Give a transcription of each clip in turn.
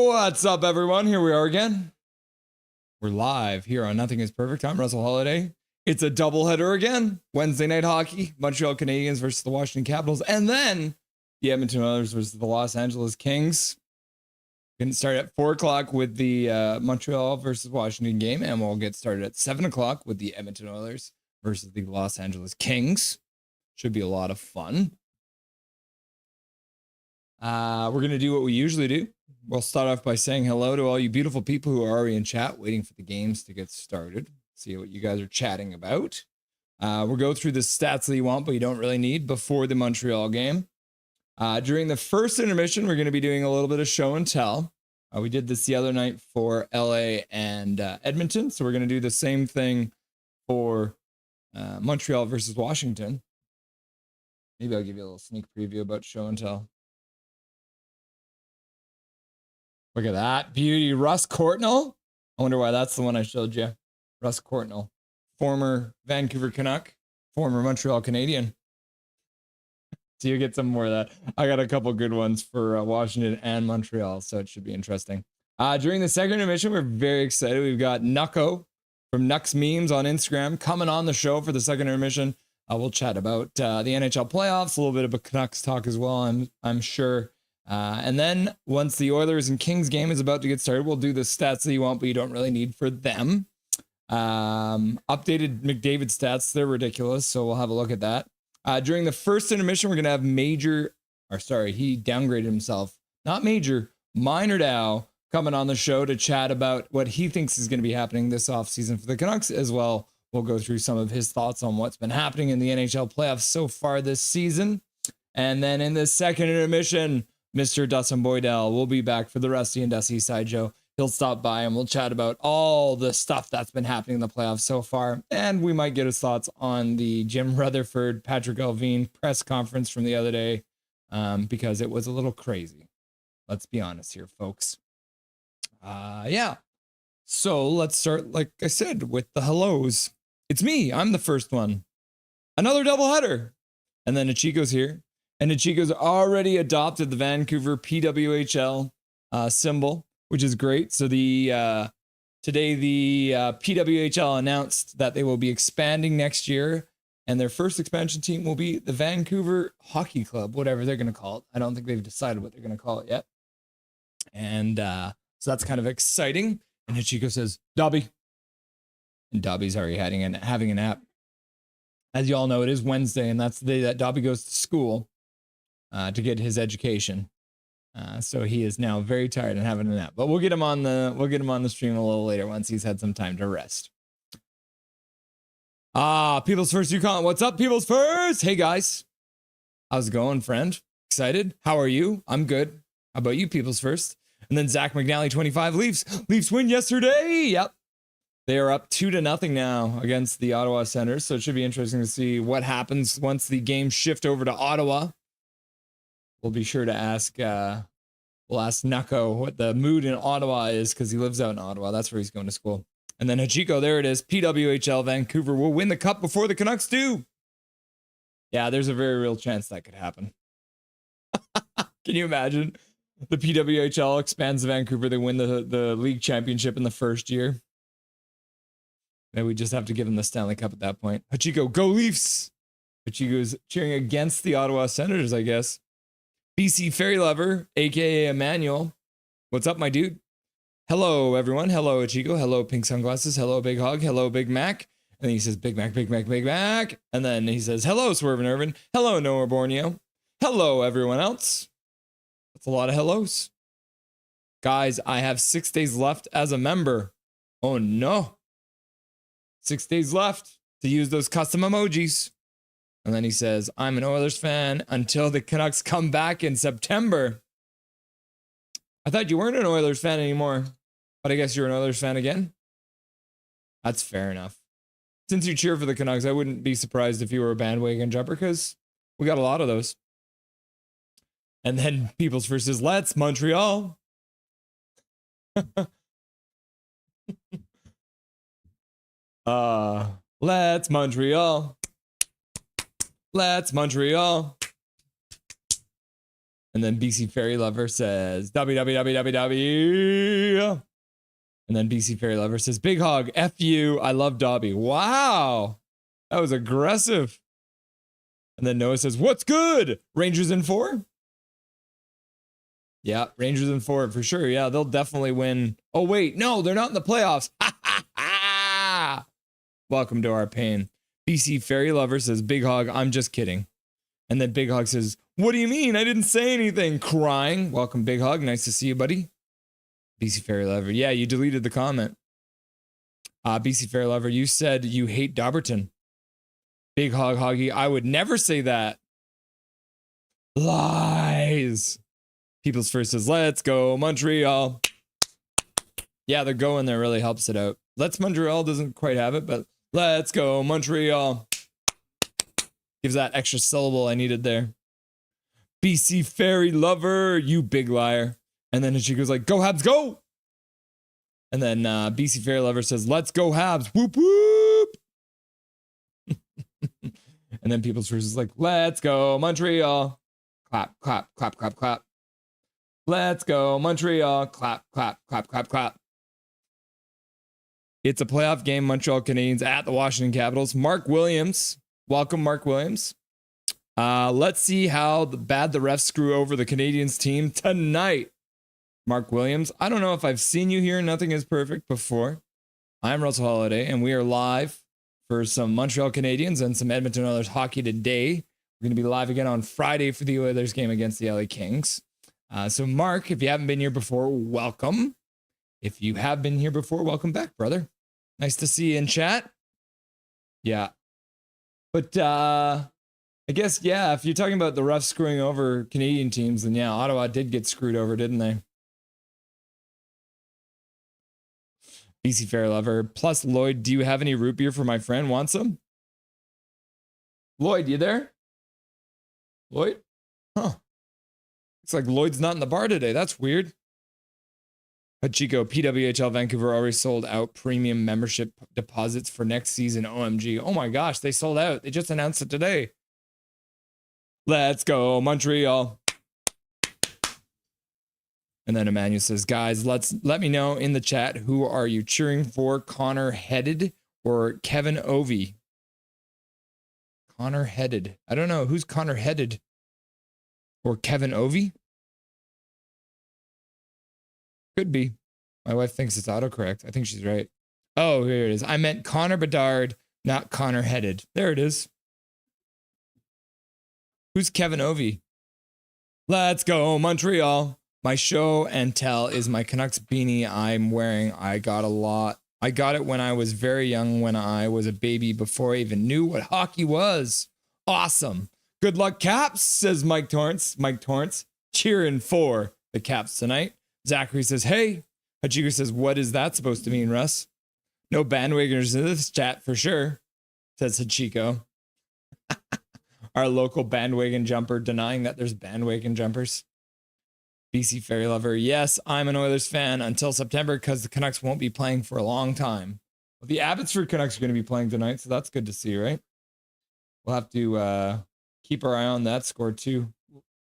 What's up, everyone? Here we are again. We're live here on Nothing is Perfect. I'm Russell Holiday. It's a doubleheader again. Wednesday night hockey, Montreal Canadiens versus the Washington Capitals, and then the Edmonton Oilers versus the Los Angeles Kings. Going to start at 4 o'clock with the Montreal versus Washington game, and we'll get started at 7 o'clock with the Edmonton Oilers versus the Los Angeles Kings. Should be a lot of fun. We're going to do what we usually do. We'll start off by saying hello to all you beautiful people who are already in chat, waiting for the games to get started. See what you guys are chatting about. We'll go through the stats that you want, but you don't really need before the Montreal game. During the first intermission, we're going to be doing a little bit of show and tell. We did this the other night for LA and Edmonton, so we're going to do the same thing for Montreal versus Washington. Maybe I'll give you a little sneak preview about show and tell. Look at that beauty. Russ Courtnall. I wonder why that's the one I showed you. Russ Courtnall, former Vancouver Canuck, former Montreal Canadian. So you get some more of that. I got a couple good ones for Washington and Montreal, so it should be interesting. During the second intermission, we're very excited. We've got Nucko from Nux Memes on Instagram coming on the show for the second intermission. We'll chat about the NHL playoffs, a little bit of a Canucks talk as well, I'm sure. And then once the Oilers and Kings game is about to get started, we'll do the stats that you want, but you don't really need for them. Updated McDavid stats, they're ridiculous, so we'll have a look at that. During the first intermission, we're going to have he downgraded himself. Not Minor Dow coming on the show to chat about what he thinks is going to be happening this offseason for the Canucks as well. We'll go through some of his thoughts on what's been happening in the NHL playoffs so far this season. And then in the second intermission, Mr. Dustin Boydell will be back for the Rusty and Dusty Side Show. He'll stop by and we'll chat about all the stuff that's been happening in the playoffs so far. And we might get his thoughts on the Jim Rutherford, Patrick Elvine press conference from the other day because it was a little crazy. Let's be honest here, folks. Yeah. So let's start, like I said, with the hellos. It's me. I'm the first one. Another doubleheader. And then Ichigo's here. And Ichigo's already adopted the Vancouver PWHL symbol, which is great. So today the PWHL announced that they will be expanding next year, and their first expansion team will be the Vancouver Hockey Club, whatever they're going to call it. I don't think they've decided what they're going to call it yet. And so that's kind of exciting. And Ichigo says, Dobby. And Dobby's already having a nap. As you all know, it is Wednesday, and that's the day that Dobby goes to school to get his education. So he is now very tired and having a nap. But we'll get him on the stream a little later once he's had some time to rest. People's First Yukon. What's up, People's First? Hey guys. How's it going, friend? Excited? How are you? I'm good. How about you, People's First? And then Zach McNally, 25 Leafs. Leafs win yesterday. Yep. They are up 2-0 now against the Ottawa Senators. So it should be interesting to see what happens once the games shift over to Ottawa. We'll be sure to ask, we'll ask Nucko what the mood in Ottawa is because he lives out in Ottawa. That's where he's going to school. And then Hachiko, there it is. PWHL Vancouver will win the cup before the Canucks do. Yeah, there's a very real chance that could happen. Can you imagine? The PWHL expands to Vancouver. They win the league championship in the first year. Maybe we just have to give them the Stanley Cup at that point. Hachiko, go Leafs! Hachiko's cheering against the Ottawa Senators, I guess. BC Fairy Lover, aka Emmanuel. What's up, my dude? Hello, everyone. Hello, Ichigo. Hello, Pink Sunglasses. Hello, Big Hug. Hello, Big Mac. And then he says, Big Mac, Big Mac, Big Mac. And then he says, hello, Swerve and Irvin. Hello, Noah Borneo. Hello, everyone else. That's a lot of hellos. Guys, I have 6 days left as a member. Oh, no. 6 days left to use those custom emojis. And then he says, I'm an Oilers fan until the Canucks come back in September. I thought you weren't an Oilers fan anymore, but I guess you're an Oilers fan again. That's fair enough. Since you cheer for the Canucks, I wouldn't be surprised if you were a bandwagon jumper because we got a lot of those. And then People's First is Let's Montreal. Let's Montreal. Let's Montreal. And then BC Fairy Lover says, WWWWW. And then BC Fairy Lover says, big hog, F you. I love Dobby. Wow. That was aggressive. And then Noah says, what's good? Rangers in 4? Yeah, Rangers in 4 for sure. Yeah, they'll definitely win. Oh, wait. No, they're not in the playoffs. Welcome to our pain. BC Fairy Lover says, big hog, I'm just kidding. And then Big Hog says, what do you mean? I didn't say anything. Crying. Welcome, Big Hog. Nice to see you, buddy. BC Fairy Lover. Yeah, you deleted the comment. BC Fairy Lover, you said you hate Dobberton. Big Hog Hoggy, I would never say that. Lies. People's First says, let's go, Montreal. Yeah, they're going there really helps it out. Let's Montreal doesn't quite have it, but let's go, Montreal. Gives that extra syllable I needed there. BC Fairy Lover, you big liar. And then she goes like, go Habs, go. And then BC Fairy Lover says, let's go Habs, whoop whoop. And then People's First is like, let's go Montreal. Clap, clap, clap, clap, clap. Let's go Montreal. Clap, clap, clap, clap, clap. It's a playoff game, Montreal Canadiens at the Washington Capitals. Mark Williams. Welcome, Mark Williams. Let's see how bad the refs screw over the Canadiens team tonight. Mark Williams. I don't know if I've seen you here. Nothing is perfect before. I'm Russell Holiday, and we are live for some Montreal Canadiens and some Edmonton Oilers hockey today. We're going to be live again on Friday for the Oilers game against the LA Kings. So, Mark, if you haven't been here before, welcome. If you have been here before, welcome back, brother. Nice to see you in chat. Yeah. But I guess, yeah, if you're talking about the refs screwing over Canadian teams, then yeah, Ottawa did get screwed over, didn't they? BC Fair Lover. Plus, Lloyd, do you have any root beer for my friend? Want some? Lloyd, you there? Lloyd? Huh. Looks like Lloyd's not in the bar today. That's weird. Hachiko, PWHL Vancouver already sold out premium membership deposits for next season. OMG. Oh my gosh, they sold out. They just announced it today. Let's go, Montreal. And then Emmanuel says, guys, let me know in the chat, who are you cheering for? Connor Headed or Kevin Ovey? Connor Headed. I don't know. Who's Connor Headed? Or Kevin Ovey? Could be. My wife thinks it's autocorrect. I think she's right. Oh, here it is. I meant Connor Bedard, not Connor Headed. There it is. Who's Kevin Ovey? Let's go, Montreal. My show and tell is my Canucks beanie I'm wearing. I got a lot. I got it when I was very young, when I was a baby, before I even knew what hockey was. Awesome. Good luck, Caps, says Mike Torrance. Mike Torrance cheering for the Caps tonight. Zachary says, hey. Hachiko says, what is that supposed to mean, Russ? No bandwagoners in this chat for sure, says Hachiko. Our local bandwagon jumper denying that there's bandwagon jumpers. BC Fairy Lover. Yes, I'm an Oilers fan until September because the Canucks won't be playing for a long time. Well, the Abbotsford Canucks are going to be playing tonight, so that's good to see, right? We'll have to keep our eye on that score too.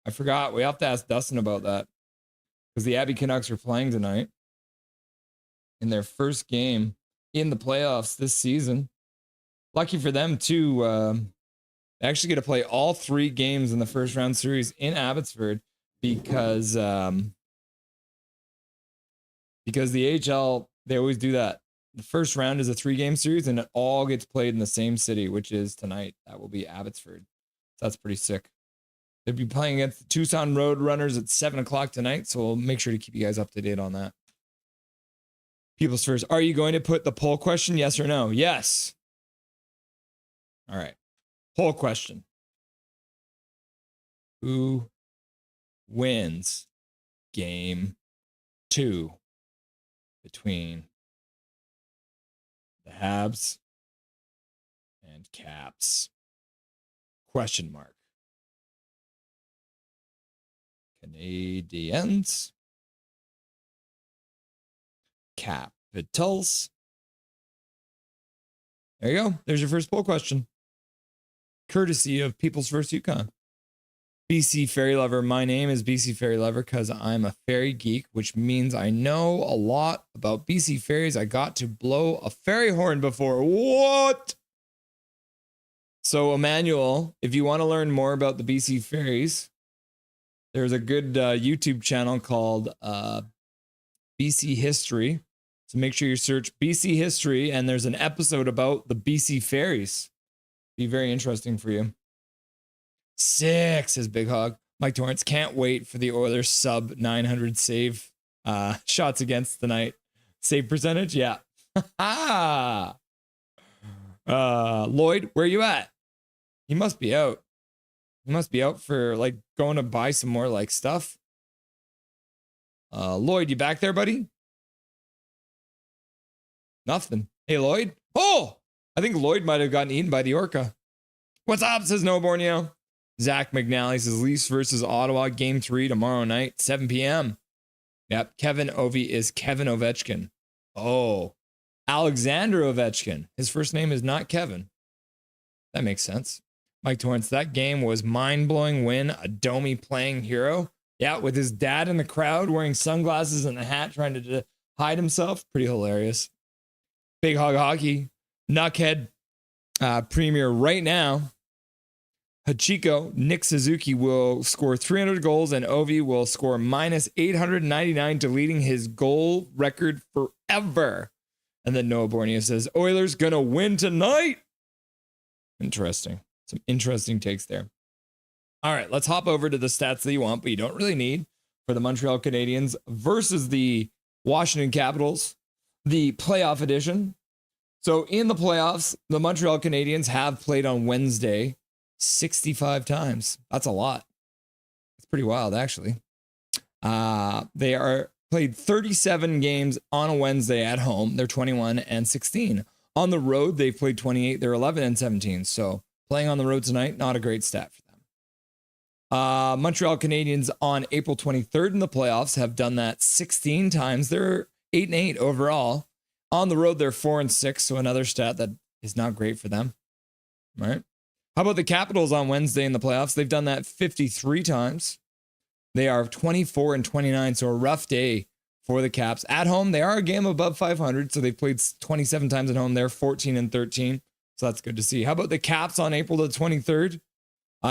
I forgot. We have to ask Dustin about that because the Abbey Canucks are playing tonight in their first game in the playoffs this season. Lucky for them too. They actually get to play all 3 games in the first round series in Abbotsford because the AHL, they always do that. The first round is a 3-game series and it all gets played in the same city, which is tonight. That will be Abbotsford. So that's pretty sick. They'll be playing against the Tucson Road Runners at 7 o'clock tonight. So we'll make sure to keep you guys up to date on that. People's First. Are you going to put the poll question? Yes or no? Yes. All right. Poll question. Who wins game 2 between the Habs and Caps? Question mark. Canadiens. Capitals. There you go. There's your first poll question. Courtesy of People's First Yukon. BC Fairy Lover. My name is BC Fairy Lover because I'm a fairy geek, which means I know a lot about BC fairies. I got to blow a fairy horn before. What? So, Emmanuel, if you want to learn more about the BC fairies, there's a good YouTube channel called BC History. So make sure you search BC History, and there's an episode about the BC fairies. Be very interesting for you. 6 is Big Hog. Mike Torrance, can't wait for the Oilers sub 900 save shots against tonight. Save percentage? Yeah. Lloyd, where you at? He must be out. He must be out for like going to buy some more like stuff. Lloyd, you back there, buddy? Nothing. Hey, Lloyd. Oh, I think Lloyd might have gotten eaten by the orca. What's up, says No Borneo. Zach McNally says Leafs versus Ottawa, game 3 tomorrow night, 7 p.m. Yep, Kevin Ovi is Kevin Ovechkin. Oh, Alexander Ovechkin. His first name is not Kevin. That makes sense. Mike Torrance, that game was mind-blowing win. A Domi playing hero. Yeah, with his dad in the crowd wearing sunglasses and a hat trying to hide himself. Pretty hilarious. Big Hog Hockey. Knuckhead premier right now. Hachiko, Nick Suzuki will score 300 goals and Ovi will score minus 899, deleting his goal record forever. And then Noah Borneo says, Oilers gonna win tonight. Interesting. Some interesting takes there. All right, let's hop over to the stats that you want, but you don't really need for the Montreal Canadiens versus the Washington Capitals, the playoff edition. So in the playoffs, the Montreal Canadiens have played on Wednesday 65 times. That's a lot. It's pretty wild, actually. They are played 37 games on a Wednesday at home. They're 21-16. On the road, they've played 28. They're 11-17. So playing on the road tonight, not a great stat for them. Montreal Canadiens on April 23rd in the playoffs have done that 16 times. They're 8-8 overall. On the road, they're 4-6. So another stat that is not great for them. All right. How about the Capitals on Wednesday in the playoffs? They've done that 53 times. They are 24-29, so a rough day for the Caps. At home, they are a game above 500, so they've played 27 times at home. They're 14-13, so that's good to see. How about the Caps on April the 23rd?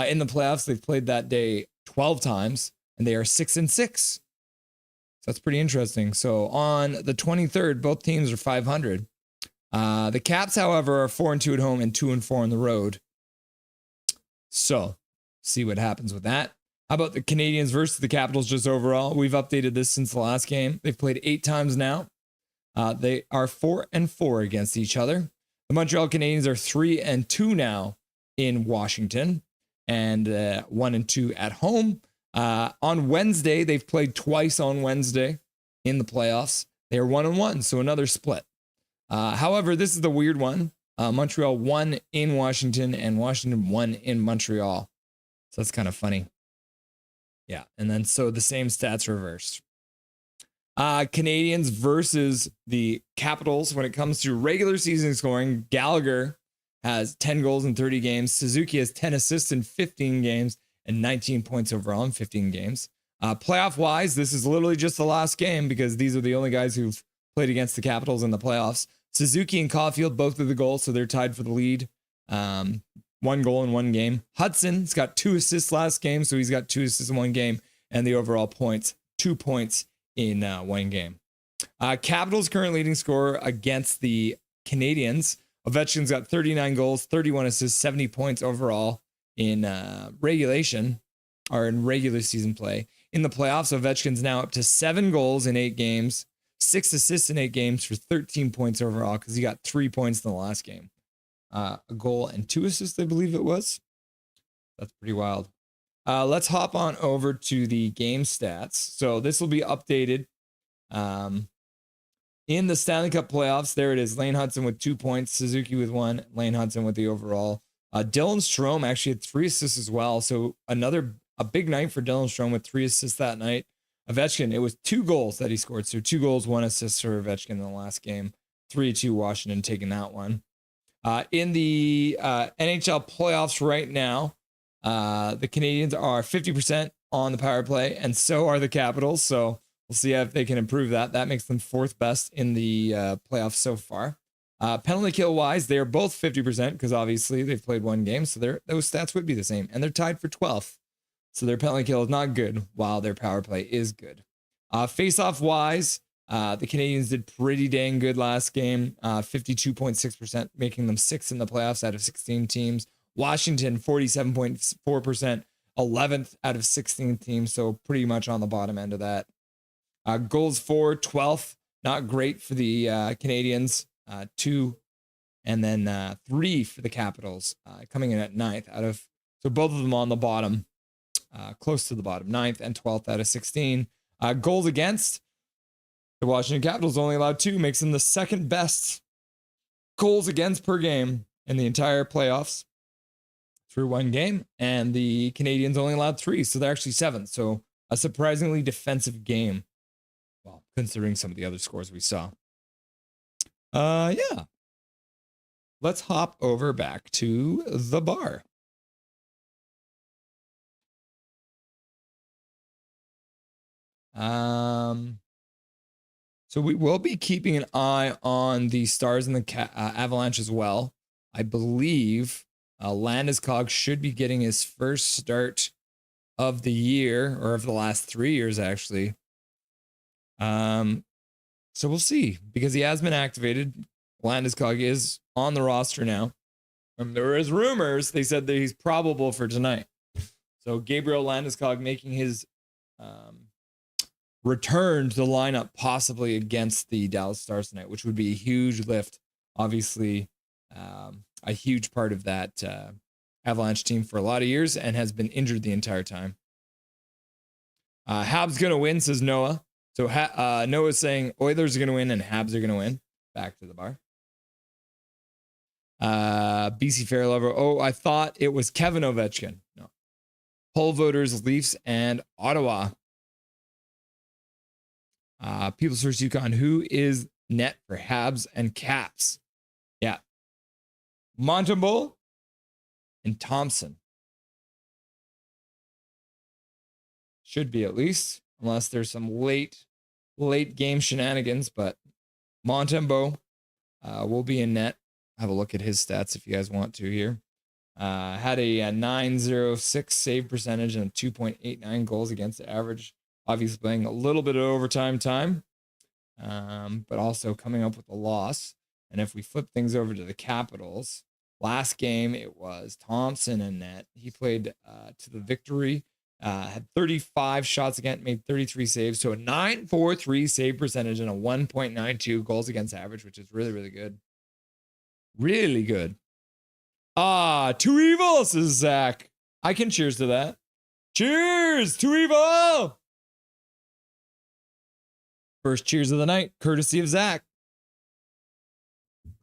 In the playoffs, they've played that day 12 times, and they are 6-6. So that's pretty interesting. So on the 23rd, both teams are 500. The Caps, however, are 4-2 at home and 2-4 on the road. So, see what happens with that. How about the Canadiens versus the Capitals just overall? We've updated this since the last game. They've played 8 times now. They are 4-4 against each other. The Montreal Canadiens are 3-2 now in Washington and 1-2 at home. On Wednesday, they've played twice on Wednesday in the playoffs. They are 1-1, so another split. However, this is the weird one. Montreal won in Washington and Washington won in Montreal. So that's kind of funny. Yeah. And then so the same stats reversed. Canadiens versus the Capitals. When it comes to regular season scoring, Gallagher has 10 goals in 30 games. Suzuki has 10 assists in 15 games and 19 points overall in 15 games. Playoff wise, this is literally just the last game because these are the only guys who've played against the Capitals in the playoffs. Suzuki and Caulfield both of the goals, so they're tied for the lead. 1 goal in 1 game. Hudson's got 2 assists last game, so he's got 2 assists in 1 game, and the overall points, 2 points in 1 game. Capitals current leading scorer against the Canadiens. Ovechkin's got 39 goals, 31 assists, 70 points overall in regulation or in regular season play. In the playoffs, Ovechkin's now up to 7 goals in 8 games. 6 assists in 8 games for 13 points overall because he got 3 points in the last game. A goal and 2 assists, I believe it was. That's pretty wild. Let's hop on over to the game stats. So this will be updated in the Stanley Cup playoffs. There it is. Lane Hudson with 2 points. Suzuki with 1. Lane Hudson with the overall. Dylan Strome actually had 3 assists as well. So a big night for Dylan Strome with 3 assists that night. Ovechkin, it was 2 goals that he scored. So 2 goals, 1 assist for Ovechkin in the last game. 3-2 Washington taking that one. In the NHL playoffs right now, The Canadiens are 50% on the power play, and so are the Capitals. So we'll see if they can improve that. That makes them fourth best in the playoffs so far. Penalty kill wise, they are both 50% because obviously they've played one game, so those stats would be the same, and they're tied for 12th. So their penalty kill is not good, while their power play is good. Face-off wise, the Canadiens did pretty dang good last game, 52.6%, making them sixth in the playoffs out of 16 teams. Washington, 47.4%, 11th out of 16 teams, so pretty much on the bottom end of that. Goals for 12th, not great for the Canadiens. 2, and then 3 for the Capitals, coming in at 9th out of, so both of them on the bottom, close to the bottom, 9th and 12th out of 16. Goals against, the Washington Capitals only allowed 2, makes them the second best goals against per game in the entire playoffs through one game, and the Canadiens only allowed 3, so they're actually 7th. So a surprisingly defensive game, well, considering some of the other scores we saw. Yeah. Let's hop over back to the bar. So we will be keeping an eye on the Stars and the Avalanche as well. I believe Landeskog should be getting his first start of the year, or of the last 3 years, actually. So we'll see, because he has been activated. Landeskog is on the roster now. There is rumors. They said that he's probable for tonight. So Gabriel Landeskog making his return to the lineup, possibly against the Dallas Stars tonight, which would be a huge lift. Obviously, a huge part of that Avalanche team for a lot of years, and has been injured the entire time. Habs going to win, says Noah. So Noah's saying Oilers are going to win and Habs are going to win. Back to the bar. BC Fairlover. Oh, I thought it was Kevin Ovechkin. No. Poll voters, Leafs, and Ottawa. People's First Yukon. Who is net for Habs and Caps? Yeah. Montembeault and Thompson. Should be, at least, unless there's some late game shenanigans, but Montembeault will be in net. Have a look at his stats if you guys want to here. Had a 9.06 save percentage and a 2.89 goals against the average. Obviously playing a little bit of overtime time, but also coming up with a loss. And if we flip things over to the Capitals, last game it was Thompson in net. He played to the victory. Had 35 shots against, made 33 saves, so a 9.43 save percentage and a 1.92 goals against average, which is really, really good. Really good. Too evil, says Zach. I can cheers to that. Cheers, Too evil. First cheers of the night, courtesy of Zach.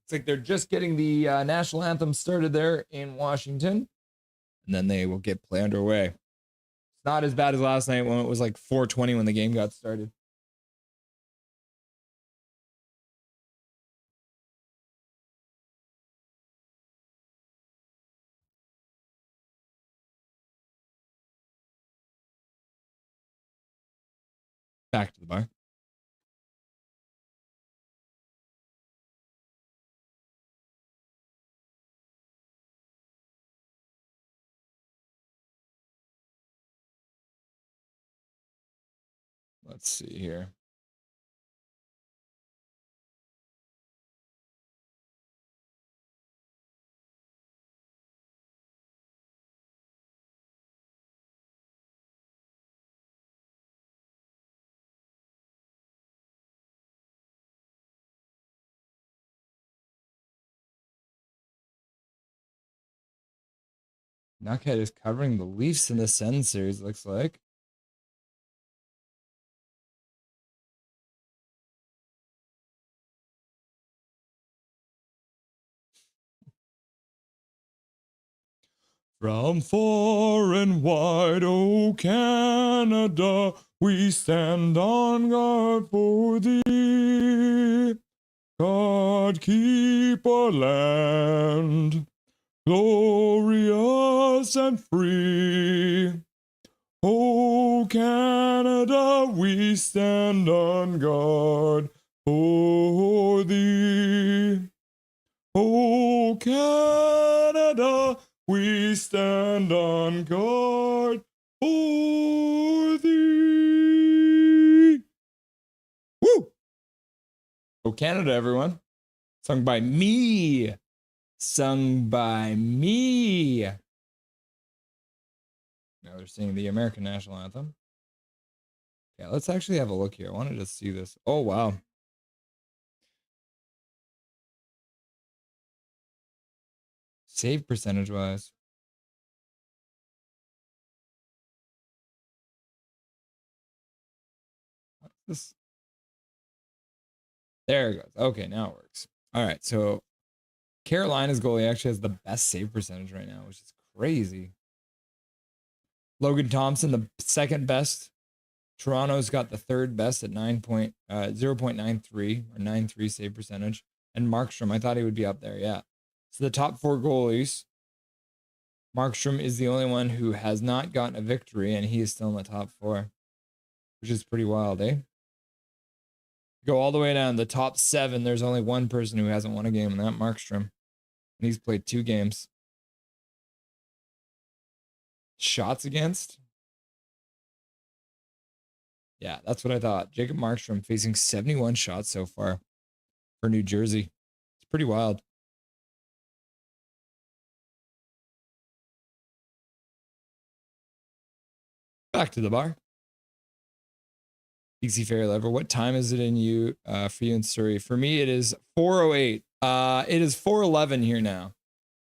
It's like they're just getting the national anthem started there in Washington, and then they will get play underway. It's not as bad as last night when it was like 4:20 when the game got started. Back to the bar. Let's see here. Knockhead is covering the Leafs in the Sens series, looks like. From far and wide, oh Canada, we stand on guard for thee. God keep our land glorious and free. Oh, Canada, we stand on guard for thee. Oh, Canada, we stand on guard for thee. Woo! Oh, Canada, everyone. Sung by me. Sung by me. Now they're singing the American national anthem. Yeah, let's actually have a look here. I wanted to see this. Oh, wow. Save percentage wise. What's this? There it goes. Okay, now it works. All right, so Carolina's goalie actually has the best save percentage right now, which is crazy. Logan Thompson, the second best. Toronto's got the third best at 0.93 or 93 save percentage. And Markstrom, I thought he would be up there. Yeah. So the top four goalies, Markstrom is the only one who has not gotten a victory, and he is still in the top four, which is pretty wild, eh? Go all the way down the top seven. There's only one person who hasn't won a game, and that Markstrom. And he's played 2 games. Shots against? Yeah, that's what I thought. Jacob Markstrom facing 71 shots so far for New Jersey. It's pretty wild. Back to the bar. BC Fairlevel, what time is it in you for you in Surrey? For me, it is 4:08. It is 4:11 here now.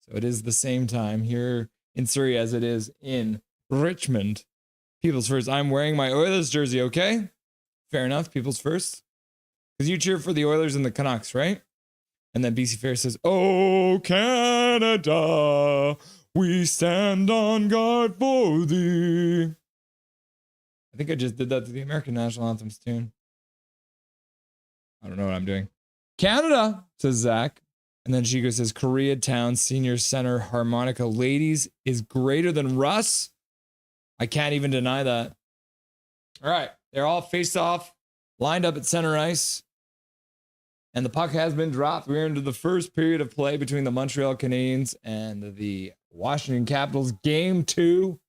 So it is the same time here in Surrey as it is in Richmond. People's first. I'm wearing my Oilers jersey, okay? Fair enough. People's first. Because you cheer for the Oilers and the Canucks, right? And then BC Fair says, oh, Canada, we stand on guard for thee. I think I just did that to the American national anthems tune. I don't know what I'm doing. Canada, says Zach. And then Chico says, Koreatown Senior Center Harmonica Ladies is greater than Russ. I can't even deny that. All right. They're all faced off, lined up at center ice. And the puck has been dropped. We're into the first period of play between the Montreal Canadiens and the Washington Capitals. Game 2.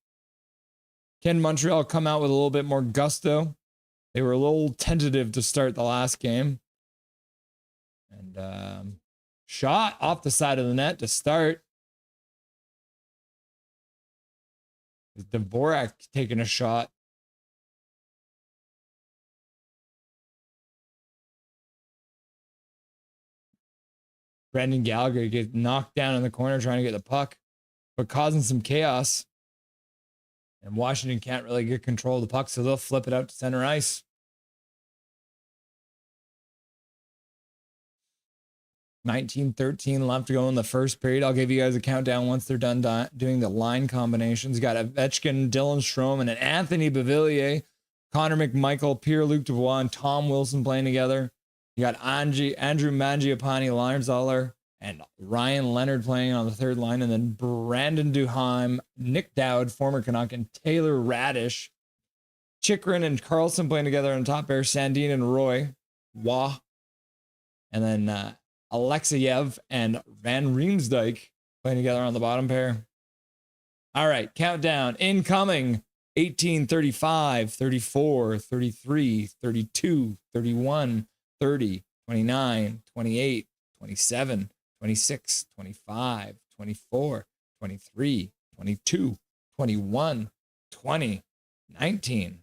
Can Montreal come out with a little bit more gusto? They were a little tentative to start the last game. And shot off the side of the net to start. Dvorak taking a shot. Brendan Gallagher gets knocked down in the corner trying to get the puck, but causing some chaos. And Washington can't really get control of the puck, so they'll flip it out to center ice. 19:13 left to go in the first period. I'll give you guys a countdown once they're done doing the line combinations. You got Ovechkin, Dylan Strome, and Anthony Beauvillier, Connor McMichael, Pierre-Luc Dubois, and Tom Wilson playing together. You got Andrew Mangiapane, Larnzaller, and Ryan Leonard playing on the third line, and then Brandon Duheim, Nick Dowd, former Canuck, and Taylor Radish. Chikrin and Carlson playing together on top pair, Sandin and Roy. Wah. And then Alexeyev and Van Riemsdyk playing together on the bottom pair. All right, countdown. Incoming. 18, 35, 34, 33, 32, 31, 30, 29, 28, 27, 26, 25, 24, 23, 22, 21, 20, 19.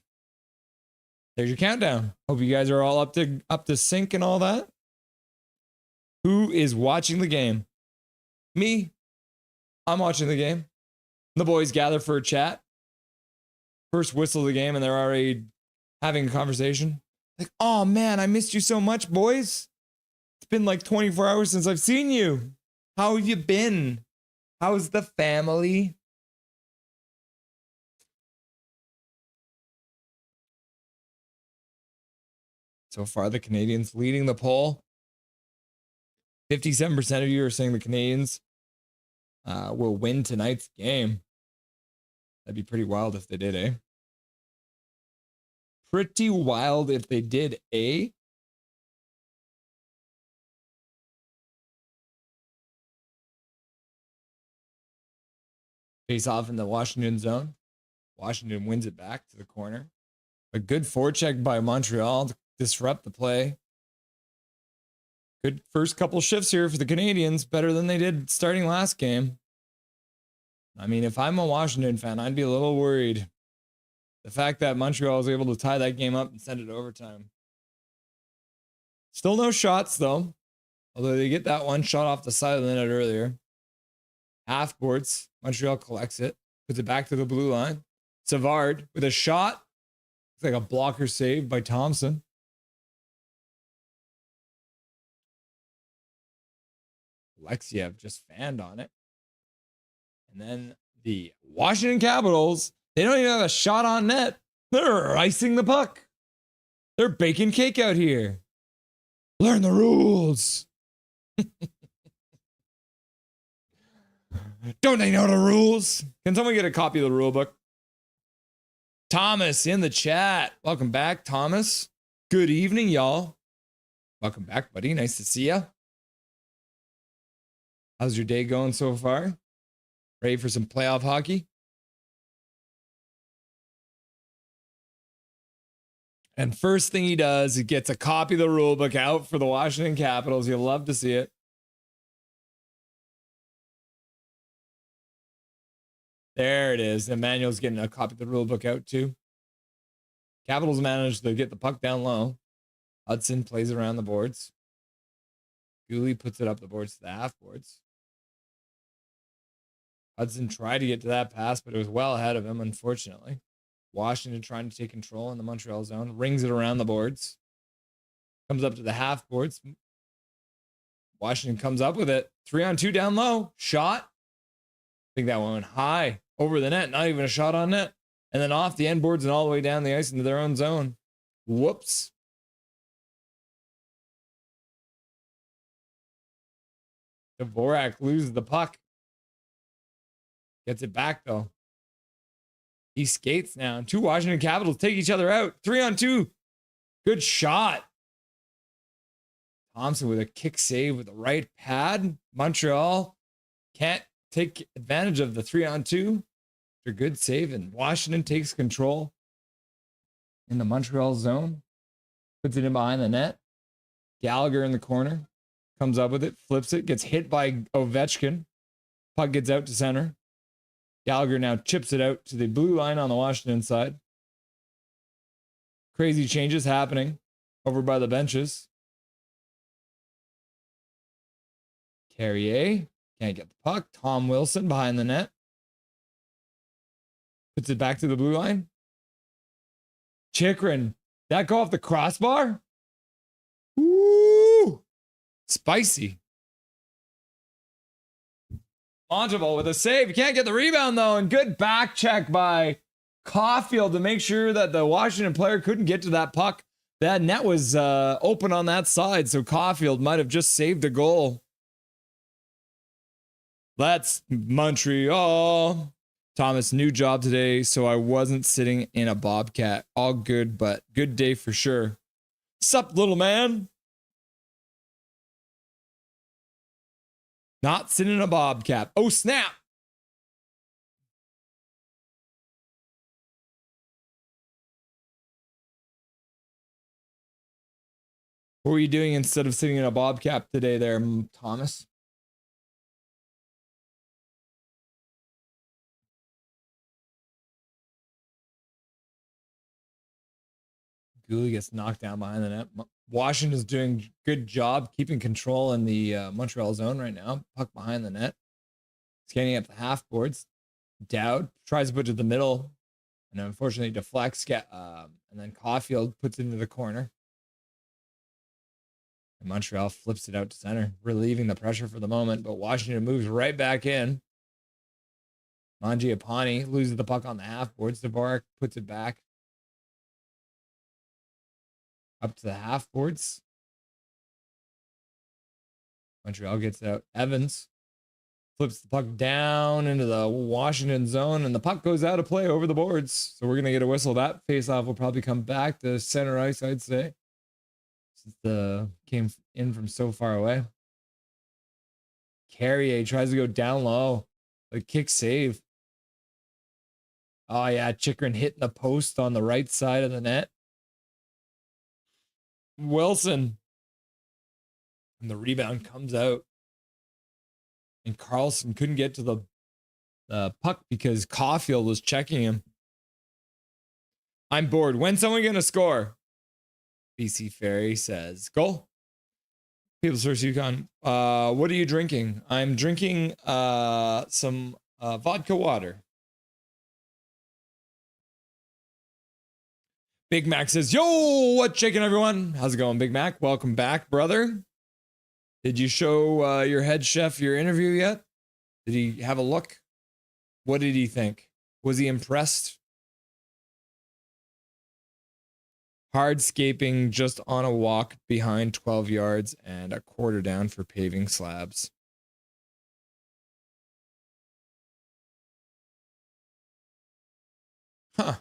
There's your countdown. Hope you guys are all up to sync and all that. Who is watching the game? Me. I'm watching the game. The boys gather for a chat. First whistle of the game, and they're already having a conversation. Like, oh man, I missed you so much, boys. It's been like 24 hours since I've seen you. How have you been? How's the family? So far, the Canadiens leading the poll. 57% of you are saying the Canadiens will win tonight's game. That'd be pretty wild if they did, eh? Pretty wild if they did, eh? Face off in the Washington zone. Washington wins it back to the corner. A good forecheck by Montreal to disrupt the play. Good first couple shifts here for the Canadiens. Better than they did starting last game. I mean, if I'm a Washington fan, I'd be a little worried. The fact that Montreal was able to tie that game up and send it to overtime. Still no shots, though. Although they get that one shot off the side of the net earlier. Half boards. Montreal collects it. Puts it back to the blue line. Savard with a shot. It's like a blocker save by Thompson. Alexiev just fanned on it. And then the Washington Capitals, they don't even have a shot on net. They're icing the puck. They're baking cake out here. Learn the rules. Don't they know the rules? Can someone get a copy of the rule book? Thomas in the chat. Welcome back, Thomas. Good evening, y'all. Welcome back, buddy. Nice to see you. How's your day going so far? Ready for some playoff hockey? And first thing he does, he gets a copy of the rule book out for the Washington Capitals. You'll love to see it. There it is. Emmanuel's getting a copy of the rule book out too. Capitals managed to get the puck down low. Hudson plays it around the boards. Gooley puts it up the boards to the half boards. Hudson tried to get to that pass, but it was well ahead of him, unfortunately. Washington trying to take control in the Montreal zone. Rings it around the boards. Comes up to the half boards. Washington comes up with it. 3-on-2 down low. Shot. I think that one went high. Over the net. Not even a shot on net. And then off the end boards and all the way down the ice into their own zone. Whoops. Dvorak loses the puck. Gets it back, though. He skates now. Two Washington Capitals take each other out. 3-on-2. Good shot. Thompson with a kick save with the right pad. Montreal can't take advantage of the 3-on-2. After good save, and Washington takes control in the Montreal zone. Puts it in behind the net. Gallagher in the corner. Comes up with it. Flips it. Gets hit by Ovechkin. Puck gets out to center. Gallagher now chips it out to the blue line on the Washington side. Crazy changes happening over by the benches. Carrier can't get the puck. Tom Wilson behind the net. Puts it back to the blue line. Chikrin. That go off the crossbar? Woo! Spicy. Monteval with a save. You can't get the rebound, though. And good back check by Caulfield to make sure that the Washington player couldn't get to that puck. That net was open on that side, so Caulfield might have just saved a goal. That's Montreal. Thomas, new job today, so I wasn't sitting in a Bobcat. All good, but good day for sure. Sup, little man? Not sitting in a Bobcat. Oh, snap. What were you doing instead of sitting in a Bobcat today there, Thomas? Gooley gets knocked down behind the net. Washington's doing a good job keeping control in the Montreal zone right now. Puck behind the net. Scanning up the half boards. Dowd tries to put it to the middle and unfortunately deflects. And then Caulfield puts it into the corner. And Montreal flips it out to center, relieving the pressure for the moment. But Washington moves right back in. Mangiapane loses the puck on the half boards. Dvorak puts it back up to the half boards. Montreal gets out. Evans flips the puck down into the Washington zone, and the puck goes out of play over the boards. So we're going to get a whistle. That faceoff will probably come back to center ice, I'd say, since the came in from so far away. Carrier tries to go down low. A kick save. Oh, yeah. Chikrin hitting the post on the right side of the net. Wilson. And the rebound comes out. And Carlson couldn't get to the puck because Caulfield was checking him. I'm bored. When's someone going to score? BC Ferry says, goal. People's First Yukon. What are you drinking? I'm drinking some vodka water. Big Mac says, yo, what's shaking, everyone? How's it going, Big Mac? Welcome back, brother. Did you show your head chef your interview yet? Did he have a look? What did he think? Was he impressed? Hardscaping just on a walk behind 12 yards and a quarter down for paving slabs. Huh.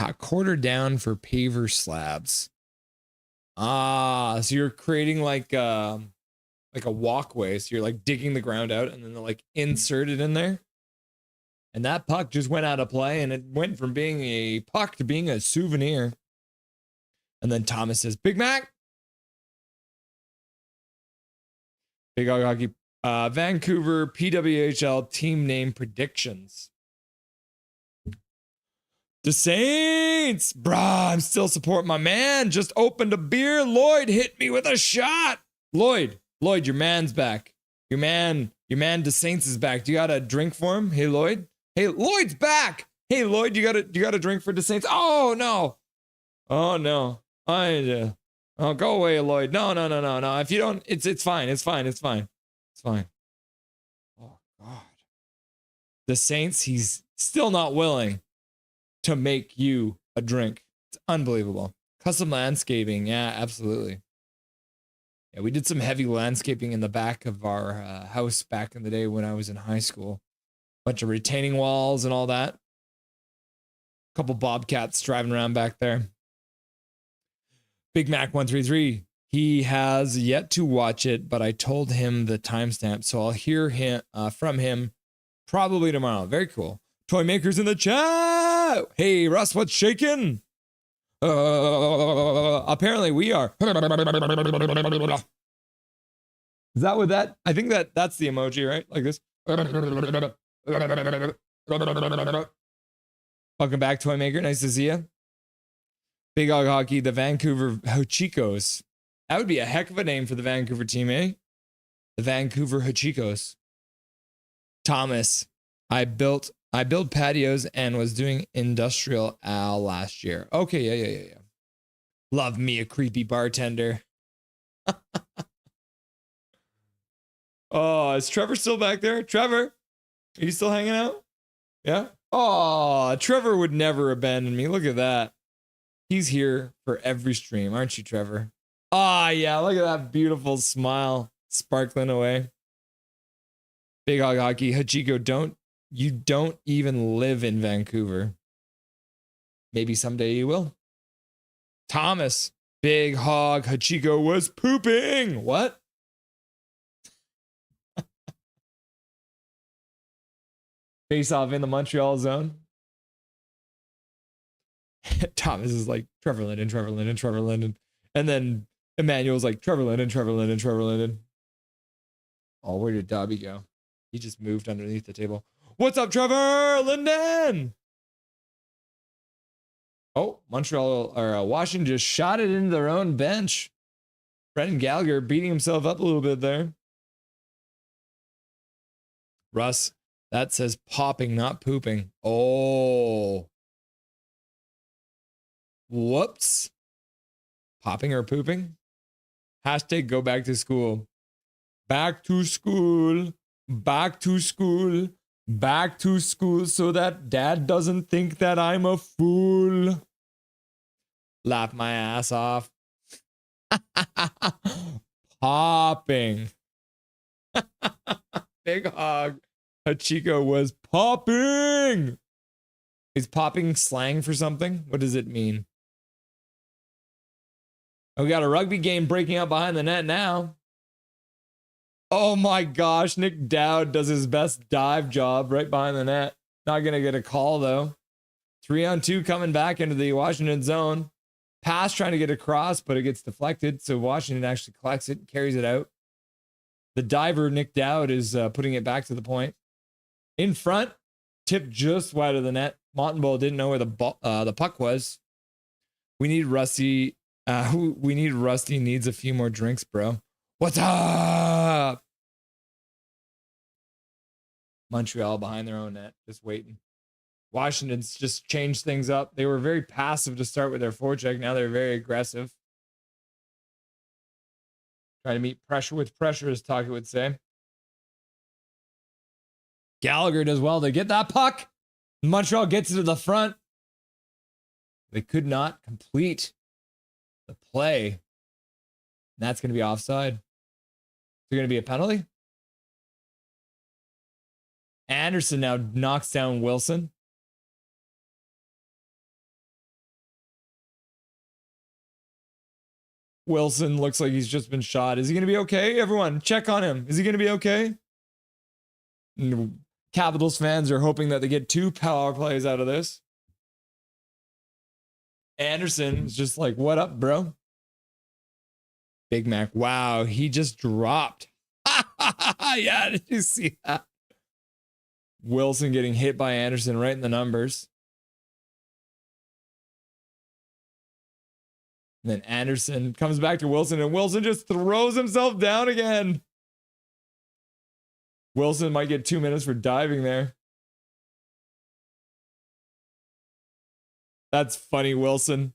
A quarter down for paver slabs. Ah, so you're creating like a walkway. So you're like digging the ground out and then they'll like insert it in there. And that puck just went out of play and it went from being a puck to being a souvenir. And then Thomas says, Big Mac. Big Hog Hockey. Vancouver PWHL team name predictions. The Saints. Bruh, I'm still supporting my man. Just opened a beer. Lloyd hit me with a shot. Lloyd, your man's back. Your man, the Saints is back. Do you got a drink for him? Hey, Lloyd. Hey, Lloyd's back. Hey, Lloyd, you got a drink for the Saints? Oh no. Oh no. Oh, go away, Lloyd. No. If you don't, it's fine. It's fine. Oh God. The Saints, he's still not willing to make you a drink. It's unbelievable. Custom landscaping. Yeah, absolutely. Yeah, we did some heavy landscaping in the back of our house back in the day when I was in high school. Bunch of retaining walls and all that. Couple bobcats driving around back there. Big Mac 133. He has yet to watch it, but I told him the timestamp, so I'll hear him from him probably tomorrow. Very cool. Toy Makers in the chat. Hey, Russ, what's shaking? Apparently we are. Is that what that? I think that's the emoji, right? Like this. Welcome back, Toy Maker. Nice to see you. Big Hog Hockey, the Vancouver Hachicos. That would be a heck of a name for the Vancouver team, eh? The Vancouver Hachicos. Thomas, I built patios and was doing industrial Al last year. Okay, yeah. Love me a creepy bartender. Oh, is Trevor still back there? Trevor, are you still hanging out? Yeah? Oh, Trevor would never abandon me. Look at that. He's here for every stream, aren't you, Trevor? Ah, yeah, look at that beautiful smile sparkling away. Big Hog Hockey, Hachiko, you don't even live in Vancouver. Maybe someday you will. Thomas, Big Hog Hachiko was pooping. What? Face off in the Montreal zone. Thomas is like Trevor Linden. And then Emmanuel's like Trevor Linden. Oh, where did Dobby go? He just moved underneath the table. What's up, Trevor Linden? Oh, Montreal or Washington just shot it into their own bench. Brendan Gallagher beating himself up a little bit there. Russ, that says popping, not pooping. Oh. Whoops. Popping or pooping? Hashtag go back to school. Back to school. Back to school. Back to school so that dad doesn't think that I'm a fool. Laugh my ass off. Popping. Big hog. Hachiko was popping. Is popping slang for something? What does it mean? Oh, we got a rugby game breaking out behind the net now. Oh my gosh, Nick Dowd does his best dive job right behind the net. Not going to get a call though. 3-on-2 coming back into the Washington zone. Pass trying to get across, but it gets deflected. So Washington actually collects it and carries it out. The diver, Nick Dowd, is putting it back to the point. In front, tipped just wide of the net. Montembeault didn't know where the puck was. We need Rusty. We need Rusty needs a few more drinks, bro. What's up? Montreal behind their own net, just waiting. Washington's just changed things up. They were very passive to start with their forecheck. Now they're very aggressive. Trying to meet pressure with pressure, as Taka would say. Gallagher does well to get that puck. Montreal gets it to the front. They could not complete the play. And that's going to be offside. Is there going to be a penalty? Anderson now knocks down Wilson. Wilson looks like he's just been shot. Is he going to be okay? Everyone, check on him. Is he going to be okay? Capitals fans are hoping that they get 2 power plays out of this. Anderson is just like, what up, bro? Big Mac. Wow, he just dropped. Yeah, did you see that? Wilson getting hit by Anderson right in the numbers. And then Anderson comes back to Wilson, and Wilson just throws himself down again. Wilson might get 2 minutes for diving there. That's funny, Wilson.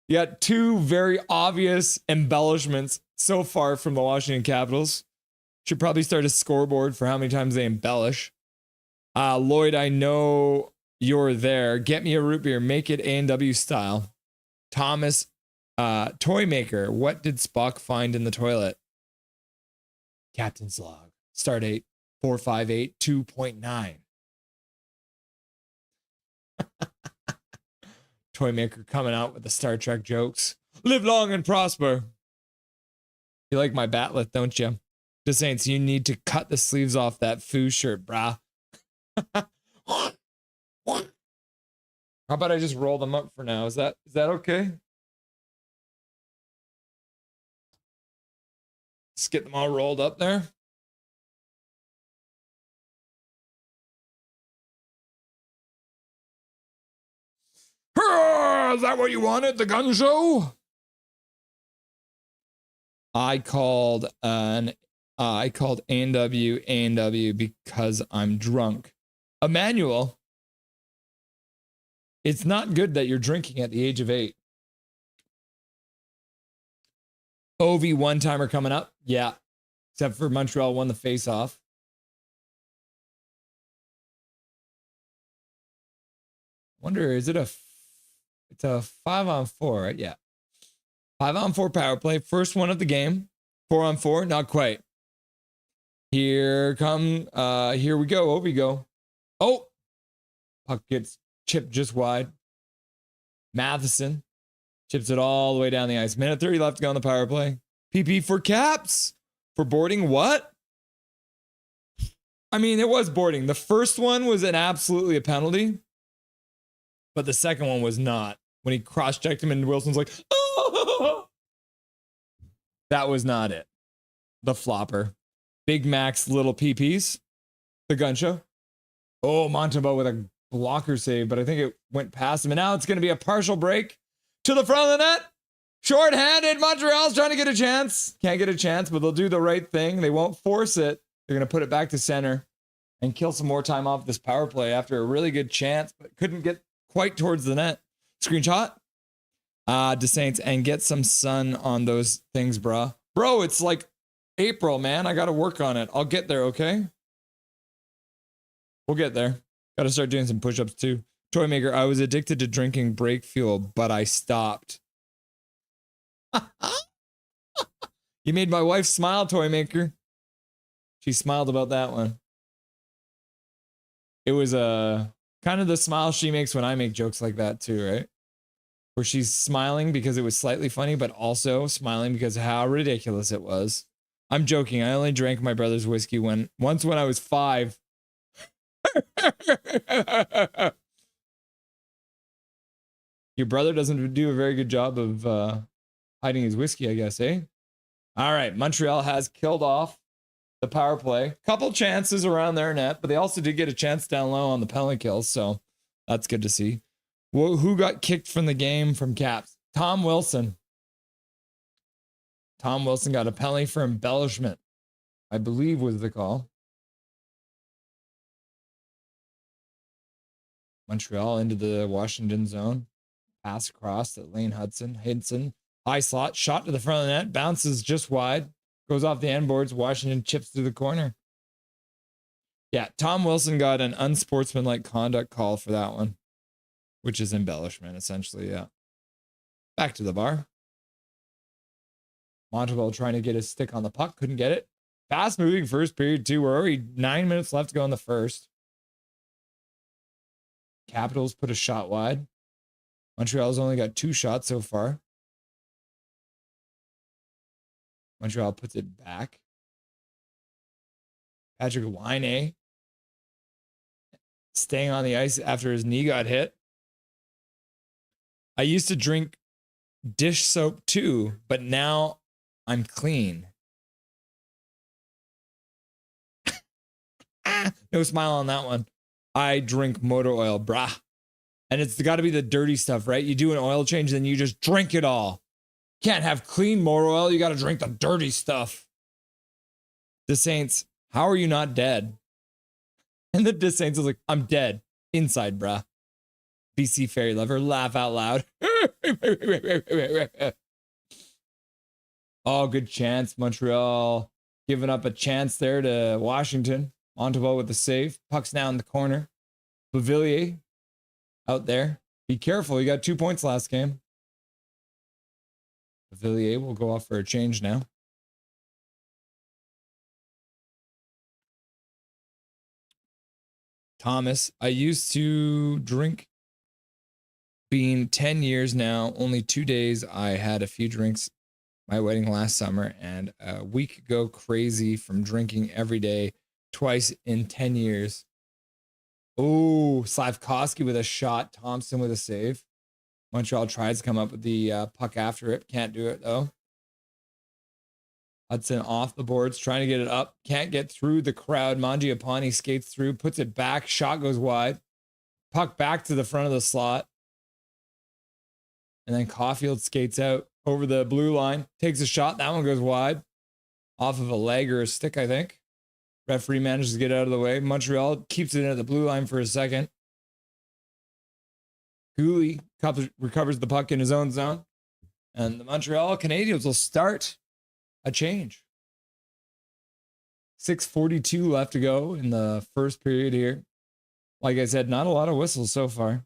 You got 2 very obvious embellishments so far from the Washington Capitals. Should probably start a scoreboard for how many times they embellish. Lloyd, I know you're there. Get me a root beer. Make it A&W style. Thomas, toy maker. What did Spock find in the toilet? Captain's log. Start 8, 458, 2.9. Toy maker coming out with the Star Trek jokes. Live long and prosper. You like my batlet, don't you? Just saying, so you need to cut the sleeves off that foo shirt, brah. How about I just roll them up for now? Is that okay? Just get them all rolled up there. Is that what you wanted? The gun show? I called A&W because I'm drunk. Emmanuel, it's not good that you're drinking at the age of 8. OV one-timer coming up. Yeah. Except for Montreal won the face-off. Wonder, is it it's a 5-on-4, right? Yeah. 5-on-4 power play. First one of the game. 4-on-4, not quite. Here we go. Over we go. Oh! Puck gets chipped just wide. Matheson chips it all the way down the ice. Minute 30 left to go on the power play. PP for Caps. For boarding what? I mean, it was boarding. The first one was absolutely a penalty. But the second one was not. When he cross-checked him and Wilson's like, oh! That was not it. The flopper. Big Mac's little PPs. The gun show. Oh, Montembeault with a blocker save, but I think it went past him. And now it's going to be a partial break to the front of the net. Short-handed. Montreal's trying to get a chance. Can't get a chance, but they'll do the right thing. They won't force it. They're going to put it back to center and kill some more time off this power play after a really good chance, but couldn't get quite towards the net. Screenshot. DeSaints, and get some sun on those things, bruh. Bro, it's like April, man. I got to work on it. I'll get there, okay? We'll get there. Got to start doing some push-ups too. Toy maker, I was addicted to drinking brake fuel, but I stopped. You made my wife smile, toy maker. She smiled about that one. It was kind of the smile she makes when I make jokes like that too, right? Where she's smiling because it was slightly funny, but also smiling because of how ridiculous it was. I'm joking. I only drank my brother's whiskey once when I was 5. Your brother doesn't do a very good job of hiding his whiskey, I guess, eh? All right, Montreal has killed off the power play. Couple chances around their net, but they also did get a chance down low on the penalty kills, so that's good to see. Well, who got kicked from the game from Caps? Tom Wilson. Tom Wilson got a penalty for embellishment, I believe was the call. Montreal into the Washington zone. Pass across to Lane Hinson. High slot, shot to the front of the net, bounces just wide, goes off the end boards. Washington chips to the corner. Yeah, Tom Wilson got an unsportsmanlike conduct call for that one, which is embellishment, essentially, yeah. Back to the bar. Montreal trying to get his stick on the puck, couldn't get it. Fast moving first period, too. We're already 9 minutes left to go in the first. Capitals put a shot wide. Montreal's only got 2 shots so far. Montreal puts it back. Patrick Laine staying on the ice after his knee got hit. I used to drink dish soap too, but now I'm clean. No smile on that one. I drink motor oil, brah. And it's got to be the dirty stuff, right? You do an oil change, then you just drink it all. Can't have clean motor oil. You got to drink the dirty stuff. The Saints, how are you not dead? And the Saints is like, I'm dead. Inside, bruh. BC Fairy Lover, laugh out loud. Oh, good chance. Montreal giving up a chance there to Washington. Montreal with the save. Puck's now in the corner. Beauvillier out there. Be careful. You got 2 points last game. Beauvillier will go off for a change now. Thomas, I used to drink. Been 10 years now. Only 2 days. I had a few drinks. My wedding last summer and a week ago crazy from drinking every day twice in 10 years. Oh, Slavkovsky with a shot. Thompson with a save. Montreal tries to come up with the puck after it. Can't do it, though. Hudson off the boards, trying to get it up. Can't get through the crowd. Mangiapane skates through, puts it back. Shot goes wide. Puck back to the front of the slot. And then Caulfield skates out over the blue line. Takes a shot. That one goes wide. Off of a leg or a stick, I think. Referee manages to get out of the way. Montreal keeps it at the blue line for a second. Cooley recovers the puck in his own zone. And the Montreal Canadiens will start a change. 6:42 left to go in the first period here. Like I said, not a lot of whistles so far.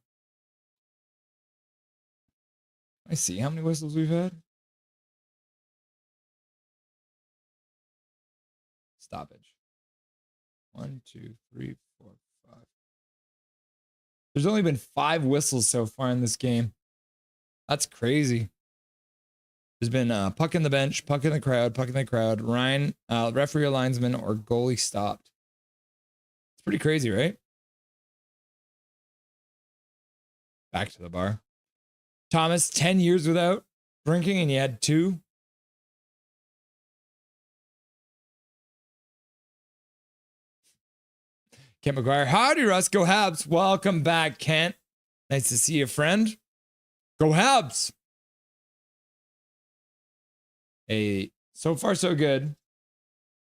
I see how many whistles we've had. Stoppage. 1, 2, 3, 4, 5. There's only been 5 whistles so far in this game. That's crazy. There's been puck in the bench, puck in the crowd, puck in the crowd. Ryan, referee or linesman, or goalie stopped. It's pretty crazy, right? Back to the bar. Thomas, 10 years without drinking, and you had 2. Kent McGuire. Howdy, Russ. Go Habs. Welcome back, Kent. Nice to see you, friend. Go Habs. Hey, so far so good.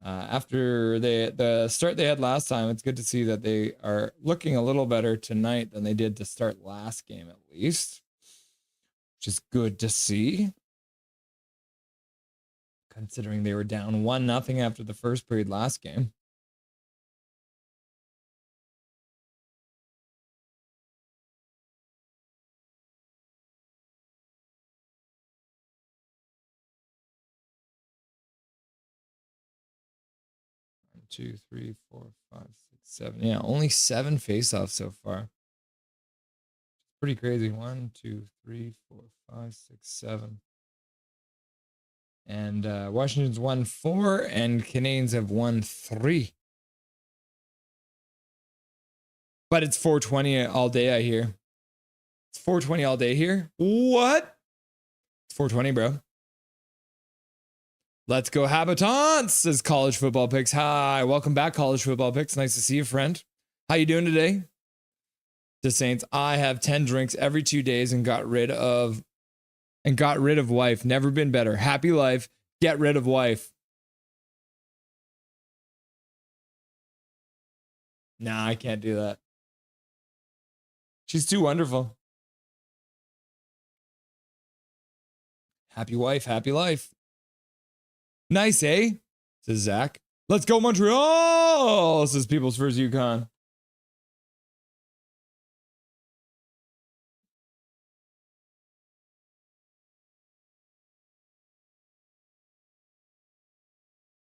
After the start they had last time, it's good to see that they are looking a little better tonight than they did to start last game, at least. Which is good to see. Considering they were down 1-0 after the first period last game. 2, 3, 4, 5, 6, 7. Yeah, only 7 face-offs so far. Pretty crazy. 1, 2, 3, 4, 5, 6, 7. And Washington's won 4, and Canadiens have won 3. But it's 420 all day, I hear. It's 420 all day here. What? It's 420, bro. Let's go Habitants, says College Football Picks. Hi, welcome back, College Football Picks. Nice to see you, friend. How you doing today? The Saints, I have 10 drinks every 2 days and got rid of wife. Never been better. Happy life. Get rid of wife. Nah, I can't do that. She's too wonderful. Happy wife, happy life. Nice, eh? Says Zach. Let's go Montreal, says People's First Yukon.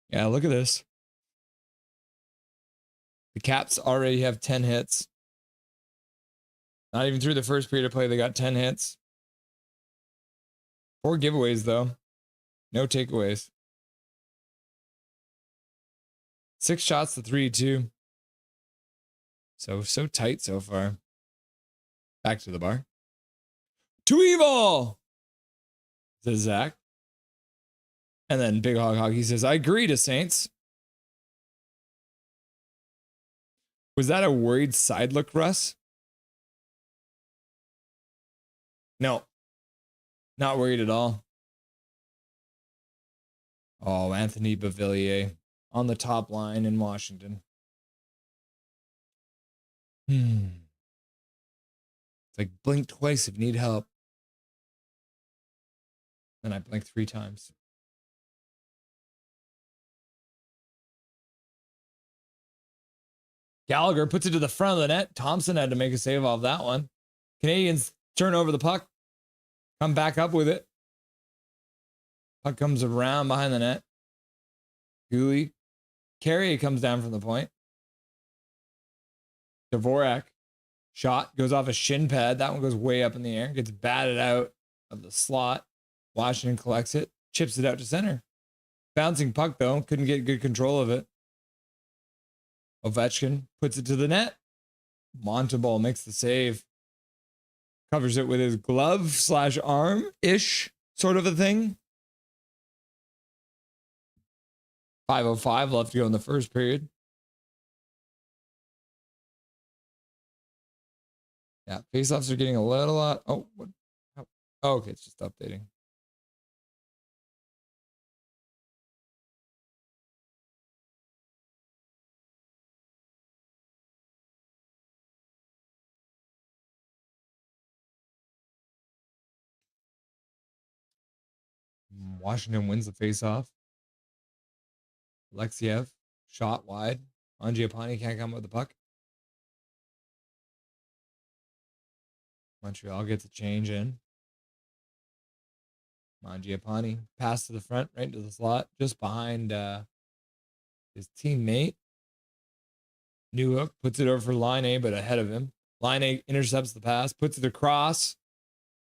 Yeah, look at this. The Caps already have 10 hits. Not even through the first period of play, they got 10 hits. 4 giveaways, though. No takeaways. 6 shots to 3, too. So tight so far. Back to the bar. Too evil, says Zach. And then Big Hog Hockey says, I agree to Saints. Was that a worried side look, Russ? No. Not worried at all. Oh, Anthony Beauvillier on the top line in Washington. It's like blink twice if you need help. Then I blinked 3 times. Gallagher puts it to the front of the net. Thompson had to make a save off that one. Canadians turn over the puck. Come back up with it. Puck comes around behind the net. Gooley. Carrier comes down from the point. Dvorak. Shot. Goes off a shin pad. That one goes way up in the air. Gets batted out of the slot. Washington collects it. Chips it out to center. Bouncing puck, though. Couldn't get good control of it. Ovechkin puts it to the net. Montebaugh makes the save. Covers it with his glove / arm-ish sort of a thing. 5:05 left to go in the first period. Yeah, faceoffs are getting a little lot. Oh, what? Oh, okay, it's just updating. Washington wins the faceoff. Alexiev shot wide. Mangiapane can't come with the puck. Montreal gets a change in. Mangiapane pass to the front, right into the slot, just behind his teammate. Newhook puts it over for Line A, but ahead of him. Line A intercepts the pass, puts it across.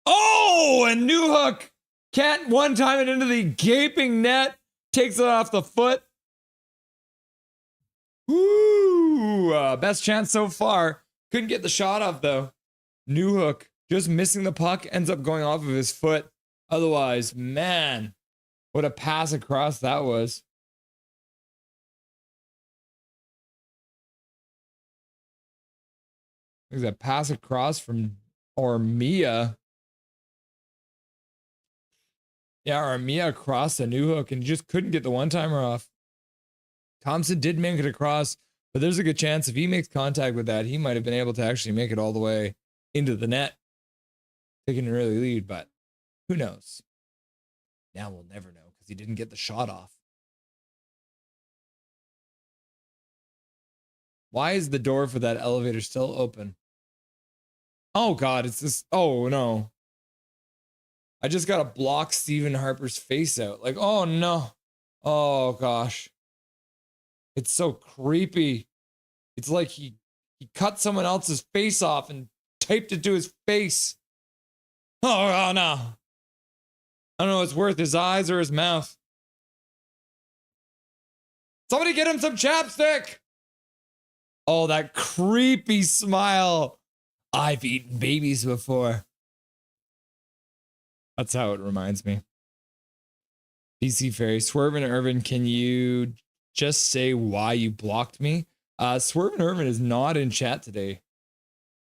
Oh, and Newhook can't one time it into the gaping net, takes it off the foot. Woo! Best chance so far. Couldn't get the shot off, though. Newhook just missing the puck, ends up going off of his foot. Otherwise, man, what a pass across that was. There's a pass across from Armia. Yeah, Armia across the Newhook and just couldn't get the one-timer off. Thompson did make it across, but there's a good chance if he makes contact with that, he might have been able to actually make it all the way into the net. Taking an early lead, but who knows? Now we'll never know because he didn't get the shot off. Why is the door for that elevator still open? Oh, God, it's this. Oh, no. I just got to block Stephen Harper's face out. Like, oh, no. Oh, gosh. It's so creepy. It's like he cut someone else's face off and taped it to his face. Oh no. I don't know what's worth, his eyes or his mouth. Somebody get him some chapstick. Oh, that creepy smile. I've eaten babies before. That's how it reminds me. PC Fairy, Swerve and Irvin, can you just say why you blocked me? Swerve and Irvin is not in chat today.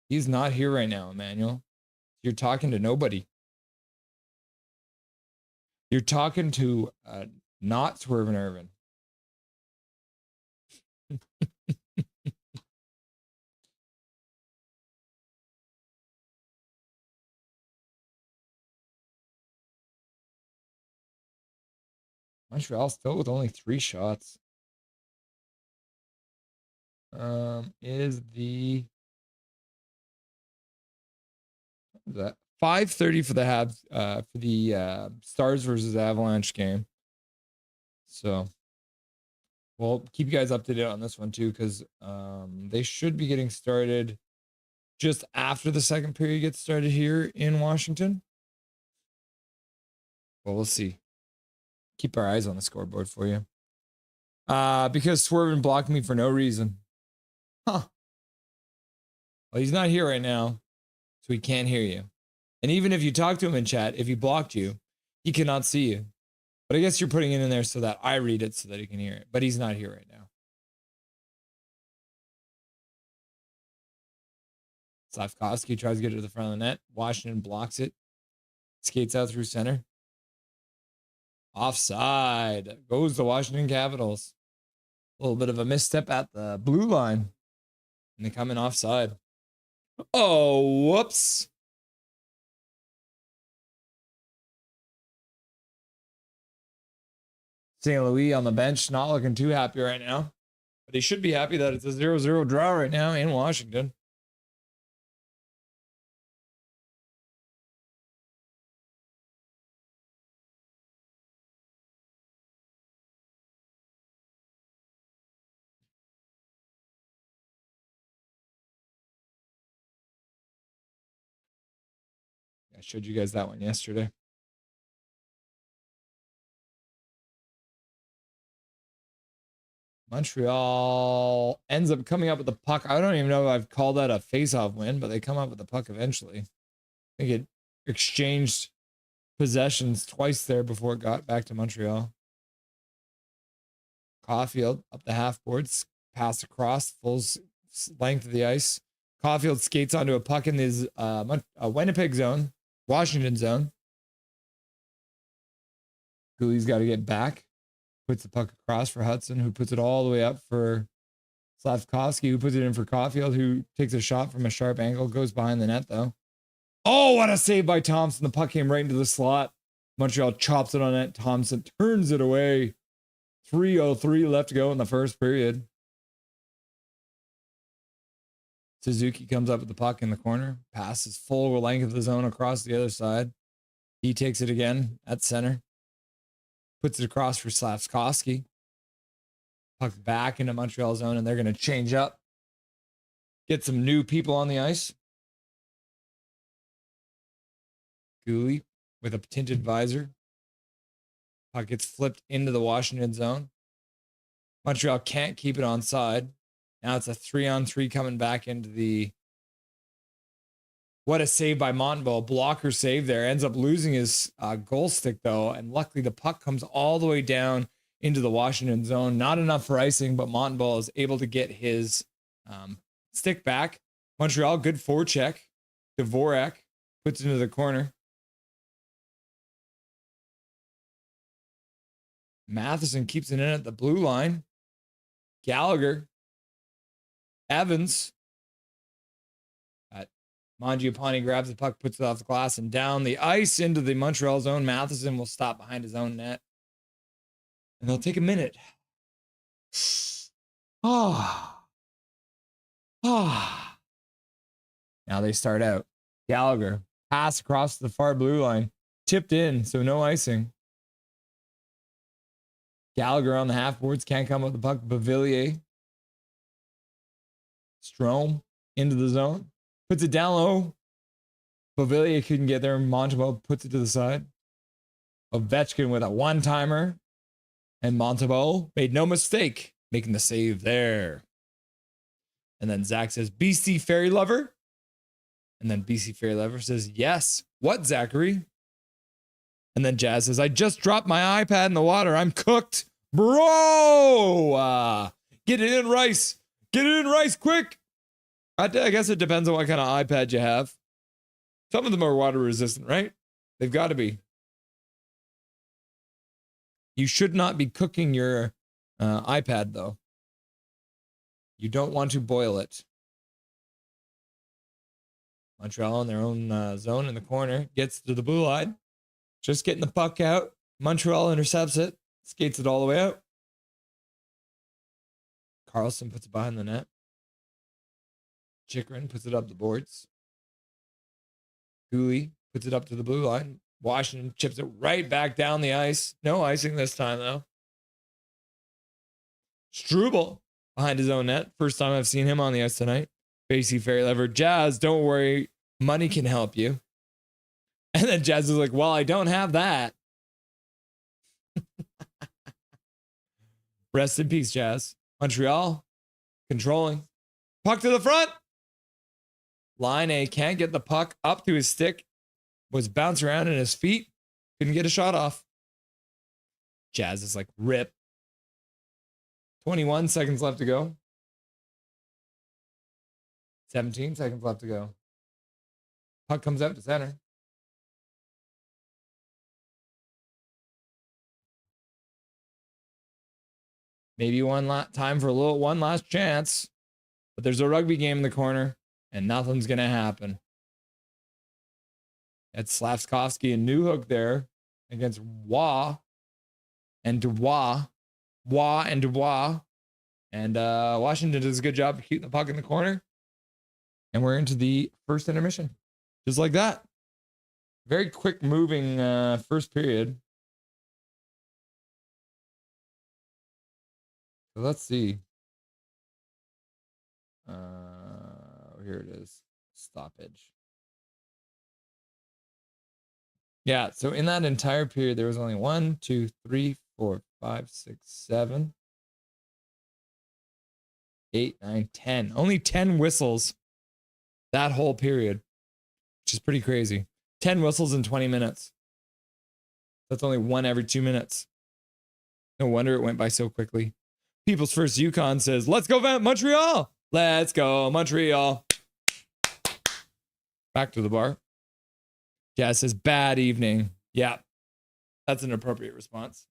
He's not here right now, Emmanuel. You're talking to nobody. You're talking to not Swerve and Irvin. Montreal still with only 3 shots. Is that 5:30 for the Habs, for the Stars versus Avalanche game. So we'll keep you guys up to date on this one too, because they should be getting started just after the second period gets started here in Washington. Well, we'll see. Keep our eyes on the scoreboard for you. Because Swerven blocked me for no reason. Huh. Well, he's not here right now, so he can't hear you. And even if you talk to him in chat, if he blocked you, he cannot see you. But I guess you're putting it in there so that I read it so that he can hear it. But he's not here right now. Slavkovsky tries to get it to the front of the net. Washington blocks it. Skates out through center. Offside. Goes the Washington Capitals. A little bit of a misstep at the blue line. And they come in offside. Oh, whoops. St. Louis on the bench, not looking too happy right now. But he should be happy that it's a 0-0 draw right now in Washington. I showed you guys that one yesterday. Montreal ends up coming up with the puck. I don't even know if I've called that a face-off win, but they come up with the puck eventually. I think it exchanged possessions twice there before it got back to Montreal. Caulfield up the half boards, pass across, full length of the ice. Caulfield skates onto a puck in his Winnipeg zone, Washington zone. Gooley's got to get back. Puts the puck across for Hudson, who puts it all the way up for Slavkovsky, who puts it in for Caulfield, who takes a shot from a sharp angle, goes behind the net, though. Oh, what a save by Thompson. The puck came right into the slot. Montreal chops it on net. Thompson turns it away. 3:03 left to go in the first period. Suzuki comes up with the puck in the corner. Passes full length of the zone across the other side. He takes it again at center. Puts it across for Slavkovsky. Puck back into Montreal zone, and they're going to change up. Get some new people on the ice. Gooley with a tinted visor. Puck gets flipped into the Washington zone. Montreal can't keep it onside. Now it's a 3-on-3 coming back into the... What a save by Montembeault. Blocker save there. Ends up losing his goal stick, though. And luckily, the puck comes all the way down into the Washington zone. Not enough for icing, but Montembeault is able to get his stick back. Montreal, good forecheck. Dvorak puts it into the corner. Matheson keeps it in at the blue line. Gallagher. Evans. Mangiapane grabs the puck, puts it off the glass, and down the ice into the Montreal zone. Matheson will stop behind his own net. And they'll take a minute. Ah. Ah. Now they start out. Gallagher. Pass across the far blue line. Tipped in, so no icing. Gallagher on the half boards, can't come up with the puck. Bavillier. Strome into the zone. Puts it down low. Bavillier couldn't get there. Montembeault puts it to the side. Ovechkin with a one-timer. And Montembeault made no mistake making the save there. And then Zach says, BC Fairy Lover. And then BC Fairy Lover says, yes. What, Zachary? And then Jazz says, I just dropped my iPad in the water. I'm cooked. Bro! Get it in, Rice. Get it in, Rice, quick. I guess it depends on what kind of iPad you have. Some of them are water resistant, right? They've got to be. You should not be cooking your iPad, though. You don't want to boil it. Montreal in their own zone in the corner. Gets to the blue line. Just getting the puck out. Montreal intercepts it. Skates it all the way out. Carlson puts it behind the net. Chikrin puts it up the boards. Cooley puts it up to the blue line. Washington chips it right back down the ice. No icing this time, though. Struble behind his own net. First time I've seen him on the ice tonight. BC Fairy Lover. Jazz, don't worry. Money can help you. And then Jazz is like, well, I don't have that. Rest in peace, Jazz. Montreal controlling. Puck to the front. Line A can't get the puck up to his stick. Was bounced around in his feet. Couldn't get a shot off. Jazz is like, rip. 21 seconds left to go. 17 seconds left to go. Puck comes out to center. Maybe one time for one last chance. But there's a rugby game in the corner, and nothing's going to happen. It's Slavkovsky and Newhook there against Waugh and Dubois. Waugh and Dubois. And Washington does a good job of keeping the puck in the corner. And we're into the first intermission. Just like that. Very quick moving first period. So let's see. Here it is. Stoppage. Yeah, so in that entire period, there was only 1, 2, 3, 4, 5, 6, 7, 8, 9, 10. Only 10 whistles that whole period, which is pretty crazy. 10 whistles in 20 minutes. That's only one every 2 minutes. No wonder it went by so quickly. People's First Yukon says, let's go Montreal. Let's go Montreal. Back to the bar. Jazz says, bad evening. Yeah, that's an appropriate response.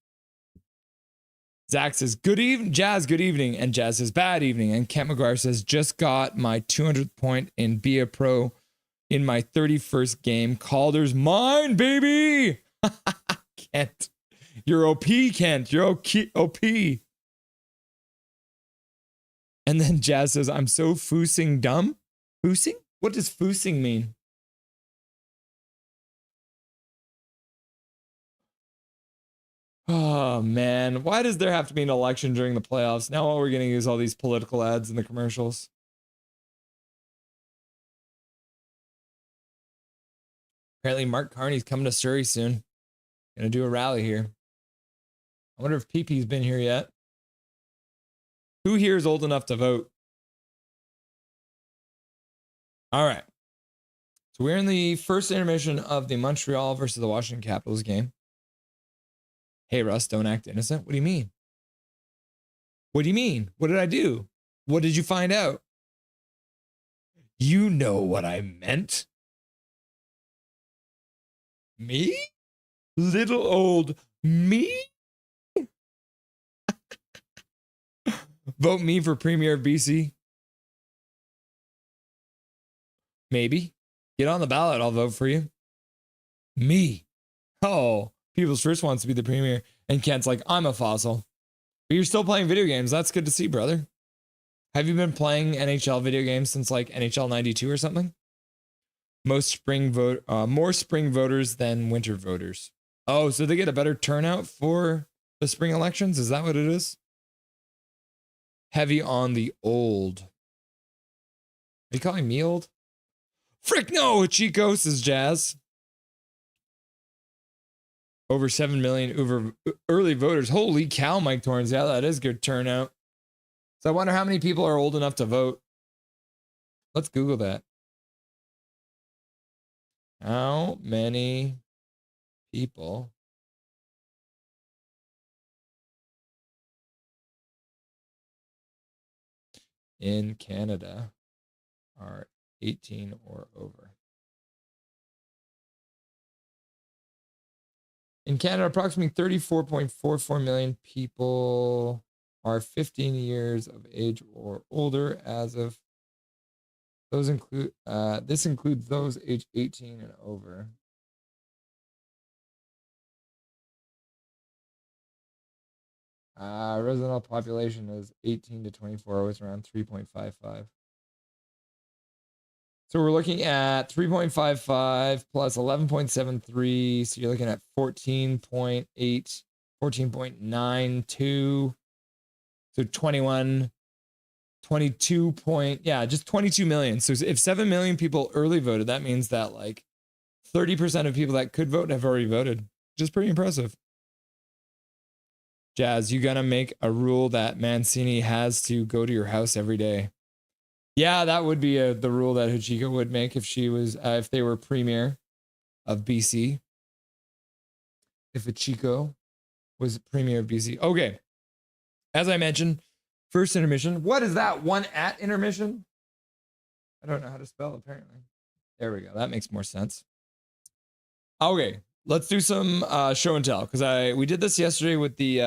Zach says, good evening. Jazz, good evening. And Jazz says, bad evening. And Kent McGuire says, just got my 200th point in Be a Pro in my 31st game. Calder's mine, baby. Kent. You're OP, Kent. You're OP. And then Jazz says, I'm so foosing dumb. Foosing? What does foosing mean? Oh, man. Why does there have to be an election during the playoffs? Now all we're getting is all these political ads in the commercials. Apparently Mark Carney's coming to Surrey soon. Gonna do a rally here. I wonder if PP's been here yet. Who here is old enough to vote? All right. So we're in the first intermission of the Montreal versus the Washington Capitals game. Hey, Russ, don't act innocent. What do you mean? What do you mean? What did I do? What did you find out? You know what I meant. Me? Little old me? Vote me for Premier of BC. Maybe. Get on the ballot. I'll vote for you. Me. Oh, People's First wants to be the Premier. And Kent's like, I'm a fossil. But you're still playing video games. That's good to see, brother. Have you been playing NHL video games since like NHL 92 or something? More spring voters than winter voters. Oh, so they get a better turnout for The spring elections? Is that what it is? Heavy on the old. Are you calling me old? Frick no, Chico, says Jazz. Over 7 million early voters. Holy cow, Mike Torrance. Yeah, that is good turnout. So I wonder how many people are old enough to vote. Let's Google that. How many people in Canada are 18 or over? In Canada, approximately 34.44 million people are 15 years of age or older as of those include this includes those age 18 and over. Resident population is 18 to 24, it's around 3.55. So we're looking at 3.55 plus 11.73. So you're looking at 14.8, 14.92. So 21, 22 point, yeah, just 22 million. So if 7 million people early voted, that means that like 30% of people that could vote have already voted, which is pretty impressive. Jazz, you gonna make a rule that Mancini has to go to your house every day? Yeah, that would be the rule that Hachiko would make if she was, if they were premier of BC. If Hachiko was premier of BC. Okay. As I mentioned, first intermission. What is that? One at intermission? I don't know how to spell, apparently. There we go. That makes more sense. Okay. Let's do some show and tell, because we did this yesterday with the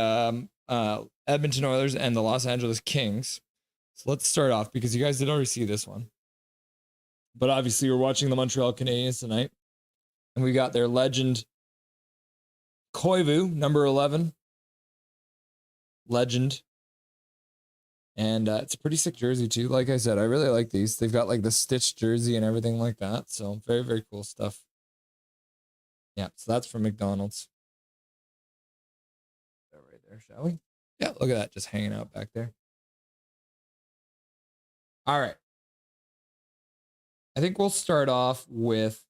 Edmonton Oilers and the Los Angeles Kings. So let's start off because you guys did already see this one. But obviously we're watching the Montreal Canadiens tonight. And we got their legend Koivu, number 11. Legend. And it's a pretty sick jersey too. Like I said, I really like these. They've got like the stitched jersey and everything like that. So very, very cool stuff. Yeah, so that's from McDonald's. Right there, shall we? Yeah, look at that, just hanging out back there. All right. I think we'll start off with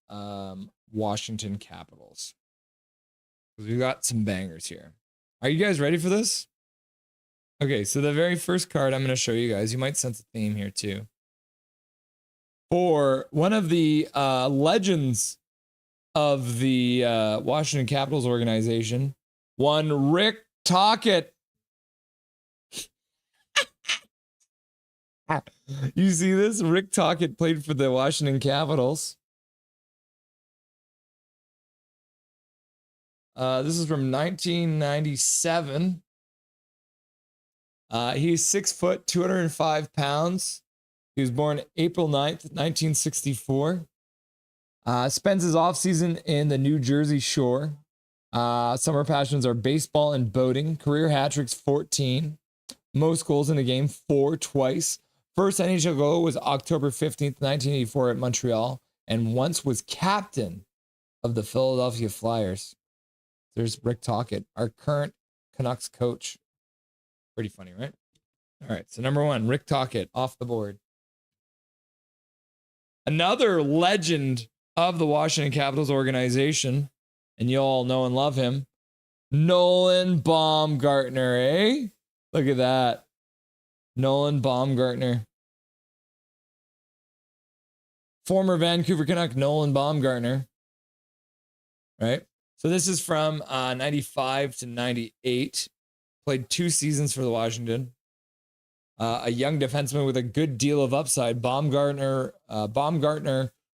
Washington Capitals. Because we've got some bangers here. Are you guys ready for this? Okay, so the very first card I'm going to show you guys, you might sense a theme here too. For one of the legends of the Washington Capitals organization, one Rick Tocchet. You see this? Rick Tocchet played for the Washington Capitals. This is from 1997. He's 6 foot, 205 pounds. He was born April 9th, 1964. Spends his offseason in the New Jersey Shore. Summer passions are baseball and boating. Career hat tricks 14. Most goals in the game 4 twice. First NHL goal was October 15th, 1984 at Montreal, and once was captain of the Philadelphia Flyers. There's Rick Tocchet, our current Canucks coach. Pretty funny, right? All right, so number 1, Rick Tocchet, off the board. Another legend of the Washington Capitals organization, and you all know and love him, Nolan Baumgartner, eh? Look at that. Nolan Baumgartner. Former Vancouver Canuck, Nolan Baumgartner. Right? So this is from 95 to 98. Played 2 seasons for the Washington. A young defenseman with a good deal of upside. Baumgartner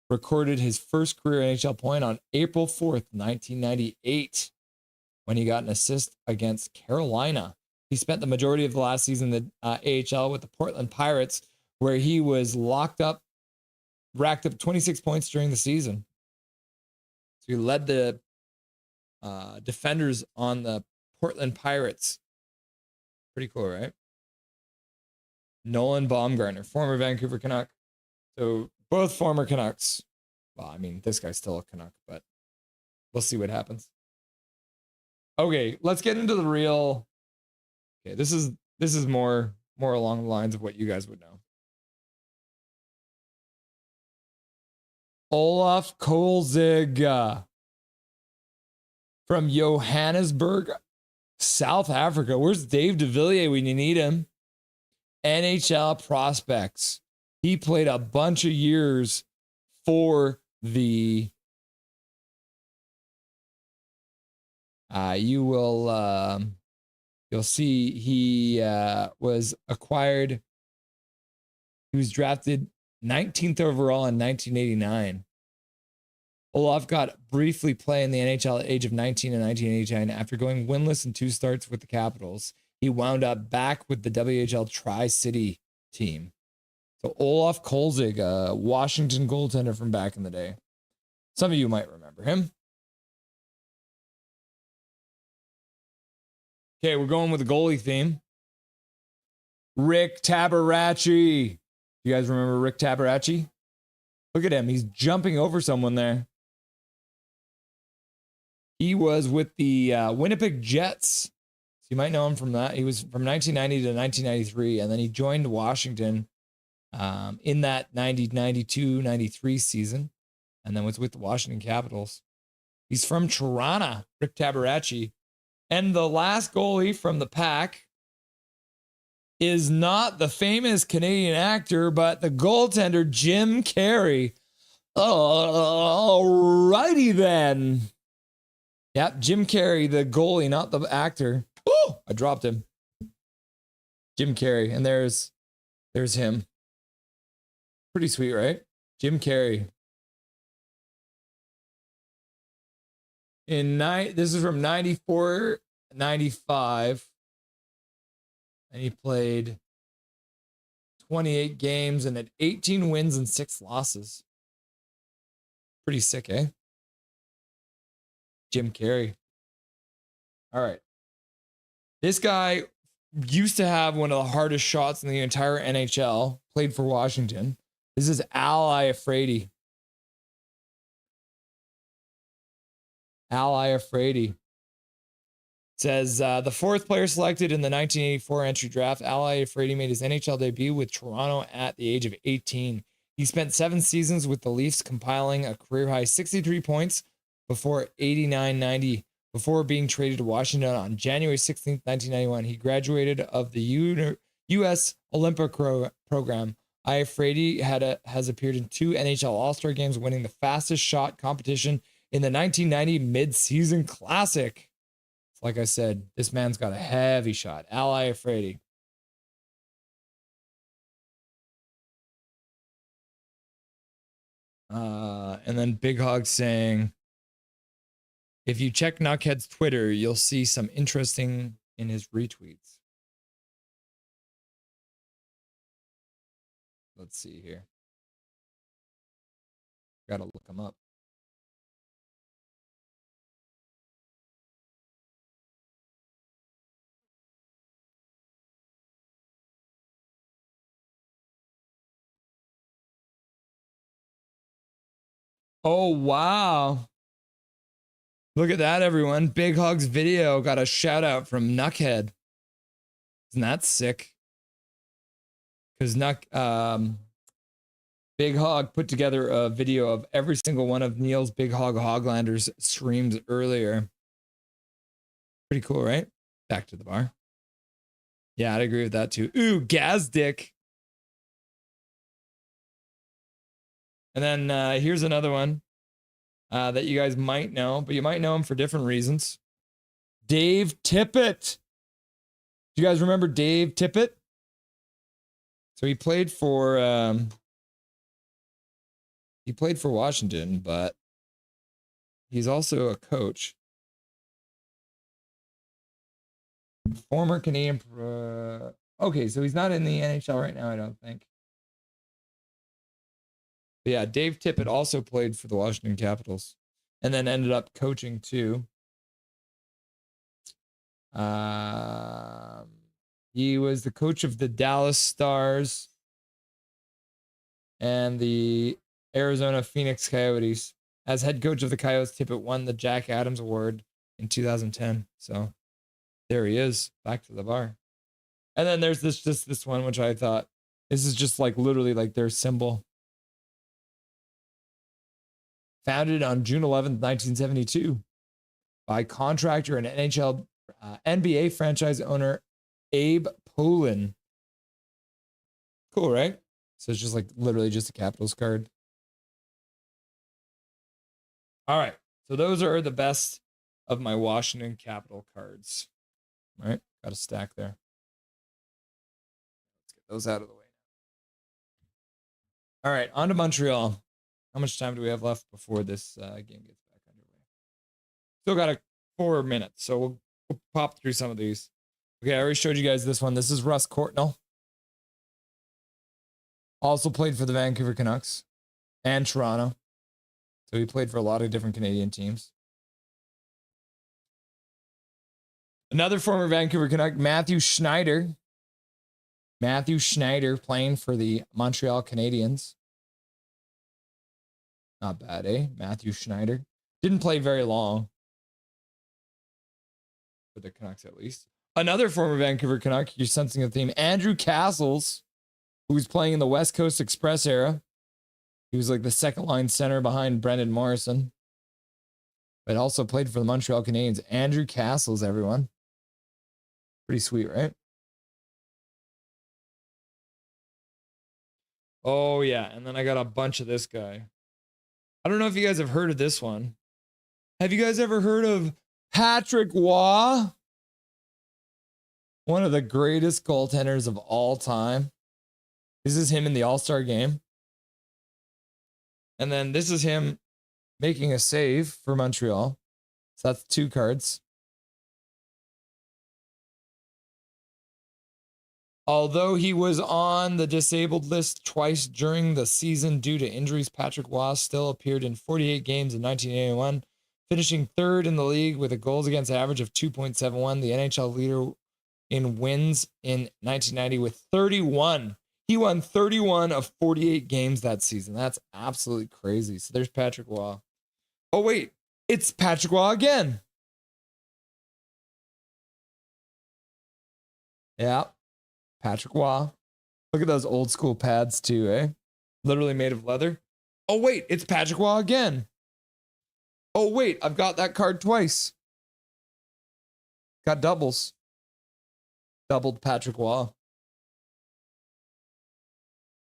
recorded his first career NHL point on April 4th, 1998, when he got an assist against Carolina. He spent the majority of the last season in the AHL with the Portland Pirates, where he was racked up 26 points during the season. So he led the defenders on the Portland Pirates. Pretty cool, right? Nolan Baumgartner, former Vancouver Canuck. So both former Canucks. Well, I mean, this guy's still a Canuck, but we'll see what happens. Okay, let's get into the real. Okay, this is more along the lines of what you guys would know. Olaf Kolzig from Johannesburg, South Africa. Where's Dave DeVilliers when you need him? NHL prospects. He played a bunch of years for the you'll see he was acquired. He was drafted 19th overall in 1989. Olaf got briefly play in the NHL at the age of 19 in 1989. After going winless in 2 starts with the Capitals, he wound up back with the WHL Tri-City team. So Olaf Kolzig, a Washington goaltender from back in the day. Some of you might remember him. Okay, we're going with the goalie theme. Rick Tabaracci. You guys remember Rick Tabaracci? Look at him. He's jumping over someone there. He was with the Winnipeg Jets. So you might know him from that. He was from 1990 to 1993, and then he joined Washington in that 92, 93 season, and then was with the Washington Capitals. He's from Toronto, Rick Tabaracci. And the last goalie from the pack is not the famous Canadian actor, but the goaltender Jim Carrey. Alrighty then. Yep, Jim Carrey, the goalie, not the actor. Oh, I dropped him. Jim Carrey, and there's him. Pretty sweet, right? Jim Carrey. This is from 94, 95. And he played 28 games and had 18 wins and 6 losses. Pretty sick, eh? Jim Carrey. All right. This guy used to have one of the hardest shots in the entire NHL, played for Washington. This is Al Iafrate. Al Iafrate. Says the 4th player selected in the 1984 entry draft, Al Iafrate made his NHL debut with Toronto at the age of 18. He spent 7 seasons with the Leafs, compiling a career-high 63 points before 89-90, before being traded to Washington on January 16, 1991. He graduated of the U.S. Olympic program. Iafrate has appeared in 2 NHL All-Star games, winning the fastest shot competition in the 1990 mid-season classic. Like I said, this man's got a heavy shot. Al Iafrate. And then Big Hog saying, if you check Knockhead's Twitter, you'll see some interesting in his retweets. Let's see here. Gotta look him up. Oh, wow. Look at that, everyone. Big Hog's video got a shout out from Knuckhead. Isn't that sick? Because Big Hog put together a video of every single one of Neil's Big Hog Hoglanders streams earlier. Pretty cool, right? Back to the bar. Yeah, I'd agree with that too. Ooh, Gazdick. And then here's another one that you guys might know, but you might know him for different reasons. Dave Tippett. Do you guys remember Dave Tippett? So he played for Washington, but he's also a coach. Former Canadian. Okay, so he's not in the NHL right now, I don't think. But yeah, Dave Tippett also played for the Washington Capitals and then ended up coaching too. He was the coach of the Dallas Stars and the Arizona Phoenix Coyotes. As head coach of the Coyotes, Tippett won the Jack Adams Award in 2010. So there he is, back to the bar. And then there's this one, which I thought, this is just like literally like their symbol. Founded on June 11th, 1972 by contractor and NBA franchise owner Abe Pollin. Cool, right? So it's just like literally just a Capitals card. All right. So those are the best of my Washington Capital cards. All right. Got a stack there. Let's get those out of the way. All right. On to Montreal. How much time do we have left before this game gets back underway? Still got 4 minutes. So we'll pop through some of these. Okay. I already showed you guys this one. This is Russ Courtnall. Also played for the Vancouver Canucks and Toronto. So he played for a lot of different Canadian teams. Another former Vancouver Canuck, Matthew Schneider. Matthew Schneider playing for the Montreal Canadiens. Not bad, eh? Matthew Schneider. Didn't play very long. For the Canucks, at least. Another former Vancouver Canuck, you're sensing a theme, Andrew Castles, who was playing in the West Coast Express era. He was like the second line center behind Brendan Morrison. But also played for the Montreal Canadiens. Andrew Castles, everyone. Pretty sweet, right? Oh, yeah. And then I got a bunch of this guy. I don't know if you guys have heard of this one. Have you guys ever heard of Patrick Waugh? One of the greatest goaltenders of all time. This is him in the All-Star game. And then this is him making a save for Montreal. So that's 2 cards. Although he was on the disabled list twice during the season due to injuries, Patrick Waugh still appeared in 48 games in 1981, finishing 3rd in the league with a goals against average of 2.71, the NHL leader in wins in 1990 with 31. He won 31 of 48 games that season. That's absolutely crazy. So there's Patrick Waugh. Oh, wait. It's Patrick Waugh again. Yeah. Patrick Waugh. Look at those old school pads too, eh? Literally made of leather. Oh, wait. It's Patrick Waugh again. Oh, wait. I've got that card twice. Got doubles. Doubled Patrick Waugh.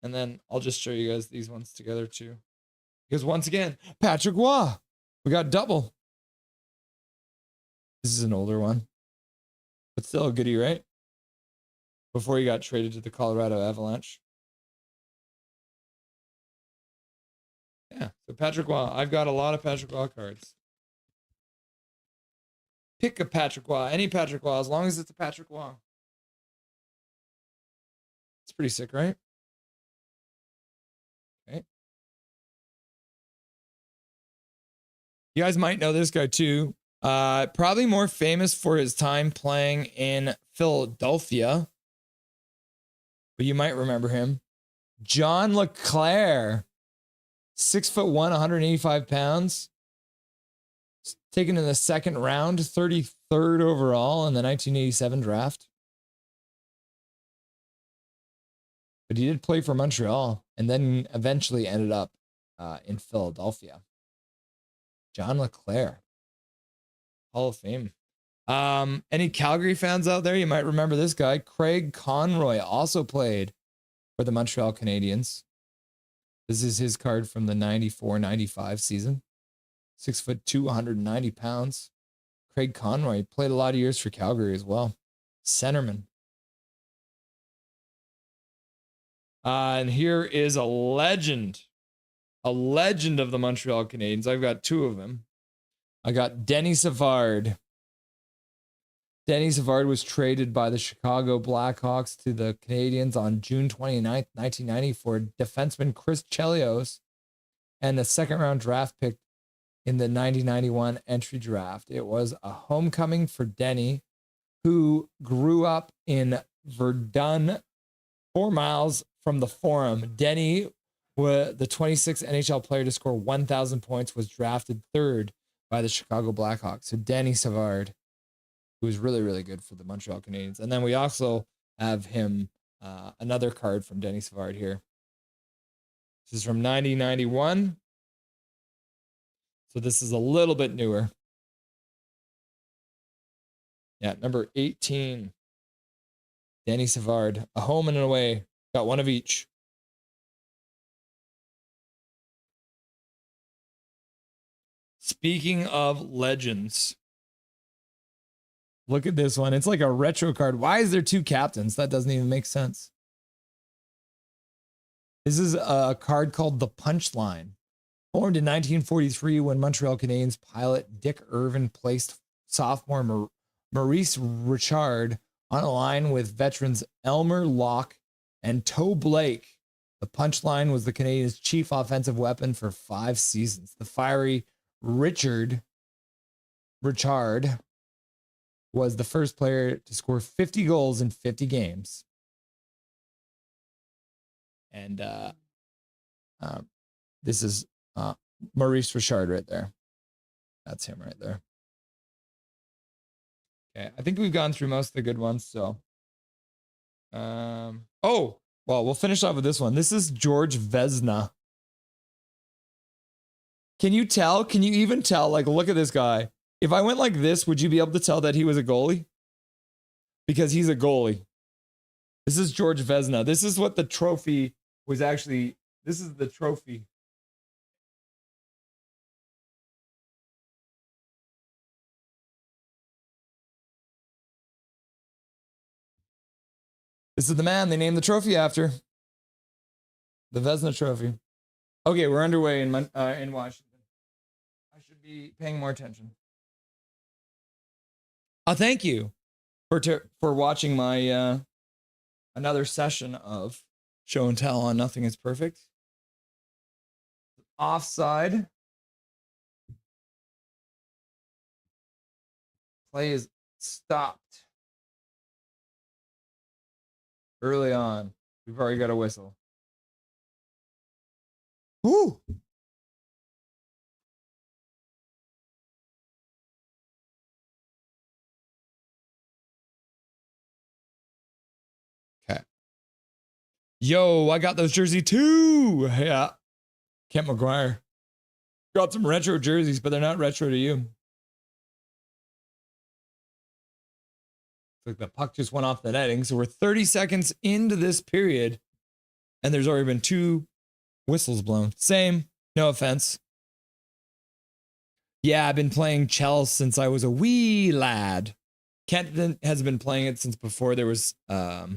And then I'll just show you guys these ones together too. Because once again, Patrick Waugh. We got double. This is an older one. But still a goodie, right? Before he got traded to the Colorado Avalanche. Yeah, so Patrick Waugh. I've got a lot of Patrick Waugh cards. Pick a Patrick Waugh. Any Patrick Waugh, as long as it's a Patrick Waugh. It's pretty sick, right? Okay. You guys might know this guy too. Probably more famous for his time playing in Philadelphia. But you might remember him. John LeClaire. 6'1", 185 pounds. Taken in the 2nd round, 33rd overall in the 1987 draft. But he did play for Montreal and then eventually ended up in Philadelphia. John LeClaire. Hall of Fame. Any Calgary fans out there? You might remember this guy. Craig Conroy also played for the Montreal Canadiens. This is his card from the 94-95 season. 6'2", 190 pounds. Craig Conroy played a lot of years for Calgary as well. Centerman. And here is a legend. A legend of the Montreal Canadiens. I've got 2 of them. I got Denny Savard. Denny Savard was traded by the Chicago Blackhawks to the Canadiens on June 29th, 1990 for defenseman Chris Chelios and a 2nd-round draft pick in the 1991 entry draft. It was a homecoming for Denny, who grew up in Verdun, 4 miles from the Forum. Denny, the 26th NHL player to score 1,000 points, was drafted 3rd by the Chicago Blackhawks. So Danny Savard, who was really, really good for the Montreal Canadiens. And then we also have him, another card from Danny Savard here. This is from 90-91. So this is a little bit newer. Yeah, number 18. Danny Savard, a home and an away. Got one of each. Speaking of legends, look at this one. It's like a retro card. Why is there two captains? That doesn't even make sense. This is a card called the Punchline. Formed in 1943 when Montreal Canadiens pilot Dick Irvin placed sophomore Maurice Richard on a line with veterans Elmer Locke and Toe Blake. The Punchline was the Canadiens' chief offensive weapon for 5 seasons. The fiery Richard was the first player to score 50 goals in 50 games. And this is Maurice Richard right there. That's him right there. Okay, I think we've gone through most of the good ones. So, oh, well, we'll finish off with this one. This is George Vezina. Can you tell? Can you even tell? Like, look at this guy. If I went like this, would you be able to tell that he was a goalie? Because he's a goalie. This is George Vezina. This is what the trophy was actually. This is the trophy. This is the man they named the trophy after. The Vezina Trophy. Okay, we're underway in Washington. I should be paying more attention. Thank you for watching my another session of show and tell on Nothing is Perfect. Offside. Play is stopped. Early on. We've already got a whistle. Woo! Okay. Yo, I got those jersey too. Yeah. Kent McGuire. Got some retro jerseys, but they're not retro to you. Like the puck just went off the netting. So we're 30 seconds into this period, and there's already been 2 whistles blown. Same. No offense. Yeah, I've been playing chess since I was a wee lad. Kent has been playing it since before there was all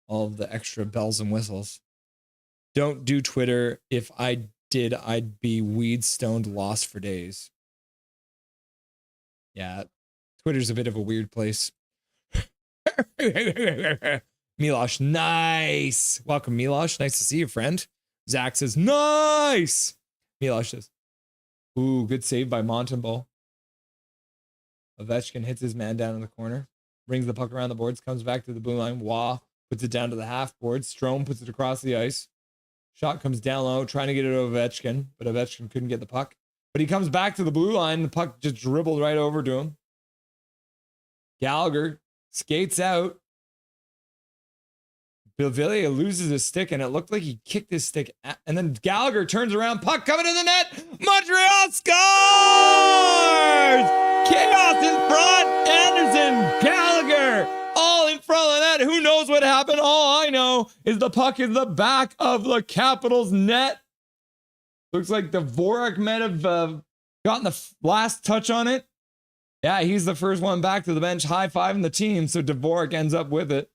of the extra bells and whistles. Don't do Twitter. If I did, I'd be weed stoned lost for days. Yeah, Twitter's a bit of a weird place. Milosh, nice. Welcome, Milosh. Nice to see you, friend. Zach says, nice. Milosh says, ooh, good save by Montembeau. Ovechkin hits his man down in the corner, brings the puck around the boards, comes back to the blue line. Wah puts it down to the half board. Strome puts it across the ice. Shot comes down low, trying to get it to Ovechkin, but Ovechkin couldn't get the puck. But he comes back to the blue line. The puck just dribbled right over to him. Gallagher skates out. Villiers loses his stick, and it looked like he kicked his stick. And then Gallagher turns around, puck coming in the net. Montreal scores! Chaos in front. Anderson, Gallagher, all in front of the net. Who knows what happened? All I know is the puck is the back of the Capitals net. Looks like Dvorak might have gotten the last touch on it. Yeah, he's the first one back to the bench, high-fiving the team, so Dvorak ends up with it.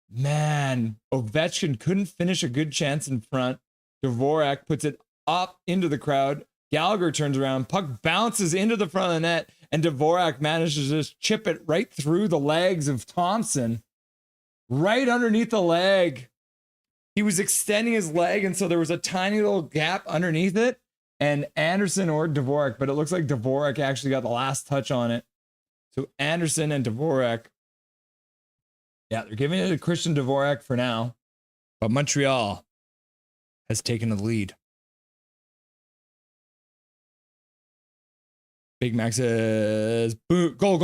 Man, Ovechkin couldn't finish a good chance in front. Dvorak puts it up into the crowd. Gallagher turns around, puck bounces into the front of the net, and Dvorak manages to just chip it right through the legs of Thompson. Right underneath the leg. He was extending his leg, and so there was a tiny little gap underneath it. And Anderson or Dvorak, but it looks like Dvorak actually got the last touch on it. So Anderson and Dvorak. Yeah, they're giving it to Christian Dvorak for now. But Montreal has taken the lead. Big Mac says, boom, goal,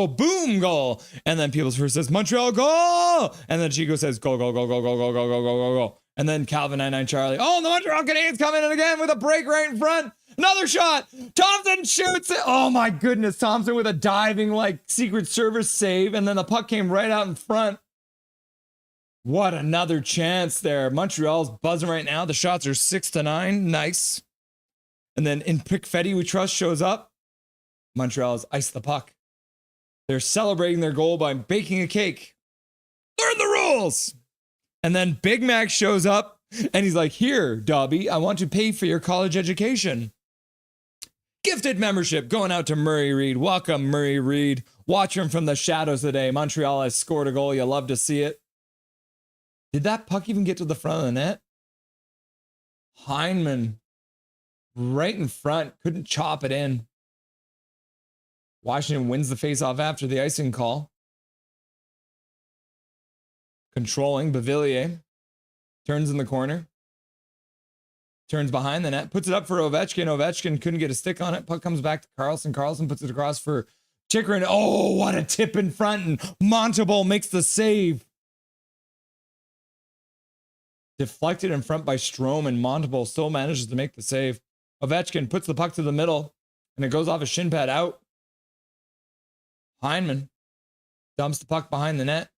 boom, goal. And then People's First says, Montreal, goal. And then Chico says, goal. And then Calvin 99 Charlie, oh, the Montreal Canadiens come in again with a break right in front. Another shot. Thompson shoots it. Oh my goodness. Thompson with a diving like Secret Service save. And then the puck came right out in front. What another chance there. Montreal's buzzing right now. The shots are 6-9. Nice. And then in Pickfetti we trust shows up. Montreal's iced the puck. They're celebrating their goal by baking a cake. Learn the rules. And then Big Mac shows up and he's like, here, Dobby, I want to pay for your college education. Gifted membership going out to Murray Reed. Welcome, Murray Reed. Watch him from the shadows today. Montreal has scored a goal. You love to see it. Did that puck even get to the front of the net? Hyndman right in front. Couldn't chop it in. Washington wins the faceoff after the icing call. Controlling. Beauvillier turns in the corner. Turns behind the net. Puts it up for Ovechkin. Ovechkin couldn't get a stick on it. Puck comes back to Carlson. Carlson puts it across for Chikrin. Oh, what a tip in front. And Monteval makes the save. Deflected in front by Strome, and Monteval still manages to make the save. Ovechkin puts the puck to the middle, and it goes off a shin pad out. Hyndman dumps the puck behind the net.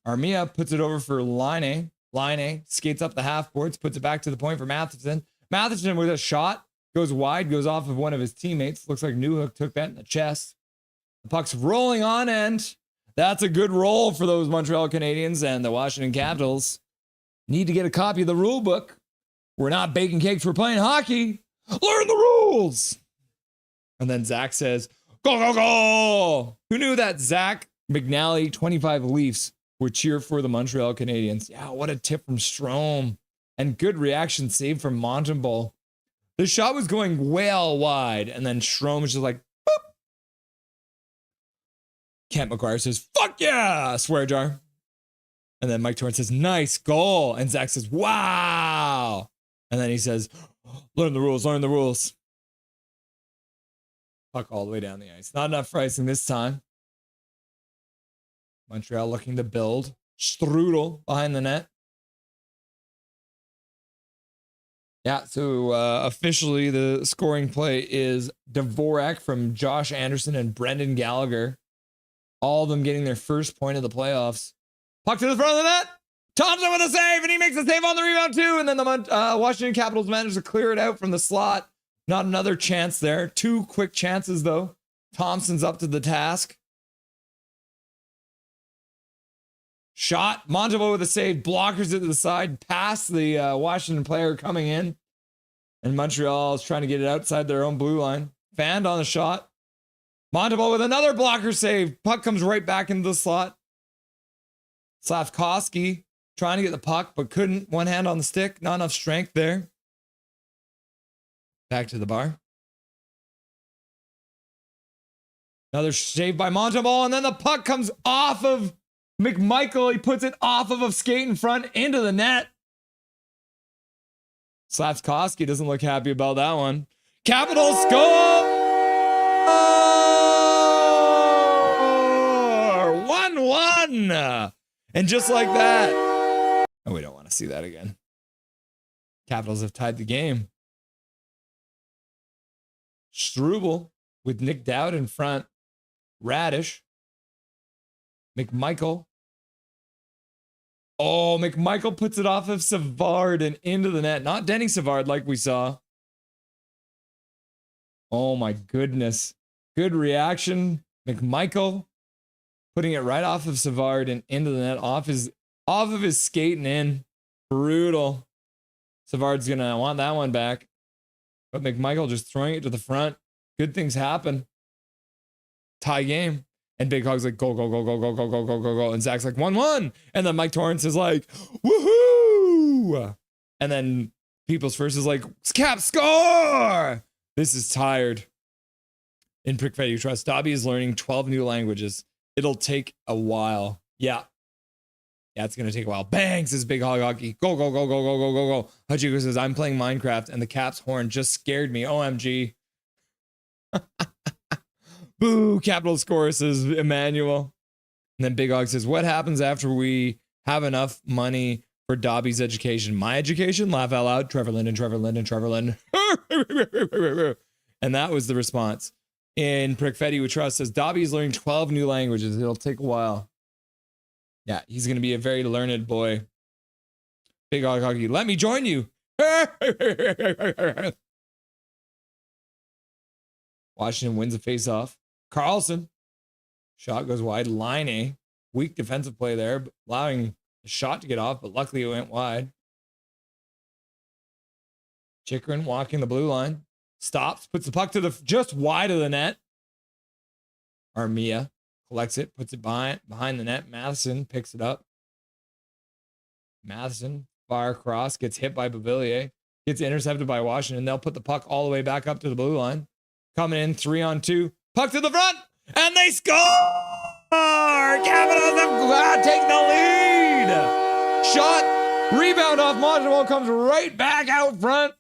Armia puts it over for Line. Line skates up the half boards, puts it back to the point for Matheson. Matheson with a shot, goes wide, goes off of one of his teammates. Looks like Newhook took that in the chest. The puck's rolling on end. That's a good roll for those Montreal Canadiens, and the Washington Capitals need to get a copy of the rule book. We're not baking cakes, we're playing hockey. Learn the rules. And then Zach says, go. Who knew that Zach McNally, 25 Leafs, would cheer for the Montreal Canadiens? Yeah, what a tip from Strome. And good reaction save from Montembeault. The shot was going well wide, and then Strome was just like, boop. Kent McGuire says, fuck yeah, swear jar. And then Mike Torrance says, nice goal. And Zach says, wow. And then he says, learn the rules. Puck all the way down the ice. Not enough for icing this time. Montreal looking to build. Strudel behind the net. Yeah, so officially the scoring play is Dvorak from Josh Anderson and Brendan Gallagher. All of them getting their first point of the playoffs. Puck to the front of the net. Thompson with a save, and he makes a save on the rebound too. And then the Washington Capitals manage to clear it out from the slot. Not another chance there. Two quick chances though. Thompson's up to the task. Shot. Monteval with a save. Blockers it to the side. Past the Washington player coming in. And Montreal is trying to get it outside their own blue line. Fanned on the shot. Monteval with another blocker save. Puck comes right back into the slot. Slavkovsky trying to get the puck, but couldn't. One hand on the stick. Not enough strength there. Back to the bar. Another save by Monteval, and then the puck comes off of McMichael. He puts it off of a skate in front into the net. Slavkovsky doesn't look happy about that one. Capitals score! 1-1! And just like that. Oh, we don't want to see that again. Capitals have tied the game. Struble with Nick Dowd in front. Radish. McMichael. Oh, McMichael puts it off of Savard and into the net. Not Denny Savard like we saw. Oh my goodness. Good reaction. McMichael putting it right off of Savard and into the net. Off of his skating in. Brutal. Savard's gonna want that one back. But McMichael just throwing it to the front. Good things happen. Tie game. And Big Hog's like, go. And Zach's like, 1-1. And then Mike Torrance is like, woohoo. And then People's First is like, Cap, score. This is tired. In Prickfed You Trust, Dobby is learning 12 new languages. It'll take a while. Yeah, it's going to take a while. Bang, says Big Hog Hockey. Go. Hachiko says, I'm playing Minecraft, and the Caps horn just scared me. OMG. Boo, Capitals score, says Emmanuel. And then Big Hog says, what happens after we have enough money for Dobby's education? My education? Laugh out loud. Trevor Linden, Trevor Linden, Trevor Linden. And that was the response. In Prickfetti with Trust says, Dobby is learning 12 new languages. It'll take a while. Yeah, he's going to be a very learned boy. Big Hog Hockey, let me join you. Washington wins the faceoff. Carlson. Shot goes wide. Line, weak defensive play there, allowing the shot to get off, but luckily it went wide. Chikrin walking the blue line. Stops, puts the puck to the just wide of the net. Armia collects it, puts it behind the net. Matheson picks it up. Matheson, fire cross, gets hit by Beauvillier. Gets intercepted by Washington. They'll put the puck all the way back up to the blue line. Coming in 3-on-2. Puck to the front. And they score! Capitals have taken the lead. Shot. Rebound off Montreal comes right back out front.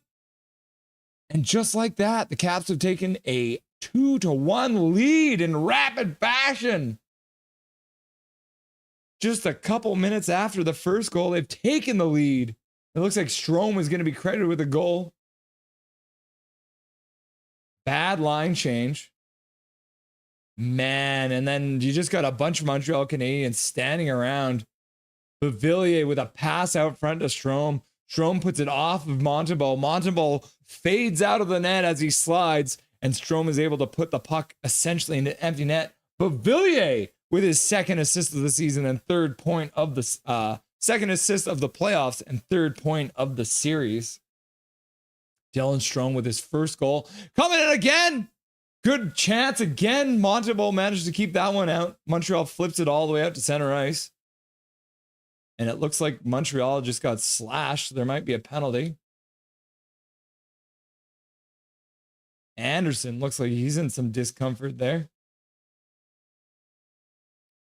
And just like that, the Caps have taken a 2-1 lead in rapid fashion. Just a couple minutes after the first goal, they've taken the lead. It looks like Strome is going to be credited with a goal. Bad line change. Man, and then you just got a bunch of Montreal Canadiens standing around. Beauvillier with a pass out front to Strome. Strome puts it off of Montembeault. Montembeault fades out of the net as he slides, and Strome is able to put the puck essentially into empty net. Beauvillier with his second assist of the season and third point of the second assist of the playoffs and third point of the series. Dylan Strome with his first goal. Coming in again. Good chance again. Montembeault managed to keep that one out. Montreal flips it all the way out to center ice. And it looks like Montreal just got slashed. There might be a penalty. Anderson looks like he's in some discomfort there.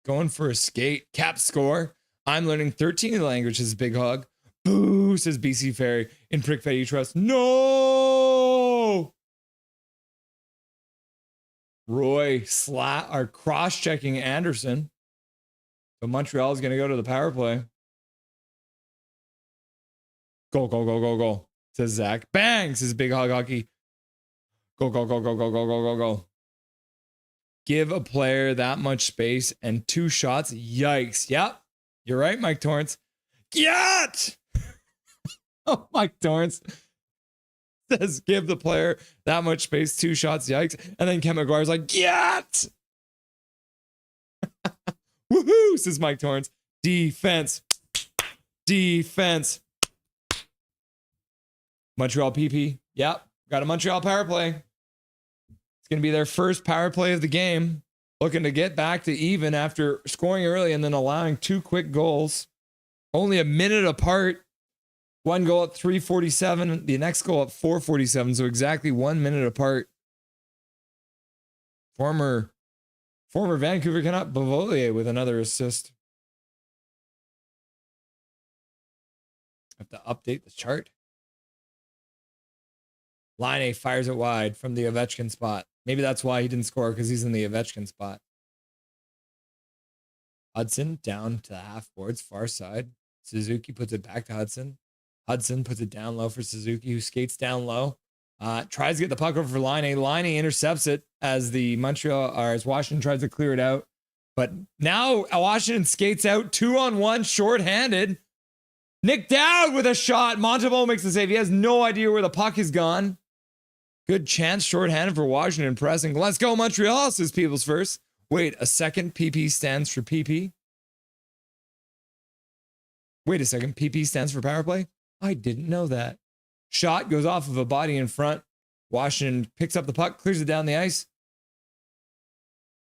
Going for a skate. Cap score. I'm learning 13 languages, Big Hog. Boo, says BC Ferry. In Prickfetti Trust. No! Roy cross-checking Anderson. So Montreal is going to go to the power play. Go, go, go, go, go, says Zach. Bang, says Big Hog Hockey. Go, go, go, go, go, go, go, go, go. Give a player that much space and 2 shots. Yikes. Yep. You're right, Mike Torrance. Get! Oh, Mike Torrance says, give the player that much space, 2 shots, yikes. And then Ken McGuire's like, get! Woohoo, says Mike Torrance. Defense. Defense. Montreal PP. Yep, got a Montreal power play. It's going to be their first power play of the game. Looking to get back to even after scoring early and then allowing 2 quick goals. Only a minute apart. One goal at 3:47, the next goal at 4:47, so exactly 1 minute apart. Former Vancouver Canuck Beauvillier with another assist. Have to update the chart. Line fires it wide from the Ovechkin spot. Maybe that's why he didn't score, because he's in the Ovechkin spot. Hudson down to the half boards, far side. Suzuki puts it back to Hudson. Hudson puts it down low for Suzuki, who skates down low. Tries to get the puck over for Line. Line intercepts it as as Washington tries to clear it out. But now Washington skates out 2-on-1, shorthanded. Nick Dowd with a shot. Montembeault makes the save. He has no idea where the puck is gone. Good chance, shorthanded for Washington pressing. Let's go, Montreal, says People's First. Wait a second. PP stands for PP. Wait a second. PP stands for power play? I didn't know that. Shot goes off of a body in front. Washington picks up the puck, clears it down the ice.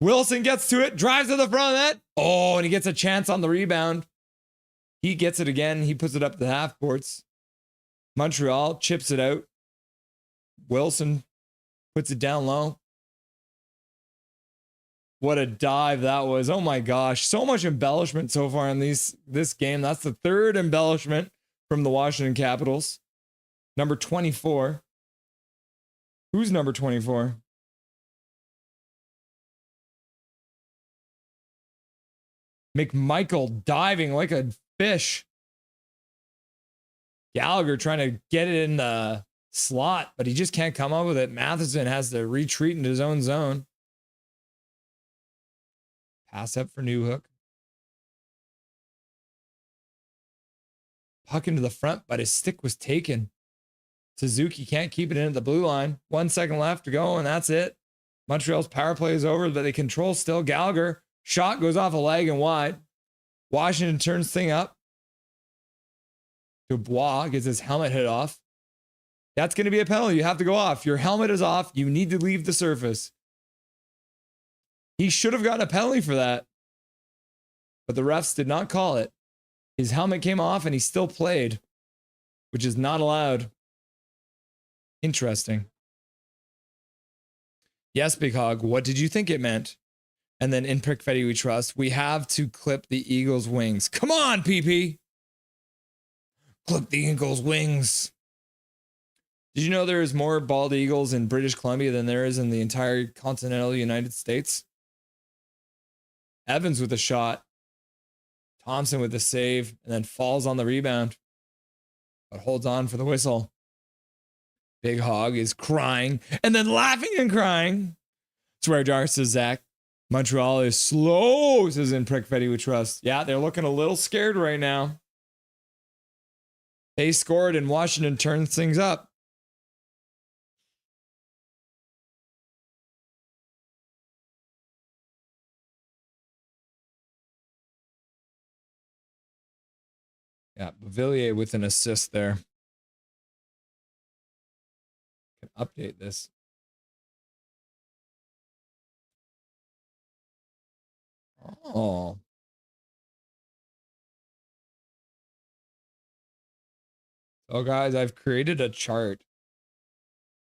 Wilson gets to it, drives to the front of the net. Oh, and he gets a chance on the rebound. He gets it again. He puts it up the half courts. Montreal chips it out. Wilson puts it down low. What a dive that was. Oh my gosh. So much embellishment so far in this game. That's the third embellishment from the Washington Capitals. Number 24. Who's number 24? McMichael diving like a fish. Gallagher trying to get it in the slot, but he just can't come up with it. Matheson has to retreat into his own zone. Pass up for Newhook. Puck into the front, but his stick was taken. Suzuki can't keep it in at the blue line. 1 second left to go, and that's it. Montreal's power play is over, but they control still. Gallagher, shot goes off a leg and wide. Washington turns thing up. Dubois gets his helmet hit off. That's going to be a penalty. You have to go off. Your helmet is off. You need to leave the surface. He should have gotten a penalty for that, but the refs did not call it. His helmet came off and he still played, which is not allowed. Interesting. Yes, Big Hog, what did you think it meant? And then in Prickfetti we trust. We have to clip the Eagles' wings. Come on, PP. Clip the Eagles' wings. Did you know there is more bald eagles in British Columbia than there is in the entire continental United States? Evans with a shot. Thompson with the save, and then falls on the rebound, but holds on for the whistle. Big Hog is crying and then laughing and crying. Swear jar, says Zach. Montreal is slow, says in Prickfetti we trust. Yeah, they're looking a little scared right now. They scored and Washington turns things up. Yeah, Bavillier with an assist there. Can update this. Oh. So guys, I've created a chart.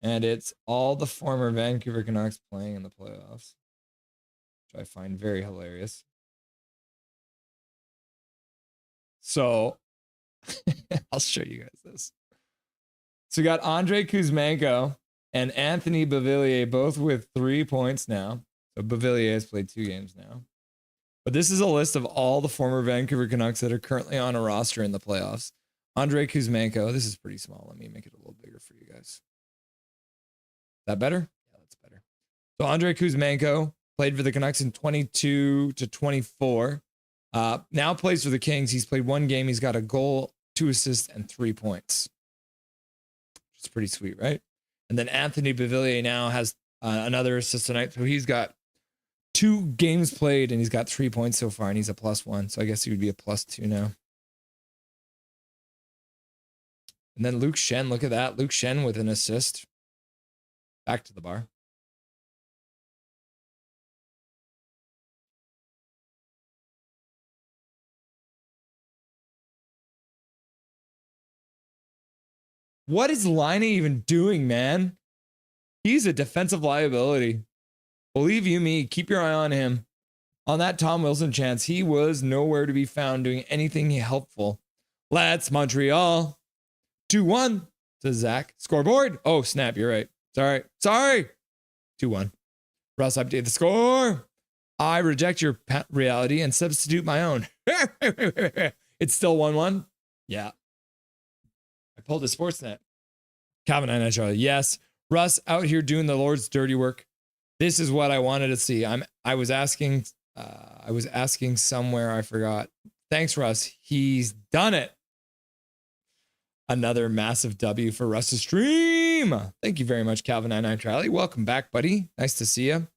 And it's all the former Vancouver Canucks playing in the playoffs, which I find very hilarious. So I'll show you guys this. So we got Andre Kuzmenko and Anthony Bavillier both with 3 points now. So Bavillier has played 2 games now. But this is a list of all the former Vancouver Canucks that are currently on a roster in the playoffs. Andre Kuzmenko, this is pretty small. Let me make it a little bigger for you guys. Is that better? Yeah, that's better. So Andre Kuzmenko played for the Canucks in 22 to 24. Now plays for the Kings. He's played 1 game. He's got a goal, 2 assists, and 3 points. It's pretty sweet, right? And then Anthony Bavillier now has another assist tonight. So he's got 2 games played and he's got 3 points so far, and he's a +1. So I guess he would be a +2 now. And then Luke Shen, look at that. Luke Shen with an assist. Back to the bar. What is Laine even doing, man? He's a defensive liability. Believe you me, keep your eye on him. On that Tom Wilson chance, he was nowhere to be found doing anything helpful. Let's Montreal. 2-1, says Zach. Scoreboard. Oh, snap, you're right. Sorry. 2-1. Russ, update the score. I reject your reality and substitute my own. It's still 1-1. Yeah. I pulled a Sportsnet. Calvin and Charlie. Yes. Russ out here doing the Lord's dirty work. This is what I wanted to see. I was asking somewhere, I forgot. Thanks, Russ. He's done it. Another massive W for Russ's stream. Thank you very much, Calvin and Charlie. Welcome back, buddy. Nice to see you.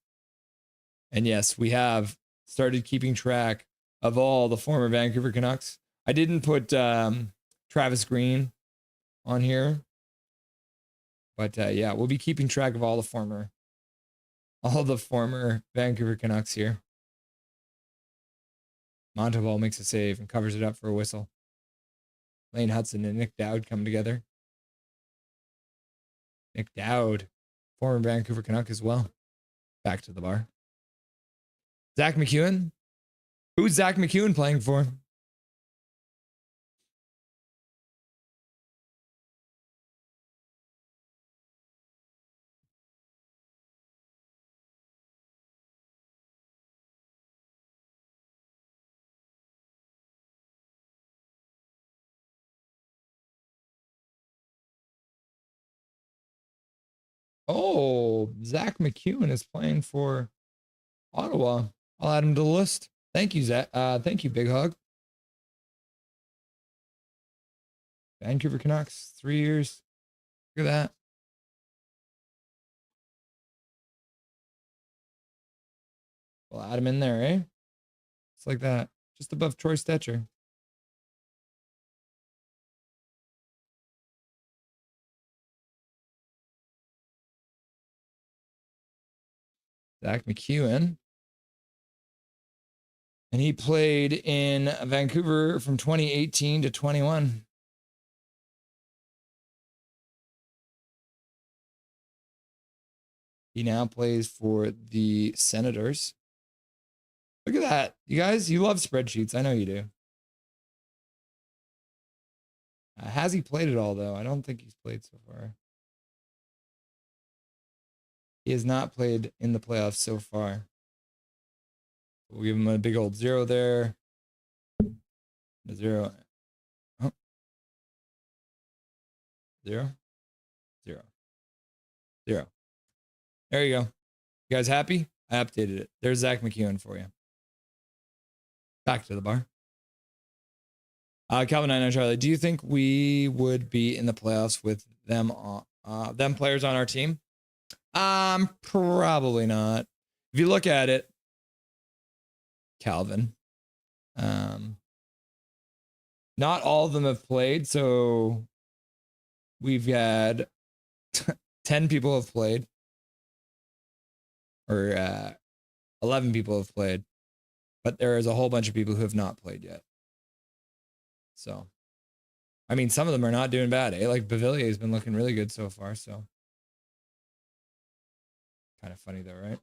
And yes, we have started keeping track of all the former Vancouver Canucks. I didn't put Travis Green on here, but yeah, we'll be keeping track of all the former Vancouver Canucks here. Monteval makes a save and covers it up for a whistle. Lane Hudson and Nick Dowd come together. Nick Dowd, former Vancouver Canuck as well. Back to the bar. Zach McEwen. Who's Zach McEwen playing for? Oh, Zach McEwen is playing for Ottawa. I'll add him to the list. Thank you, Zach. Thank you, Big Hug. Vancouver Canucks, 3 years. Look at that. We'll add him in there, eh? It's like that. Just above Troy Stetcher. Zach McEwen. And he played in Vancouver from 2018 to 21. He now plays for the Senators. Look at that. You guys, you love spreadsheets. I know you do. Has he played it all, though? I don't think he's played so far. He has not played in the playoffs so far. We'll give him a big old 0 there. A 0. Oh. 0. 0. 0. There you go. You guys happy? I updated it. There's Zach McEwen for you. Back to the bar. Calvin 9 Charlie, do you think we would be in the playoffs with them players on our team? Probably not. If you look at it, Calvin, not all of them have played, so we've had 10 people have played, or 11 people have played, but there is a whole bunch of people who have not played yet. So, I mean, some of them are not doing bad, eh? Like Bavillier has been looking really good so far, so. Kind of funny though, right?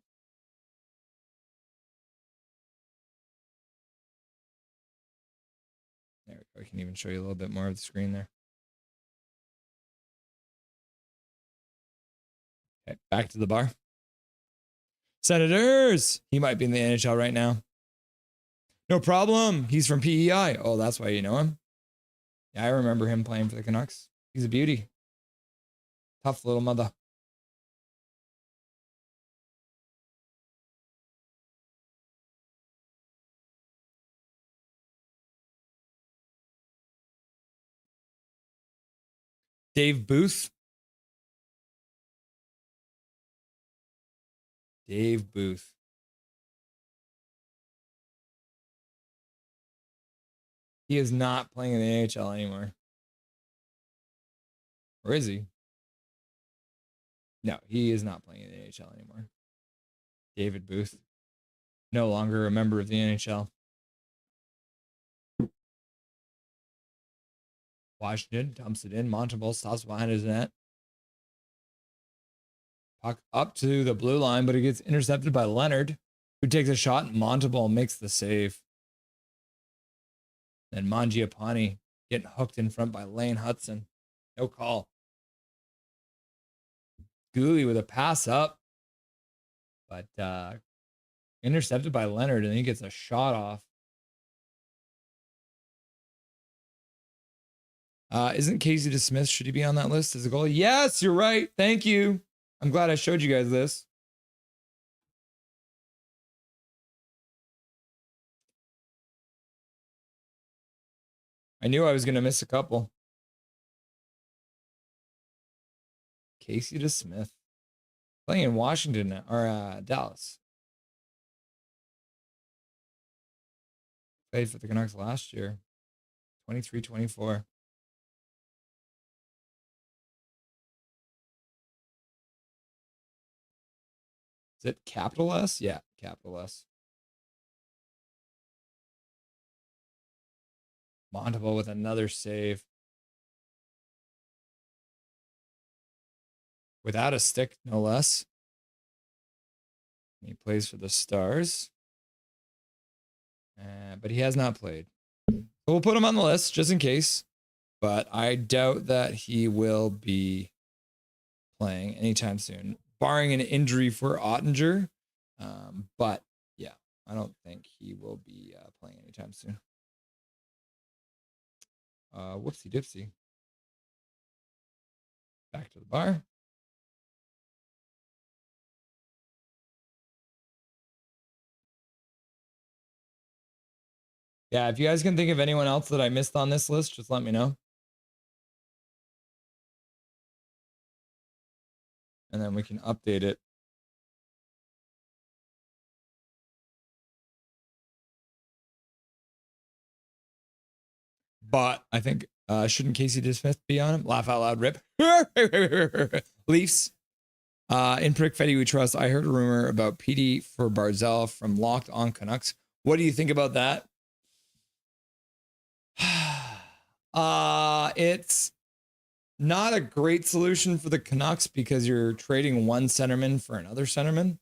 There we go. I can even show you a little bit more of the screen there. Okay, back to the bar. Senators! He might be in the NHL right now. No problem. He's from PEI. Oh, that's why you know him. Yeah, I remember him playing for the Canucks. He's a beauty. Tough little mother. Dave Booth. Dave Booth. He is not playing in the AHL anymore. Or is he? No, he is not playing in the AHL anymore. David Booth. No longer a member of the NHL. Washington dumps it in. Montreal stops behind his net. Puck up to the blue line, but it gets intercepted by Leonard, who takes a shot, and Monteval makes the save. Then Mangiapane getting hooked in front by Lane Hudson. No call. Gooley with a pass up, but intercepted by Leonard, and he gets a shot off. Isn't Casey DeSmith, should he be on that list as a goalie? Yes, you're right. Thank you. I'm glad I showed you guys this. I knew I was going to miss a couple. Casey DeSmith. Playing in Washington or Dallas. Played for the Canucks last year. 23-24. Is it capital S? Yeah, capital S. Monteval with another save. Without a stick, no less. He plays for the Stars. But he has not played. So we'll put him on the list just in case. But I doubt that he will be playing anytime soon, barring an injury for Ottinger. But yeah, I don't think he will be playing anytime soon. Whoopsie dipsy. Back to the bar. Yeah, if you guys can think of anyone else that I missed on this list, just let me know. And then we can update it. But I think, shouldn't Casey DeSmith be on him? Laugh out loud, rip. Leafs. In Prick Fetty We Trust, I heard a rumor about PD for Barzell from Locked On Canucks. What do you think about that? It's not a great solution for the Canucks because you're trading one centerman for another centerman.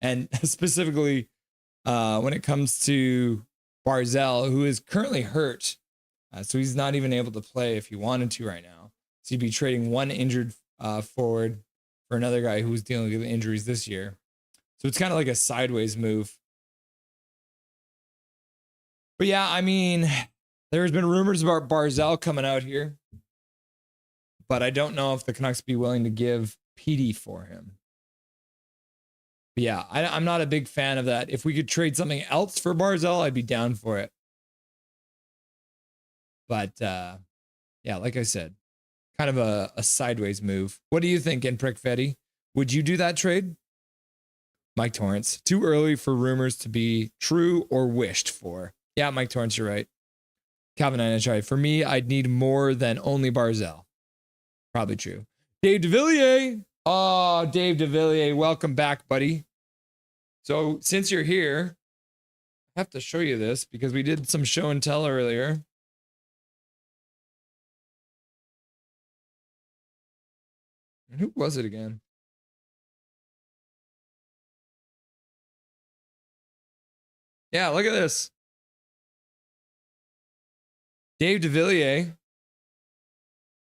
And specifically, when it comes to Barzell, who is currently hurt. So he's not even able to play if he wanted to right now. So you'd be trading one injured forward for another guy who's dealing with injuries this year. So it's kind of like a sideways move. But yeah, I mean, there's been rumors about Barzell coming out here. But I don't know if the Canucks be willing to give PD for him. But yeah, I'm not a big fan of that. If we could trade something else for Barzell, I'd be down for it. But yeah, like I said, kind of a sideways move. What do you think, in Prick Fetty? Would you do that trade? Mike Torrance, too early for rumors to be true or wished for. Yeah, Mike Torrance, you're right. Calvin NHI, for me, I'd need more than only Barzell. Probably true. Dave DeVilliers. Oh, Dave DeVilliers, welcome back, buddy. So since you're here, I have to show you this because we did some show and tell earlier. And who was it again? Yeah, look at this. Dave DeVilliers.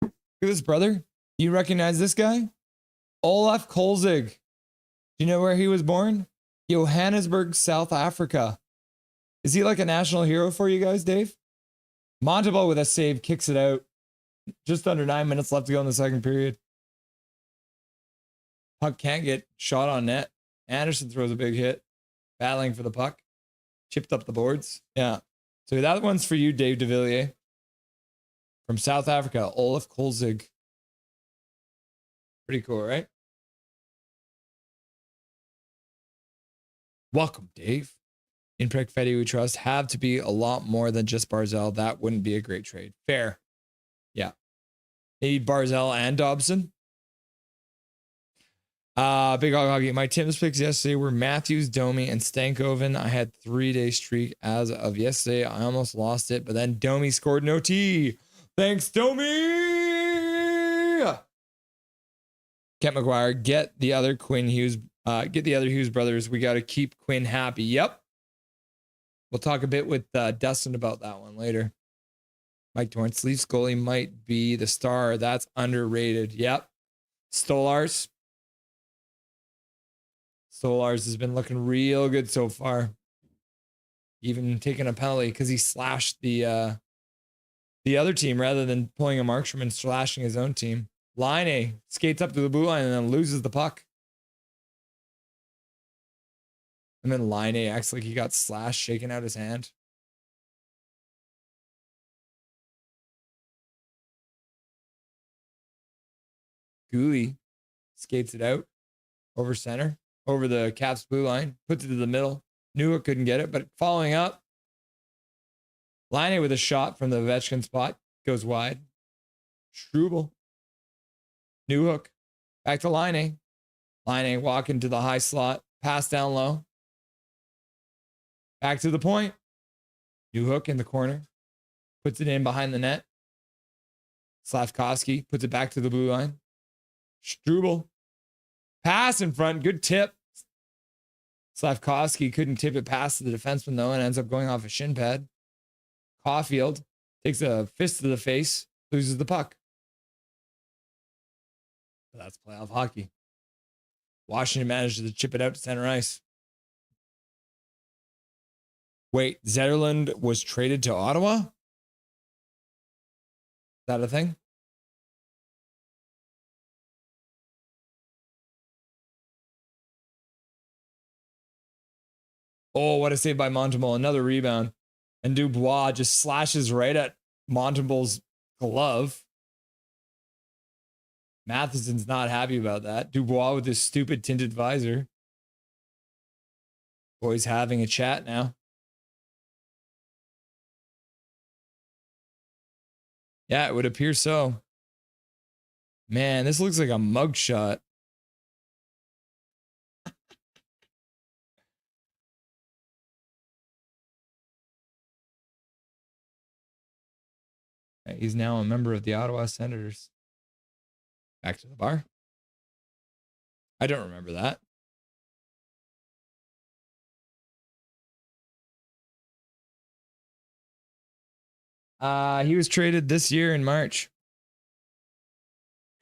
Look at this, brother. You recognize this guy? Olaf Kolzig. Do you know where he was born? Johannesburg, South Africa. Is he like a national hero for you guys, Dave? Montalvo with a save, kicks it out. Just under 9 minutes left to go in the second period. Puck can't get shot on net. Anderson throws a big hit. Battling for the puck. Chipped up the boards. Yeah. So that one's for you, Dave DeVilliers. From South Africa, Olaf Kolzig. Pretty cool, right? Welcome, Dave. In Prick Fetty We Trust, have to be a lot more than just Barzell. That wouldn't be a great trade. Fair. Yeah. Need Barzell and Dobson. Big Hog Hoggy. My Tim's picks yesterday were Matthews, Domi, and Stankoven. I had 3-day streak as of yesterday. I almost lost it, but then Domi scored an OT. Thanks, Domi. Kent McGuire, get the other Hughes brothers. We got to keep Quinn happy. Yep. We'll talk a bit with Dustin about that one later. Mike Torrance, Leafs goalie might be the star. That's underrated. Yep. Stolars has been looking real good so far. Even taking a penalty because he slashed the other team rather than pulling a Markstrom and slashing his own team. Line skates up to the blue line and then loses the puck. And then Line acts like he got slashed, shaking out his hand. Gooley skates it out over center, over the Caps blue line, puts it to the middle. Newhook couldn't get it, but following up, Line with a shot from the Ovechkin spot goes wide. Struble. Newhook. Back to Line. Line walking to the high slot. Pass down low. Back to the point. Newhook in the corner. Puts it in behind the net. Slavkovsky puts it back to the blue line. Struble. Pass in front. Good tip. Slavkovsky couldn't tip it past the defenseman, though, and ends up going off a shin pad. Caulfield takes a fist to the face, loses the puck. But that's playoff hockey. Washington manages to chip it out to center ice. Wait, Zetterlund was traded to Ottawa? Is that a thing? Oh, what a save by Montemol. Another rebound. And Dubois just slashes right at Montembeau's glove. Matheson's not happy about that. Dubois with his stupid tinted visor. Boys having a chat now. Yeah, it would appear so. Man, this looks like a mugshot. He's now a member of the Ottawa Senators. Back to the bar. I don't remember that. He was traded this year in March.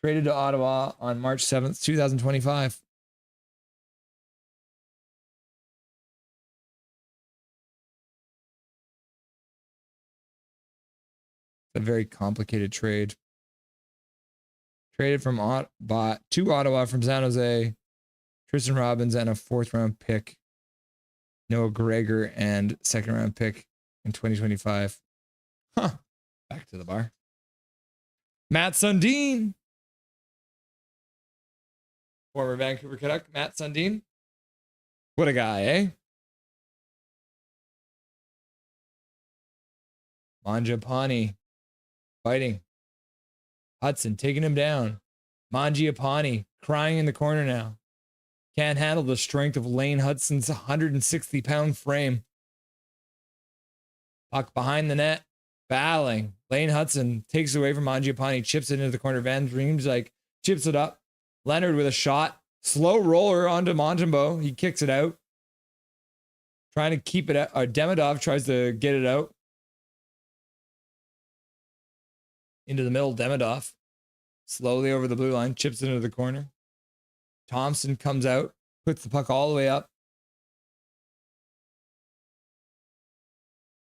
Traded to Ottawa on March 7th, 2025. It's a very complicated trade. Traded from to Ottawa from San Jose, Tristan Robbins and a 4th-round pick, Noah Gregor, and 2nd-round pick in 2025. Huh. Back to the bar. Matt Sundin. Former Vancouver Canuck, Matt Sundin. What a guy, eh? Mangiapane fighting. Hudson taking him down. Mangiapane crying in the corner now. Can't handle the strength of Lane Hudson's 160-pound frame. Puck behind the net. Battling. Lane Hudson takes it away from Mangiapane, chips it into the corner. Van Riemsdyk chips it up. Leonard with a shot. Slow roller onto Montembeau. He kicks it out. Trying to keep it out. Demidov tries to get it out. Into the middle, Demidov. Slowly over the blue line. Chips it into the corner. Thompson comes out. Puts the puck all the way up.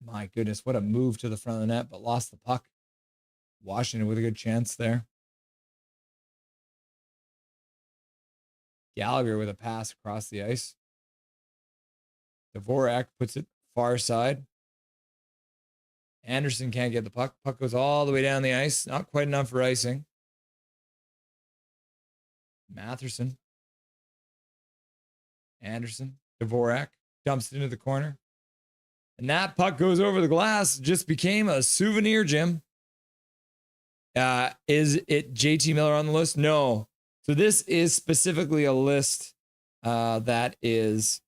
My goodness, what a move to the front of the net, but lost the puck. Washington with a good chance there. Gallagher with a pass across the ice. Dvorak puts it far side. Anderson can't get the puck. Puck goes all the way down the ice. Not quite enough for icing. Matherson. Anderson. Dvorak dumps it into the corner. And that puck goes over the glass. Just became a souvenir, Jim. Is it JT Miller on the list? No. So this is specifically a list that is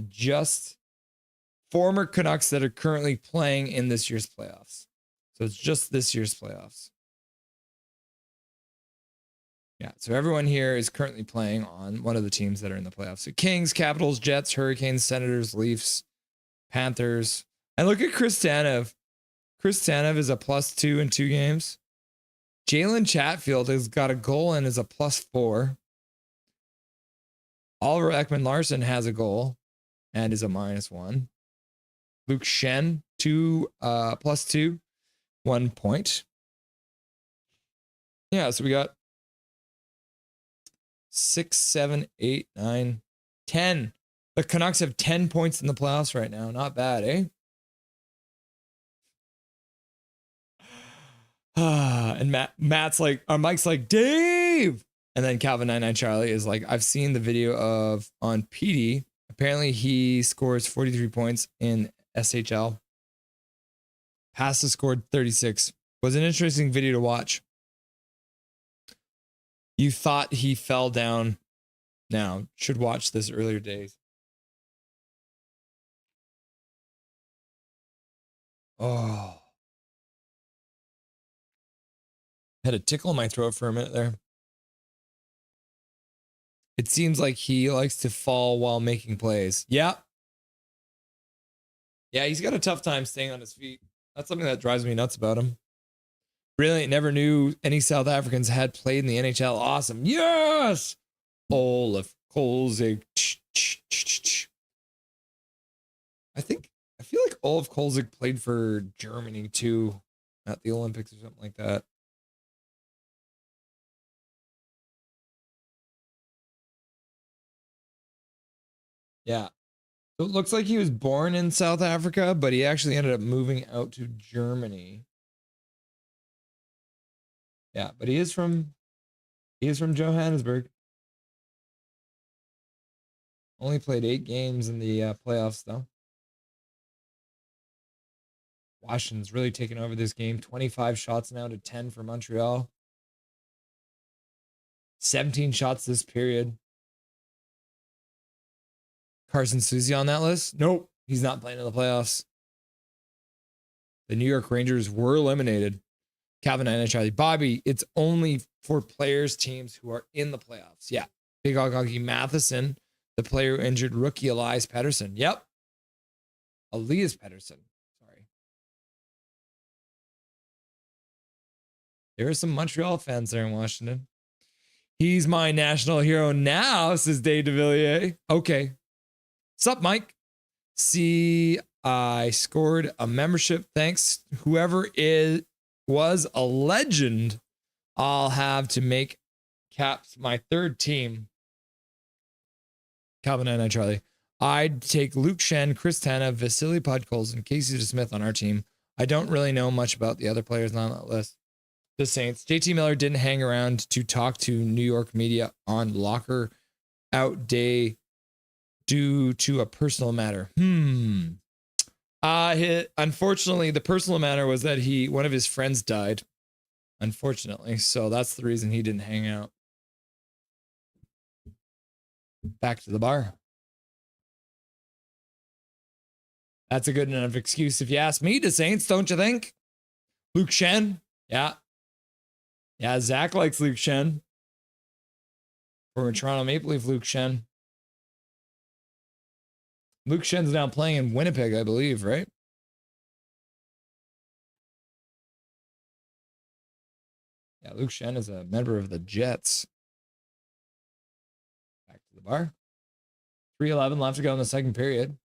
just former Canucks that are currently playing in this year's playoffs. So it's just this year's playoffs. Yeah, so everyone here is currently playing on one of the teams that are in the playoffs. So Kings, Capitals, Jets, Hurricanes, Senators, Leafs, Panthers. And look at Chris Tanev. Chris Tanev is a +2 in 2 games. Jalen Chatfield has got a goal and is a +4. Oliver Ekman-Larsson has a goal and is a -1. Luke Shen, +2, 1 point. Yeah, so we got 6, 7, 8, 9, 10. The Canucks have 10 points in the playoffs right now. Not bad, eh? And Mike's like, Dave. And then Calvin 99 Charlie is like, I've seen the video of on PD. Apparently he scores 43 points in SHL. Passes scored 36. Was an interesting video to watch. You thought he fell down. Now, should watch this earlier days. Oh. Had a tickle in my throat for a minute there. It seems like he likes to fall while making plays. Yeah. Yeah, he's got a tough time staying on his feet. That's something that drives me nuts about him. Really never knew any South Africans had played in the NHL. Awesome. Yes! Olaf Kolzig. I feel like Olaf Kolzig played for Germany too at the Olympics or something like that. Yeah. It looks like he was born in South Africa, but he actually ended up moving out to Germany. Yeah, but he is from Johannesburg. Only played 8 games in the playoffs, though. Washington's really taken over this game. 25 shots now to 10 for Montreal. 17 shots this period. Carson Soucy on that list? Nope, he's not playing in the playoffs. The New York Rangers were eliminated. Calvin and Charlie. Bobby, it's only for players, teams who are in the playoffs. Yeah. Big Hockey Matheson, the player who injured rookie Elias Pettersson. Yep. Elias Pettersson. Sorry. There are some Montreal fans there in Washington. He's my national hero now, says Dave DeVilliers. Okay. Sup, Mike? See, I scored a membership. Thanks. Whoever was a legend, I'll have to make Caps my third team. Calvin and Charlie. I'd take Luke Shen, Chris Tanev, Vasily Podkolzin, and Casey DeSmith on our team. I don't really know much about the other players on that list. The Saints. JT Miller didn't hang around to talk to New York media on locker out day due to a personal matter. Unfortunately, the personal matter was that one of his friends died. Unfortunately, so that's the reason he didn't hang out. Back to the bar. That's a good enough excuse if you ask me, the Saints, don't you think? Luke Shen, yeah. Yeah, Zach likes Luke Shen. Former Toronto Maple Leaf Luke Shen. Luke Shen's now playing in Winnipeg, I believe, right? Yeah, Luke Shen is a member of the Jets. Back to the bar. 3:11 left to go in the second period.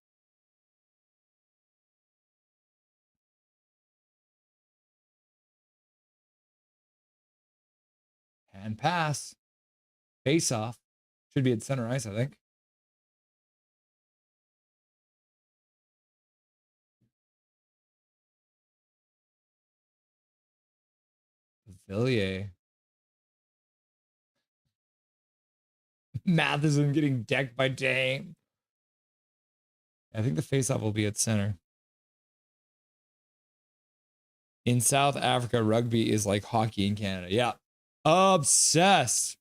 Hand pass. Face off. Should be at center ice, I think. Villiers. Matheson getting decked by Dame. I think the faceoff will be at center. In South Africa, rugby is like hockey in Canada. Yeah. Obsessed.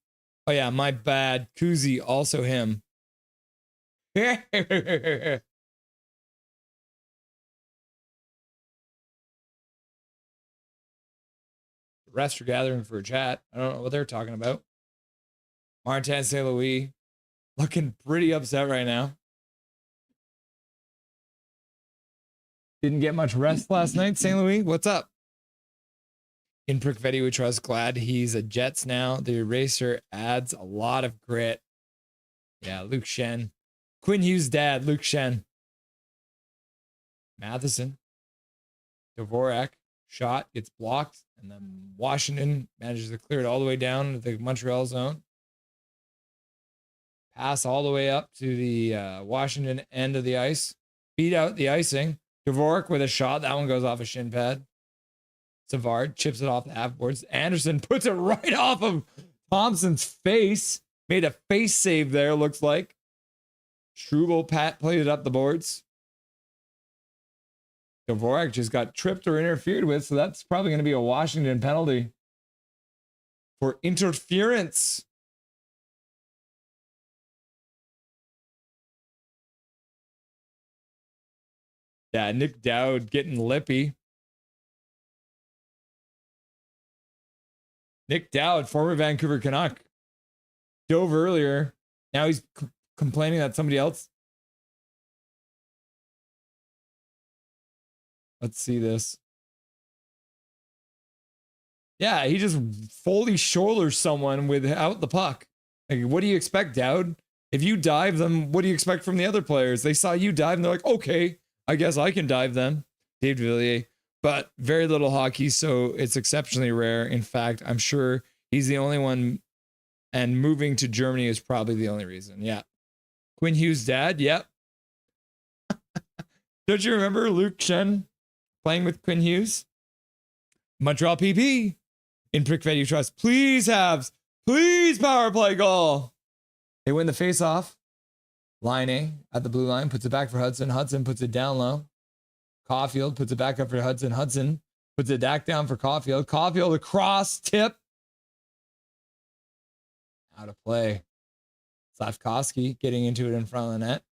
Oh, yeah. My bad. Kuzi, also him. Rest are gathering for a chat. I don't know what they're talking about. Martin St. Louis looking pretty upset right now. Didn't get much rest last night, St. Louis. What's up? In Prickvetti, which I was glad he's a Jets now. The eraser adds a lot of grit. Yeah, Luke Shen. Quinn Hughes' dad, Luke Shen. Matheson. Dvorak. Shot gets blocked. And then Washington manages to clear it all the way down to the Montreal zone. Pass all the way up to the Washington end of the ice. Beat out the icing. Dvorak with a shot. That one goes off a shin pad. Savard chips it off the half boards. Anderson puts it right off of Thompson's face. Made a face save there, looks like. Struble played it up the boards. Dvorak just got tripped or interfered with, so that's probably going to be a Washington penalty for interference. Yeah, Nick Dowd getting lippy. Nick Dowd, former Vancouver Canuck, dove earlier. Now he's complaining that somebody else. Let's see this. Yeah, he just fully shoulders someone without the puck. Like, what do you expect, Dowd? If you dive them, what do you expect from the other players? They saw you dive and they're like, okay, I guess I can dive them. Dave DeVilliers. But very little hockey, so it's exceptionally rare. In fact, I'm sure he's the only one, and moving to Germany is probably the only reason. Yeah. Quinn Hughes' dad, yep. Don't you remember Luke Shen playing with Quinn Hughes? Montreal PP. In Prick Fed You Trust. Please, Habs. Please, power play goal. They win the face-off. Line A at the blue line. Puts it back for Hudson. Hudson puts it down low. Caulfield puts it back up for Hudson. Hudson puts it back down for Caulfield. Caulfield across. Tip. Out of play. Slavkovsky getting into it in front of the net.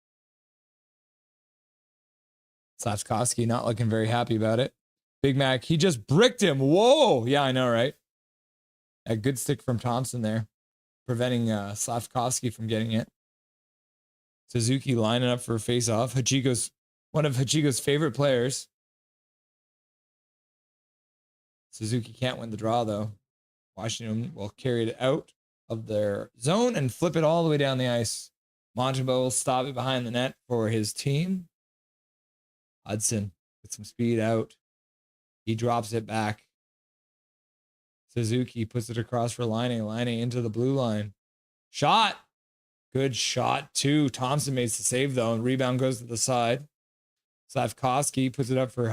Slavkovsky not looking very happy about it. Big Mac, he just bricked him. Whoa. Yeah, I know, right? A good stick from Thompson there, preventing Slavkovsky from getting it. Suzuki lining up for a face-off. One of Hachiko's favorite players. Suzuki can't win the draw, though. Washington will carry it out of their zone and flip it all the way down the ice. Montembeau will stop it behind the net for his team. Hudson with some speed out. He drops it back. Suzuki puts it across for Laine. Laine into the blue line. Shot. Good shot, too. Thompson makes the save, though, and rebound goes to the side. Slavkovsky puts it up for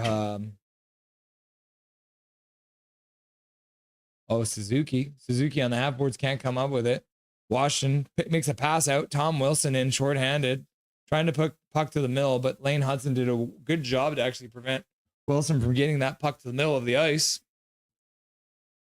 Suzuki. Suzuki on the half boards can't come up with it. Washington makes a pass out. Tom Wilson in shorthanded, trying to put puck to the middle, but Lane Hudson did a good job to actually prevent Wilson from getting that puck to the middle of the ice.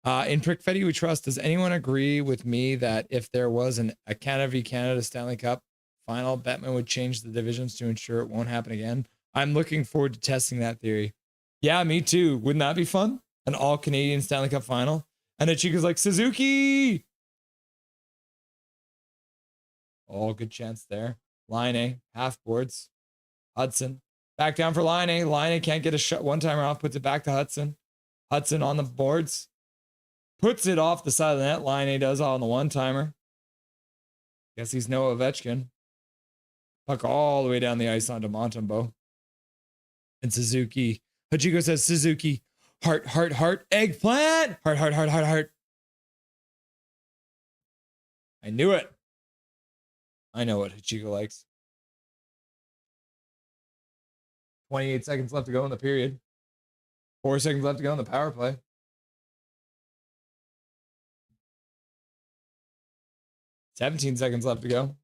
In Prick Fetty We Trust, does anyone agree with me that if there was a Canada v Canada Stanley Cup final, Bettman would change the divisions to ensure it won't happen again? I'm looking forward to testing that theory. Yeah, me too. Wouldn't that be fun? An all-Canadian Stanley Cup final? And Achika's like, Suzuki! Oh, good chance there. Laine, half boards. Hudson. Back down for Laine. Laine can't get a shot one-timer off, puts it back to Hudson. Hudson on the boards. Puts it off the side of the net. Laine does on the one-timer. Guess he's no Ovechkin. Puck all the way down the ice onto Montembeau. And Suzuki. Hachiko says, Suzuki. Heart, heart, heart. Eggplant. Heart, heart, heart, heart, heart. I knew it. I know what Hachiko likes. 28 seconds left to go in the period. 4 seconds left to go in the power play. $17 seconds left to go.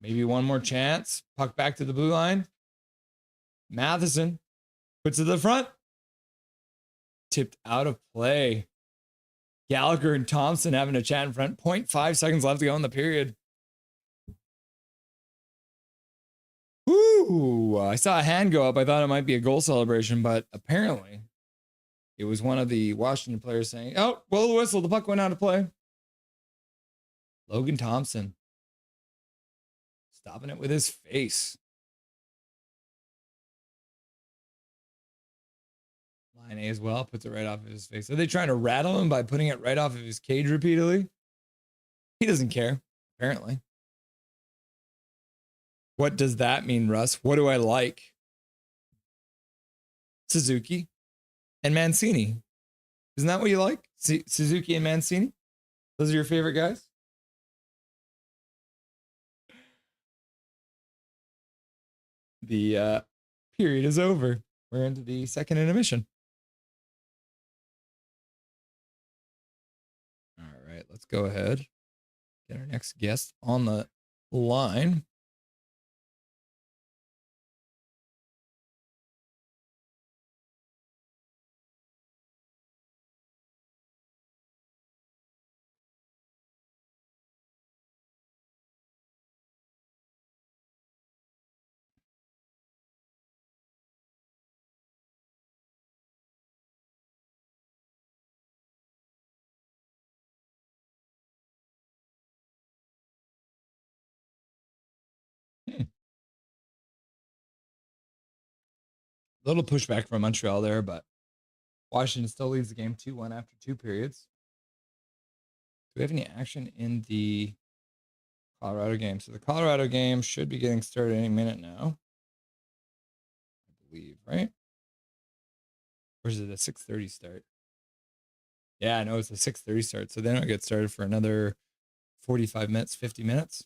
Maybe one more chance. Puck back to the blue line. Matheson puts it to the front. Tipped out of play. Gallagher and Thompson having a chat in front. 0.5 seconds left to go in the period. Ooh, I saw a hand go up. I thought it might be a goal celebration, but apparently it was one of the Washington players saying, oh, blow the whistle. The puck went out of play. Logan Thompson. Stopping it with his face. Line A as well. Puts it right off of his face. Are they trying to rattle him by putting it right off of his cage repeatedly? He doesn't care, apparently. What does that mean, Russ? What do I like? Suzuki and Mancini. Isn't that what you like? Suzuki and Mancini? Those are your favorite guys? The period is over. We're into the second intermission. All right, let's go ahead. Get our next guest on the line. Little pushback from Montreal there, but Washington still leads the game 2-1 after 2 periods. Do we have any action in the Colorado game? So the Colorado game should be getting started any minute now. I believe, right? Or is it a 6:30 start? Yeah, I know it's a 6:30 start, so they don't get started for another 45 minutes, 50 minutes.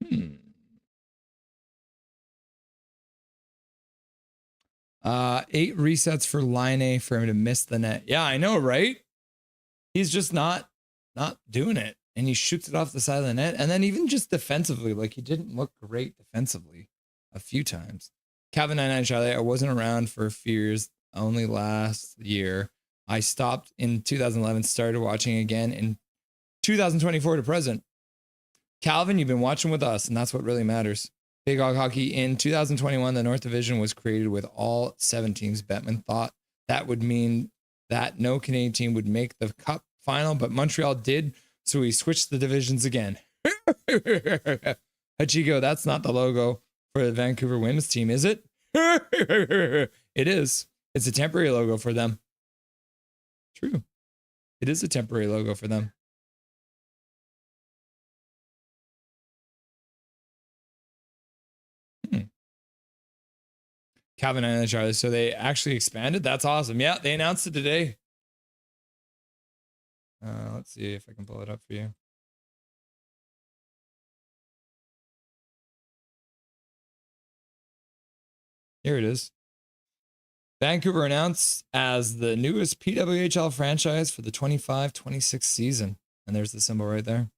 Hmm. 8 resets for Line A for him to miss the net. Yeah, I know, right? He's just not doing it. And he shoots it off the side of the net. And then even just defensively, like he didn't look great defensively a few times. Calvin 99 Charlie, I wasn't around for Fears only last year. I stopped in 2011, started watching again in 2024 to present. Calvin, you've been watching with us, and that's what really matters. Big Hog Hockey in 2021, the North Division was created with all 7 teams. Bettman thought that would mean that no Canadian team would make the Cup final, but Montreal did, so we switched the divisions again. Hachiko, that's not the logo for the Vancouver women's team, is it? It is. It's a temporary logo for them. True. It is a temporary logo for them. Calvin and Charlie. So they actually expanded. That's awesome. Yeah, they announced it today. Let's see if I can pull it up for you. Here it is. Vancouver announced as the newest PWHL franchise for the 25-26 season. And there's the symbol right there.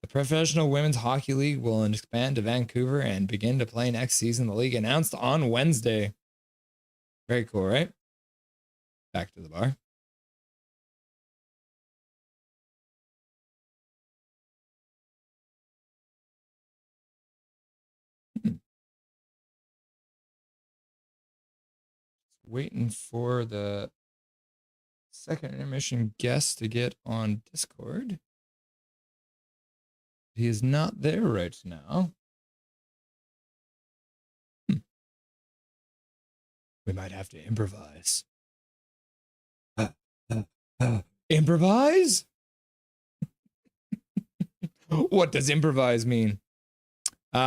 The Professional Women's Hockey League will expand to Vancouver and begin to play next season. The league announced on Wednesday. Very cool, right? Back to the bar. Waiting for the second intermission guest to get on Discord. He is not there right now. We might have to improvise. Improvise? What does improvise mean? Big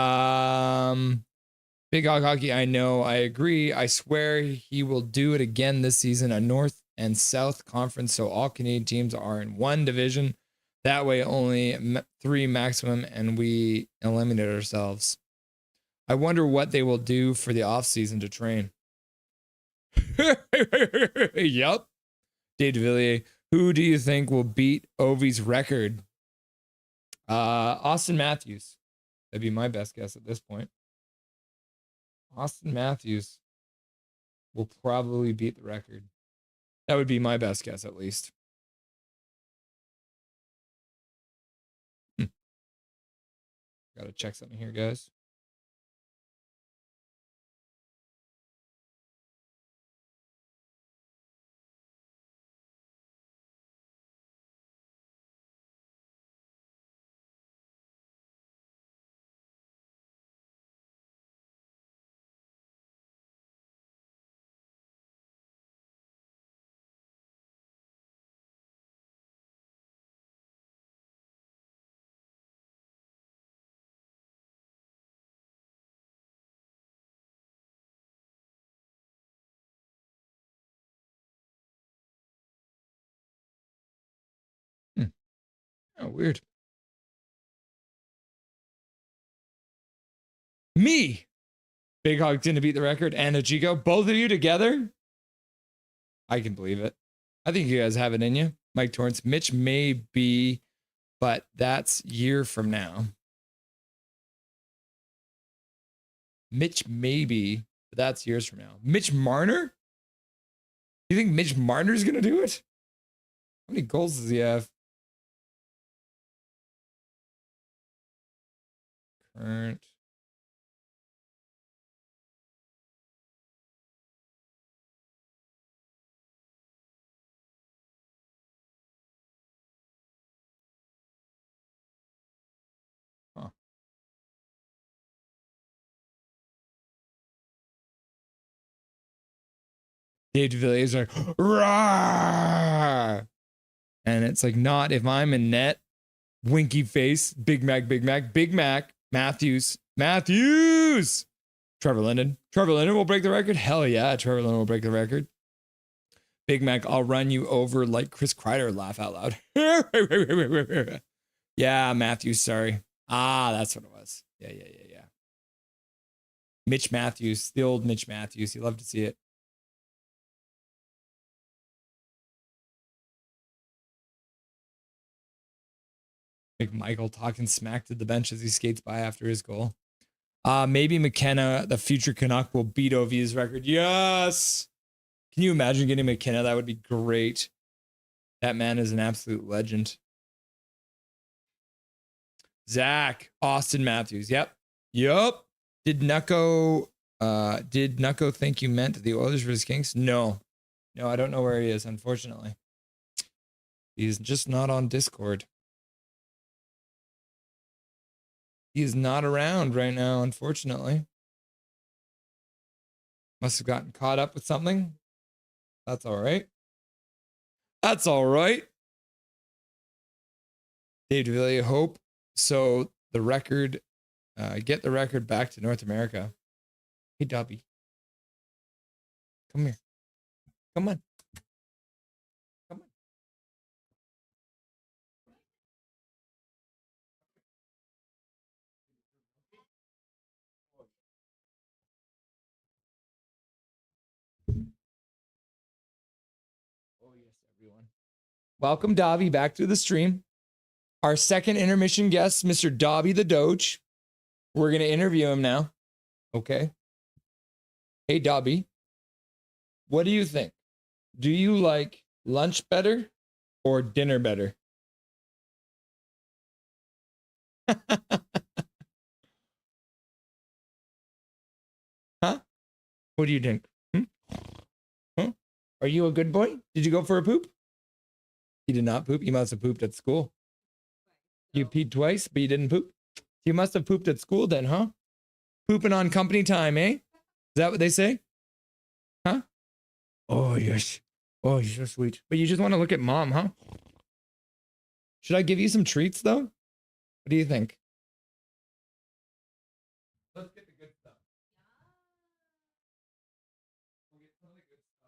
Hog Hockey, I know, I agree. I swear he will do it again this season. A North and South conference, so all Canadian teams are in one division. That way, only 3 maximum, and we eliminate ourselves. I wonder what they will do for the off season to train. Yup. Dave DeVilliers, who do you think will beat Ovi's record? Austin Matthews. That'd be my best guess at this point. Austin Matthews will probably beat the record. That would be my best guess, at least. Gotta check something here, guys. Oh, weird. Me, Big Hog didn't beat the record, and Achico, both of you together. I can believe it. I think you guys have it in you. Mike Torrance, Mitch may be, but that's year from now. Mitch maybe, but that's years from now. Mitch Marner? You think Mitch Marner's gonna do it? How many goals does he have? Current. Huh. Dave DeVilliers like, Rawr! And it's like, not if I'm in net. Winky face, Big Mac, Matthews. Trevor Linden will break the record. Hell yeah, Trevor Linden will break the record. Big Mac, I'll run you over like Chris Kreider. Laugh out loud. Yeah, Matthews, sorry. That's what it was. Yeah. Mitch Matthews, the old Mitch Matthews. You love to see it. McMichael talking smack to the bench as he skates by after his goal. Maybe McKenna, the future Canuck, will beat Ovi's record. Yes. Can you imagine getting McKenna? That would be great. That man is an absolute legend. Zach, Austin Matthews. Yep. Did Nucko think you meant the Oilers versus Kings? No, I don't know where he is, unfortunately. He's just not on Discord. He is not around right now, unfortunately. Must have gotten caught up with something. That's all right. Dave DeVilliers, hope so the record, get the record back to North America. Hey, Dobby. Come here. Come on. Oh, yes, everyone. Welcome, Dobby, back to the stream. Our second intermission guest, Mr. Dobby the Doge. We're going to interview him now. Okay. Hey, Dobby. What do you think? Do you like lunch better or dinner better? Huh? What do you think? Huh? Are you a good boy? Did you go for a poop? You did not poop. You must have pooped at school. You peed twice, but you didn't poop. You must have pooped at school then, huh? Pooping on company time, eh? Is that what they say? Huh? Oh, yes. Oh, you're so sweet. But you just want to look at mom, huh? Should I give you some treats, though? What do you think? Let's get the good stuff. We'll get some of the good stuff.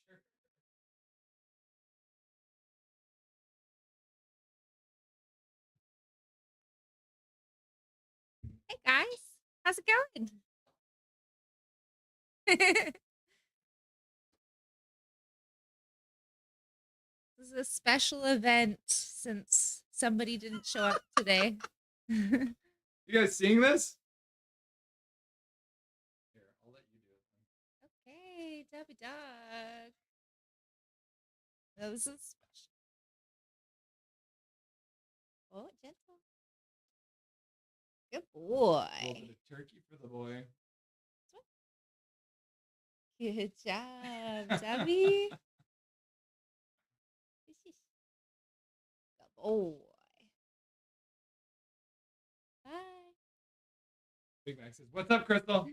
Sure. Hey guys, how's it going? This is a special event since somebody didn't show up today. You guys seeing this? Here, I'll let you do it. Okay, Debbie Dog. This is special. Oh, gentle. Good A boy. little bit of turkey for the boy. Good job, Debbie. Good boy. Bye. Big Mac says, "What's up, Crystal?"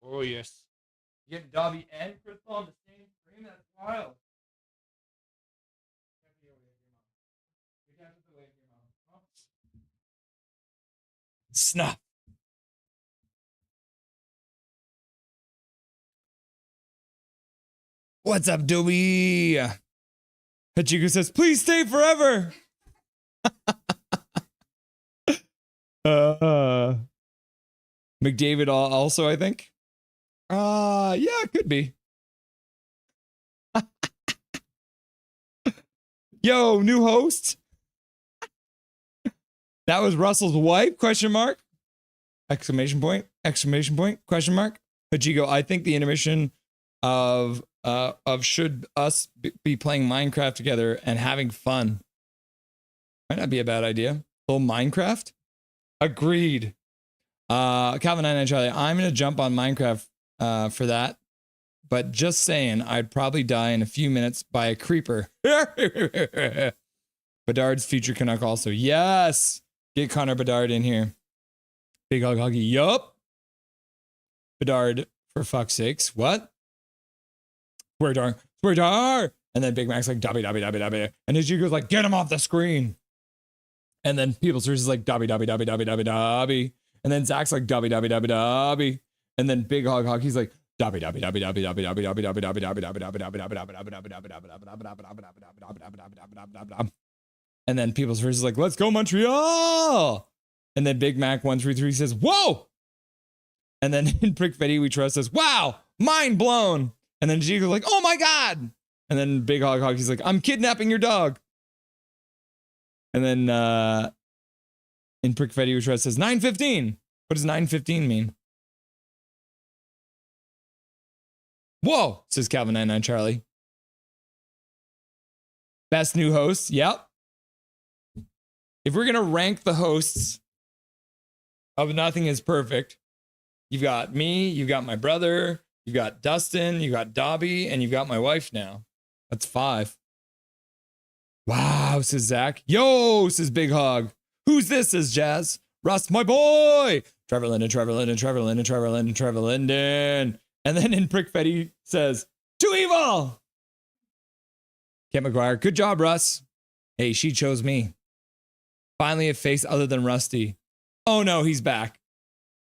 Oh, yes. You getting Dobby and Crystal on the same stream? That's wild. Snuff. What's up, Dobby? Hachiko says, "Please stay forever." McDavid also, I think. Yeah, it could be. Yo, new host. That was Russell's wife, question mark. Exclamation point, question mark. Hachiko, I think the intermission of should us be playing Minecraft together and having fun. Might not be a bad idea. Little Minecraft? Agreed. Calvin 99 Charlie, I'm gonna jump on Minecraft for that. But just saying, I'd probably die in a few minutes by a creeper. But Bedard's future Canuck also. Yes. Get Connor Bedard in here. Big hug huggy. Yup. Bedard, for fuck's sakes. What? Swear dar. And then Big Mac's like, Dobby. And his goes like, get him off the screen. And then People's First is like, Dobby. And then Zach's like, Dobby. And then Big Hog, he's like, Dobby. And then People's First is like, let's go Montreal. And then Big Mac 133 says, whoa. And then in Prick Fetty We Trust says, wow, mind blown. And then G goes like, oh my God. And then Big Hog, he's like, I'm kidnapping your dog. And then in Prick Fetty We Trust says 9:15. What does 9:15 mean? Whoa, says Calvin 99 Charlie. Best new host. Yep. If we're gonna rank the hosts of Nothing Is Perfect, you've got me, you've got my brother, you've got Dustin, you've got Dobby, and you've got my wife now. That's 5. Wow, says Zach. Yo, says Big Hog. Who's this, says Jazz. Russ, my boy. Trevor Linden. And then in Prick Fetty says, too evil. Kent McGuire, good job, Russ. Hey, she chose me. Finally a face other than Rusty. Oh no, he's back.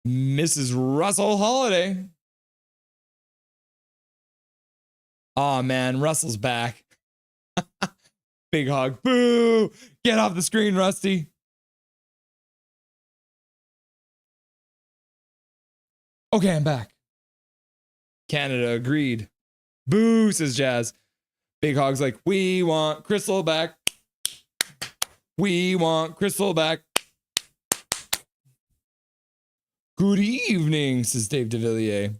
Mrs. Russell Holiday. Oh man, Russell's back. Big Hog. Boo! Get off the screen, Rusty. Okay, I'm back. Canada agreed. Boo, says Jazz. Big Hog's like, we want Crystal back. We want Crystal back. Good evening, says Dave DeVilliers.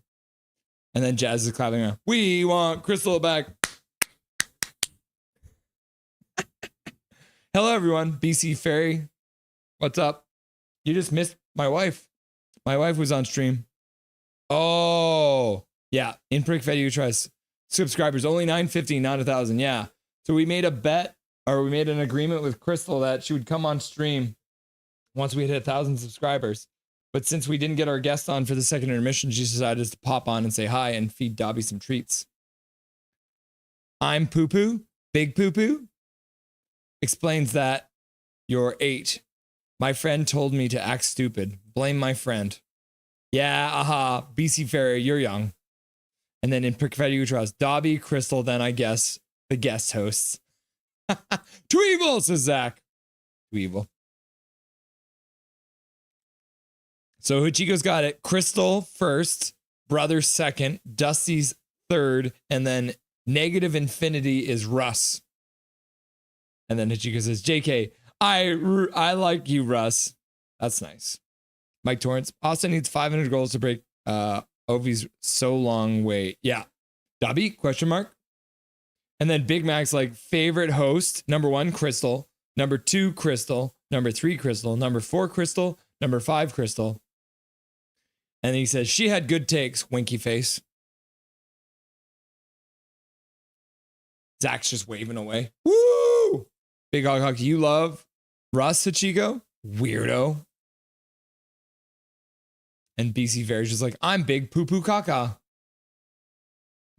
And then Jazz is clapping around. We want Crystal back. Hello, everyone. BC Ferry. What's up? You just missed my wife. My wife was on stream. Oh, yeah. In Prick Fetty You Trust. Subscribers, only 950, not 1,000. Yeah. So we made a bet, or we made an agreement with Crystal that she would come on stream once we hit 1,000 subscribers. But since we didn't get our guest on for the second intermission, she decided to pop on and say hi and feed Dobby some treats. I'm Poo Poo, Big Poo Poo. Explains that you're 8. My friend told me to act stupid. Blame my friend. Yeah, aha. BC Ferry, you're young. And then in Prick Fetty You Trust, Dobby, Crystal, then I guess the guest hosts. Too evil, says Zach. Too evil. So Hachiko's got it. Crystal first, Brother second, Dusty's third, and then negative infinity is Russ. And then Hachiko says, JK, I like you, Russ. That's nice. Mike Torrance, Austin needs 500 goals to break Ovi's so long wait. Yeah. Dobby, question mark. And then Big Mac's like, favorite host, number 1, Crystal. Number 2, Crystal. Number 3, Crystal. Number 4, Crystal. Number 5, Crystal. And he says, she had good takes, winky face. Zach's just waving away. Woo! Big Hog, you love Russ, Hachiko? Weirdo. And BC Ferry's just like, I'm Big Poo Poo Caca. I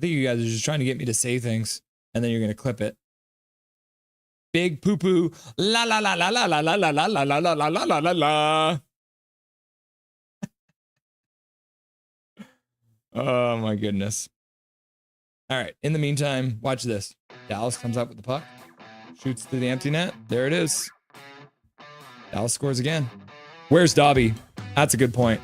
think you guys are just trying to get me to say things, and then you're going to clip it. Big Poo Poo, la la la la la la la la la la la la la la la la. Oh my goodness. All right. In the meantime, watch this. Dallas comes up with the puck, shoots through the empty net. There it is. Dallas scores again. Where's Dobby? That's a good point.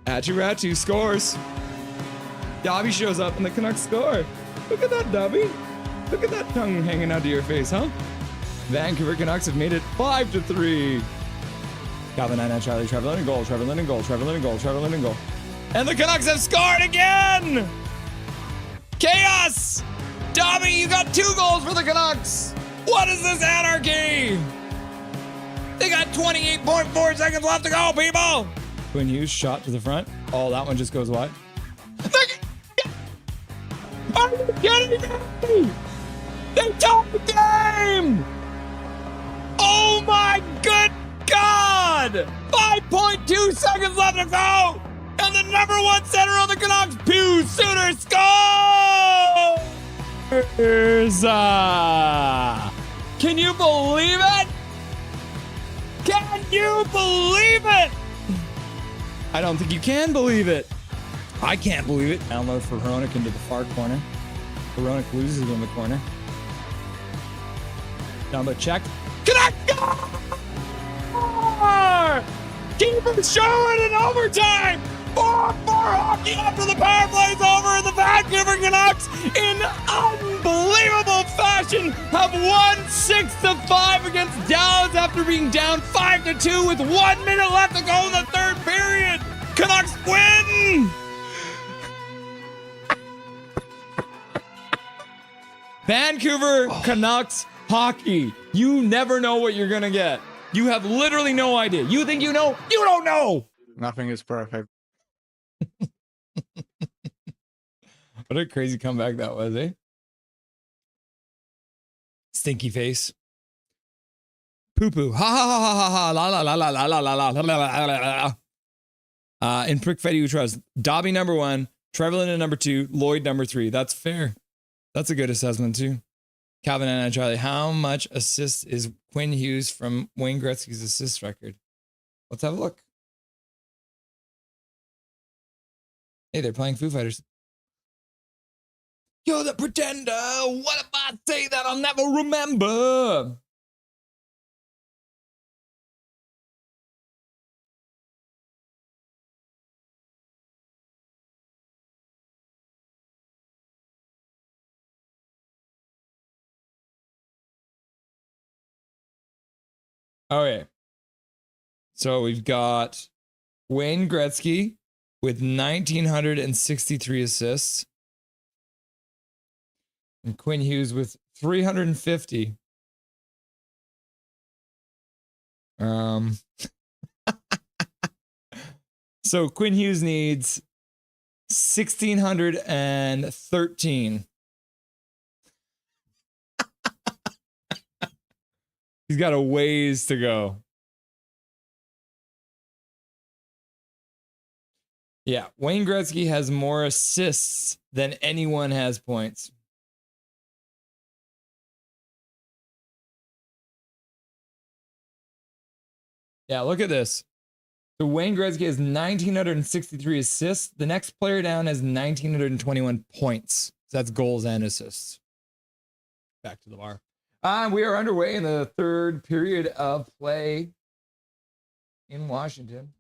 Ratu scores. Dobby shows up and the Canucks score. Look at that, Dobby. Look at that tongue hanging out of your face, huh? Vancouver Canucks have made it 5-3. Calvin 99 Charlie, Trevor Linden goal, Trevor Linden goal, Trevor Linden goal, Trevor Linden goal. And the Canucks have scored again! Chaos! Dobby, you got 2 goals for the Canucks! What is this anarchy? They got 28.4 seconds left to go, people! Quinn Hughes shot to the front. Oh, that one just goes wide. Are you kidding me? They took the game! Oh my good God! 5.2 seconds left to go! And the number one center on the Canucks, Pew Sooner scores! Can you believe it? Can you believe it? I don't think you can believe it. I can't believe it. Download for Hronik into the far corner. Hronik loses in the corner. Down the check. Connect! Keeper showing in overtime! 4-4 hockey after the power play is over, and the Vancouver Canucks, in unbelievable fashion, have won 6-5 against Dallas after being down 5-2 with 1 minute left to go in the third period. Canucks win! Vancouver Canucks hockey. You never know what you're gonna get. You have literally no idea. You think you know? You don't know. Nothing is perfect. What a crazy comeback that was, eh? Stinky face. Poo poo. Ha ha ha ha ha. La la la la la la la la la la. In Prick Fetty who trust. Dobby number 1, Trevor Linden number 2, Lloyd number 3. That's fair. That's a good assessment too. Calvin and Charlie, how much assist is Quinn Hughes from Wayne Gretzky's assist record? Let's have a look. Hey, they're playing Foo Fighters. You're the pretender. What if I say that I'll never remember? Okay. So we've got Wayne Gretzky with 1,963 assists. And Quinn Hughes with 350. So Quinn Hughes needs 1,613. He's got a ways to go. Yeah, Wayne Gretzky has more assists than anyone has points. Yeah, look at this. So Wayne Gretzky has 1,963 assists. The next player down has 1,921 points. So that's goals and assists. Back to the bar. We are underway in the third period of play in Washington.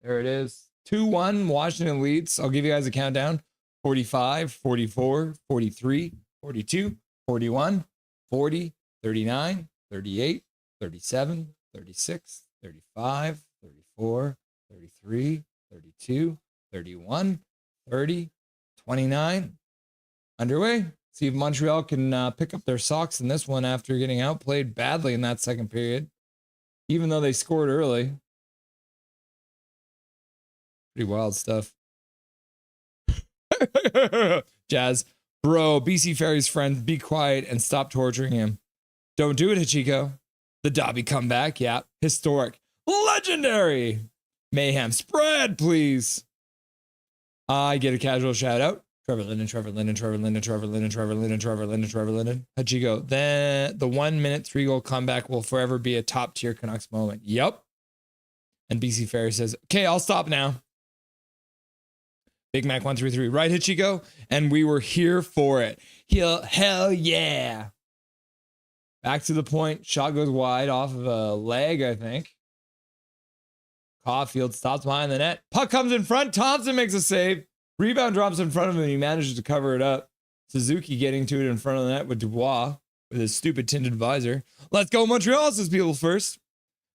There it is. 2-1, Washington leads. I'll give you guys a countdown. 45, 44, 43, 42, 41, 40, 39, 38, 37, 36, 35, 34, 33, 32, 31, 30, 29. Underway. See if Montreal can pick up their socks in this one after getting outplayed badly in that second period, even though they scored early. Pretty wild stuff. Jazz, bro, BC Ferry's friend, be quiet and stop torturing him. Don't do it, Hachiko. The Dobby comeback, yeah, historic, legendary. Mayhem spread, please. I get a casual shout out. Trevor Linden, Trevor Linden, Trevor Linden, Trevor Linden, Trevor Linden, Trevor Linden, Trevor Linden. Hachiko, then the 1 minute 3-goal comeback will forever be a top tier Canucks moment. Yep. And BC Ferry says, okay, I'll stop now. Big Mac 133, right, Hachiko? And we were here for it. Hell yeah. Back to the point. Shot goes wide off of a leg, I think. Caulfield stops behind the net. Puck comes in front. Thompson makes a save. Rebound drops in front of him. He manages to cover it up. Suzuki getting to it in front of the net with Dubois with his stupid tinted visor. Let's go Montreal, says people first.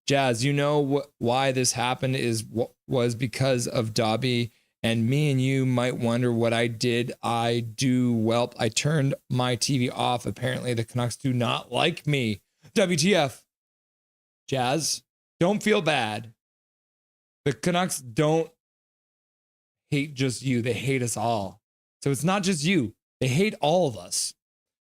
Jazz, you know why this happened was because of Dobby. And me and you might wonder what I did. I do whelp. I turned my TV off. Apparently the Canucks do not like me. WTF. Jazz, don't feel bad. The Canucks don't hate just you. They hate us all. So it's not just you. They hate all of us.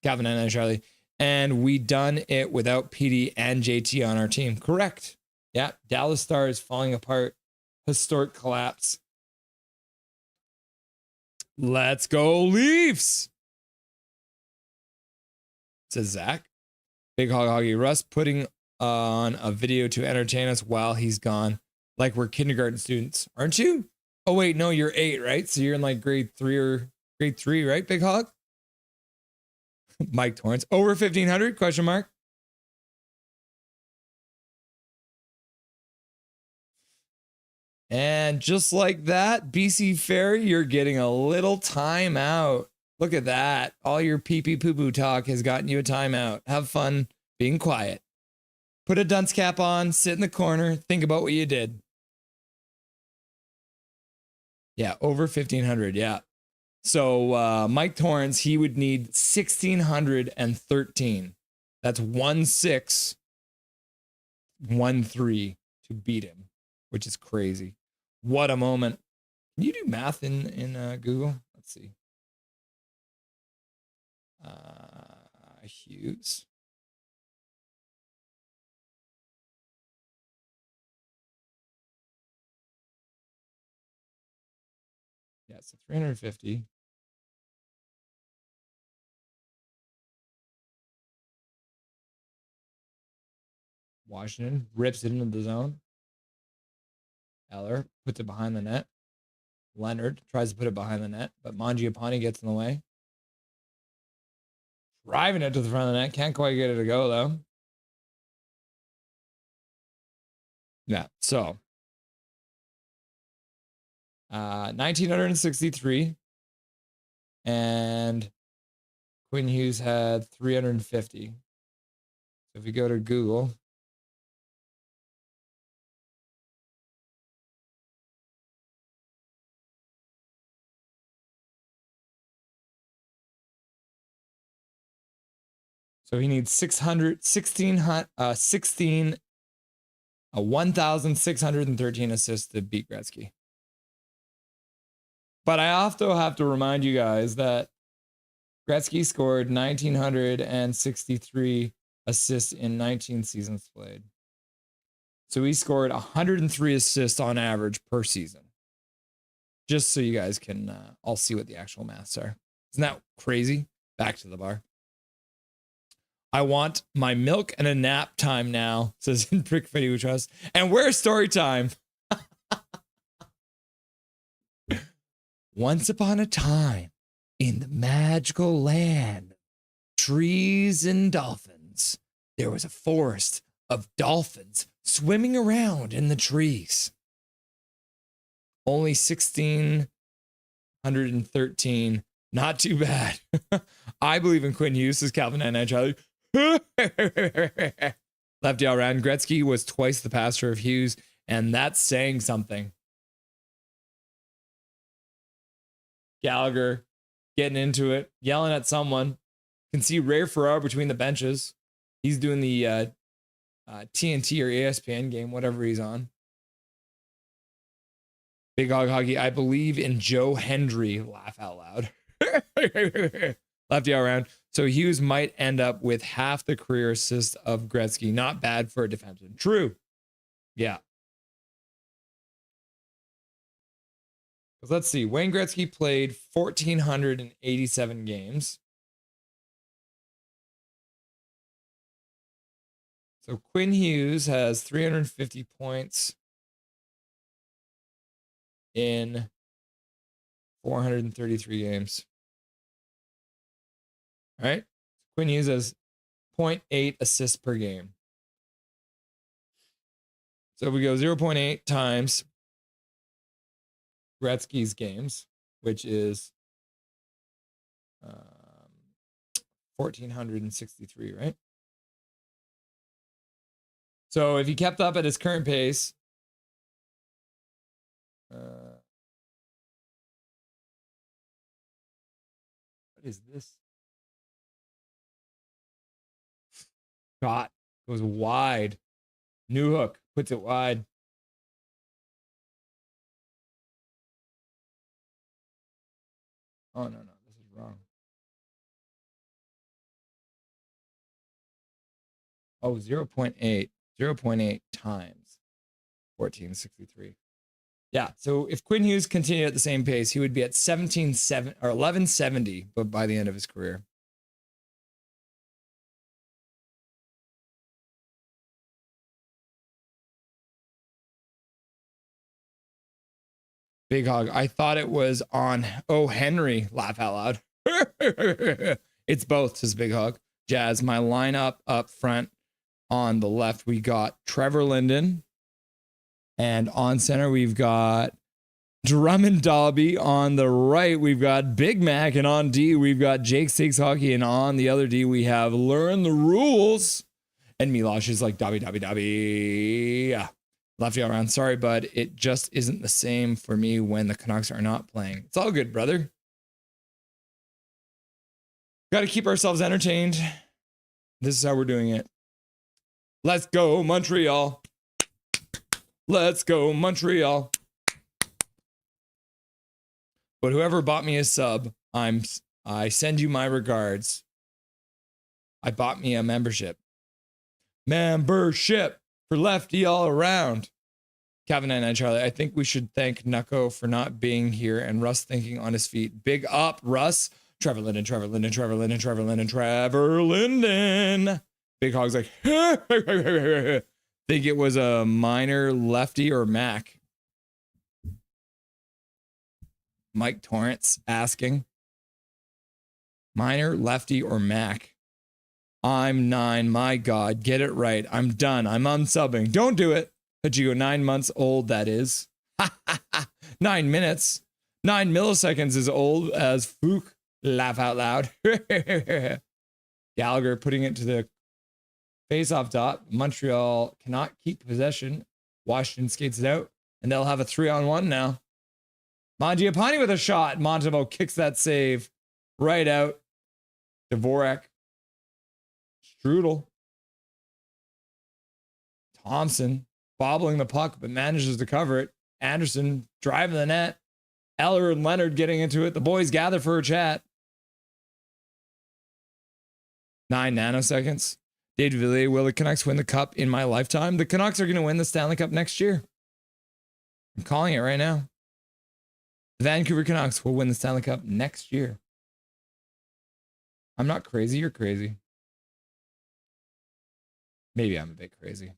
Gavin and Charlie. And we done it without PD and JT on our team. Correct. Yeah. Dallas Stars falling apart. Historic collapse. Let's go Leafs. Says Zach. Big Hog Hoggy Russ putting on a video to entertain us while he's gone. Like we're kindergarten students. Aren't you? Oh, wait. No, you're 8, right? So you're in like grade 3, right? Big Hog? Mike Torrance. Over 1,500? Question mark. And just like that, BC Ferry, you're getting a little timeout. Look at that. All your pee-pee poo-poo talk has gotten you a timeout. Have fun being quiet. Put a dunce cap on, sit in the corner, think about what you did. Yeah, over 1,500. Yeah. So Mike Torrance, he would need 1,613. That's 1,613 to beat him, which is crazy. What a moment. Can you do math in Google? Let's see. Hughes. Yeah, so 350. Washington rips it into the zone. Eller puts it behind the net. Leonard tries to put it behind the net, but Mangiapane gets in the way. Driving it to the front of the net. Can't quite get it to go, though. Yeah, so 1,963. And Quinn Hughes had 350. So if you go to Google, so he needs 1,613 assists to beat Gretzky. But I also have to remind you guys that Gretzky scored 1,963 assists in 19 seasons played. So he scored 103 assists on average per season. Just so you guys can all see what the actual maths are. Isn't that crazy? Back to the bar. I want my milk and a nap time now, says in Brick Video Trust. And where's story time? Once upon a time, in the magical land of trees and dolphins, there was a forest of dolphins swimming around in the trees. Only 1,613. Not too bad. I believe in Quinn Hughes, says Calvin and Charlie. Lefty all around. Gretzky was twice the passer of Hughes, and that's saying something. Gallagher getting into it, yelling at someone. Can see Ray Ferraro between the benches. He's doing the TNT or ESPN game, whatever he's on. Big Hog Hoggy, I believe in Joe Hendry. Laugh out loud. Lefty all around. So Hughes might end up with half the career assist of Gretzky. Not bad for a defenseman. True. Yeah. Let's see. Wayne Gretzky played 1,487 games. So Quinn Hughes has 350 points in 433 games. All right. Quinn Hughes has 0.8 assists per game. So if we go 0.8 times Gretzky's games, which is 1,463, right? So if he kept up at his current pace, what is this? Shot goes wide. New hook puts it wide. Oh, no, this is wrong. Oh, 0.8. 0.8 times 1463. Yeah, so if Quinn Hughes continued at the same pace, he would be at 17.7 or 1170, but by the end of his career. Big Hog. I thought it was on Oh Henry. Laugh out loud. It's both, says Big Hog. Jazz, my lineup up front on the left, we got Trevor Linden. And on center, we've got Drummond Dobby. On the right, we've got Big Mac. And on D, we've got Jake Stakes Hockey. And on the other D, we have Learn the Rules. And Milosh is like Dobby. Yeah. Lefty all around. Sorry, bud. It just isn't the same for me when the Canucks are not playing. It's all good, brother. Got to keep ourselves entertained. This is how we're doing it. Let's go, Montreal. Let's go, Montreal. But whoever bought me a sub, I send you my regards. I bought me a membership. Membership for Lefty all around. Kevin and Charlie, I think we should thank Nucko for not being here and Russ thinking on his feet. Big up, Russ. Trevor Linden. Big Hog's like, think it was a minor Lefty or Mac. Mike Torrance asking. Minor, Lefty, or Mac? I'm 9. My God, get it right. I'm done. I'm unsubbing. Don't do it. Hajigo, 9 months old, that is. 9 minutes. 9 milliseconds is old as Fook. Laugh out loud. Gallagher putting it to the face-off dot. Montreal cannot keep possession. Washington skates it out, and they'll have a 3-on-1 now. Mangiapane with a shot. Montembeault kicks that save right out. Dvorak. Strudel. Thompson bobbling the puck, but manages to cover it. Anderson driving the net. Eller and Leonard getting into it. The boys gather for a chat. 9 nanoseconds. David Villiers, will the Canucks win the cup in my lifetime? The Canucks are going to win the Stanley Cup next year. I'm calling it right now. The Vancouver Canucks will win the Stanley Cup next year. I'm not crazy. You're crazy. Maybe I'm a bit crazy.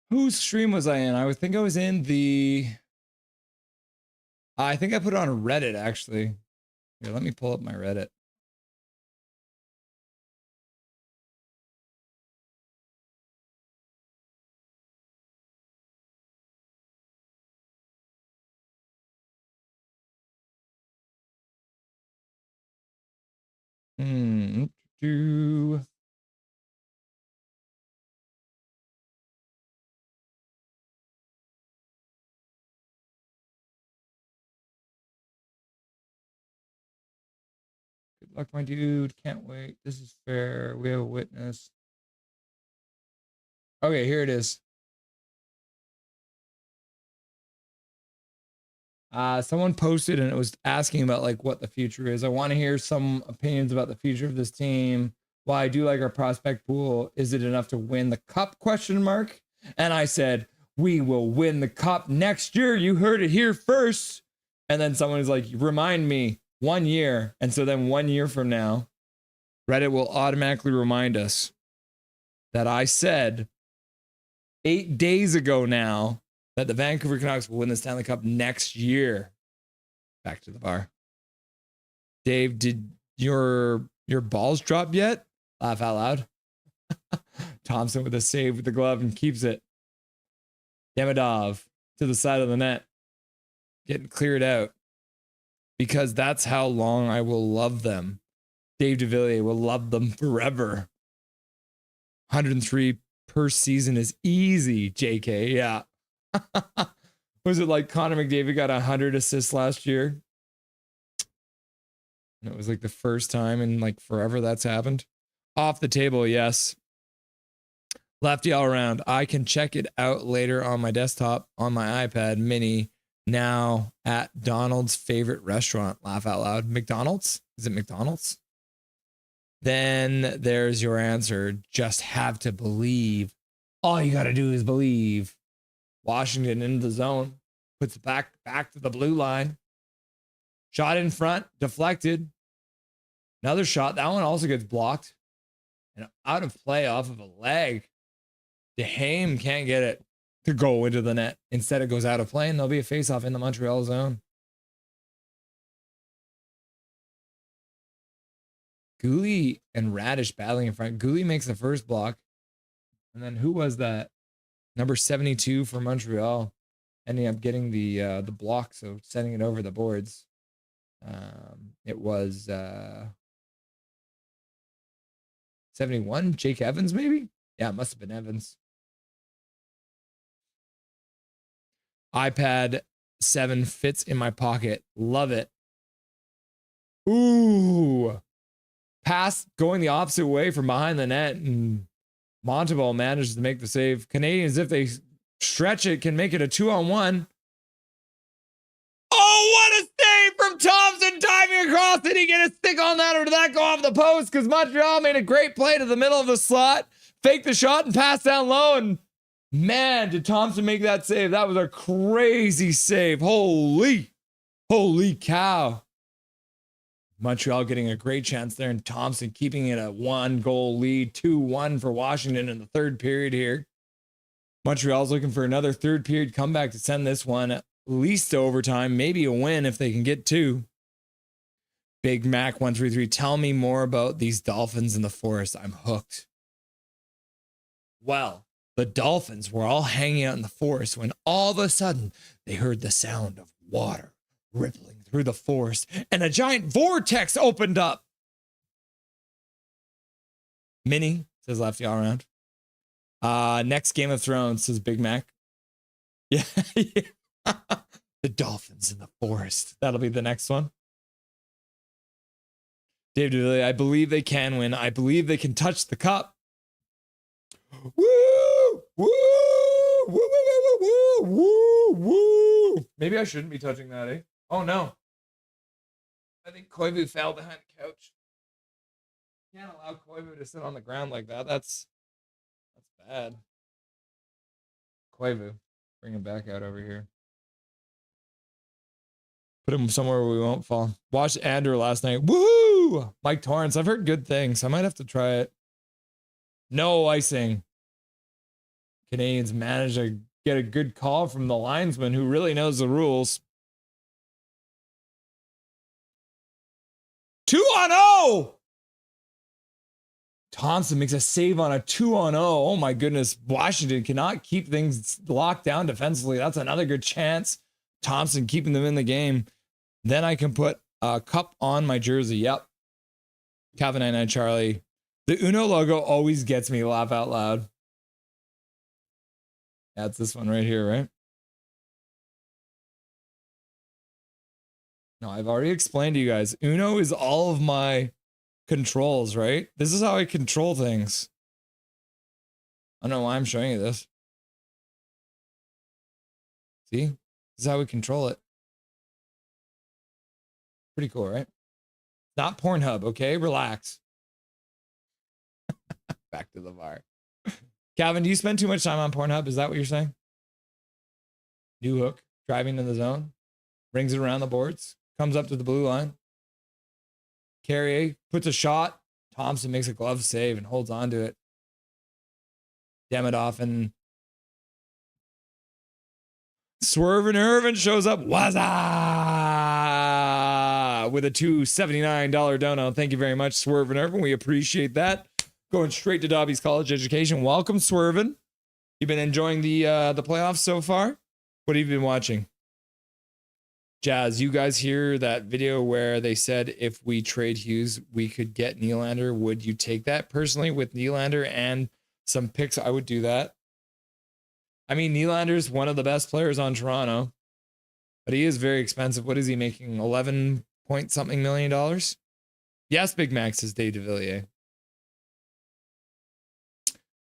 Whose stream was I in? I think I was in the... I think I put it on Reddit, actually. Here, let me pull up my Reddit. Do... Good luck, my dude. Can't wait. This is fair. We have a witness. Okay, here it is. Someone posted and it was asking about like what the future is. I want to hear some opinions about the future of this team. While I do like our prospect pool, is it enough to win the cup? Question mark. And I said, we will win the cup next year. You heard it here first. And then someone was like, remind me 1 year. And so then 1 year from now, Reddit will automatically remind us that I said 8 days ago now that the Vancouver Canucks will win the Stanley Cup next year. Back to the bar. Dave, did your balls drop yet? Laugh out loud. Thompson with a save with the glove and keeps it. Demidov to the side of the net. Getting cleared out. Because that's how long I will love them. Dave DeVilliers will love them forever. 103 per season is easy, JK. Yeah. Was it like Connor McDavid got 100 assists last year? And it was like the first time in like forever that's happened. Off the table, yes. Lefty all around. I can check it out later on my desktop on my iPad mini. Now at Donald's favorite restaurant. Laugh out loud. McDonald's? Is it McDonald's? Then there's your answer. Just have to believe. All you got to do is believe. Washington into the zone. Puts it back to the blue line. Shot in front. Deflected. Another shot. That one also gets blocked. And out of play off of a leg. DeHame can't get it to go into the net. Instead, it goes out of play, and there'll be a faceoff in the Montreal zone. Gooley and Radish battling in front. Gooley makes the first block. And then who was that? Number 72 for Montreal. Ending up getting the block, so sending it over the boards. It was 71? Jake Evans, maybe? Yeah, it must have been Evans. iPad 7 fits in my pocket. Love it. Ooh. Pass going the opposite way from behind the net, and Monteval manages to make the save. Canadiens, if they stretch it, can make it a 2-on-1. Oh, what a save from Thompson diving across. Did he get a stick on that, or did that go off the post? Because Montreal made a great play to the middle of the slot, faked the shot and passed down low, and man, did Thompson make that save. That was a crazy save. Holy cow. Montreal getting a great chance there, and Thompson keeping it a 1-goal lead, 2-1 for Washington in the third period here. Montreal's looking for another third period comeback to send this one at least to overtime, maybe a win if they can get two. Big Mac 133, tell me more about these Dolphins in the forest. I'm hooked. Well, the Dolphins were all hanging out in the forest when all of a sudden they heard the sound of water rippling through the forest and a giant vortex opened up. Mini, says Lefty all around. Next Game of Thrones, says Big Mac. Yeah. The Dolphins in the forest. That'll be the next one. Dave DeVilliers, I believe they can win. I believe they can touch the cup. Woo! Woo! Woo! Woo! Woo! Woo! Woo! Woo! Maybe I shouldn't be touching that, eh? Oh no. I think Koivu fell behind the couch. Can't allow Koivu to sit on the ground like that. That's bad. Koivu. Bring him back out over here. Put him somewhere where we won't fall. Watched Andrew last night. Woo! Mike Torrance. I've heard good things. I might have to try it. No icing. Canadiens managed to get a good call from the linesman who really knows the rules. 2-on-0! Thompson makes a save on a 2-on-0. Oh my goodness. Washington cannot keep things locked down defensively. That's another good chance. Thompson keeping them in the game. Then I can put a cup on my jersey. Yep. Calvin 99 Charlie. The Uno logo always gets me laugh out loud. That's this one right here, right? No, I've already explained to you guys. Uno is all of my controls, right? This is how I control things. I don't know why I'm showing you this. See? This is how we control it. Pretty cool, right? Not Pornhub, okay? Relax. Back to the bar. Calvin, do you spend too much time on Pornhub? Is that what you're saying? New hook, driving in the zone, brings it around the boards, comes up to the blue line. Carrier puts a shot. Thompson makes a glove save and holds on to it. Demidov and Swervin' Irvin shows up. What's up? With a $279 donut. Thank you very much, Swervin' Irvin. We appreciate that. Going straight to Dobby's college education. Welcome, Swervin'. You been enjoying the playoffs so far? What have you been watching? Jazz, you guys hear that video where they said if we trade Hughes, we could get Nylander? Would you take that? Personally, with Nylander and some picks, I would do that. I mean, Nylander's one of the best players on Toronto, but he is very expensive. What is he making? 11 point something million dollars? Yes, Big Mac, says Dave DeVilliers.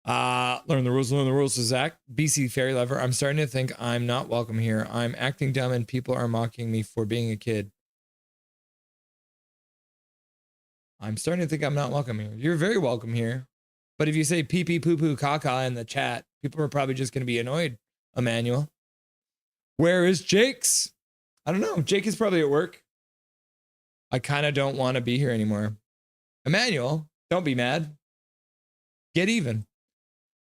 Learn the rules to Zach. BC Fairy Lover. I'm starting to think I'm not welcome here. I'm acting dumb and people are mocking me for being a kid. I'm starting to think I'm not welcome here. You're very welcome here. But if you say pee pee poo poo caca in the chat, people are probably just going to be annoyed, Emmanuel. Where is Jake's? I don't know. Jake is probably at work. I kind of don't want to be here anymore. Emmanuel, don't be mad. Get even.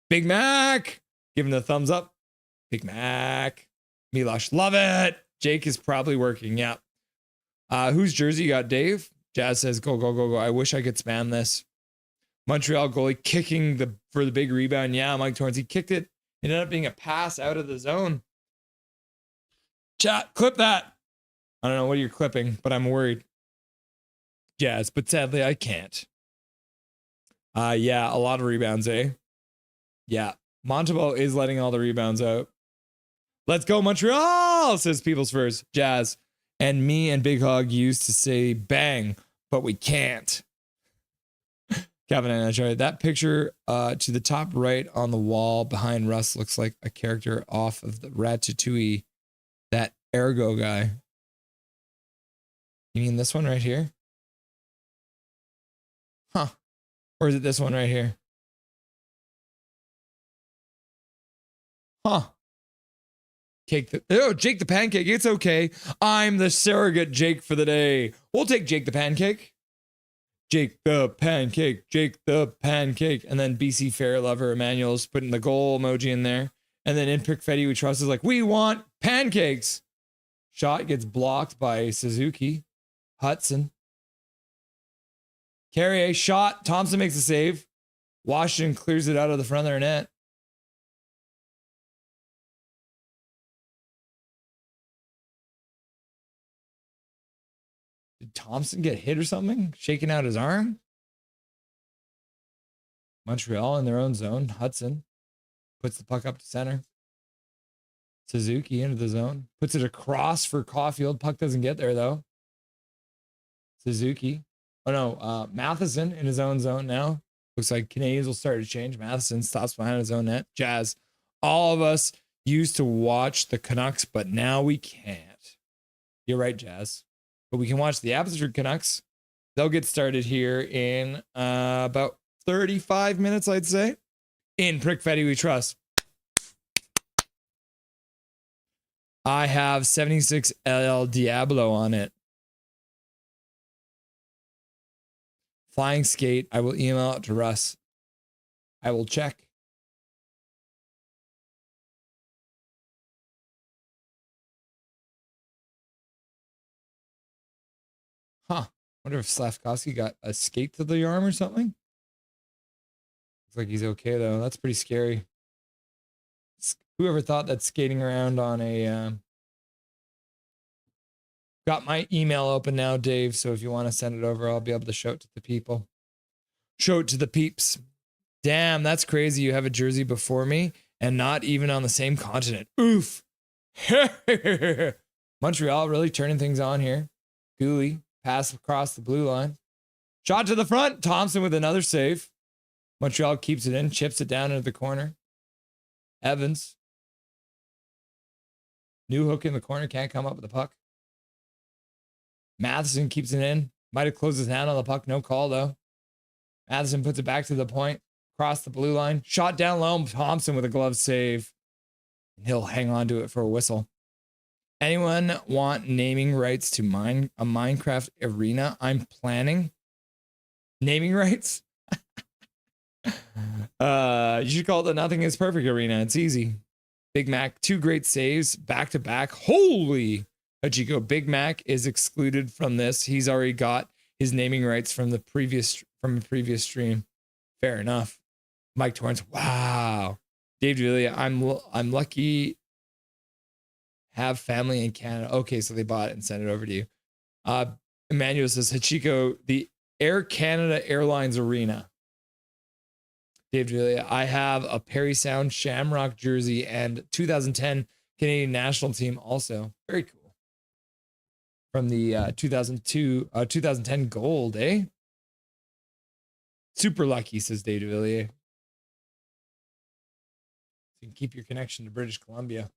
Big Mac, give him the thumbs up. Big Mac. Milosh, love it. Jake is probably working. Yeah. Whose jersey you got, Dave? Jazz says, go, go, go, go. I wish I could spam this. Montreal goalie kicking for the big rebound. Yeah, Mike Torrance, he kicked it. It ended up being a pass out of the zone. Chat, clip that. I don't know what you're clipping, but I'm worried. Jazz, but sadly I can't. Yeah, a lot of rebounds, eh? Yeah, Montreal is letting all the rebounds out. Let's go, Montreal, says People's First. Jazz. And me and Big Hog used to say bang, but we can't. Kevin and I tried that picture to the top right on the wall behind Russ looks like a character off of the Ratatouille, that Ergo guy. You mean this one right here? Huh. Or is it this one right here? Huh. Jake the Pancake. It's okay. I'm the surrogate Jake for the day. We'll take Jake the Pancake. Jake the Pancake. Jake the Pancake. And then BC Fair Lover Emmanuel's putting the goal emoji in there. And then in Pickfetti We Trust is like, we want pancakes. Shot gets blocked by Suzuki. Hudson. Carrier shot. Thompson makes a save. Washington clears it out of the front of their net. Did Thompson get hit or something? Shaking out his arm? Montreal in their own zone. Hudson puts the puck up to center. Suzuki into the zone. Puts it across for Caulfield. Puck doesn't get there, though. Suzuki. Oh, no. Matheson in his own zone now. Looks like Canadiens will start to change. Matheson stops behind his own net. Jazz. All of us used to watch the Canucks, but now we can't. You're right, Jazz. But we can watch the Abbotsford Canucks. They'll get started here in about 35 minutes, I'd say. In Prickfetti We Trust. I have 76 El Diablo on it. Flying skate. I will email it to Russ. I will check. Huh. Wonder if Slavkovsky got a skate to the arm or something. Looks like he's okay, though. That's pretty scary. Whoever thought that skating around on a... Got my email open now, Dave, so if you want to send it over, I'll be able to show it to the people. Show it to the peeps. Damn, that's crazy. You have a jersey before me and not even on the same continent. Oof. Montreal really turning things on here. Gooley, pass across the blue line. Shot to the front. Thompson with another save. Montreal keeps it in, chips it down into the corner. Evans. New hook in the corner, can't come up with the puck. Matheson keeps it in. Might have closed his hand on the puck. No call, though. Matheson puts it back to the point. Across the blue line. Shot down low. Thompson with a glove save. He'll hang on to it for a whistle. Anyone want naming rights to a Minecraft arena? I'm planning. Naming rights? You should call it the Nothing is Perfect arena. It's easy. Big Mac, 2 great saves back to back. Holy Hachiko. Big Mac is excluded from this. He's already got his naming rights from a previous stream. Fair enough. Mike Torrance. Wow. Dave Julia, I'm lucky. Have family in Canada. Okay, so they bought it and sent it over to you. Emmanuel says, Hachiko, the Air Canada Airlines Arena. Dave Julia, I have a Perry Sound Shamrock jersey and 2010 Canadian national team also. Very cool. From the 2010 gold, eh? Super lucky, says Dave Julia. You can keep your connection to British Columbia.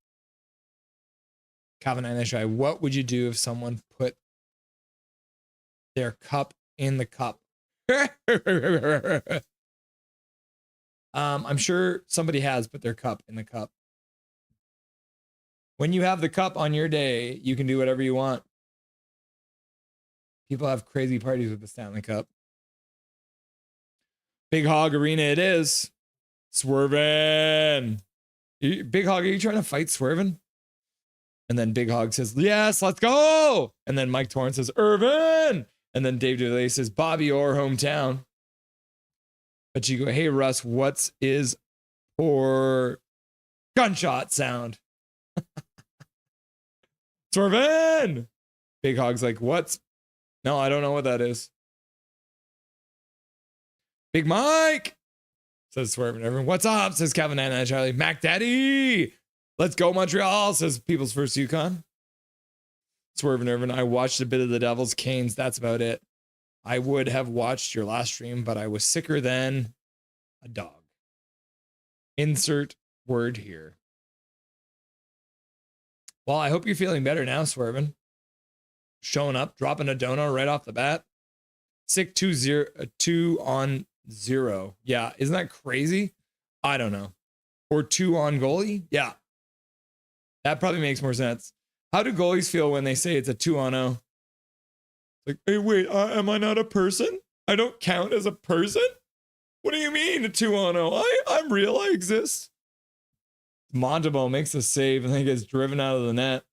Calvin Inishai, what would you do if someone put their cup in the cup? I'm sure somebody has put their cup in the cup. When you have the cup on your day, you can do whatever you want. People have crazy parties with the Stanley Cup. Big Hog Arena it is. Swervin'. Big Hog, are you trying to fight Swervin'? And then Big Hog says, yes, let's go. And then Mike Torrance says, Irvin. And then Dave DeLay says, Bobby Orr, hometown. But you go, hey, Russ, what's is poor gunshot sound? Swervin! Big Hog's like, what's? No, I don't know what that is. Big Mike, says Swervin. Everyone, what's up? Says Kevin and Charlie. Mac Daddy. Let's go, Montreal, says People's First Yukon. Swervin Irvin, I watched a bit of the Devils Canes. That's about it. I would have watched your last stream, but I was sicker than a dog. Insert word here. Well, I hope you're feeling better now, Swervin. Showing up, dropping a dono right off the bat. Sick 2 on 0. Yeah, isn't that crazy? I don't know. Or 2 on goalie? Yeah. That probably makes more sense. How do goalies feel when they say it's a 2 on 0? Like, hey, wait, am I not a person? I don't count as a person? What do you mean a 2 on 0? I'm real, I exist. Montebo makes a save and then gets driven out of the net.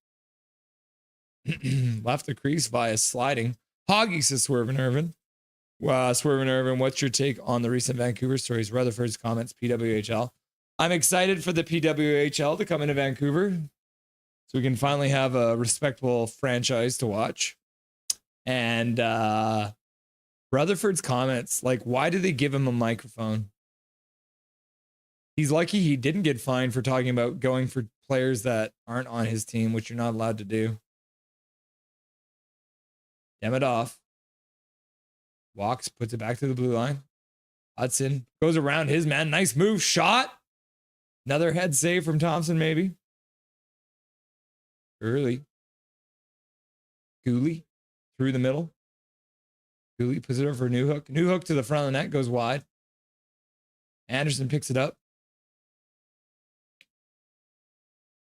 Left the crease via sliding. Hoggy says Swervin Irvin. Swervin Irvin, what's your take on the recent Vancouver stories? Rutherford's comments, PWHL. I'm excited for the PWHL to come into Vancouver so we can finally have a respectable franchise to watch. And Rutherford's comments, like, why did they give him a microphone? He's lucky he didn't get fined for talking about going for players that aren't on his team, which you're not allowed to do. Demidov walks, puts it back to the blue line. Hudson goes around his man. Nice move. Shot. Another head save from Thompson, maybe. Early. Cooley through the middle. Cooley puts it over for New Hook. New Hook to the front of the net, goes wide. Anderson picks it up.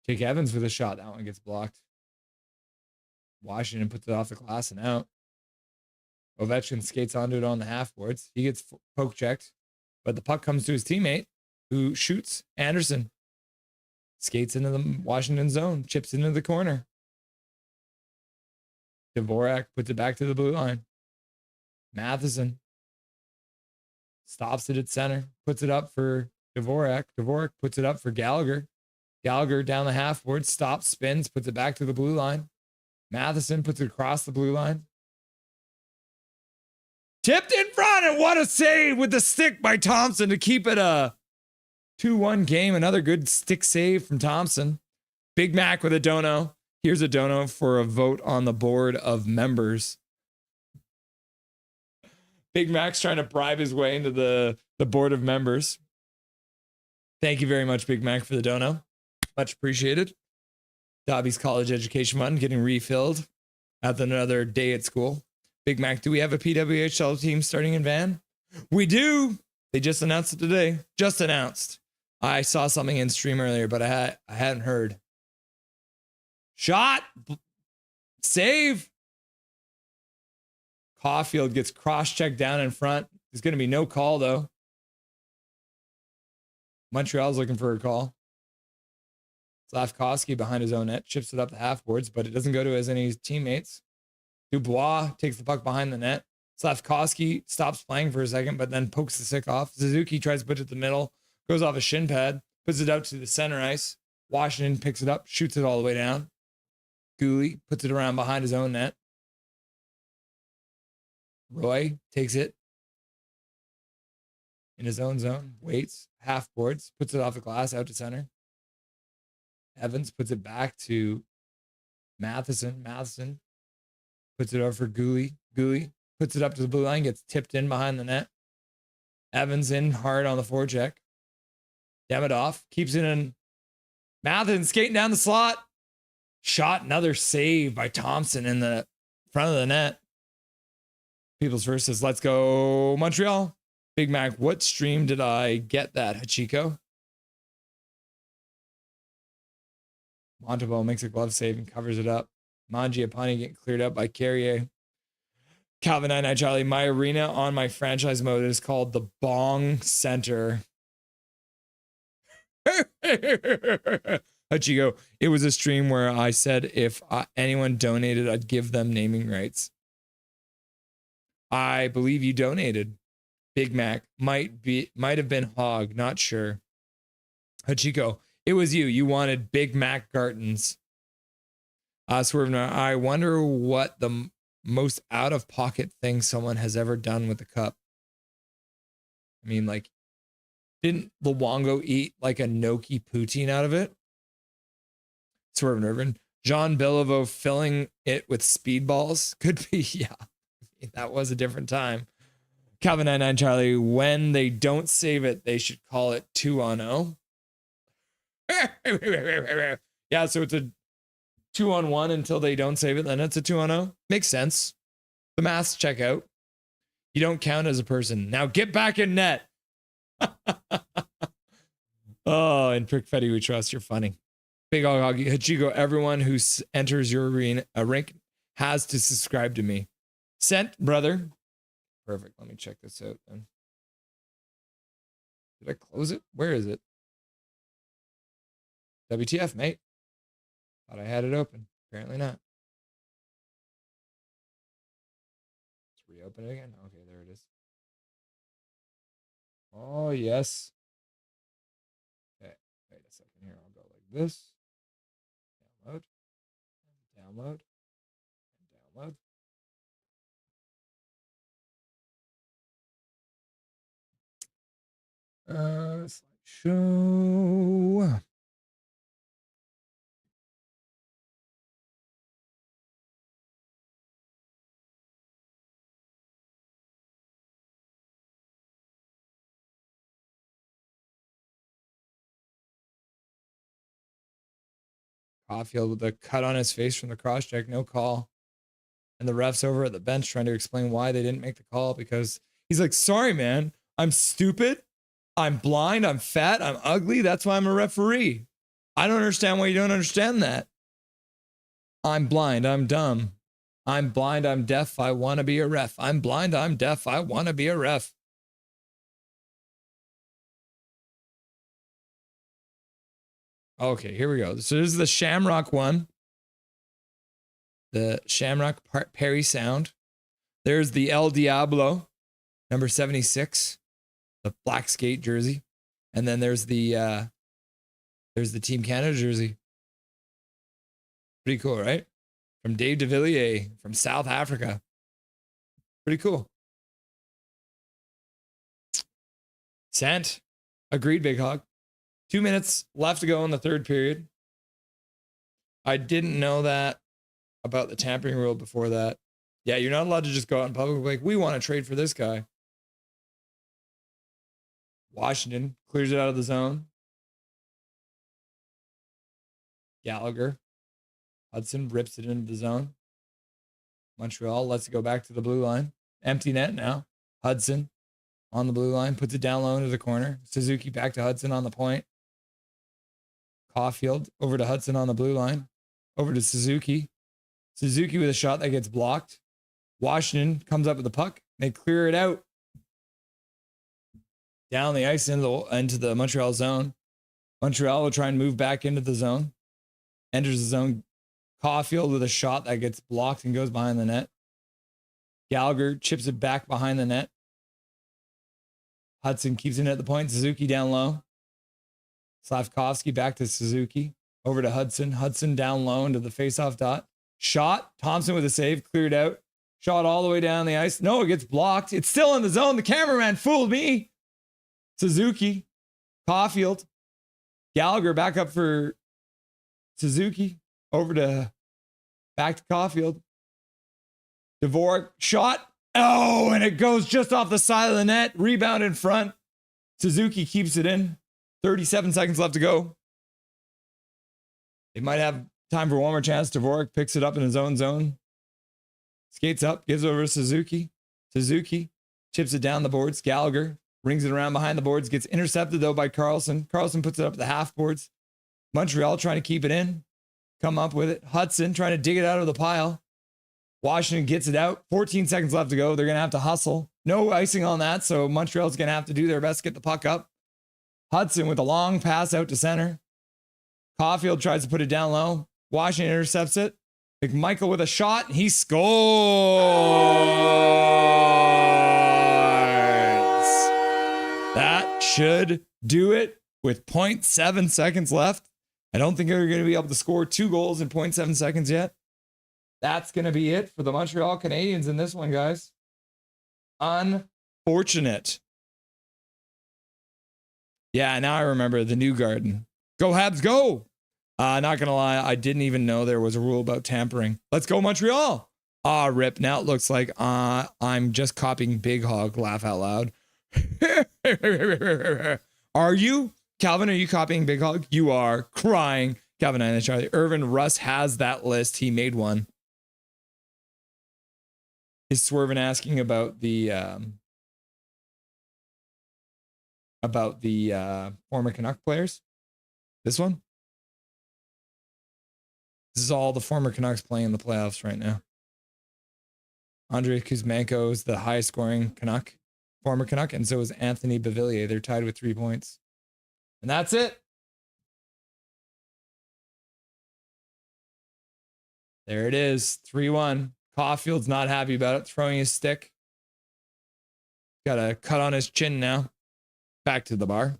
Jake Evans with a shot. That one gets blocked. Washington puts it off the glass and out. Ovechkin skates onto it on the half boards. He gets poke checked, but the puck comes to his teammate who shoots. Anderson skates into the Washington zone, chips into the corner. Dvorak puts it back to the blue line. Matheson stops it at center, puts it up for Dvorak. Dvorak puts it up for Gallagher. Gallagher down the half board, stops, spins, puts it back to the blue line. Matheson puts it across the blue line. Tipped in front, and what a save with the stick by Thompson to keep it a 2-1 game. Another good stick save from Thompson. Big Mac with a dono. Here's a dono for a vote on the board of members. Big Mac's trying to bribe his way into the board of members. Thank you very much, Big Mac, for the dono. Much appreciated. Dobby's college education fund getting refilled after another day at school. Big Mac, do we have a PWHL team starting in Van? We do. They just announced it today. Just announced. I saw something in stream earlier, but I hadn't heard. Shot. Save. Caulfield gets cross-checked down in front. There's going to be no call, though. Montreal's looking for a call. Slavkovsky behind his own net, chips it up the half boards, but it doesn't go to his any teammates. Dubois takes the puck behind the net. Slavkovsky stops playing for a second, but then pokes the stick off. Suzuki tries to put it to the middle, goes off a shin pad, puts it out to the center ice. Washington picks it up, shoots it all the way down. Gooley puts it around behind his own net. Roy takes it in his own zone, waits, half boards, puts it off the glass out to center. Evans puts it back to Matheson. Matheson puts it over for Gooley. Gooley puts it up to the blue line, gets tipped in behind the net. Evans in hard on the forecheck. Demidov keeps it in. Matheson skating down the slot. Shot, another save by Thompson in the front of the net. People's First says, let's go Montreal. Big Mac, what stream did I get that, Hachiko? Montevo makes a glove save and covers it up. Mangiapane getting cleared up by Carrier. Calvin 99 Charlie, my arena on my franchise mode is called the Bong Center. Hachiko, it was a stream where I said if anyone donated, I'd give them naming rights. I believe you donated. Big Mac might have been Hog, not sure. Hachiko, it was you. You wanted Big Mac Gartons. Swerve, I wonder what the most out-of-pocket thing someone has ever done with the cup. I mean, like, didn't Luongo eat like a gnocchi poutine out of it? Swerve Nervin. Jean Beliveau filling it with speedballs. Could be, yeah. That was a different time. Calvin 99 Charlie, when they don't save it, they should call it 2-on-0. Yeah, so it's a 2-on-1 until they don't save it, then it's a 2-on-0. Makes sense. The maths check out. You don't count as a person. Now get back in net. Oh, and Prick Fetty we trust. You're funny. Big Hoggy. Hachiko, everyone who enters your arena, a rink has to subscribe to me. Sent, brother. Perfect. Let me check this out then. Did I close it? Where is it? WTF, mate. Thought I had it open. Apparently not. Let's reopen it again. Okay, there it is. Oh, yes. Okay, wait a second here. I'll go like this. Download. Download. Download. Slideshow. Caulfield with the cut on his face from the cross check, no call. And the ref's over at the bench trying to explain why they didn't make the call because he's like, sorry, man, I'm stupid. I'm blind. I'm fat. I'm ugly. That's why I'm a referee. I don't understand why you don't understand that. I'm blind. I'm dumb. I'm blind. I'm deaf. I want to be a ref. I'm blind. I'm deaf. I want to be a ref. Okay, here we go. So this is the Shamrock one. The Shamrock Perry Sound. There's the El Diablo, number 76, the black skate jersey. And then there's the Team Canada jersey. Pretty cool, right? From Dave de Villiers from South Africa. Pretty cool. Sent. Agreed, Big Hog. 2 minutes left to go in the third period. I didn't know that about the tampering rule before that. Yeah, you're not allowed to just go out in public and be like, we want to trade for this guy. Washington clears it out of the zone. Gallagher. Hudson rips it into the zone. Montreal lets it go back to the blue line. Empty net now. Hudson on the blue line. Puts it down low into the corner. Suzuki back to Hudson on the point. Caulfield over to Hudson on the blue line. Over to Suzuki. Suzuki with a shot that gets blocked. Washington comes up with the puck. They clear it out. Down the ice into the Montreal zone. Montreal will try and move back into the zone. enters the zone. Caulfield with a shot that gets blocked and goes behind the net. Gallagher chips it back behind the net. Hudson keeps it at the point. Suzuki down low. Slavkovsky back to Suzuki. Over to Hudson. Hudson down low into the faceoff dot. Shot. Thompson with a save. Cleared out. Shot all the way down the ice. No, it gets blocked. It's still in the zone. The cameraman fooled me. Suzuki. Caulfield. Gallagher back up for Suzuki. Over to back to Caulfield. Dvorak shot. Oh, and it goes just off the side of the net. Rebound in front. Suzuki keeps it in. 37 seconds left to go. They might have time for one more chance. Dvorak picks it up in his own zone. Skates up, gives over to Suzuki. Suzuki chips it down the boards. Gallagher rings it around behind the boards. Gets intercepted, though, by Carlson. Carlson puts it up the half boards. Montreal trying to keep it in. Come up with it. Hudson trying to dig it out of the pile. Washington gets it out. 14 seconds left to go. They're going to have to hustle. No icing on that, so Montreal's going to have to do their best to get the puck up. Hudson with a long pass out to center. Caulfield tries to put it down low. Washington intercepts it. McMichael with a shot. He scores. That should do it with 0.7 seconds left. I don't think they're going to be able to score 2 goals in 0.7 seconds yet. That's going to be it for the Montreal Canadiens in this one, guys. Unfortunate. Yeah, now I remember the New Garden. Go Habs, go! Not going to lie, I didn't even know there was a rule about tampering. Let's go Montreal! Rip. Now it looks like I'm just copying Big Hog. Laugh out loud. Are you? Calvin, are you copying Big Hog? You are. Crying. Calvin and Charlie. Irvin Russ has that list. He made one. Is Swervin asking about the former Canuck players? This one? This is all the former Canucks playing in the playoffs right now. Andrei Kuzmenko is the highest scoring Canuck, former Canuck, and so is Anthony Beauvillier. They're tied with 3 points. And that's it. There it is. 3-1. Caulfield's not happy about it, throwing his stick. Got a cut on his chin now. Back to the bar.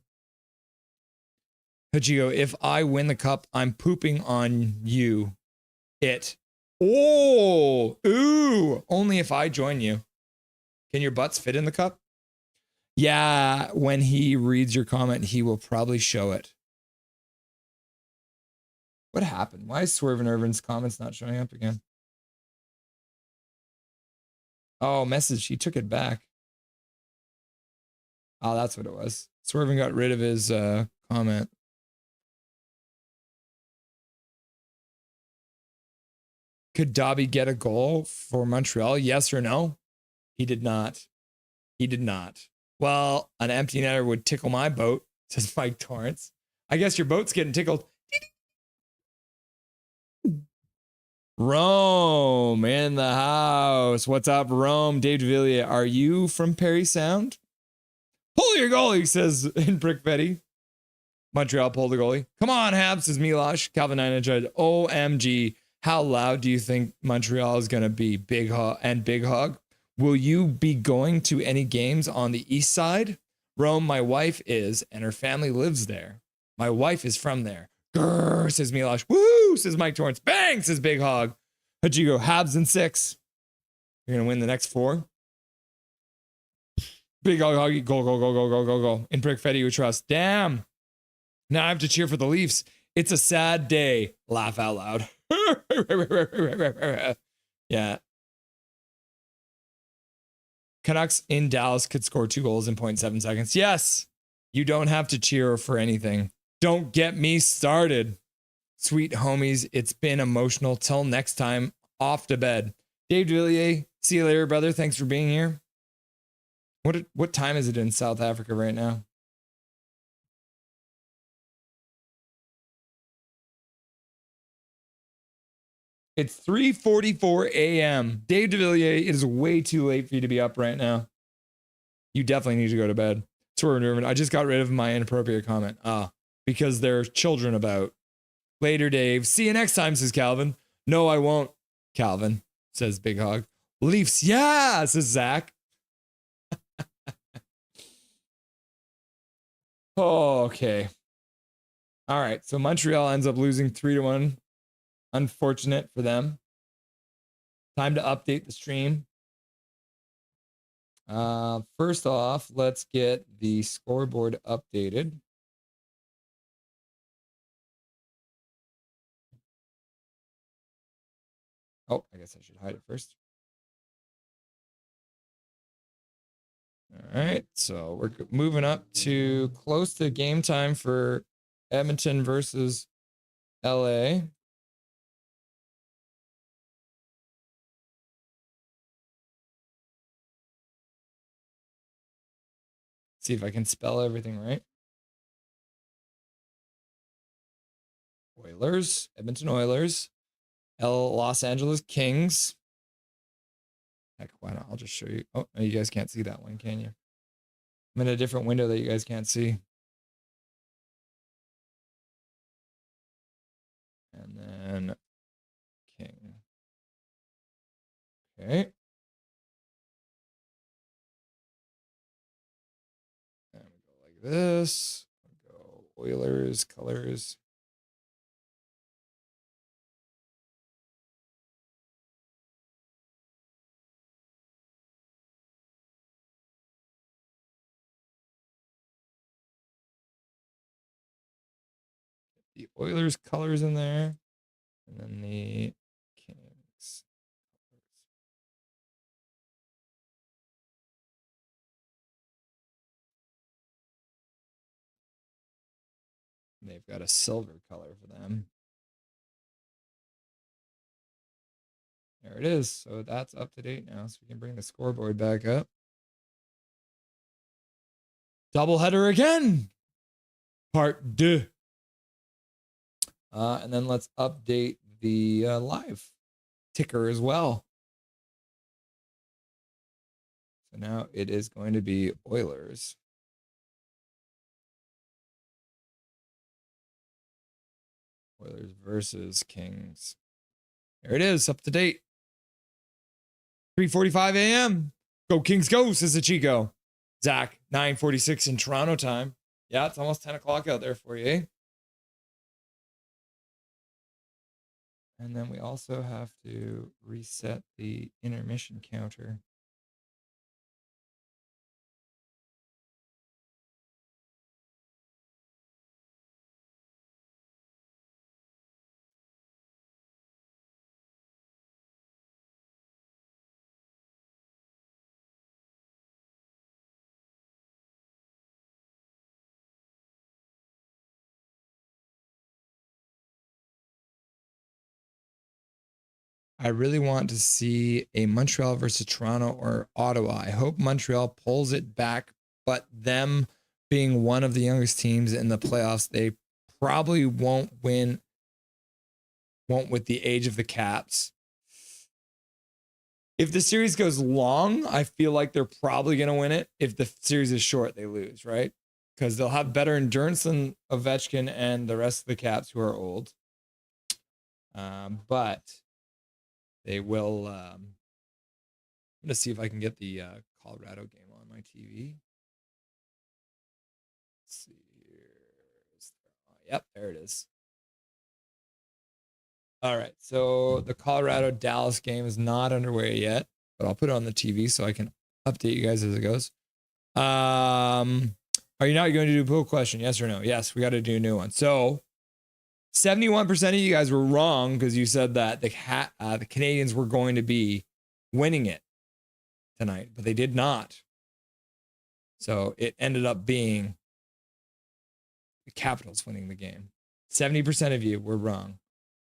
Hajigo, if I win the cup, I'm pooping on you. Oh, ooh, only if I join you. Can your butts fit in the cup? Yeah, when he reads your comment, he will probably show it. What happened? Why is Swerve and Irvin's comments not showing up again? Oh, message. He took it back. Oh, that's what it was. Swervin got rid of his comment. Could Dobby get a goal for Montreal? Yes or no? He did not. He did not. Well, an empty netter would tickle my boat, says Mike Torrance. I guess your boat's getting tickled. Rome in the house. What's up, Rome? Dave DeVilliers, are you from Perry Sound? Pull your goalie, says in Brick Betty. Montreal pulled the goalie. Come on, Habs, says Milosh. Calvin Nine. OMG. How loud do you think Montreal is going to be? Big Hog. Will you be going to any games on the east side? Rome, my wife is, and her family lives there. My wife is from there. Grrr, says Milosh. Woo, says Mike Torrance. Bang, says Big Hog. Hajigo, Habs in 6. You're going to win the next 4. Big Hog, go. In Brick Fetty, you trust. Damn. Now I have to cheer for the Leafs. It's a sad day. Laugh out loud. Yeah. Canucks in Dallas could score 2 goals in 0.7 seconds. Yes. You don't have to cheer for anything. Don't get me started. Sweet homies, it's been emotional. Till next time, off to bed. Dave DeVilliers, see you later, brother. Thanks for being here. What time is it in South Africa right now? It's 3:44 a.m. Dave DeVilliers, it is way too late for you to be up right now. You definitely need to go to bed. Swerve Nervin, I just got rid of my inappropriate comment. Because there are children about. Later, Dave. See you next time, says Calvin. No, I won't, Calvin, says Big Hog. Leafs, yeah, says Zach. Okay. All right. So Montreal ends up losing 3-1. Unfortunate for them. Time to update the stream. First off, let's get the scoreboard updated. Oh, I guess I should hide it first. All right, so we're moving up to close to game time for Edmonton versus LA. See if I can spell everything right. Oilers, Edmonton Oilers, Los Angeles Kings. Heck, why not? I'll just show you. Oh, no, you guys can't see that one, can you? I'm in a different window that you guys can't see. And then King. Okay. And we go like this. We go Oilers, colors. The Oilers colors in there, and then the Kings colors. And they've got a silver color for them. There it is. So that's up to date now. So we can bring the scoreboard back up. Doubleheader again. Part 2. And then let's update the live ticker as well. So now it is going to be Oilers. Oilers versus Kings. There it is, up to date. 3:45 a.m. Go Kings go, says the Chico. Zach, 9:46 in Toronto time. Yeah, it's almost 10 o'clock out there for you, eh? And then we also have to reset the intermission counter. I really want to see a Montreal versus Toronto or Ottawa. I hope Montreal pulls it back, but them being one of the youngest teams in the playoffs, they probably won't win, won't with the age of the Caps. If the series goes long, I feel like they're probably going to win it. If the series is short, they lose, right? Because they'll have better endurance than Ovechkin and the rest of the Caps who are old. But they will. I'm going to see if I can get the Colorado game on my TV. Let's see here. Yep, there it is. All right, so the Colorado-Dallas game is not underway yet, but I'll put it on the TV so I can update you guys as it goes. Are you not going to do a poll question? Yes or no? Yes, we got to do a new one. So 71% of you guys were wrong because you said that the Canadiens were going to be winning it tonight, but they did not. So it ended up being the Capitals winning the game. 70% of you were wrong.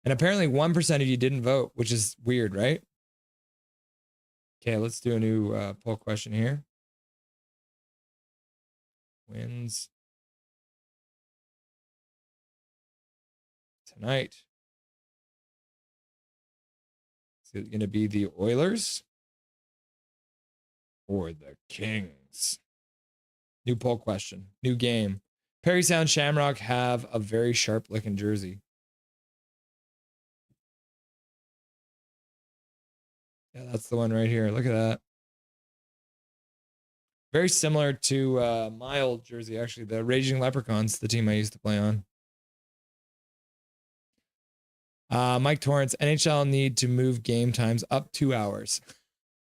And apparently 1% of you didn't vote, which is weird, right? Okay, let's do a new poll question here. Wins tonight. Is it going to be the Oilers or the Kings? New poll question, new game. Perry Sound Shamrock have a very sharp looking jersey. Yeah, that's the one right here. Look at that. Very similar to my old jersey, actually. The Raging Leprechauns, the team I used to play on. Mike Torrance, NHL need to move game times up 2 hours.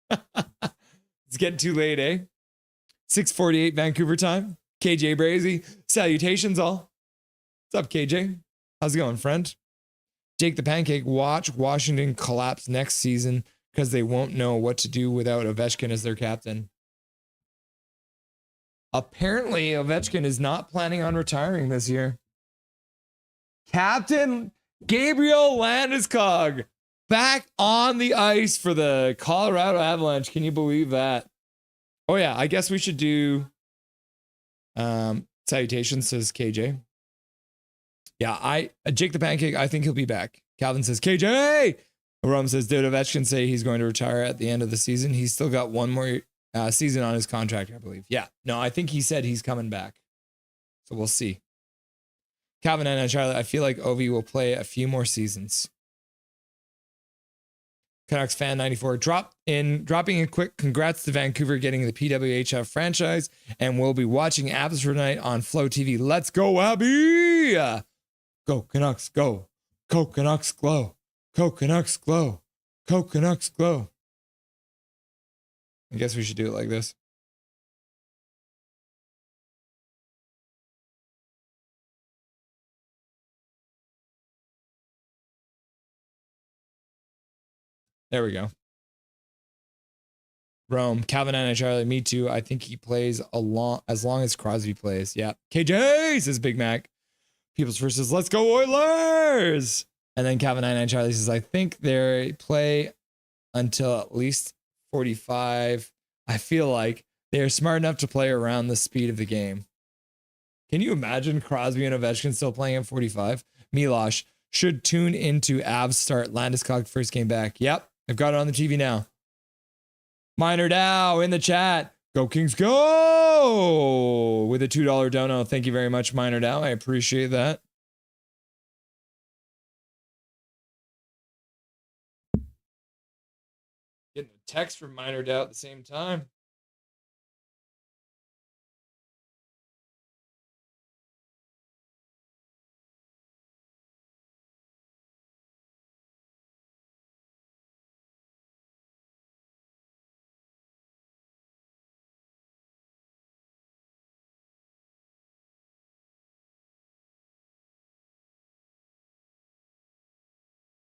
It's getting too late, eh? 6:48 Vancouver time. KJ Brazy, salutations all. What's up, KJ? How's it going, friend? Jake the Pancake, watch Washington collapse next season because they won't know what to do without Ovechkin as their captain. Apparently, Ovechkin is not planning on retiring this year. Captain Gabriel Landeskog back on the ice for the Colorado Avalanche. Can you believe that? Oh yeah, I guess we should do salutations, says KJ. Yeah, Jake the Pancake, I think he'll be back. Calvin says, KJ! Rum says, did Ovechkin say he's going to retire at the end of the season? He's still got one more season on his contract, I believe. Yeah, no, I think he said he's coming back. So we'll see. Calvin and Charlotte, I feel like Ovi will play a few more seasons. Canucks fan 94 dropping in quick. Congrats to Vancouver getting the PWHF franchise, and we'll be watching Abs for tonight on Flow TV. Let's go, Abby! Go Canucks, go! Go Canucks, glow! Go Canucks, glow! Go Canucks, glow! I guess we should do it like this. There we go. Rome, Calvin and Charlie, me too. I think he plays as long as Crosby plays. Yeah. KJ says Big Mac. People's first says, let's go Oilers. And then Calvin and Charlie says, I think they play until at least 45. I feel like they are smart enough to play around the speed of the game. Can you imagine Crosby and Ovechkin still playing at 45? Milosh should tune into Avs start Landeskog first game back. Yep. I've got it on the TV now. Minor Dow in the chat. Go Kings, go! With a $2 dono. Thank you very much, Minor Dow. I appreciate that. Getting a text from Minor Dow at the same time.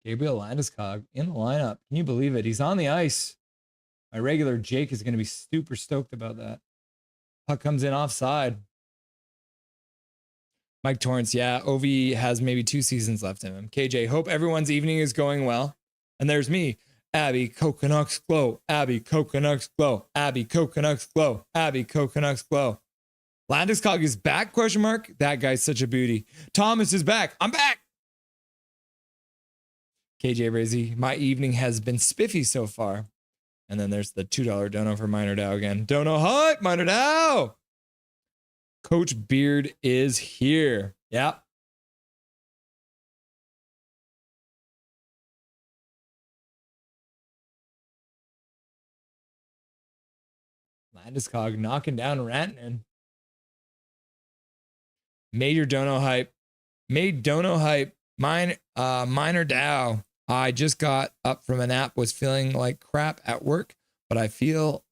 Gabriel Landeskog in the lineup. Can you believe it? He's on the ice. My regular Jake is going to be super stoked about that. Puck comes in offside. Mike Torrance, yeah, Ovi has maybe 2 seasons left in him. KJ, hope everyone's evening is going well. And there's me, Abby, Canucks glow, Abby, Canucks glow, Abby, Canucks glow, Abby, Canucks glow. Landeskog is back, question mark? That guy's such a beauty. Thomas is back. I'm back. KJ Brazy, my evening has been spiffy so far. And then there's the $2 dono for Minor Dow again. Dono hype, Minor Dow. Coach Beard is here. Yep. Landeskog knocking down Rantanen. Major dono hype. Made dono hype. Minor Dow. I just got up from a nap, was feeling like crap at work, but I feel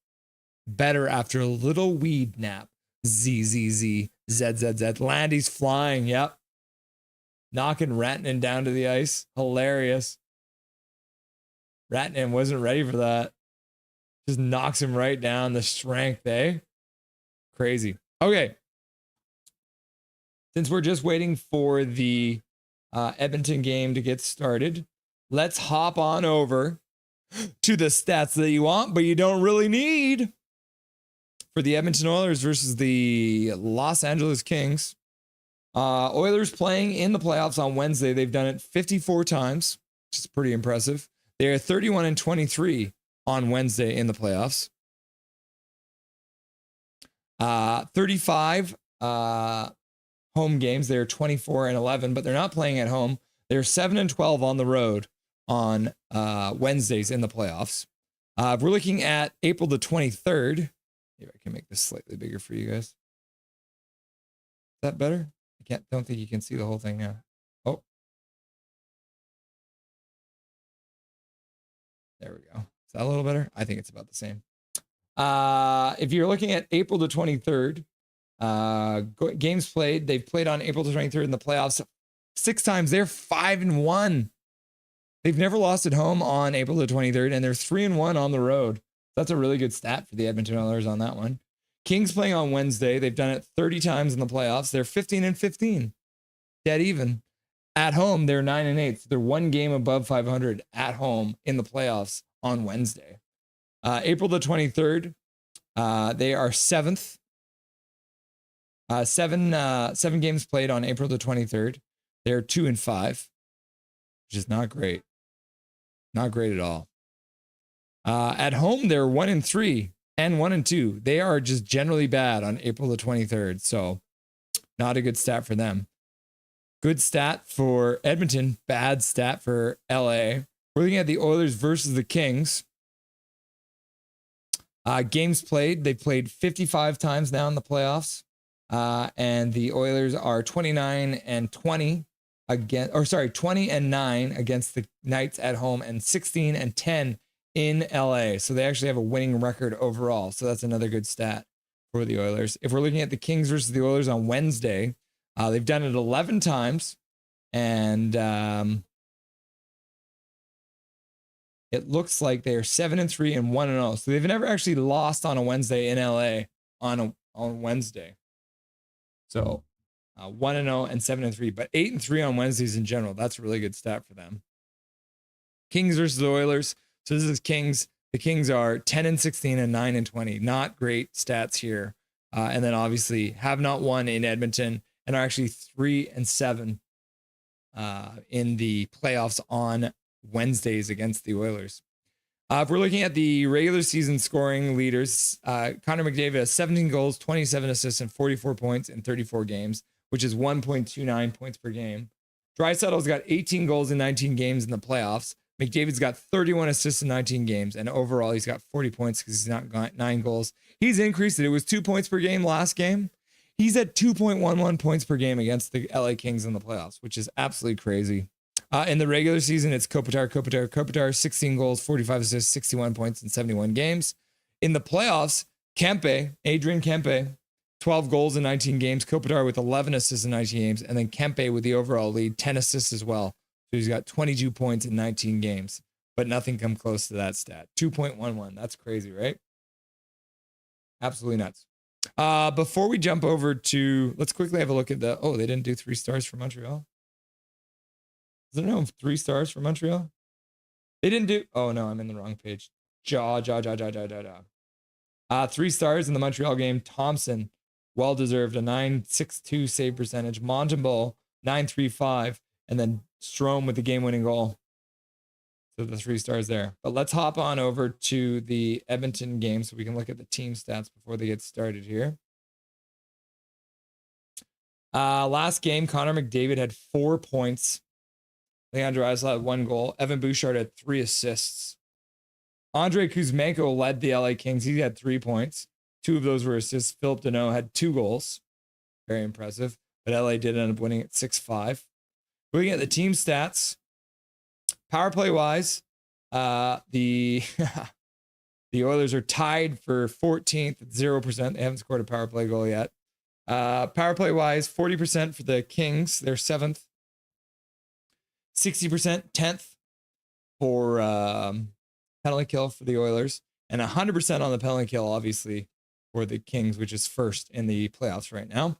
better after a little weed nap. ZZZ. ZZZ. Landy's flying. Yep. Knocking Rantanen down to the ice. Hilarious. Rantanen wasn't ready for that. Just knocks him right down. The strength, eh? Crazy. Okay. Since we're just waiting for the Edmonton game to get started, let's hop on over to the stats that you want, but you don't really need. For the Edmonton Oilers versus the Los Angeles Kings. Oilers playing in the playoffs on Wednesday. They've done it 54 times, which is pretty impressive. They are 31-23 on Wednesday in the playoffs. 35 home games. They're 24-11, but they're not playing at home. They're 7-12 on the road on Wednesdays in the playoffs. If we're looking at April the 23rd, maybe I can make this slightly bigger for you guys. Is that better? Don't think you can see the whole thing now. Oh, there we go. Is that a little better? I think it's about the same. If you're looking at April the 23rd, games played, they've played on April the 23rd in the playoffs 6 times. They're 5-1. They've never lost at home on April the 23rd, and they're 3-1 on the road. That's a really good stat for the Edmonton Oilers on that one. Kings playing on Wednesday. They've done it 30 times in the playoffs. They're 15-15, dead even. At home, they're 9-8. So they're 1 game above 500 at home in the playoffs on Wednesday. April the 23rd, they are 7th. 7 games played on April the 23rd. They're 2-5, which is not great. Not great at all. At home, they're 1-3 and 1-2. They are just generally bad on April the 23rd. So not a good stat for them. Good stat for Edmonton. Bad stat for LA. We're looking at the Oilers versus the Kings. Games played. They've played 55 times now in the playoffs. And the Oilers are 29-20 against, 20-9 against the Knights at home, and 16-10 in LA. So they actually have a winning record overall. So that's another good stat for the Oilers. If we're looking at the Kings versus the Oilers on Wednesday, they've done it 11 times, and it looks like they are 7-3 and 1-0. So they've never actually lost on a Wednesday in LA on Wednesday. So 1-0 and 7-3, but 8-3 on Wednesdays in general. That's a really good stat for them. Kings versus the Oilers. So this is Kings. The Kings are 10-16 and 9-20. Not great stats here. And then obviously have not won in Edmonton and are actually 3-7 in the playoffs on Wednesdays against the Oilers. If we're looking at the regular season scoring leaders, Connor McDavid has 17 goals, 27 assists, and 44 points in 34 games, which is 1.29 points per game. Draisaitl's got 18 goals in 19 games in the playoffs. McDavid's got 31 assists in 19 games, and overall he's got 40 points because he's not got 9 goals. He's increased it. It was 2 points per game last game. He's at 2.11 points per game against the LA Kings in the playoffs, which is absolutely crazy. In the regular season, it's Kopitar, 16 goals, 45 assists, 61 points in 71 games. In the playoffs, Adrian Kempe, 12 goals in 19 games, Kopitar with 11 assists in 19 games, and then Kempe with the overall lead, 10 assists as well. So he's got 22 points in 19 games, but nothing come close to that stat. 2.11. That's crazy, right? Absolutely nuts. Before we jump over to, let's quickly have a look at they didn't do 3 stars for Montreal. Is there no 3 stars for Montreal? They didn't do, oh no, I'm in the wrong page. 3 stars in the Montreal game. Thompson, well-deserved, a 9.62 save percentage. Montembeault, 9.35. And then Strome with the game-winning goal. So the 3 stars there. But let's hop on over to the Edmonton game so we can look at the team stats before they get started here. Last game, Connor McDavid had 4 points. Leon Draisaitl had 1 goal. Evan Bouchard had 3 assists. Andrei Kuzmenko led the LA Kings. He had 3 points. 2 of those were assists. Philip Deneau had 2 goals. Very impressive. But LA did end up winning at 6-5. Looking at the team stats, power play wise, the Oilers are tied for 14th at 0%. They haven't scored a power play goal yet. Power play wise, 40% for the Kings. They're 7th. 60%, 10th for penalty kill for the Oilers, and 100% on the penalty kill, obviously, for the Kings, which is first in the playoffs right now.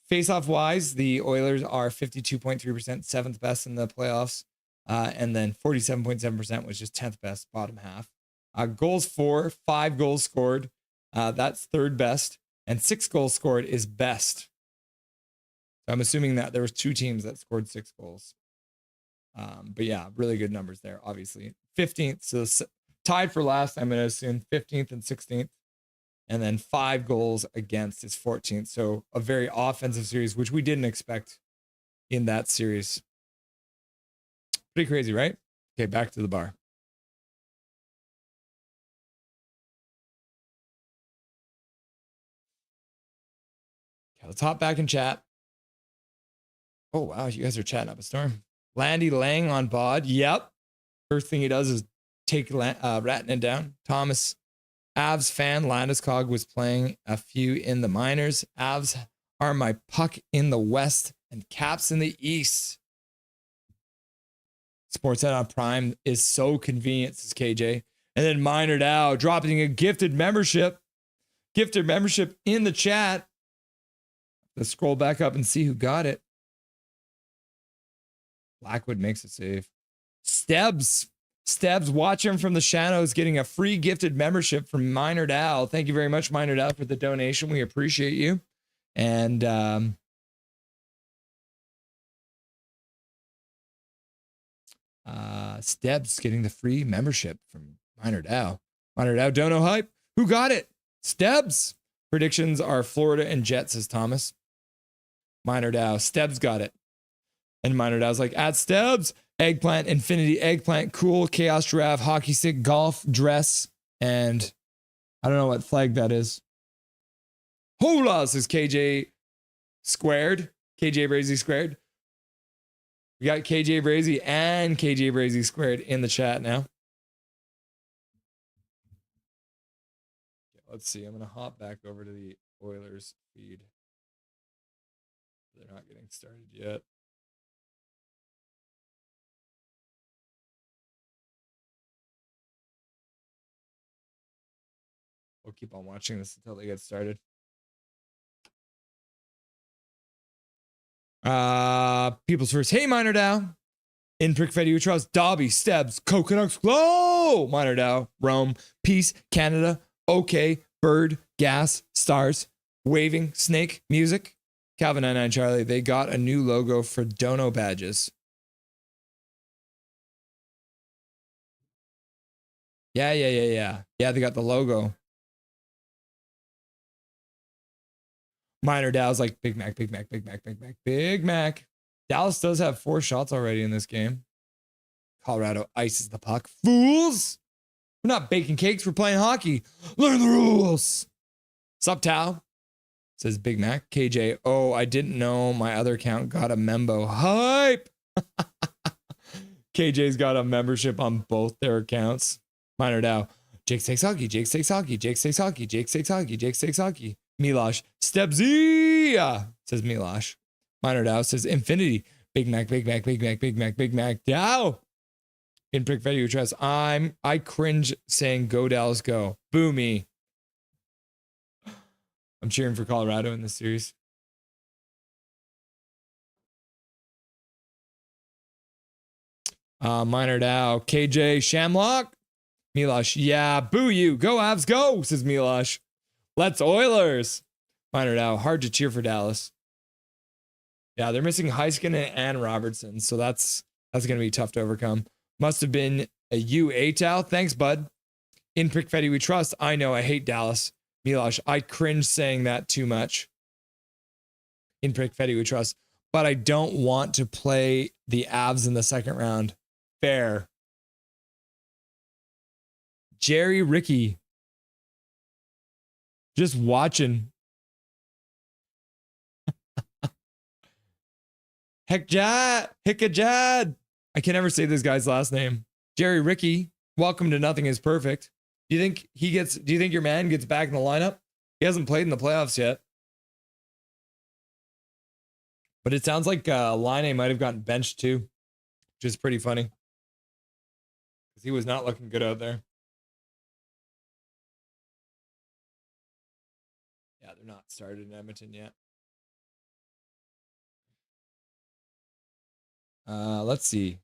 Face-off wise, the Oilers are 52.3%, 7th best in the playoffs, and then 47.7%, which is 10th best, bottom half. Goals for, 5 goals scored, that's 3rd best, and 6 goals scored is best. So I'm assuming that there was 2 teams that scored 6 goals. But yeah, really good numbers there, obviously. 15th, so tied for last, I'm going to assume 15th and 16th. And then 5 goals against is 14th. So a very offensive series, which we didn't expect in that series. Pretty crazy, right? Okay, back to the bar. Let's hop back and chat. Oh, wow. You guys are chatting up a storm. Landy Lang on bod. Yep. First thing he does is take Ratnan down. Thomas, Avs fan. Landeskog was playing a few in the minors. Avs are my puck in the West and Caps in the East. Sportsnet on Prime is so convenient, says KJ. And then Minor Dow dropping a gifted membership. Gifted membership in the chat. Let's scroll back up and see who got it. Blackwood makes a save. Stebbs watching from the shadows, getting a free gifted membership from Minor Dow. Thank you very much, Minor Dow, for the donation. We appreciate you. And Stebbs getting the free membership from Minor Dow. Minor Dow, dono hype. Who got it? Stebbs. Predictions are Florida and Jets, says Thomas. Minor Dow. Stebbs got it. And Minor Dow's like, at Stebbs. Eggplant, Infinity, Eggplant, Cool, Chaos Giraffe, Hockey Stick, Golf, Dress, and I don't know what flag that is. Hola, says KJ squared. KJ Brazy squared. We got KJ Brazy and KJ Brazy squared in the chat now. Let's see. I'm going to hop back over to the Oilers feed. They're not getting started yet. We'll keep on watching this until they get started. People's first. Hey, Minor Dow. In Prickfetti, we trust Dobby, Stebbs, Coconuts, Glow. Minor Dow, Rome, Peace, Canada, OK, Bird, Gas, Stars, Waving, Snake, Music. Calvin 99 Charlie, they got a new logo for Dono badges. Yeah. Yeah, they got the logo. Minor Dow's like Big Mac, Big Mac, Big Mac, Big Mac, Big Mac. Dallas does have 4 shots already in this game. Colorado ices the puck. Fools! We're not baking cakes, we're playing hockey. Learn the rules. Sup, Tao? Says Big Mac. KJ, oh, I didn't know my other account got a membo. Hype! KJ's got a membership on both their accounts. Minor Dow. Jake takes hockey, Jake takes hockey, Jake takes hockey, Jake takes hockey, Jake takes hockey. Milosh. Stebbsy, says Milosh. Minor Dow says Infinity. Big Mac, Big Mac, Big Mac, Big Mac, Big Mac. Dow. In Prick Fetty Trust. I cringe saying go Dallas go. Boo me. I'm cheering for Colorado in this series. Minor Dow. KJ Shamlock. Milosh. Yeah, boo you. Go Avs go, says Milosh. Let's Oilers. Minor Dow. Hard to cheer for Dallas. Yeah, they're missing Heiskin and Robertson, so that's going to be tough to overcome. Must have been a UA Thanks, bud. In Prick Fetty we trust. I know I hate Dallas. Milosh, I cringe saying that too much. In Prick Fetty we trust. But I don't want to play the Avs in the second round. Fair. Jerry Ricky. Just watching. Hickajad. I can never say this guy's last name. Jerry Ricky, welcome to Nothing is Perfect. Do you think your man gets back in the lineup? He hasn't played in the playoffs yet. But it sounds like Line might have gotten benched too, which is pretty funny. Because he was not looking good out there. Yeah, they're not started in Edmonton yet. Let's see.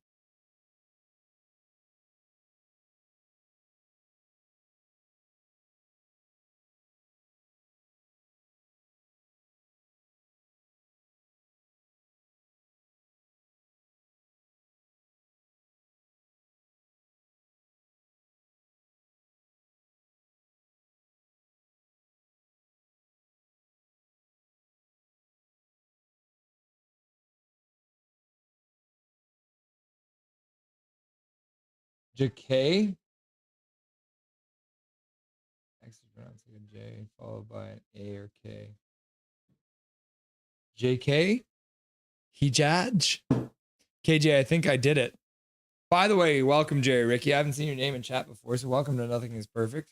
JK. X is pronounced like a J followed by an A or K. JK? Hijaj? KJ, I think I did it. By the way, welcome, Jerry Ricky. I haven't seen your name in chat before, so welcome to Nothing is Perfect.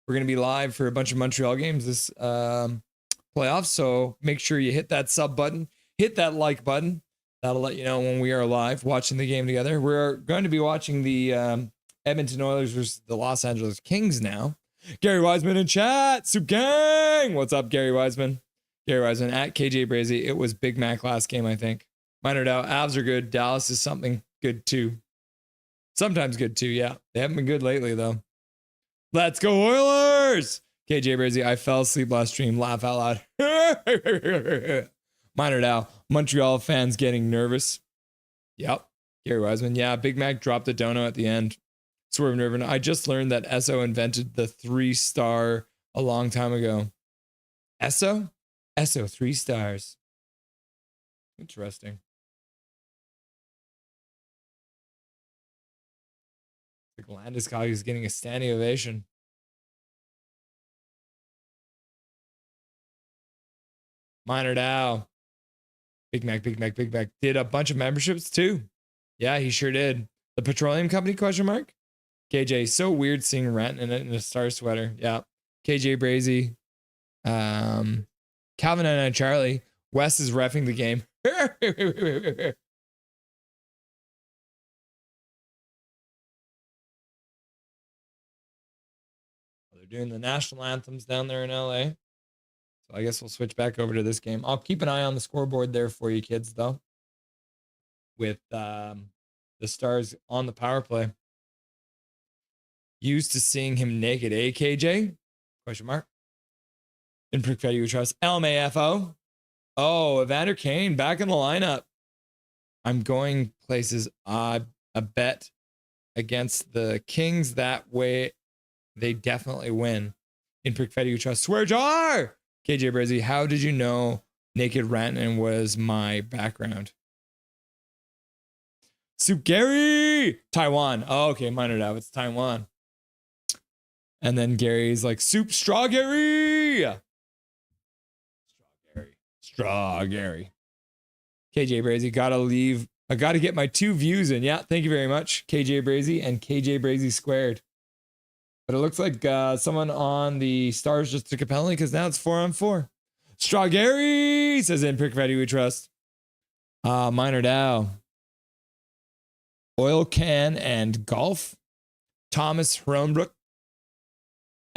We're going to be live for a bunch of Montreal games this playoff, so make sure you hit that sub button, hit that like button. That'll let you know when we are live watching the game together. We're going to be watching the Edmonton Oilers versus the Los Angeles Kings now. Gary Wiseman in chat. Soup Gang. What's up, Gary Wiseman? Gary Wiseman at KJ Brazy. It was Big Mac last game, I think. Minor doubt. Avs are good. Dallas is something good too. Sometimes good too, yeah. They haven't been good lately, though. Let's go, Oilers! KJ Brazy, I fell asleep last stream. Laugh out loud. Minor doubt. Montreal fans getting nervous. Yep. Gary Wiseman. Yeah, Big Mac dropped a dono at the end. Swerve Nervin. I just learned that Esso invented the 3-star a long time ago. Esso? Esso, 3 stars. Interesting. The Landeskog is getting a standing ovation. Minor Dow. Big Mac, Big Mac, Big Mac. Did a bunch of memberships too. Yeah, he sure did. The petroleum company, question mark? KJ, so weird seeing Rent in a star sweater. Yeah. KJ Brazy. Calvin and Charlie. Wes is reffing the game. They're doing the national anthems down there in LA. So I guess we'll switch back over to this game. I'll keep an eye on the scoreboard there for you kids, though. With the Stars on the power play. Used to seeing him naked, KJ? Question mark. In Prickfetti we trust. LMAFO. Oh, Evander Kane back in the lineup. I'm going places. A bet against the Kings that way. They definitely win. In Prickfetti we trust. Swear jar. KJ Brizzy, how did you know Naked Rantanen was my background? Soup Gary. Taiwan. Oh, okay. Minor doubt. It's Taiwan. And then Gary's like, Soup Straw Gary. Straw Gary. KJ Brazy, gotta leave. I gotta get my 2 views in. Yeah, thank you very much. KJ Brazy and KJ Brazy squared. But it looks like someone on the Stars just took a penalty because now it's 4-on-4. Straw Gary says in Prickfetti we trust. Minor Dow. Oil Can and Golf. Thomas Hronbrook.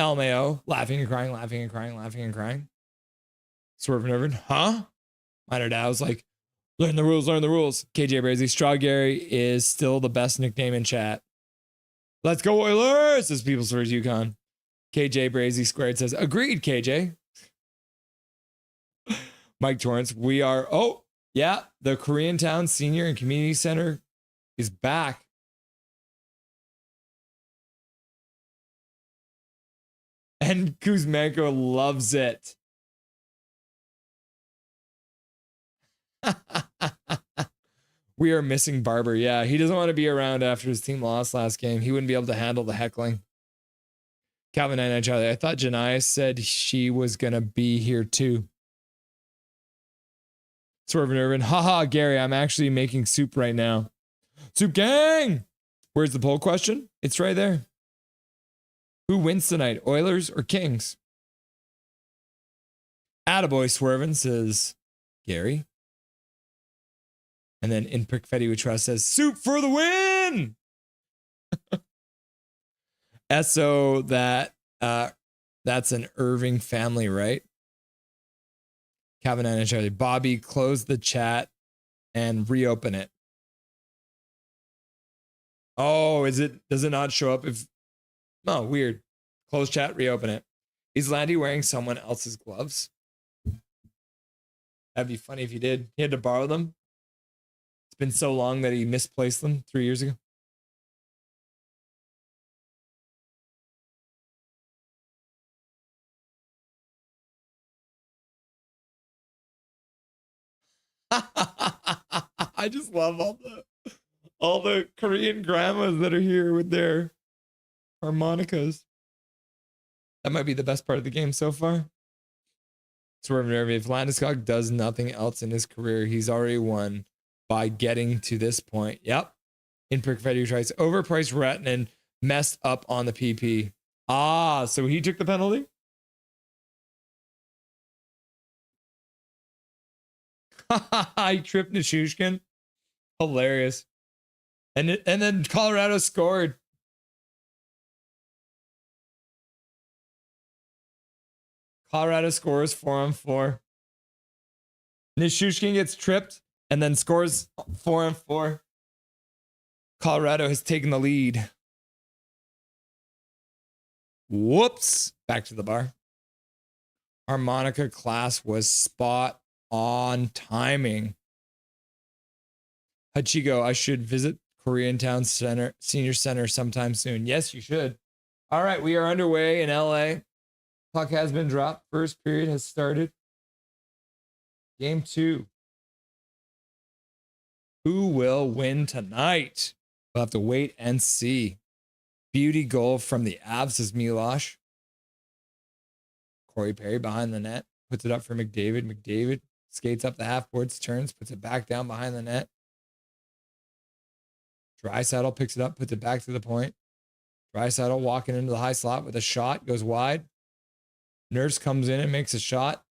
LMAO. Laughing and crying, laughing and crying, laughing and crying. Swerve Nervin. Huh? Minor Dow's like, learn the rules, learn the rules. KJ Brazy. Straw Gary is still the best nickname in chat. Let's go Oilers, says People's First Yukon. KJ Brazy squared says, agreed, KJ. Mike Torrance, we are, oh, yeah, the Koreatown Senior and Community Center is back. And Kuzmenko loves it. We are missing Barber. Yeah, he doesn't want to be around after his team lost last game. He wouldn't be able to handle the heckling. Calvin and Charlie, I thought Janiyah said she was going to be here too. Swerve and Irvin, haha, Gary, I'm actually making soup right now. Soup gang! Where's the poll question? It's right there. Who wins tonight, Oilers or Kings? Attaboy Swervin says Gary. And then in Prickfetti we trust says soup for the win. So that's an Irving family, right? Calvin and Charlie. Bobby, close the chat and reopen it. Oh, does it not show up if oh, weird. Close chat, reopen it. Is Landy wearing someone else's gloves? That'd be funny if he did. He had to borrow them. It's been so long that he misplaced them 3 years ago. I just love all the Korean grandmas that are here with their harmonicas. That might be the best part of the game so far. Swerve Nerve, if Landeskog does nothing else in his career, he's already won by getting to this point. Yep. In Perfetti tries overpriced Ratnan, messed up on the PP. Ah, so he took the penalty? I tripped Nishushkin. Hilarious. And then Colorado scored. Colorado scores 4-on-4. Nishushkin gets tripped and then scores 4-on-4. Colorado has taken the lead. Whoops. Back to the bar. Harmonica class was spot on timing. Hachiko, I should visit Koreatown Center, Senior Center sometime soon. Yes, you should. All right, we are underway in LA. Puck has been dropped. First period has started. Game 2. Who will win tonight? We'll have to wait and see. Beauty goal from the Avs is Milosh. Corey Perry behind the net. Puts it up for McDavid. McDavid skates up the half boards, turns, puts it back down behind the net. Draisaitl picks it up, puts it back to the point. Draisaitl walking into the high slot with a shot, goes wide. Nurse comes in and makes a shot.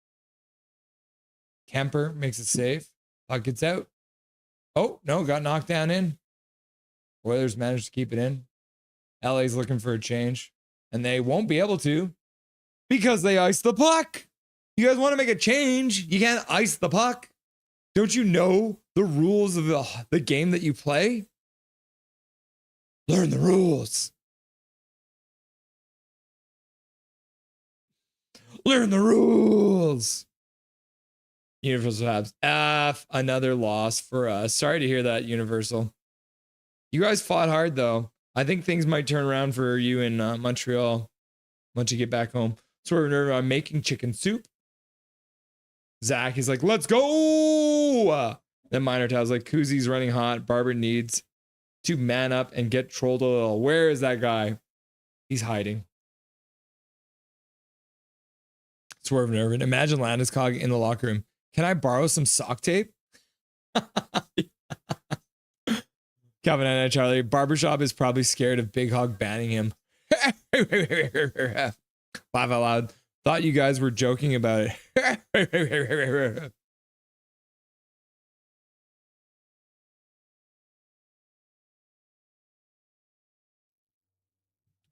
Kemper makes it save. Puck gets out. Oh, no, got knocked down in. Oilers managed to keep it in. LA's looking for a change, and they won't be able to because they iced the puck. You guys want to make a change? You can't ice the puck. Don't you know the rules of the game that you play? Learn the rules. Learn the rules. Universal Habs. F, another loss for us. Sorry to hear that, Universal. You guys fought hard, though. I think things might turn around for you in Montreal once you get back home. So I'm making chicken soup. Zach is like, let's go. Then Minor Tow's like, Koozy's running hot. Barber needs to man up and get trolled a little. Where is that guy? He's hiding. Swerve Nervin. Imagine Landeskog in the locker room. Can I borrow some sock tape? Kevin and Charlie. Barbershop is probably scared of Big Hog banning him. Laugh out loud. Thought you guys were joking about it.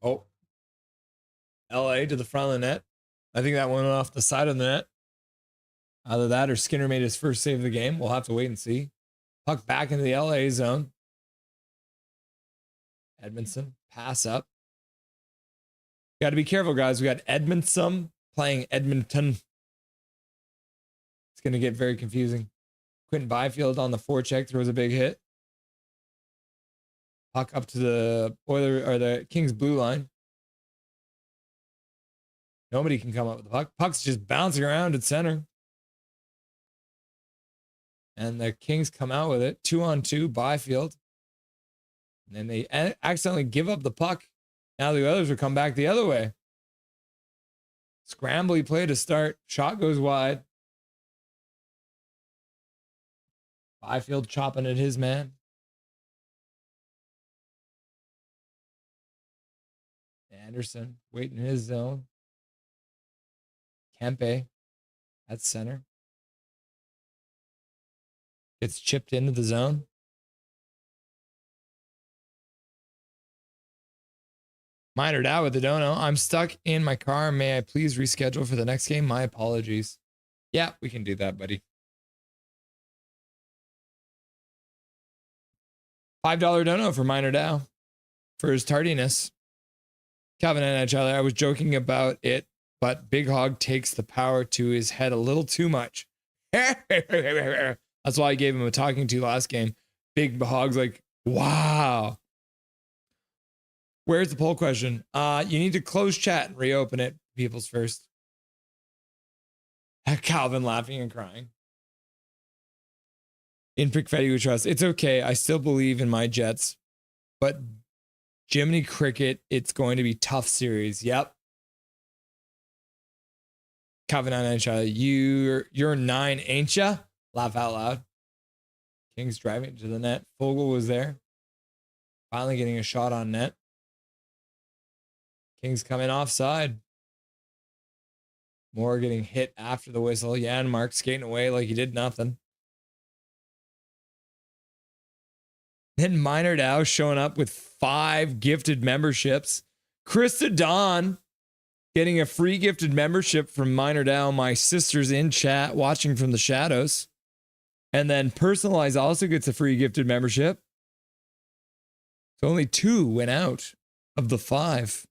Oh. LA to the front of the net. I think that went off the side of the net. Either that or Skinner made his first save of the game. We'll have to wait and see. Puck back into the LA zone. Edmonton, pass up. Got to be careful, guys. We got Edmonton playing Edmonton. It's going to get very confusing. Quentin Byfield on the forecheck throws a big hit. Puck up to the Oiler or the Kings blue line. Nobody can come up with the puck. Puck's just bouncing around at center. And the Kings come out with it. 2-on-2, Byfield. And then they accidentally give up the puck. Now the others will come back the other way. Scrambly play to start. Shot goes wide. Byfield chopping at his man. Anderson waiting in his zone. Kempe at center. Gets chipped into the zone. Minored out with the dono. I'm stuck in my car. May I please reschedule for the next game? My apologies. Yeah, we can do that, buddy. $5 dono for Minor Dow for his tardiness. Calvin and Charlie, I was joking about it, but Big Hog takes the power to his head a little too much. That's why I gave him a talking to last game. Big Hog's like, wow. Where's the poll question? You need to close chat and reopen it. People's first. Calvin laughing and crying. In Pickfetti we trust. It's okay. I still believe in my Jets, but Jiminy Cricket, it's going to be tough series. Yep. Calvin and Charlie, you're 9, ain't ya? Laugh out loud. Kings driving to the net. Fogle was there. Finally getting a shot on net. Kings coming offside. Moore getting hit after the whistle. Janmark skating away like he did nothing. Then Minor Dow showing up with 5 gifted memberships. Krista Dawn getting a free gifted membership from Minor Dow. My sister's in chat watching from the shadows. And then Personalized also gets a free gifted membership. So only 2 went out of the 5.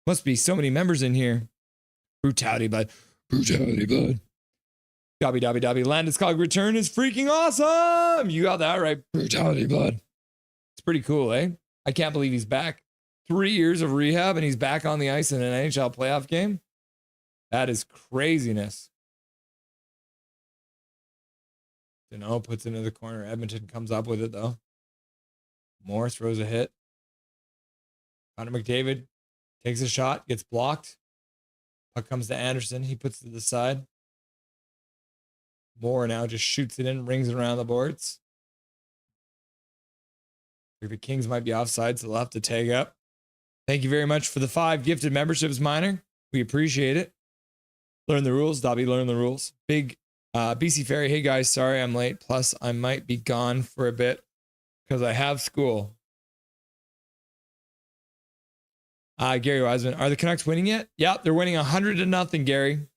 Must be so many members in here. Brutality, bud. Brutality, bud. Dobby. Landeskog return is freaking awesome. You got that right. Brutality, bud. It's pretty cool, eh? I can't believe he's back. 3 years of rehab and he's back on the ice in an NHL playoff game. That is craziness. Deneau puts it into the corner. Edmonton comes up with it, though. Moore throws a hit. Connor McDavid takes a shot, gets blocked. Puck comes to Anderson. He puts it to the side. Moore now just shoots it in, rings it around the boards. The Kings might be offside, so they'll have to tag up. Thank you very much for the 5 gifted memberships, Minor. We appreciate it. Learn the rules. Dobby, learn the rules. Big BC Ferry. Hey, guys, sorry I'm late. Plus, I might be gone for a bit because I have school. Gary Wiseman. Are the Canucks winning yet? Yep, they're winning 100-0, Gary.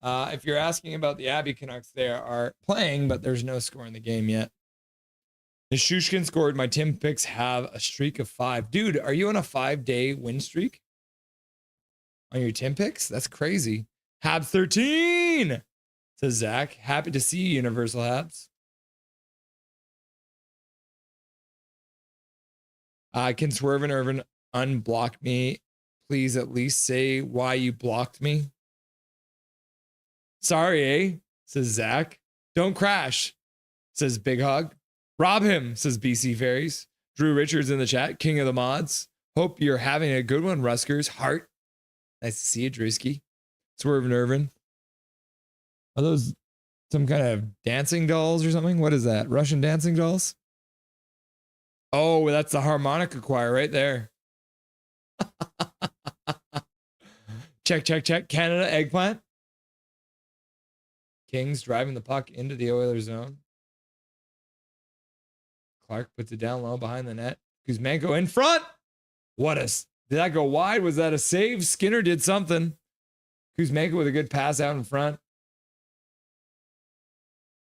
If you're asking about the Abbey Canucks, they are playing, but there's no score in the game yet. Nishushkin scored. My Tim picks have a streak of 5. Dude, are you on a 5-day win streak? On your Tim picks? That's crazy. Habs 13, says Zach. Happy to see you, Universal Habs. Can Swerve and Irvin unblock me? Please at least say why you blocked me. Sorry, eh? Says Zach. Don't crash, says Big Hog. Rob him, says BC Fairies. Drew Richards in the chat, king of the mods. Hope you're having a good one, Ruskers. Heart. Nice to see you, Drewski. Swerve and Irvin. Are those some kind of dancing dolls or something? What is that? Russian dancing dolls? Oh, that's the harmonica choir right there. Check. Canada eggplant. Kings driving the puck into the Oilers zone. Clark puts it down low behind the net. Kuzmenko in front. Did that go wide? Was that a save? Skinner did something. Kuzmenko with a good pass out in front.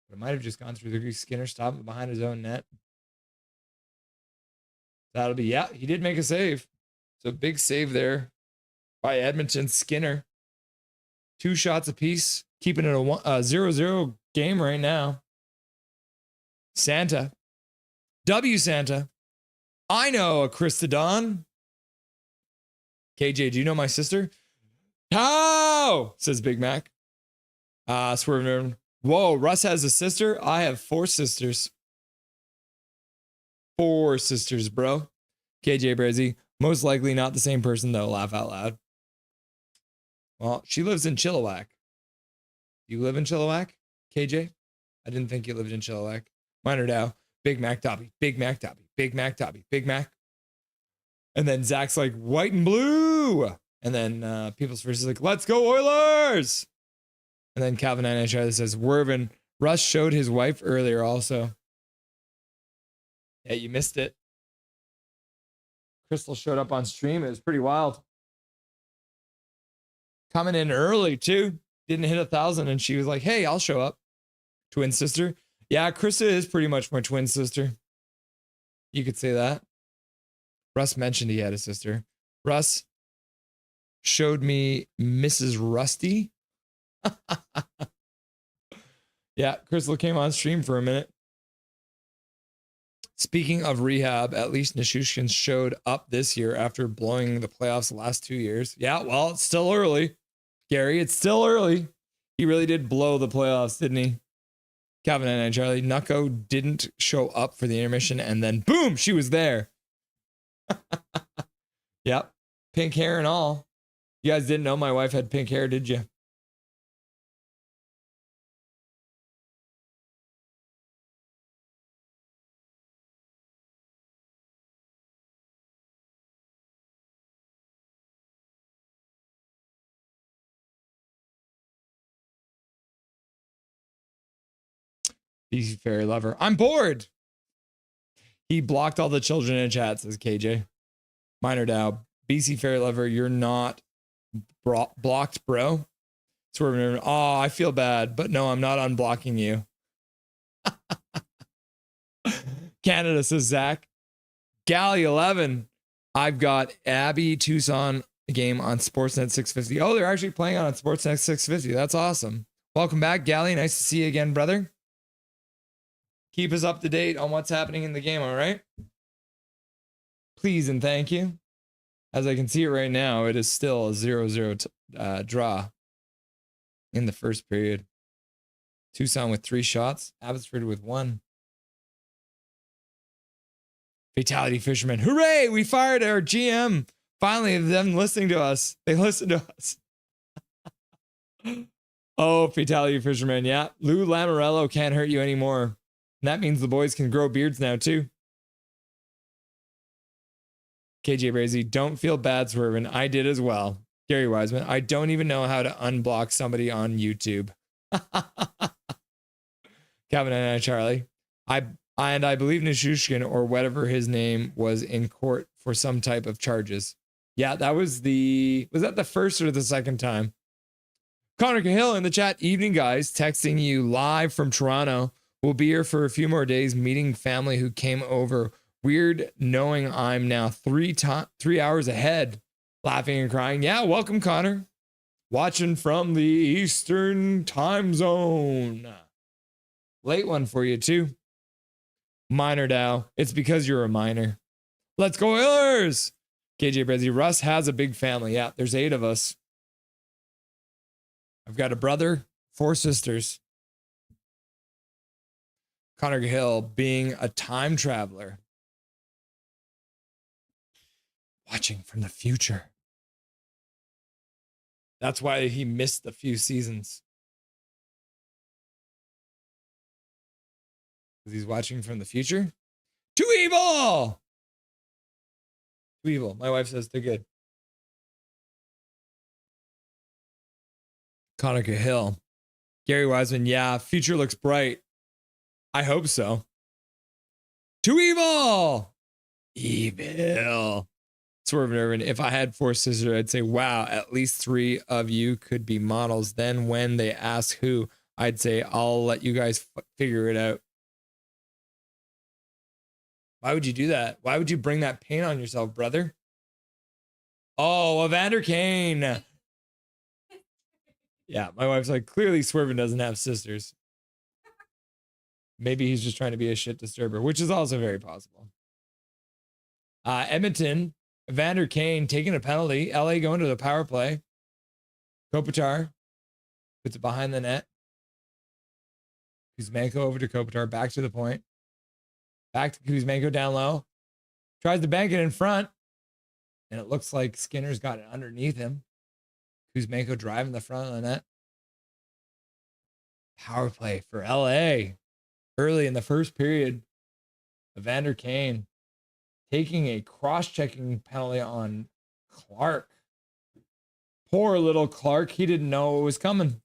But it might have just gone through the Skinner stopping behind his own net. That'll be, yeah, he did make a save. So big save there by Edmonton. Skinner. 2 shots apiece, keeping it a 0-0 game right now. Santa. W Santa. I know a Krista Dawn. KJ, do you know my sister? How? Says Big Mac. Swerve. Whoa, Russ has a sister? I have 4 sisters. 4 sisters, bro. KJ Brezzi. Most likely not the same person, though. Laugh out loud. Well, she lives in Chilliwack. You live in Chilliwack, KJ? I didn't think you lived in Chilliwack. Minor Dow. Big Mac Dobby. Big Mac Dobby. Big Mac Dobby. Big Mac. And then Zach's like, white and blue. And then People's First is like, let's go Oilers. And then Calvin NHL says, Wervin. Russ showed his wife earlier also. Yeah, you missed it. Crystal showed up on stream. It was pretty wild. Coming in early, too. Didn't hit 1,000, and she was like, hey, I'll show up. Twin sister. Yeah, Krista is pretty much my twin sister. You could say that. Russ mentioned he had a sister. Russ showed me Mrs. Rusty. Yeah, Crystal came on stream for a minute. Speaking of rehab, at least Nishushkin showed up this year after blowing the playoffs the last 2 years. Yeah, well, it's still early. Gary, it's still early. He really did blow the playoffs, didn't he? Calvin and Charlie. Nucko didn't show up for the intermission, and then boom, she was there. Yep. Pink hair and all. You guys didn't know my wife had pink hair, did you? BC Fairy Lover. I'm bored. He blocked all the children in chat, says KJ. Minor Dow. BC Fairy Lover, you're not blocked, bro. Swerving. Oh, I feel bad, but no, I'm not unblocking you. Canada, says Zach. Galley 11. I've got Abby Tucson game on Sportsnet 650. Oh, they're actually playing on Sportsnet 650. That's awesome. Welcome back, Galley. Nice to see you again, brother. Keep us up to date on what's happening in the game, all right? Please and thank you. As I can see it right now, it is still a 0-0 draw in the first period. Tucson with 3 shots. Abbotsford with 1. Fatality Fisherman. Hooray! We fired our GM. Finally, them listening to us. They listen to us. Oh, Fatality Fisherman. Yeah. Lou Lamorello can't hurt you anymore. And that means the boys can grow beards now, too. KJ Brazy, don't feel bad, Swervin. I did as well. Gary Wiseman, I don't even know how to unblock somebody on YouTube. Kevin and Charlie. I believe Nishushkin or whatever his name was in court for some type of charges. Yeah, that was that the first or the second time? Connor Cahill in the chat. Evening, guys. Texting you live from Toronto. We'll be here for a few more days meeting family who came over. Weird knowing I'm now 3 hours ahead. Laughing and crying. Yeah, welcome, Connor. Watching from the Eastern time zone. Late one for you, too. Minor Dow. It's because you're a minor. Let's go, Oilers! KJ Brezzy. Russ has a big family. Yeah, there's 8 of us. I've got a brother, 4 sisters. Connor Hill being a time traveler. Watching from the future. That's why he missed a few seasons. Because he's watching from the future. Too evil! Too evil. My wife says they're good. Connor Cahill. Gary Wiseman. Yeah, future looks bright. I hope so. Too evil! Evil. Swerve Irvin. If I had 4 sisters, I'd say, wow, at least 3 of you could be models. Then when they ask who, I'd say, I'll let you guys figure it out. Why would you do that? Why would you bring that pain on yourself, brother? Oh, Evander Kane. Yeah, my wife's like, clearly Swervin doesn't have sisters. Maybe he's just trying to be a shit disturber, which is also very possible. Edmonton, Evander Kane taking a penalty. LA going to the power play. Kopitar puts it behind the net. Kuzmenko over to Kopitar, back to the point. Back to Kuzmenko down low. Tries to bank it in front. And it looks like Skinner's got it underneath him. Kuzmenko driving the front of the net. Power play for LA. Early in the first period. Evander Kane taking a cross-checking penalty on Clark. Poor little Clark. He didn't know it was coming.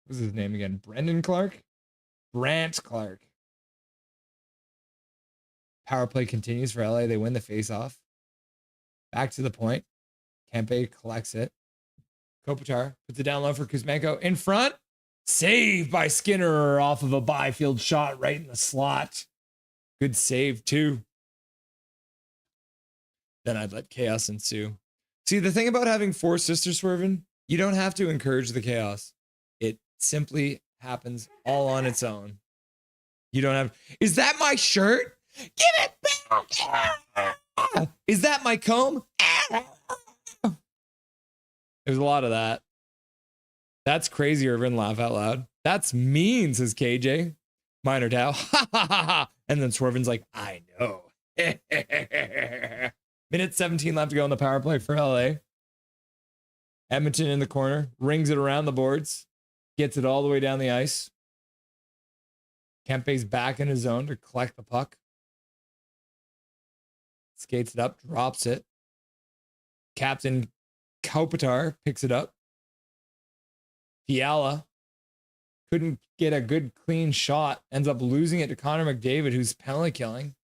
What's his name again? Brendan Clark? Brant Clark. Power play continues for LA. They win the face-off. Back to the point. Kempe collects it. Kopitar puts it down low for Kuzmenko. In front. Saved by Skinner off of a Byfield shot right in the slot. Good save, too. Then I'd let chaos ensue. See, the thing about having 4 sisters, Swervin, you don't have to encourage the chaos. It simply happens all on its own. You don't have... Is that my shirt? Give it back! Is that my comb? There's a lot of that. That's crazy, Irvin. Laugh out loud. That's mean, says KJ. Minor Dow. Ha ha ha ha. And then Swervin's like, I know. Minute 17 left to go on the power play for LA. Edmonton in the corner, rings it around the boards, gets it all the way down the ice. Kempe's back in his zone to collect the puck. Skates it up, drops it. Captain Kopitar picks it up. Fiala couldn't get a good clean shot, ends up losing it to Connor McDavid, who's penalty killing.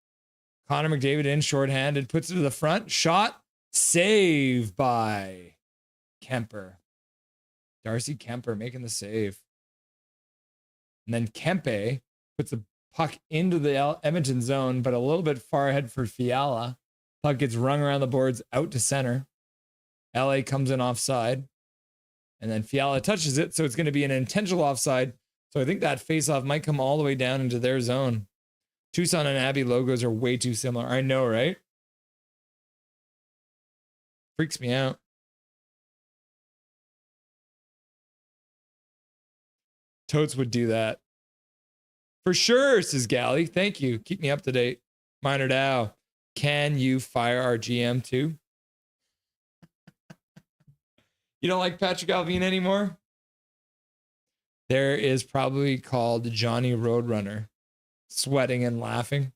Connor McDavid in shorthanded, puts it to the front, shot, save by Kemper. Darcy Kemper making the save. And then Kempe puts the puck into the Edmonton zone, but a little bit far ahead for Fiala. Puck gets rung around the boards out to center. LA comes in offside. And then Fiala touches it, so it's going to be an intentional offside. So I think that faceoff might come all the way down into their zone. Tucson and Abbey logos are way too similar. I know, right? Freaks me out. Totes would do that. For sure, says Gally. Thank you. Keep me up to date. Minor Dow, can you fire our GM too? You don't like Patrick Alvin anymore? There is probably called Johnny Roadrunner, sweating and laughing.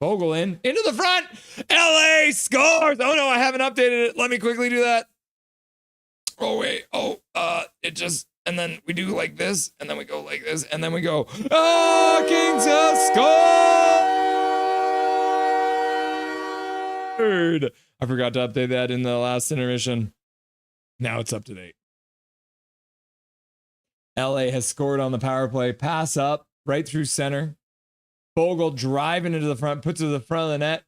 Vogel into the front. LA scores. Oh no, I haven't updated it. Let me quickly do that. Oh wait. It just, and then we do like this, and then we go like this, and then we go, Kings have scored. I forgot to update that in the last intermission. Now it's up to date. LA has scored on the power play. Pass up right through center. Vogel driving into the front, puts it to the front of the net.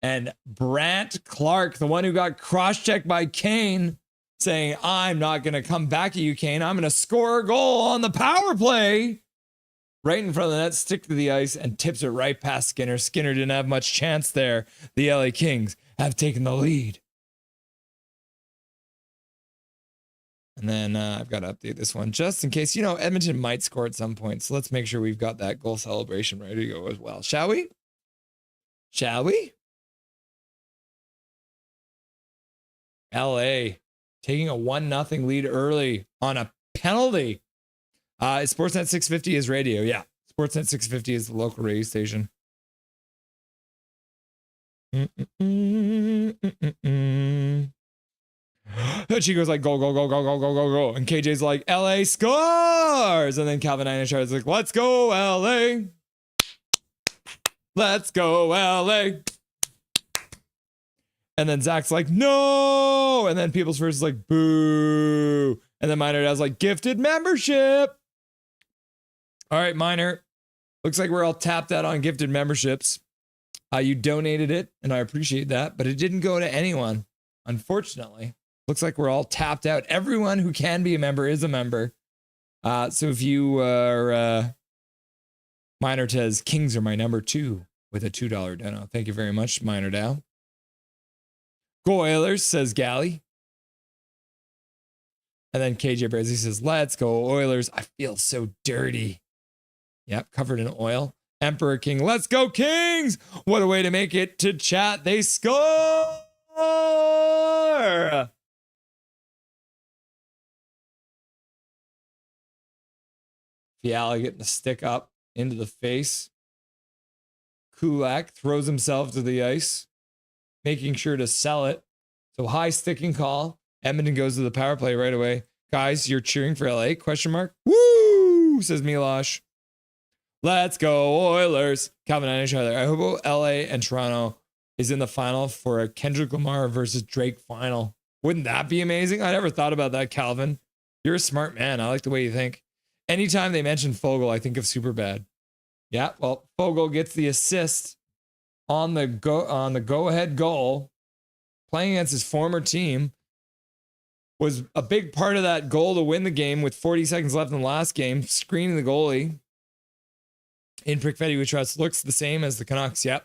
And Brant Clark, the one who got cross-checked by Kane, saying, I'm not going to come back at you, Kane. I'm going to score a goal on the power play. Right in front of the net, stick to the ice, and tips it right past Skinner. Skinner didn't have much chance there. The LA Kings have taken the lead. And then I've got to update this one just in case, Edmonton might score at some point. So let's make sure we've got that goal celebration ready to go as well. Shall we? LA taking a 1-0 lead early on a penalty. Sportsnet 650 is radio. Yeah. Sportsnet 650 is the local radio station. Chico's like, go, go, go, go, go, go, go, go. And KJ's like, LA scores. And then Calvin Einarshard's like, let's go, LA. Let's go, LA. And then Zach's like, no. And then People's First is like, boo. And then Minor Dad's like, gifted membership. All right, Minor. Looks like we're all tapped out on gifted memberships. You donated it, and I appreciate that, but it didn't go to anyone, unfortunately. Looks like we're all tapped out. Everyone who can be a member is a member. So if you are Minor says, Kings are my number 2 with a $2 dono. Thank you very much, Minor Dow. Go Oilers, says Gally. And then KJ Brazzi says, let's go Oilers. I feel so dirty. Yep, covered in oil. Emperor King, let's go Kings. What a way to make it to chat. They score. Fiala getting a stick up into the face. Kulak throws himself to the ice, making sure to sell it. So high sticking call. Edmonton goes to the power play right away. Guys, you're cheering for LA? Question mark. Woo, says Milosh. Let's go Oilers. Calvin Einarshard. I hope LA and Toronto is in the final for a Kendrick Lamar versus Drake final. Wouldn't that be amazing? I never thought about that, Calvin. You're a smart man. I like the way you think. Anytime they mention Fogle, I think of Superbad. Yeah, well, Fogle gets the assist on the go-ahead goal, playing against his former team. Was a big part of that goal to win the game with 40 seconds left in the last game, screening the goalie. In Prickfetti we trust looks the same as the Canucks. Yep.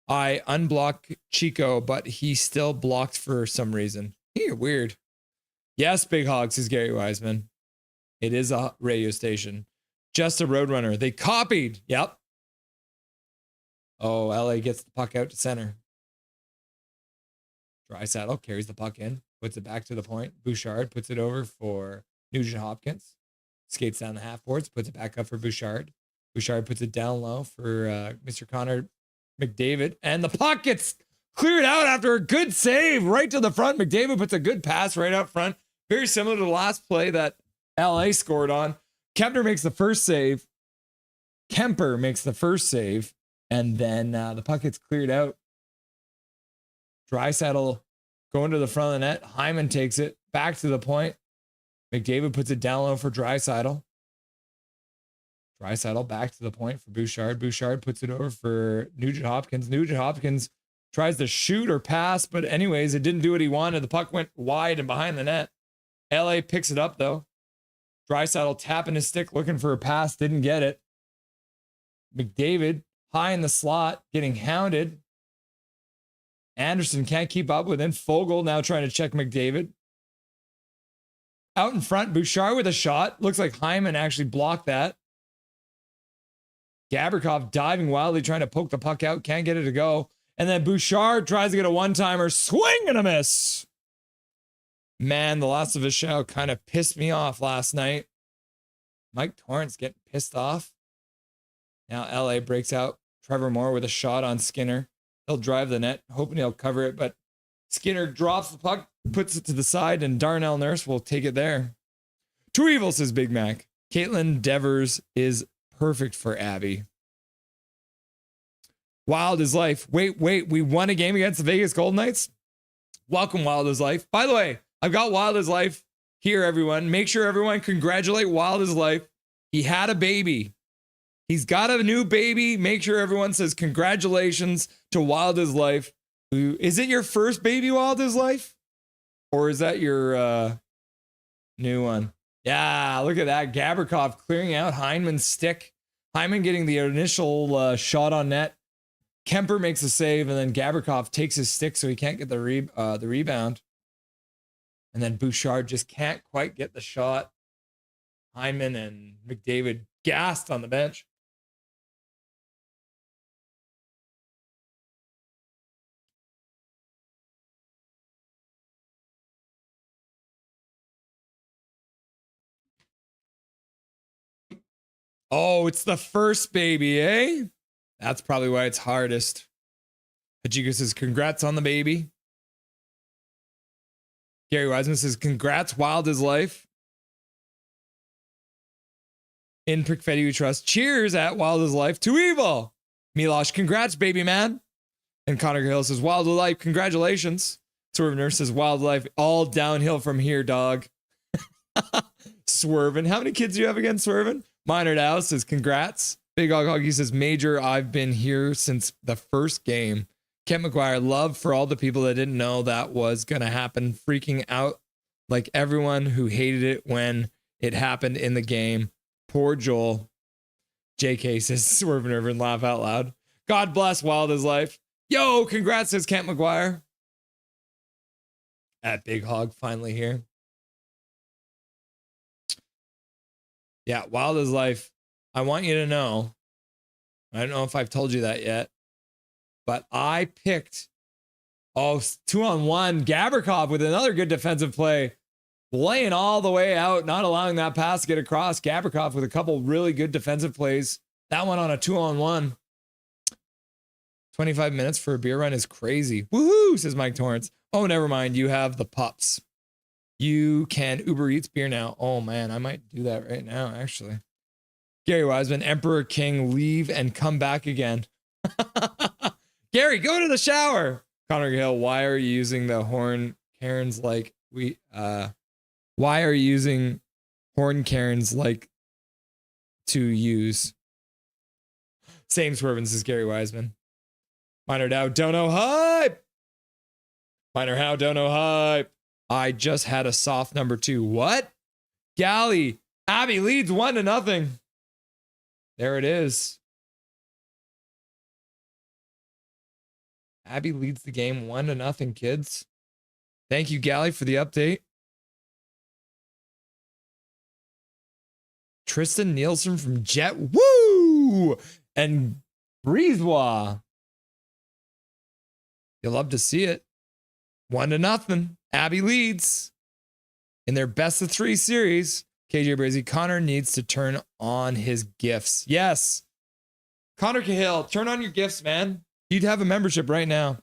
I unblocked Chico, but he still blocked for some reason. You're weird. Yes, Big Hog, says Gary Wiseman. It is a radio station. Just a Roadrunner. They copied. Yep. Oh, LA gets the puck out to center. Draisaitl carries the puck in, puts it back to the point. Bouchard puts it over for Nugent Hopkins. Skates down the half boards, puts it back up for Bouchard. Bouchard puts it down low for Mr. Connor McDavid. And the puck gets cleared out after a good save right to the front. McDavid puts a good pass right up front. Very similar to the last play that LA scored on. Kemper makes the first save. And then the puck gets cleared out. Draisaitl going to the front of the net. Hyman takes it back to the point. McDavid puts it down low for Draisaitl. Draisaitl back to the point for Bouchard. Bouchard puts it over for Nugent Hopkins. Nugent Hopkins tries to shoot or pass, but anyways, it didn't do what he wanted. The puck went wide and behind the net. LA picks it up though. Draisaitl tapping his stick, looking for a pass, didn't get it. McDavid high in the slot, getting hounded. Anderson can't keep up with him. Fogle now trying to check McDavid. Out in front, Bouchard with a shot. Looks like Hyman actually blocked that. Gavrikov diving wildly, trying to poke the puck out. Can't get it to go. And then Bouchard tries to get a one-timer. Swing and a miss. Man, the loss of a show kind of pissed me off last night. Mike Torrance getting pissed off. Now LA breaks out. Trevor Moore with a shot on Skinner. He'll drive the net, hoping he'll cover it, but Skinner drops the puck, puts it to the side, and Darnell Nurse will take it there. Too evil, says Big Mac. Caitlin Devers is perfect for Abby. Wild is life. Wait, we won a game against the Vegas Golden Knights? Welcome, Wild is life. By the way, I've got Wild is life here, everyone. Make sure everyone congratulate Wild is life. He had a baby. He's got a new baby. Make sure everyone says congratulations to Wild is life. Is it your first baby, Wild is life? Or is that your new one? Yeah, look at that. Gavrikov clearing out Hyman's stick. Hyman getting the initial shot on net. Kemper makes a save, and then Gavrikov takes his stick so he can't get the rebound. And then Bouchard just can't quite get the shot. Hyman and McDavid gassed on the bench. Oh, it's the first baby, eh? That's probably why it's hardest. Hajiko says, congrats on the baby. Gary Wiseman says, congrats, Wild is life. In Prickfetti we trust. Cheers at Wild is life. Too evil. Milosh, congrats, baby man. And Connor Hill says, Wild is life, congratulations. Swerve Nurse says, Wild life, all downhill from here, dog. Swervin. How many kids do you have again, Swervin? Minor Dow says, congrats. Big Hog Hoggy says, Major, I've been here since the first game. Kent McGuire, love for all the people that didn't know that was going to happen. Freaking out like everyone who hated it when it happened in the game. Poor Joel. JK says, Swervin Irvin, laugh out loud. God bless Wild is life. Yo, congrats, says Kent McGuire. At Big Hog, finally here. Yeah, Wild is life. I want you to know, I don't know if I've told you that yet, but I picked, 2-on-1, Gavrikov with another good defensive play, laying all the way out, not allowing that pass to get across. Gavrikov with a couple really good defensive plays. That one on a 2-on-1. 25 minutes for a beer run is crazy. Woohoo, says Mike Torrance. Oh, never mind. You have the pups. You can Uber Eats beer now. Oh, man, I might do that right now, actually. Gary Wiseman, Emperor King, leave and come back again. Gary, go to the shower. Connor Hill, why are you using the horn Karens like why are you using horn Karens like to use? Same Swervin, says Gary Wiseman. Minor Dow, don't know hype. Minor How, don't know hype. I just had a soft number 2. What? Galley, Abby leads 1-0. There it is. Abby leads the game 1-0, kids. Thank you, Galley, for the update. Tristan Nielsen from Jet. Woo! And Breezebois. You'll love to see it. 1-0. Abby leads in their best of 3 series. KJ Brazy, Connor needs to turn on his gifts. Yes. Connor Cahill, turn on your gifts, man. You'd have a membership right now.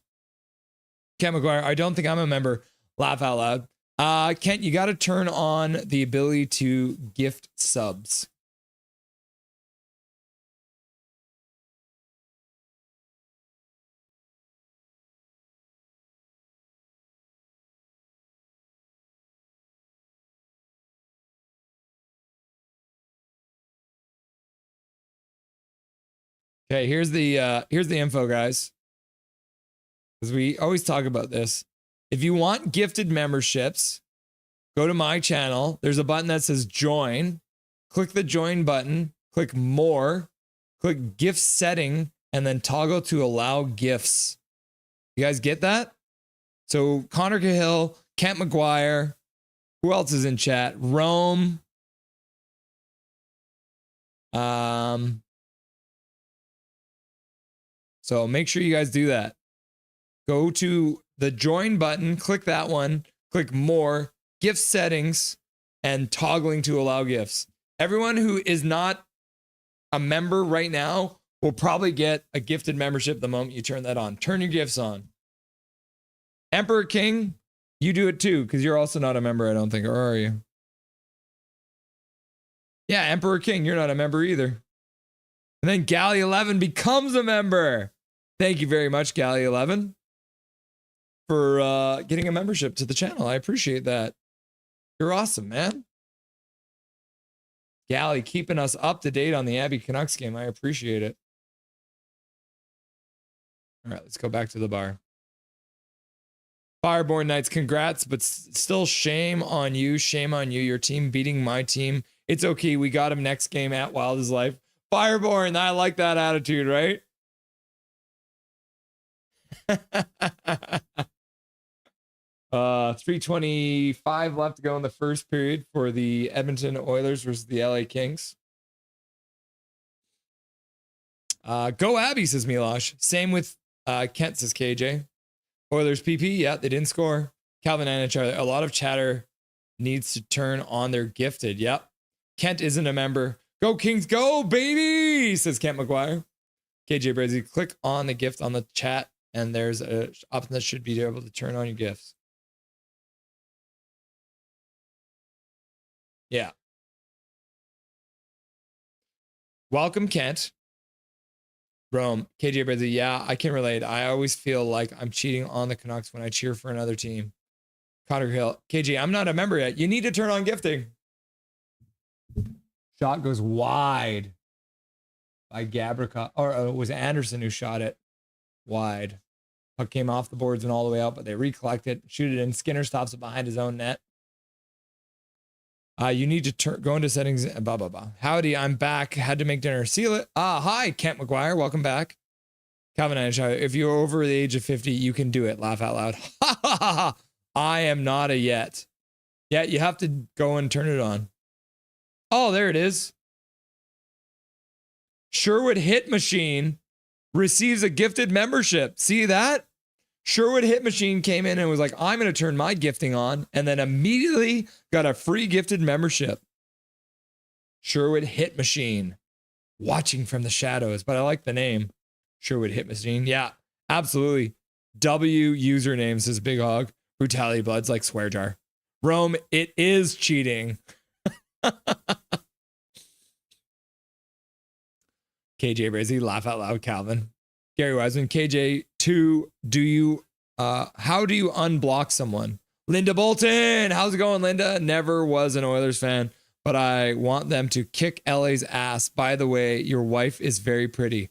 Kent McGuire, I don't think I'm a member. Laugh out loud. Kent, you got to turn on the ability to gift subs. Okay, here's the info, guys. Because we always talk about this. If you want gifted memberships, go to my channel. There's a button that says join. Click the join button. Click more. Click gift setting. And then toggle to allow gifts. You guys get that? So Connor Cahill, Kent McGuire. Who else is in chat? Rome. So make sure you guys do that. Go to the join button, click that one, click more, gift settings, and toggling to allow gifts. Everyone who is not a member right now will probably get a gifted membership the moment you turn that on. Turn your gifts on. Emperor King, you do it too, because you're also not a member, I don't think, or are you? Yeah, Emperor King, you're not a member either. And then Galley11 becomes a member. Thank you very much, Galley11, for getting a membership to the channel. I appreciate that. You're awesome, man. Galley keeping us up to date on the Abbey Canucks game. I appreciate it. All right, let's go back to the bar. Fireborn Knights, congrats, but still shame on you. Shame on you. Your team beating my team. It's okay. We got him next game at Wild is Life. Fireborn, I like that attitude, right? 3:25 left to go in the first period for the Edmonton Oilers versus the LA Kings. Go Abby, says Milosh. Same with Kent, says KJ. Oilers PP, yeah, they didn't score. Calvin and Charlie, a lot of chatter needs to turn on their gifted. Yep. Kent isn't a member. Go Kings, go, baby, says Kent McGuire. KJ Brazy, click on the gift on the chat, and there's a option that should be able to turn on your gifts. Yeah. Welcome, Kent. Rome, KJ Brazy, yeah, I can relate. I always feel like I'm cheating on the Canucks when I cheer for another team. Connor Hill, KJ, I'm not a member yet. You need to turn on gifting. Shot goes wide by Gabrica, or it was Anderson who shot it wide. Puck came off the boards and all the way out, but they recollect it, shoot it in. Skinner stops it behind his own net. You need to go into settings, blah, blah, blah. Howdy, I'm back. Had to make dinner. Seal it. Hi, Kent McGuire. Welcome back. Calvin and if you're over the age of 50, you can do it. Laugh out loud. Ha ha ha ha. I am not a yet. Yeah, you have to go and turn it on. Oh, there it is. Sherwood Hit Machine receives a gifted membership. See that? Sherwood Hit Machine came in and was like, I'm going to turn my gifting on, and then immediately got a free gifted membership. Sherwood Hit Machine. Watching from the shadows, but I like the name. Sherwood Hit Machine. Yeah, absolutely. W username, says Big Hog. Brutality Bloods like swear jar. Rome, it is cheating. KJ Brazy, laugh out loud, Calvin. Gary Wiseman, KJ2, how do you unblock someone? Linda Bolton, how's it going, Linda? Never was an Oilers fan, but I want them to kick LA's ass. By the way, your wife is very pretty.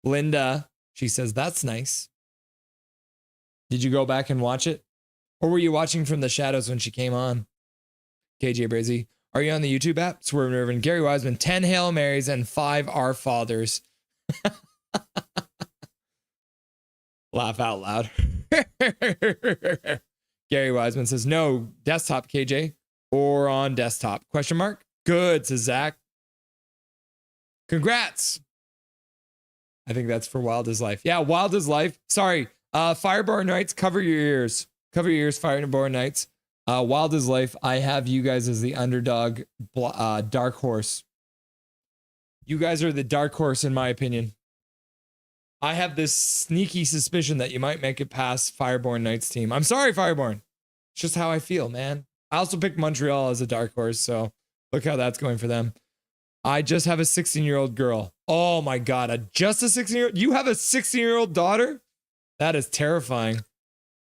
Linda, she says, that's nice. Did you go back and watch it? Or were you watching from the shadows when she came on? KJ Brazy, are you on the YouTube app? Swerve Irvin, Gary Wiseman, 10 Hail Marys and 5 Our Fathers. Laugh out loud. Gary Wiseman says, no, desktop, KJ, or on desktop? Question mark. Good, says Zach. Congrats. I think that's for Wild as Life. Yeah, Wild as Life. Sorry. Fireborn Knights, cover your ears. Cover your ears, Fireborn Knights. Wild as Life, I have you guys as the underdog dark horse. You guys are the dark horse, in my opinion. I have this sneaky suspicion that you might make it past Fireborn Knights team. I'm sorry, Fireborn. It's just how I feel, man. I also picked Montreal as a dark horse, so look how that's going for them. I just have a 16-year-old girl. Oh my God, just a 16-year-old? You have a 16-year-old daughter? That is terrifying.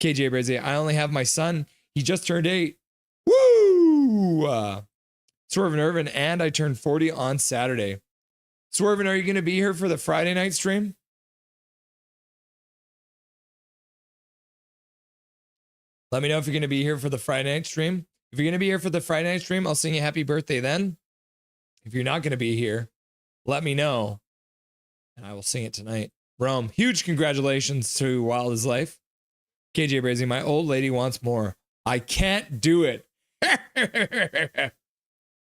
KJ Brizzy, I only have my son. He just turned 8. Woo! Swerve and Irvin, and I turned 40 on Saturday. Swervin, are you going to be here for the Friday night stream? Let me know if you're going to be here for the Friday night stream. If you're going to be here for the Friday night stream, I'll sing you happy birthday then. If you're not going to be here, let me know, and I will sing it tonight. Rome, huge congratulations to Wild as Life. KJ Brazy, my old lady wants more. I can't do it.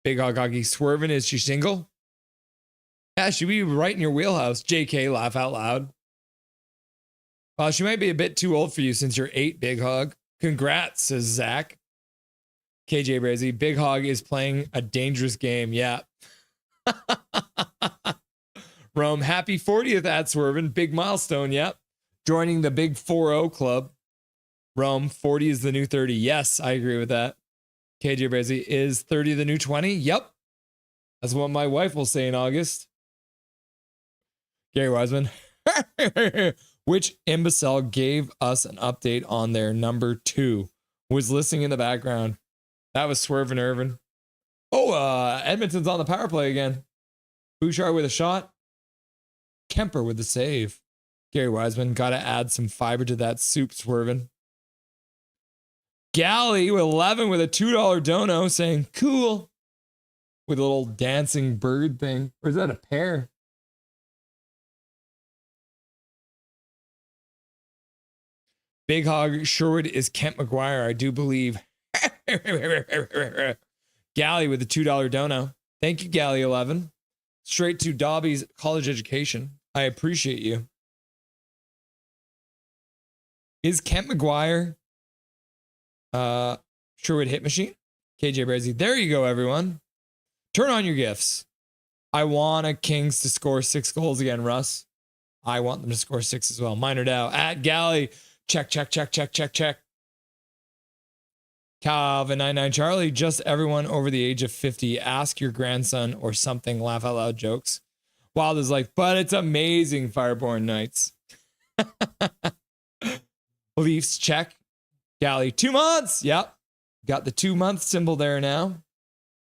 Big Hog Hockey, Swervin, is she single? Yeah, she'd be right in your wheelhouse. JK, laugh out loud. Well, she might be a bit too old for you since you're 8, Big Hog. Congrats, says Zach. KJ Brazy, Big Hog is playing a dangerous game. Yeah. Rome, happy 40th at Swervin. Big milestone. Yep. Joining the big 4-0 club. Rome, 40 is the new 30. Yes, I agree with that. KJ Brazy, is 30 the new 20? Yep. That's what my wife will say in August. Gary Wiseman. Which imbecile gave us an update on their number 2? Was listening in the background. That was Swerve and Irvin. Oh, Edmonton's on the power play again. Bouchard with a shot. Kemper with the save. Gary Wiseman, got to add some fiber to that soup, Swervin. Galley with 11 with a $2 dono saying, cool. With a little dancing bird thing. Or is that a pear? Big Hog Sherwood is Kent McGuire, I do believe. Galley with a $2 dono. Thank you, Galley 11. Straight to Dobby's college education. I appreciate you. Is Kent McGuire Sherwood hit machine? KJ Brazy. There you go, everyone. Turn on your gifts. I want a Kings to score 6 goals again, Russ. I want them to score 6 as well. Minor Dow at Galley. Check. Calvin 99 Charlie, just everyone over the age of 50. Ask your grandson or something. Laugh out loud jokes. Wild is like, but it's amazing, Fireborn Knights. Leafs check. Galley, 2 months. Yep. Got the 2-month symbol there now.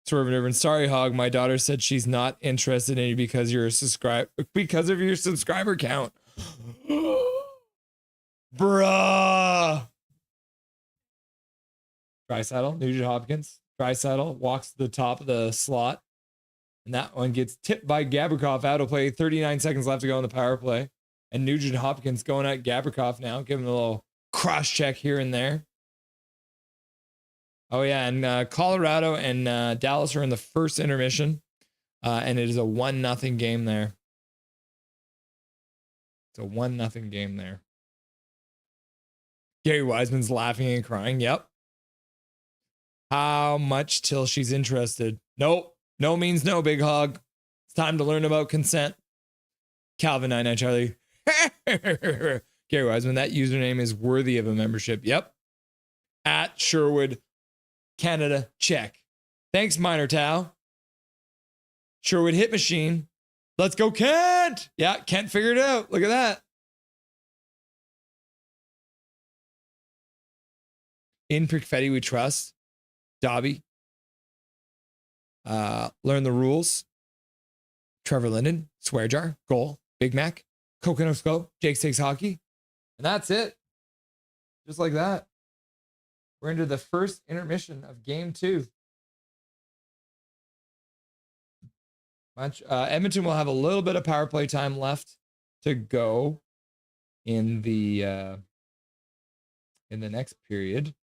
Swerve and Irvin, sorry, Hog. My daughter said she's not interested in you because you're because of your subscriber count. Bruh. Drysaddle, Nugent Hopkins. Drysaddle walks to the top of the slot. And that one gets tipped by Gabrikov out of play. 39 seconds left to go in the power play. And Nugent Hopkins going at Gabrikov now. Give him a little cross check here and there. Oh, yeah. And Colorado and Dallas are in the first intermission. And it is a 1-0 game there. It's a 1-0 game there. Gary Wiseman's laughing and crying. Yep. How much till she's interested? Nope. No means no, Big Hog. It's time to learn about consent. Calvin 99 Charlie. Gary Wiseman, that username is worthy of a membership. Yep. At Sherwood, Canada, check. Thanks, Minor Tao. Sherwood hit machine. Let's go, Kent. Yeah, Kent figured it out. Look at that. In Perfetti we trust. Dobby. Learn the rules. Trevor Linden. Swear jar. Goal. Big Mac. Coconut Scope. Jake Takes Hockey. And that's it. Just like that. We're into the first intermission of game 2. Edmonton will have a little bit of power play time left to go in the next period.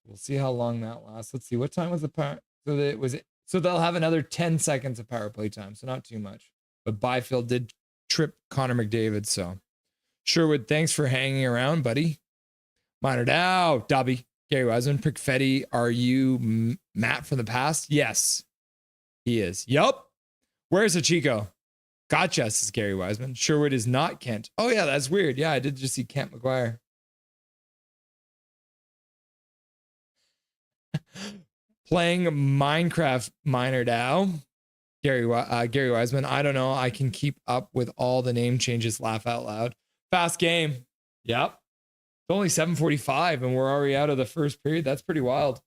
We'll see how long that lasts. Let's see. What time was the power? So they'll have another 10 seconds of power play time. So not too much. but Byfield did trip Connor McDavid. So Sherwood, thanks for hanging around, buddy. Minor Dow, Dobby, Gary Wiseman, Prickfetti, are you Matt from the past? Yes, he is. Yup. Where's the Chico? Gotcha, says Gary Wiseman. Sherwood is not Kent. Oh, yeah, that's weird. Yeah, I did just see Kent McGuire. Playing Minecraft Minor Dow. Gary Wiseman. I don't know. I can keep up with all the name changes. Laugh out loud. Fast game. Yep. It's only 7:45 and we're already out of the first period. That's pretty wild.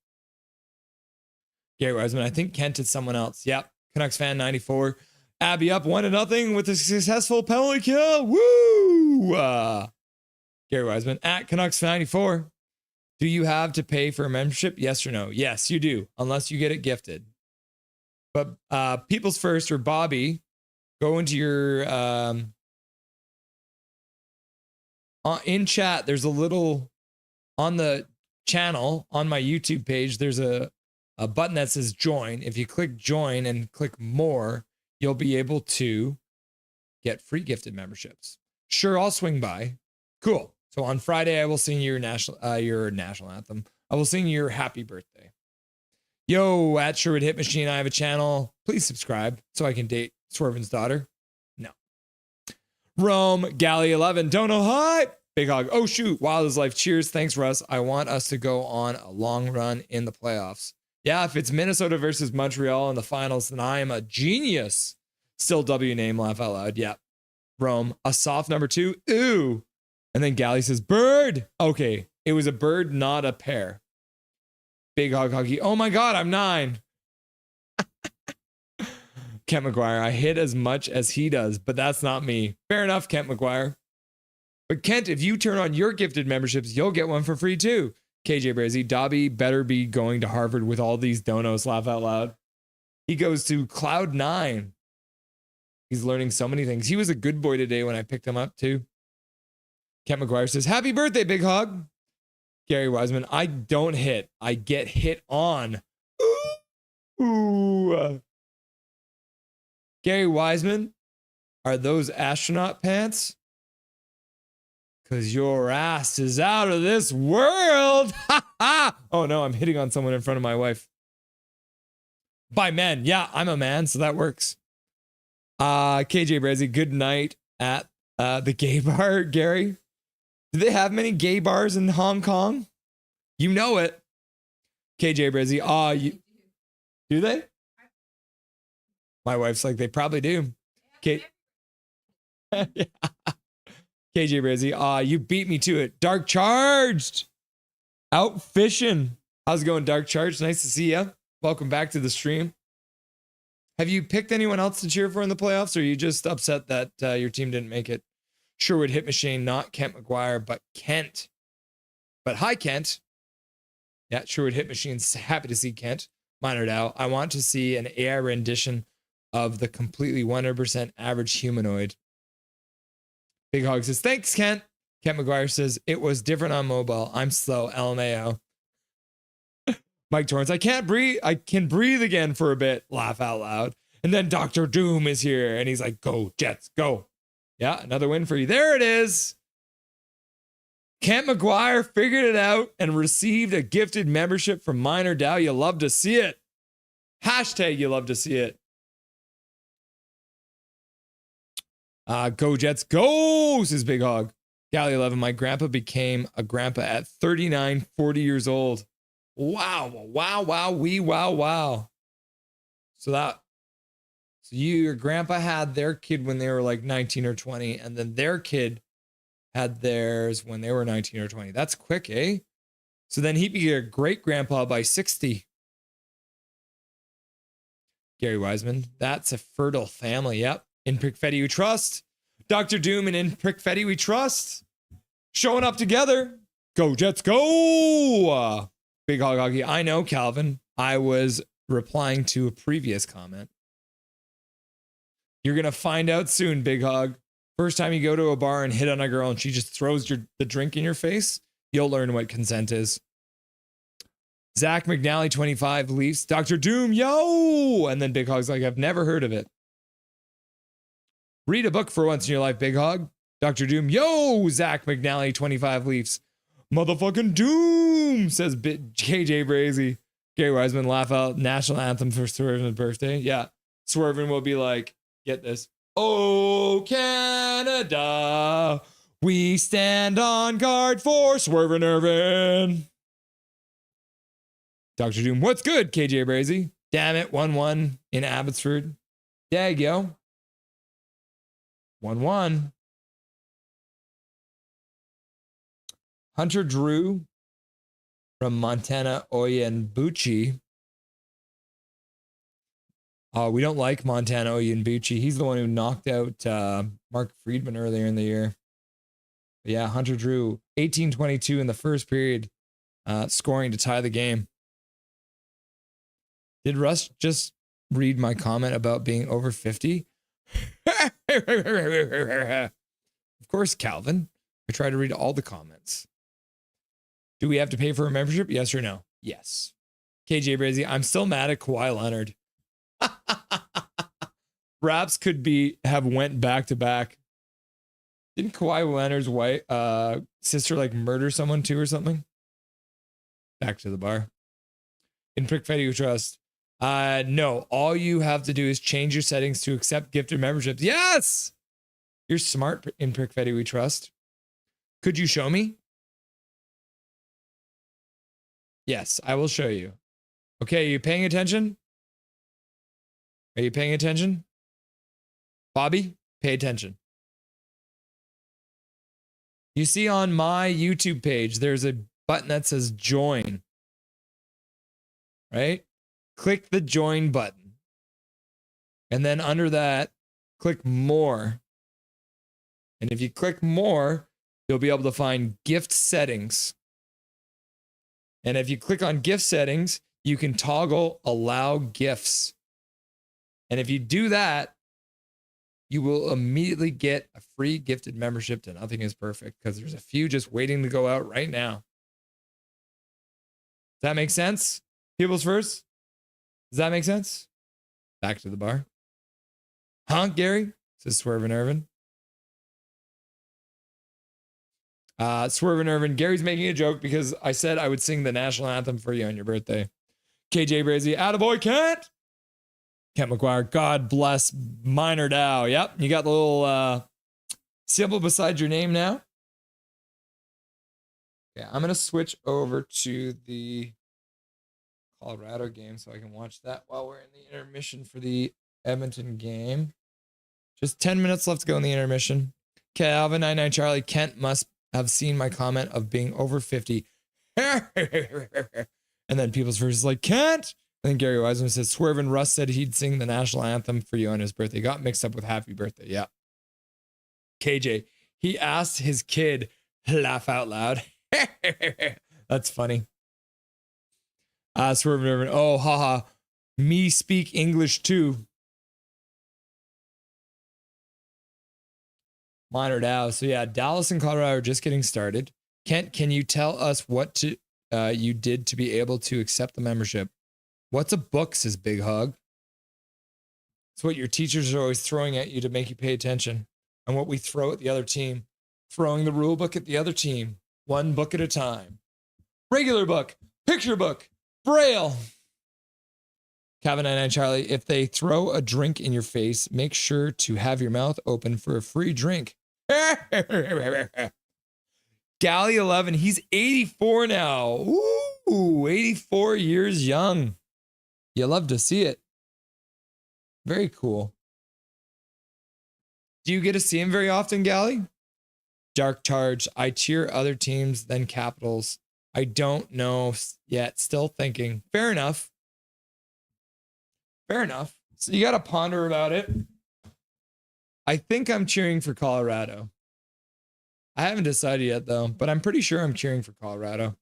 Gary Wiseman. I think Kent is someone else. Yep. Canucks fan 94. Abby up 1-0 with a successful penalty kill. Woo! Gary Wiseman at Canucks 94. Do you have to pay for a membership? Yes or no? Yes, you do, unless you get it gifted. But People's First or Bobby, go into your in chat. There's a little on the channel on my YouTube page. There's a button that says join. If you click join and click more, you'll be able to get free gifted memberships. Sure, I'll swing by. Cool. So on Friday, I will sing your national anthem. I will sing your happy birthday. Yo, at Sherwood Hit Machine, I have a channel. Please subscribe so I can date Swervin's daughter. No. Rome, Galley 11, Dono, hi. Big Hog, oh shoot, wild is life. Cheers, thanks Russ. I want us to go on a long run in the playoffs. Yeah, if it's Minnesota versus Montreal in the finals, then I am a genius. Still W name, laugh out loud. Yeah. Rome, a soft number 2. Ooh. And then Galley says, bird. Okay, it was a bird, not a pair. Big Hog Hockey. Oh my God, I'm 9. Kent McGuire, I hit as much as he does, but that's not me. Fair enough, Kent McGuire. But Kent, if you turn on your gifted memberships, you'll get one for free too. KJ Brazy, Dobby better be going to Harvard with all these donos, laugh out loud. He goes to Cloud 9. He's learning so many things. He was a good boy today when I picked him up too. Kent McGuire says, happy birthday, Big Hog. Gary Wiseman, I don't hit. I get hit on. Ooh. Gary Wiseman, are those astronaut pants? Because your ass is out of this world. Oh no, I'm hitting on someone in front of my wife. By men. Yeah, I'm a man, so that works. KJ Brazy, good night at the gay bar, Gary. Do they have many gay bars in Hong Kong? You know it. KJ Brazy, do they? My wife's like, they probably do. Yeah. KJ Brazy, you beat me to it. Dark Charged. Out fishing. How's it going, Dark Charged? Nice to see you. Welcome back to the stream. Have you picked anyone else to cheer for in the playoffs, or are you just upset that your team didn't make it? Sherwood Hit Machine, not Kent McGuire, but Kent. But hi, Kent. Yeah, Sherwood Hit Machine's happy to see Kent. Minor Dow, I want to see an AI rendition of the completely 100% average humanoid. Big Hog says, thanks, Kent. Kent McGuire says, it was different on mobile. I'm slow, LMAO. Mike Torrance, I can't breathe. I can breathe again for a bit. Laugh out loud. And then Dr. Doom is here. And he's like, go, Jets, go. Yeah, another win for you. There it is. Kent McGuire figured it out and received a gifted membership from Minor Dow. You love to see it. Hashtag you love to see it. Go Jets, go, says Big Hog. Galley 11, my grandpa became a grandpa at 39, 40 years old. Wow, wow, wow, wow. So your grandpa had their kid when they were like 19 or 20, and then their kid had theirs when they were 19 or 20. That's quick, eh? So then he'd be a great grandpa by 60. Gary Wiseman, that's a fertile family. Yep. In Prickfetti we trust. Dr. Doom and in Prickfetti we trust. Showing up together. Go Jets, go! Big Hog Hockey. I know, Calvin. I was replying to a previous comment. You're going to find out soon, Big Hog. First time you go to a bar and hit on a girl and she just throws the drink in your face, you'll learn what consent is. Zach McNally, 25, Leafs. Dr. Doom, yo! And then Big Hog's like, I've never heard of it. Read a book for once in your life, Big Hog. Dr. Doom. Yo, Zach McNally, 25 Leafs. Motherfucking Doom, says KJ Brazy. Gary Wiseman, laugh out. National anthem for Swerven's birthday. Yeah. Swerven will be like, get this. Oh, Canada, we stand on guard for Swerven Irvin. Dr. Doom, what's good, KJ Brazy? Damn it, 1-1 in Abbotsford. Dag, yo. 1-1. Hunter Drew from Montana Oyenbuchi. We don't like Montana Oyenbuchi. He's the one who knocked out Mark Friedman earlier in the year. But yeah, Hunter Drew, 18-22 in the first period, scoring to tie the game. Did Russ just read my comment about being over 50? Of course, Calvin. I try to read all the comments. Do we have to pay for a membership? Yes or no? Yes. KJ Brazy, I'm still mad at Kawhi Leonard. Raps could have went back to back. Didn't Kawhi Leonard's wife, sister like murder someone too or something? Back to the bar. In Prickfetti we trust. No, all you have to do is change your settings to accept gifted memberships. Yes! You're smart in Prickfetti we trust. Could you show me? Yes, I will show you. Okay, are you paying attention? Are you paying attention? Bobby, pay attention. You see on my YouTube page, there's a button that says join. Right? Click the join button. And then under that, click more. And if you click more, you'll be able to find gift settings. And if you click on gift settings, you can toggle allow gifts. And if you do that, you will immediately get a free gifted membership to Nothing is Perfect because there's a few just waiting to go out right now. Does that make sense? People's first? Does that make sense? Back to the bar. Huh, Gary? Says Swerven Irvin. Swerven Irvin. Gary's making a joke because I said I would sing the national anthem for you on your birthday. KJ Brazy. Attaboy, Kent. Kent McGuire. God bless Minor Dow. Yep. You got the little symbol beside your name now. Yeah, I'm going to switch over to the Colorado game so I can watch that while we're in the intermission for the Edmonton game. Just 10 minutes left to go in the intermission. Calvin 99 Charlie. Kent must have seen my comment of being over 50. And then People's First is like, Kent. And then Gary Wiseman says, Swerve and Russ said he'd sing the national anthem for you on his birthday. Got mixed up with happy birthday. Yeah. KJ, he asked his kid, laugh out loud. That's funny. Swerve and Irvin. Oh, haha. Me speak English too. Minor Dow. So yeah, Dallas and Colorado are just getting started. Kent, can you tell us what you did to be able to accept the membership? What's a book, says Big Hug. It's what your teachers are always throwing at you to make you pay attention. And what we throw at the other team. Throwing the rule book at the other team. One book at a time. Regular book. Picture book. Braille. Cabin 99 Charlie, if they throw a drink in your face, make sure to have your mouth open for a free drink. Gally 11, he's 84 now. Ooh, 84 years young. You love to see it. Very cool. Do you get to see him very often, Gally? Dark Charge, I cheer other teams than Capitals. I don't know yet. Still thinking. Fair enough. Fair enough. So you got to ponder about it. I think I'm cheering for Colorado. I haven't decided yet, though, but I'm pretty sure I'm cheering for Colorado.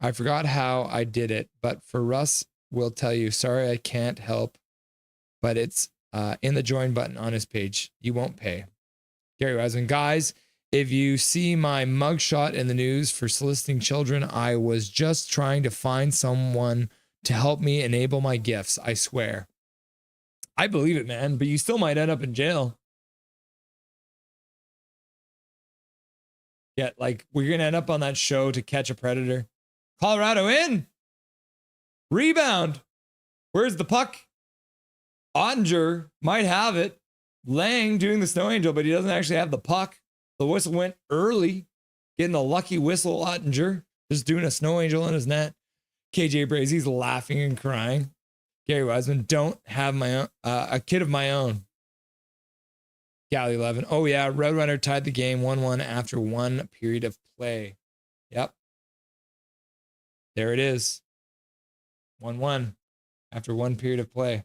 I forgot how I did it, but for Russ, we'll tell you. Sorry, I can't help, but it's in the join button on his page. You won't pay. Gary Wiseman, guys, if you see my mugshot in the news for soliciting children, I was just trying to find someone to help me enable my gifts. I swear. I believe it, man, but you still might end up in jail. Yeah, like we're going to end up on that show To Catch a Predator. Colorado in. Rebound. Where's the puck? Ottinger might have it. Lang doing the snow angel, but he doesn't actually have the puck. The whistle went early. Getting a lucky whistle, Ottinger. Just doing a snow angel in his net. KJ Brazy's laughing and crying. Gary Wiseman, don't have my own, a kid of my own. Galley 11. Oh, yeah. Roadrunner tied the game 1-1 after one period of play. Yep. There it is. 1-1 after one period of play.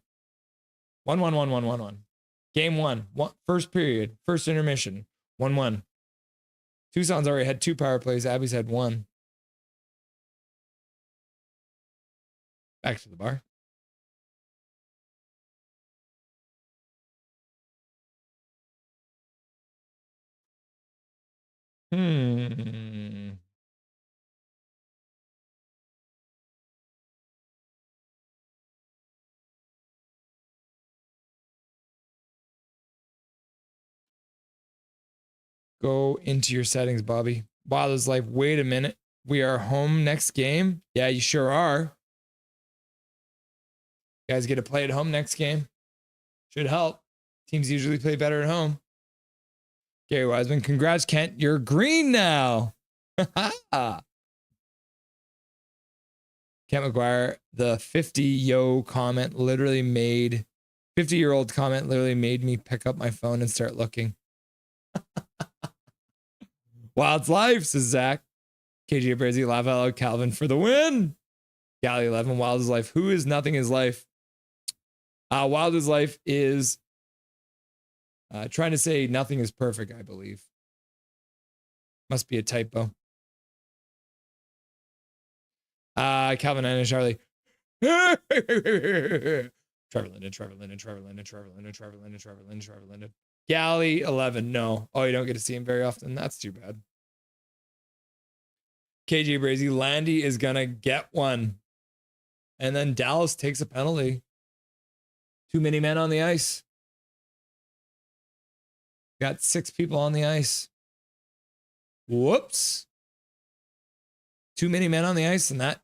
1-1, 1-1, 1-1. Game one. First period. First intermission. 1-1. Tucson's already had 2 power plays. Abby's had 1. Back to the bar. Go into your settings, Bobby. Wilder's like, wait a minute. We are home next game? Yeah, you sure are. You guys get to play at home next game. Should help. Teams usually play better at home. Gary Wiseman, congrats, Kent. You're green now. Kent McGuire, the 50-year-old comment literally made me pick up my phone and start looking. Wild's life, says Zach. KJ Brazy, laugh out loud, Calvin for the win. Galley 11, Wild is life. Who is nothing is life? Wild is life is trying to say nothing is perfect, I believe. Must be a typo. Calvin and Charlie. Trevor Linden. Galley 11. No. Oh, you don't get to see him very often. That's too bad. KJ Brazy, Landy is going to get one. And then Dallas takes a penalty. Too many men on the ice. Got 6 people on the ice. Whoops. Too many men on the ice and that.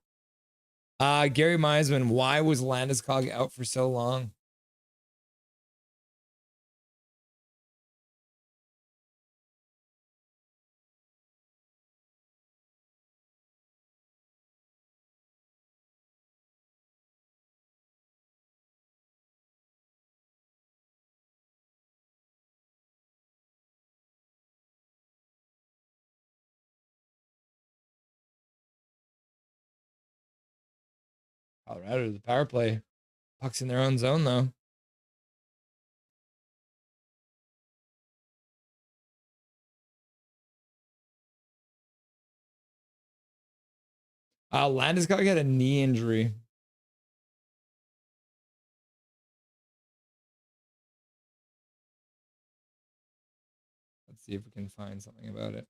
Gary Meisman, why was Landeskog out for so long? Colorado, the power play. Puck's in their own zone, though. Landeskog had a knee injury. Let's see if we can find something about it.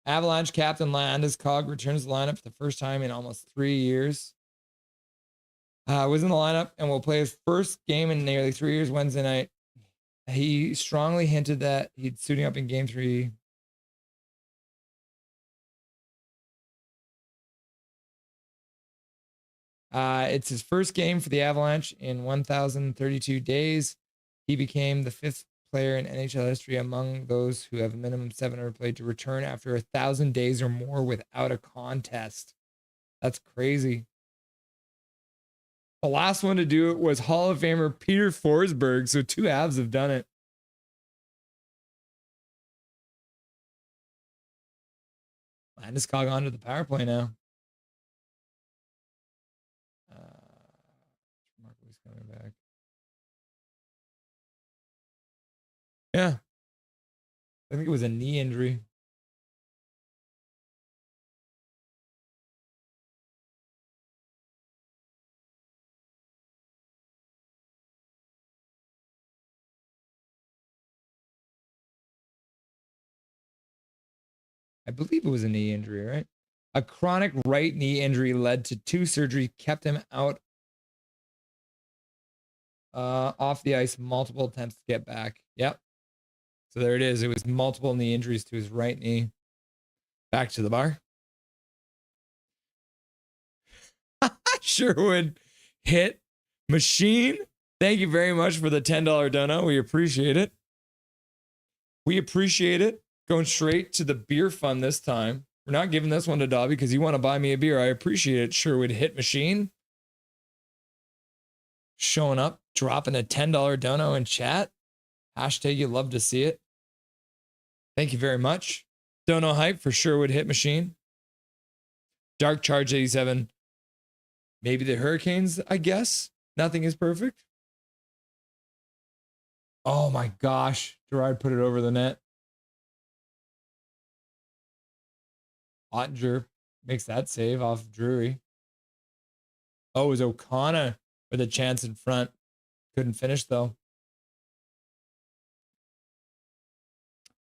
Avalanche captain Landeskog returns to the lineup for the first time in almost 3 years. Was in the lineup and will play his first game in nearly 3 years Wednesday night. He strongly hinted that he'd suiting up in game 3. It's his first game for the Avalanche in 1,032 days. He became the 5th player in NHL history among those who have a minimum 700 played to return after 1,000 days or more without a contest. That's crazy. The last one to do it was Hall of Famer Peter Forsberg. So 2 Avs have done it. Landeskog onto the power play now. Marco's coming back. Yeah. I think it was a knee injury. I believe it was a knee injury, right? A chronic right knee injury led to 2 surgeries, kept him out off the ice, multiple attempts to get back. Yep. So there it is. It was multiple knee injuries to his right knee. Back to the bar. Sherwood hit machine. Thank you very much for the $10 dono. We appreciate it. We appreciate it. Going straight to the beer fund this time. We're not giving this one to Dobby because you want to buy me a beer. I appreciate it. Sherwood hit machine. Showing up, dropping a $10 dono in chat. Hashtag you love to see it. Thank you very much. Dono hype for Sherwood hit machine. Dark Charge 87. Maybe the Hurricanes, I guess. Nothing is perfect. Oh my gosh. Gerard put it over the net. Ottinger makes that save off of Drury. Oh, it was O'Connor with a chance in front. Couldn't finish though.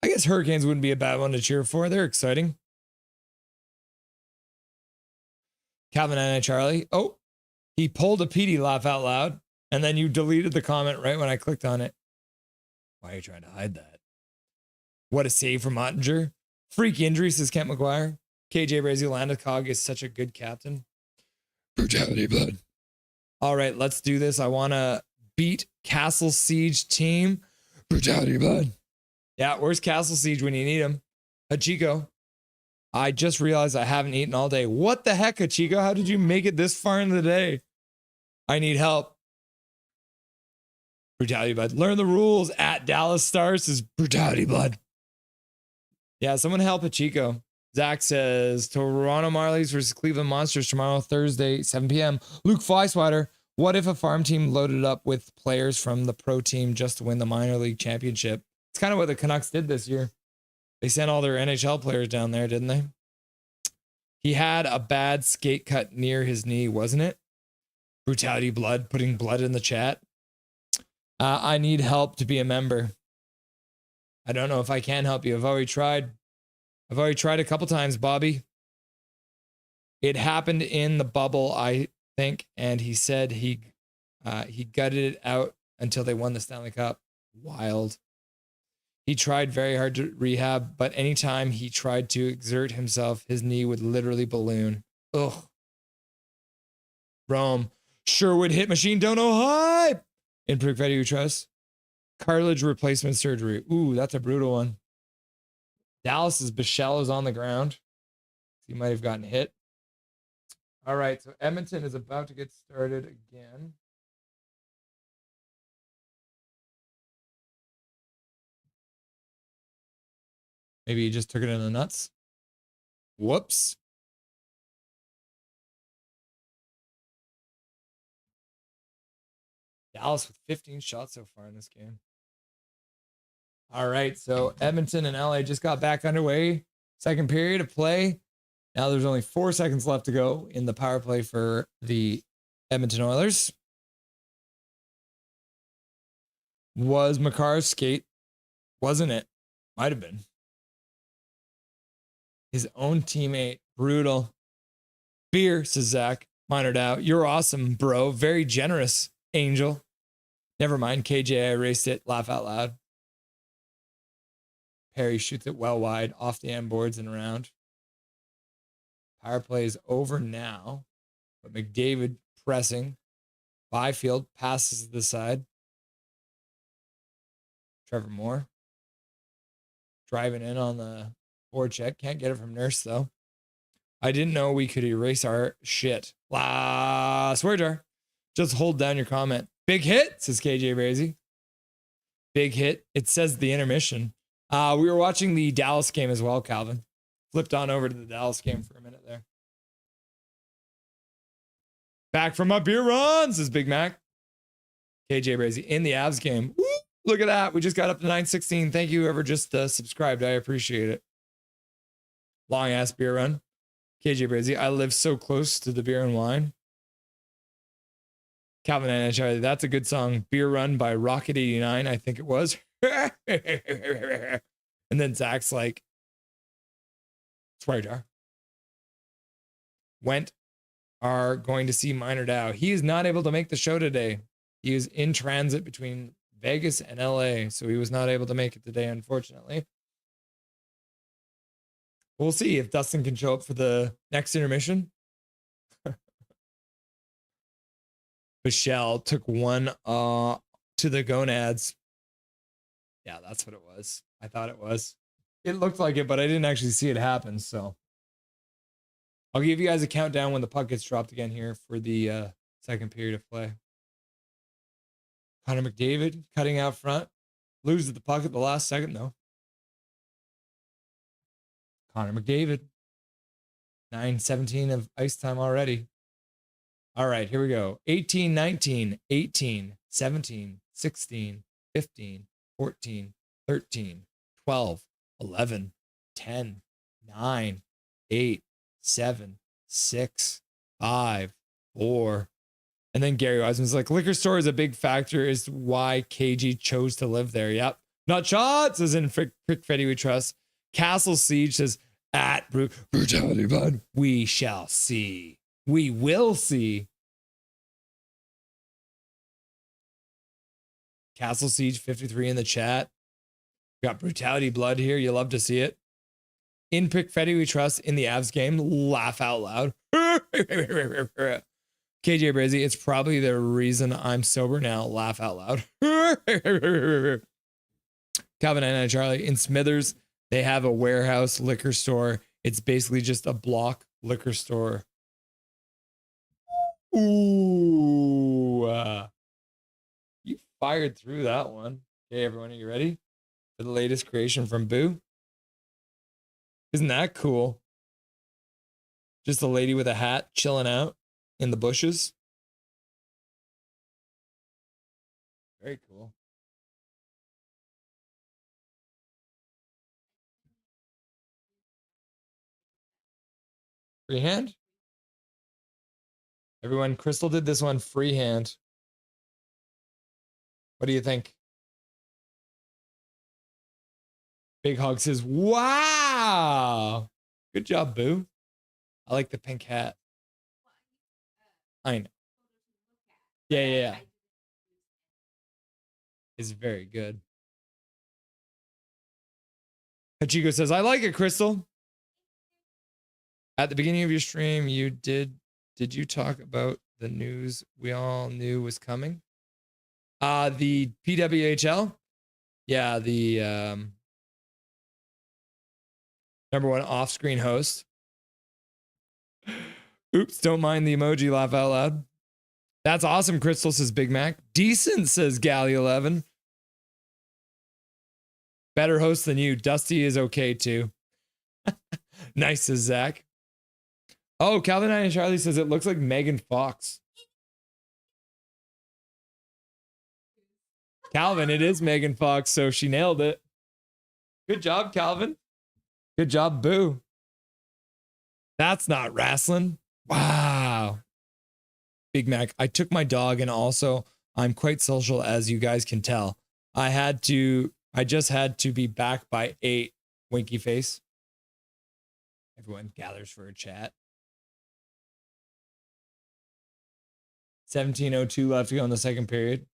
I guess Hurricanes wouldn't be a bad one to cheer for. They're exciting. Calvin and Charlie. Oh, he pulled a PD laugh out loud, and then you deleted the comment right when I clicked on it. Why are you trying to hide that? What a save from Ottinger. Freak injury, says Kent McGuire. KJ Brazy Landeskog is such a good captain. Brutality blood. All right, let's do this. I want to beat Castle Siege team. Brutality blood. Yeah, where's Castle Siege when you need him? Hachiko. I just realized I haven't eaten all day. What the heck, Hachiko? How did you make it this far in the day? I need help. Brutality blood. Learn the rules at Dallas Stars is brutality blood. Yeah, someone help Hachiko. Zach says Toronto Marlies versus Cleveland Monsters tomorrow, Thursday, 7 p.m. Luke Flyswatter. What if a farm team loaded up with players from the pro team just to win the minor league championship? It's kind of what the Canucks did this year. They sent all their NHL players down there, didn't they? He had a bad skate cut near his knee, wasn't it? Brutality blood, putting blood in the chat. I need help to be a member. I don't know if I can help you. I've already tried a couple times, Bobby. It happened in the bubble, I think, and he said he gutted it out until they won the Stanley Cup. Wild. He tried very hard to rehab, but anytime he tried to exert himself, his knee would literally balloon. Ugh. Rome. Sherwood hit machine dono hype. Improve Freddy Trust. Cartilage replacement surgery. Ooh, that's a brutal one. Dallas's Bichelle is on the ground. He might have gotten hit. All right, so Edmonton is about to get started again. Maybe he just took it in the nuts. Whoops. Dallas with 15 shots so far in this game. All right, so Edmonton and LA just got back underway. Second period of play. Now there's only 4 seconds left to go in the power play for the Edmonton Oilers. Was Makar's skate? Wasn't it? Might have been. His own teammate. Brutal. Beer, says Zach. Minored out. You're awesome, bro. Very generous, Angel. Never mind, KJ. I erased it. Laugh out loud. Perry shoots it well wide off the end boards and around. Power play is over now, but McDavid pressing. Byfield passes to the side. Trevor Moore driving in on the forecheck. Can't get it from Nurse, though. I didn't know we could erase our shit. Swear jar. Just hold down your comment. Big hit, says KJ Brazy. Big hit. It says the intermission. We were watching the Dallas game as well, Calvin. Flipped on over to the Dallas game for a minute there. Back from a beer run, says Big Mac. KJ Brazy in the Avs game. Woo, look at that. We just got up to 916. Thank you, whoever just subscribed. I appreciate it. Long ass beer run. KJ Brazy. I live so close to the beer and wine. Calvin and Charlie. That's a good song. Beer Run by Rocket 89, I think it was. And then Zach's like, swear jar. are going to see Minor Dow. He is not able to make the show today. He is in transit between Vegas and LA, so he was not able to make it today, unfortunately. We'll see if Dustin can show up for the next intermission. Michelle took one to the gonads. Yeah, that's what it was. I thought it was. It looked like it, but I didn't actually see it happen, so I'll give you guys a countdown when the puck gets dropped again here for the second period of play. Connor McDavid cutting out front. Loses the puck at the last second, though. Connor McDavid. 9:17 of ice time already. All right, here we go. 18, 19, 18, 17, 16, 15, 14, 13, 12, 11, 10, 9, 8, 7, 6, 5, 4. And then Gary Wiseman's like, liquor store is a big factor is why KG chose to live there. Yep. Not shots, as in Frick Freddy we trust. Castle Siege says, at Brutality Bud, we shall see. We will see. Castle Siege 53 in the chat. Got Brutality Blood here. You love to see it. In Pick Freddy we trust in the Avs game. Laugh out loud. KJ Brizzy, it's probably the reason I'm sober now. Laugh out loud. Calvin and Charlie in Smithers, they have a warehouse liquor store. It's basically just a block liquor store. Ooh. You fired through that one. Okay, everyone, are you ready for the latest creation from Boo? Isn't that cool? Just a lady with a hat chilling out in the bushes. Very cool. Freehand? Everyone, Crystal did this one freehand. What do you think? Big Hog says, wow. Good job, Boo. I like the pink hat. I know. Yeah. It's very good. Hachiko says, I like it, Crystal. At the beginning of your stream, did you talk about the news we all knew was coming? The PWHL? Yeah, the number one off-screen host. Oops, don't mind the emoji, laugh out loud. That's awesome, Crystal, says Big Mac. Decent, says Galley11. Better host than you. Dusty is okay, too. Nice, says Zach. Oh, Calvin and Charlie says it looks like Megan Fox. Calvin, it is Megan Fox, so she nailed it. Good job, Calvin. Good job, Boo. That's not wrestling. Wow. Big Mac, I took my dog, and also I'm quite social, as you guys can tell. I just had to be back by 8. Winky face. Everyone gathers for a chat. 17:02 left to go in the second period.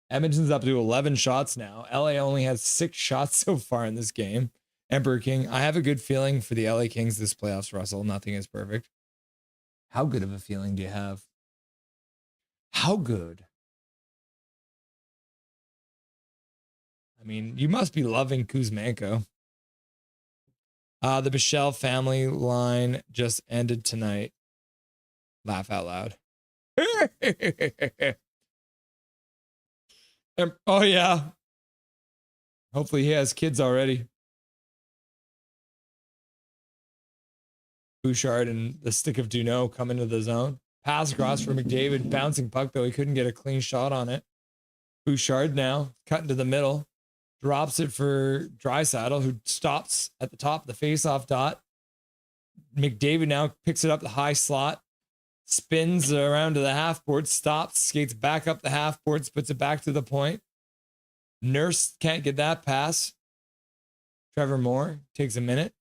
Edmonton's up to 11 shots now. LA only has 6 shots so far in this game. Emperor King, I have a good feeling for the LA Kings this playoffs, Russell. Nothing is perfect. How good of a feeling do you have? How good? I mean, you must be loving Kuzmenko. The Bichelle family line just ended tonight. Laugh out loud. Oh, yeah. Hopefully he has kids already. Bouchard and the stick of Duneau come into the zone. Pass across for McDavid. Bouncing puck, though. He couldn't get a clean shot on it. Bouchard now cutting to the middle. Drops it for Draisaitl, who stops at the top of the faceoff dot. McDavid now picks it up the high slot. Spins around to the half board. Stops. Skates back up the half boards. Puts it back to the point. Nurse can't get that pass. Trevor Moore takes a minute.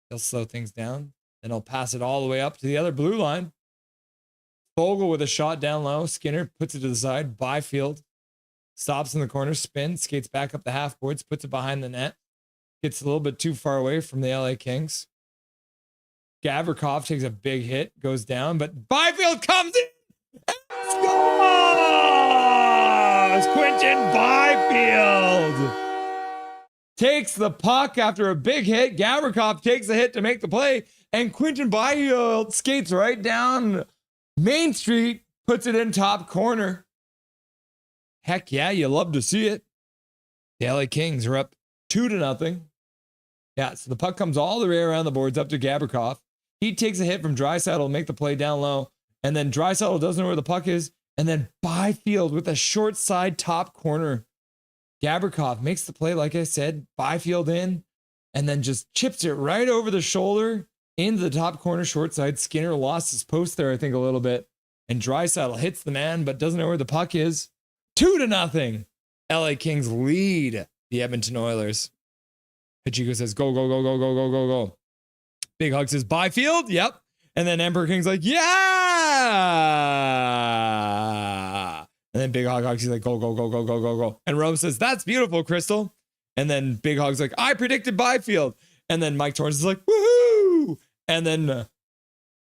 He'll slow things down. and he'll pass it all the way up to the other blue line. Fogle with a shot down low. Skinner puts it to the side. Byfield stops in the corner, spins, skates back up the half boards, puts it behind the net. Gets a little bit too far away from the LA Kings. Gavrikov takes a big hit, goes down, but Byfield comes in and scores! Quinton Byfield takes the puck after a big hit. Gavrikov takes the hit to make the play, and Quinton Byfield skates right down Main Street, puts it in top corner. Heck yeah, you love to see it. The LA Kings are up 2-0. Yeah, so the puck comes all the way around the boards up to Gavrikov. He takes a hit from Draisaitl to make the play down low, and then Draisaitl doesn't know where the puck is, and then Byfield with a short side top corner. Gavrikov makes the play, like I said, Byfield in, and then just chips it right over the shoulder into the top corner short side. Skinner lost his post there, I think, a little bit, and Draisaitl hits the man, but doesn't know where the puck is. 2-0. LA Kings lead the Edmonton Oilers. Pacheco says, go, go, go, go, go, go, go, go. Big Hug says, Byfield? Yep. And then Emperor King's like, yeah. And then Big Hog Hog's like, go, go, go, go, go, go, go. And Rome says, that's beautiful, Crystal. And then Big Hog's like, I predicted Byfield. And then Mike Torrance is like, woohoo. And then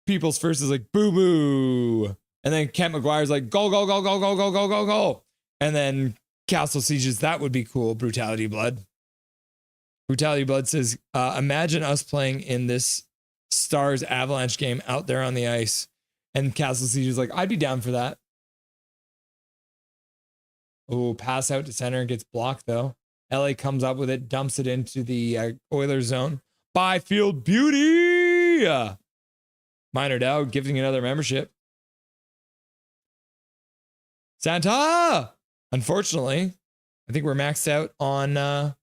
People's First is like, boo boo. And then Kent McGuire's like, go, go, go, go, go, go, go, go, go. And then Castle Sieges, that would be cool. Brutality Blood. Brutality Blood says, imagine us playing in this Stars Avalanche game out there on the ice. And Castle Siege is like, I'd be down for that. Oh, pass out to center, gets blocked though. LA comes up with it, dumps it into the Oilers zone. Byfield beauty! Minor Dow giving another membership. Santa! Unfortunately, I think we're maxed out on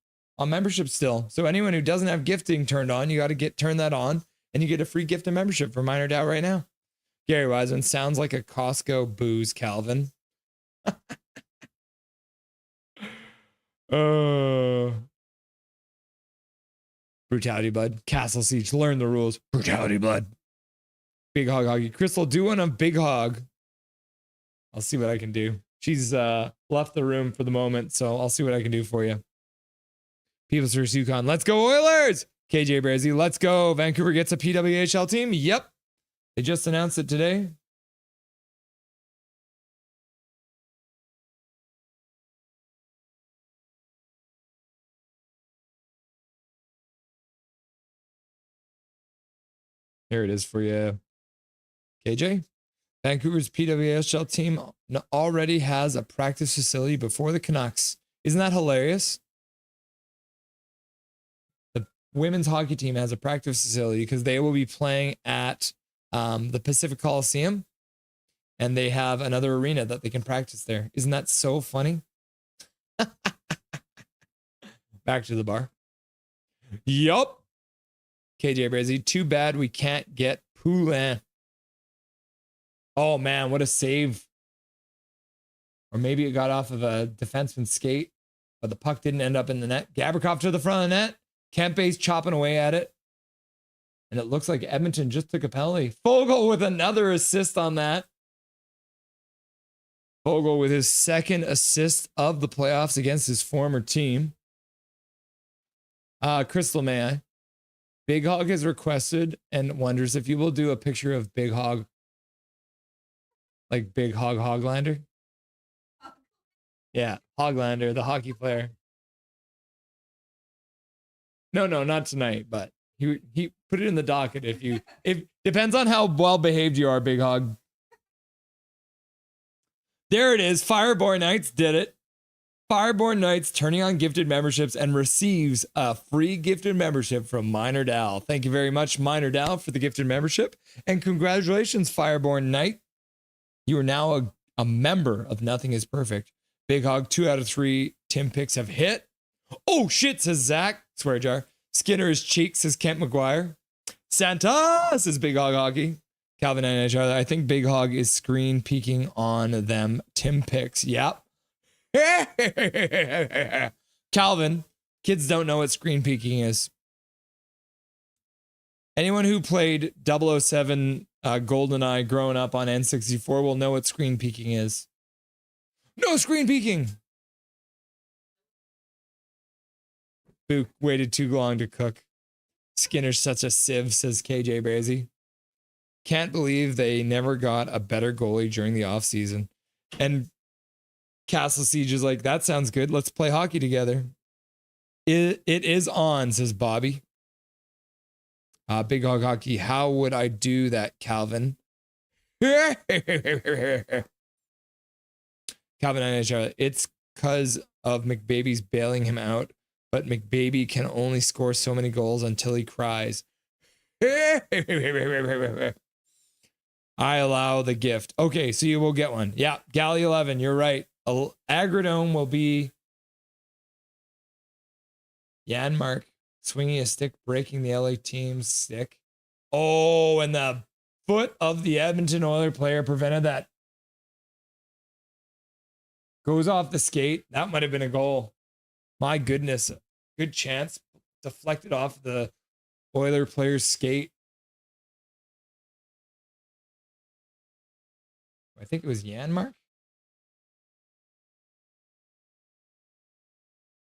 membership still. So anyone who doesn't have gifting turned on, you got to turn that on, and you get a free gift of membership for Minor Dow right now. Gary Wiseman sounds like a Costco booze, Calvin. Brutality Blood. Castle Siege. Learn the rules. Brutality Blood. Big Hog Hoggy. Crystal, do one of Big Hog. I'll see what I can do. She's left the room for the moment, so I'll see what I can do for you. People's First Yukon. Let's go Oilers! KJ Brazy, let's go. Vancouver gets a PWHL team. Yep. They just announced it today. There it is for you, KJ. Vancouver's PWHL team already has a practice facility before the Canucks. Isn't that hilarious? The women's hockey team has a practice facility because they will be playing at the Pacific Coliseum, and they have another arena that they can practice there. Isn't that so funny? Back to the bar. Yup. KJ Brazy, too bad we can't get Poulin. Oh man, what a save. Or maybe it got off of a defenseman's skate, but the puck didn't end up in the net. Gavrikov to the front of the net. Kempe's chopping away at it. And it looks like Edmonton just took a penalty. Fogle with another assist on that. Fogle with his second assist of the playoffs against his former team. Crystal, may I? Big Hog has requested and wonders if you will do a picture of Big Hog. Like Big Hog Hoglander. Yeah, Hoglander, the hockey player. No, not tonight, but he put it in the docket if depends on how well behaved you are, Big Hog. There it is. Fireborn Knights did it. Fireborn Knights turning on gifted memberships and receives a free gifted membership from Minor Dow. Thank you very much, Minor Dow, for the gifted membership. And congratulations, Fireborn Knight. You are now a member of Nothing is Perfect. Big Hog, 2 out of 3 Tim picks have hit. Oh shit, says Zach. Swear jar. Skinner is cheek, says Kent McGuire. Santa, says Big Hog Hockey. Calvin and HR. I think Big Hog is screen peeking on them Tim picks. Yep. Calvin, kids don't know what screen peeking is. Anyone who played 007 GoldenEye growing up on N64 will know what screen peeking is. No screen peeking! Book waited too long to cook. Skinner's such a sieve, says KJ Brazy. Can't believe they never got a better goalie during the offseason. And Castle Siege is like, that sounds good. Let's play hockey together. It is on, says Bobby. Big Hog Hockey, how would I do that, Calvin? Calvin NHL, it's because of McBaby's bailing him out, but McBaby can only score so many goals until he cries. I allow the gift. Okay, so you will get one. Yeah, Galley 11, you're right. Agrodome will be Janmark swinging a stick, breaking the LA team's stick. Oh, and the foot of the Edmonton Oilers player prevented that. Goes off the skate. That might have been a goal. My goodness. Good chance. Deflected off the Oiler player's skate. I think it was Janmark.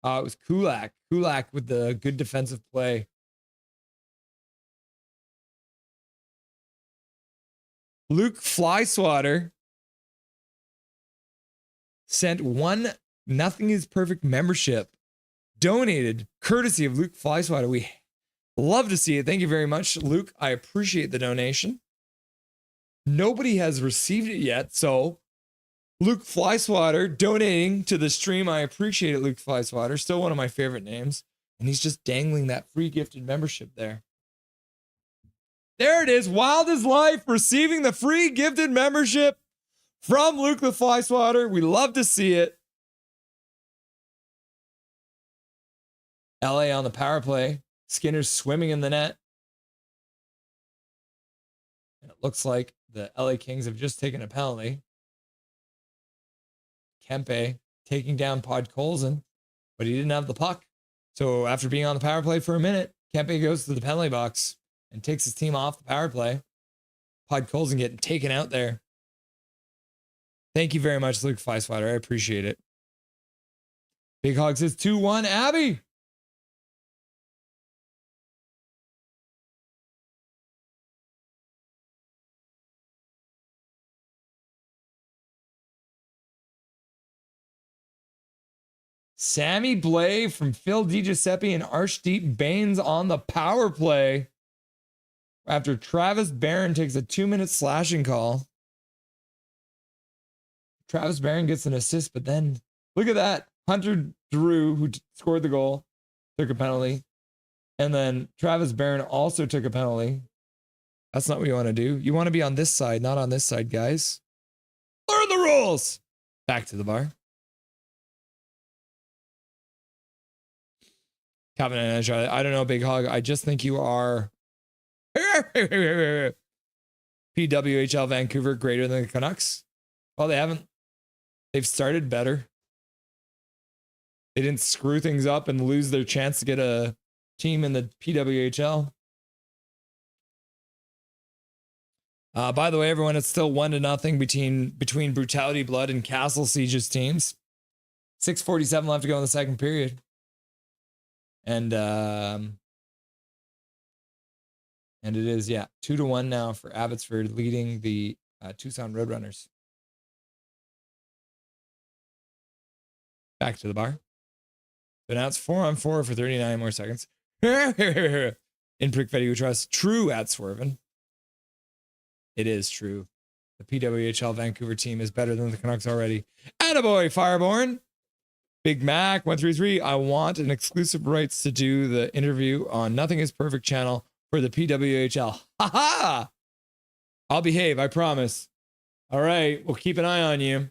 It was Kulak. Kulak with the good defensive play. Luke Flyswatter sent one Nothing is Perfect membership donated courtesy of Luke Flyswatter. We love to see it. Thank you very much, Luke. I appreciate the donation. Nobody has received it yet, so Luke Flyswatter donating to the stream. I appreciate it, Luke Flyswatter. Still one of my favorite names. And he's just dangling that free gifted membership there. There it is. Wild as Life receiving the free gifted membership from Luke the Flyswatter. We love to see it. LA on the power play. Skinner's swimming in the net. And it looks like the LA Kings have just taken a penalty. Kempe taking down Podkolzin, but he didn't have the puck. So after being on the power play for a minute, Kempe goes to the penalty box and takes his team off the power play. Podkolzin getting taken out there. Thank you very much, Luke Flyswatter. I appreciate it. Big Hog says 2-1, Abby. Sammy Blay from Phil DiGiuseppe and Arshdeep Baines on the power play after Travis Barron takes a 2-minute slashing call. Travis Barron gets an assist, but then look at that. Hunter Drew, who scored the goal, took a penalty. And then Travis Barron also took a penalty. That's not what you want to do. You want to be on this side, not on this side, guys. Learn the rules. Back to the bar. Captain Ovechkin, I don't know, Big Hog. I just think you are PWHL Vancouver greater than the Canucks. Well, they haven't. They've started better. They didn't screw things up and lose their chance to get a team in the PWHL. By the way, everyone, it's still 1-0 between Brutality Blood and Castle Siege's teams. 6:47 left to go in the second period. And it is, 2-1 now for Abbotsford leading the Tucson Roadrunners. Back to the bar. But now it's 4-on-4 for 39 more seconds. In Prickfetti who trusts. True at Swervin. It is true. The PWHL Vancouver team is better than the Canucks already. Attaboy, Fireborn. Big Mac 133. I want an exclusive rights to do the interview on Nothing is Perfect channel for the PWHL. Ha ha! I'll behave, I promise. All right, we'll keep an eye on you.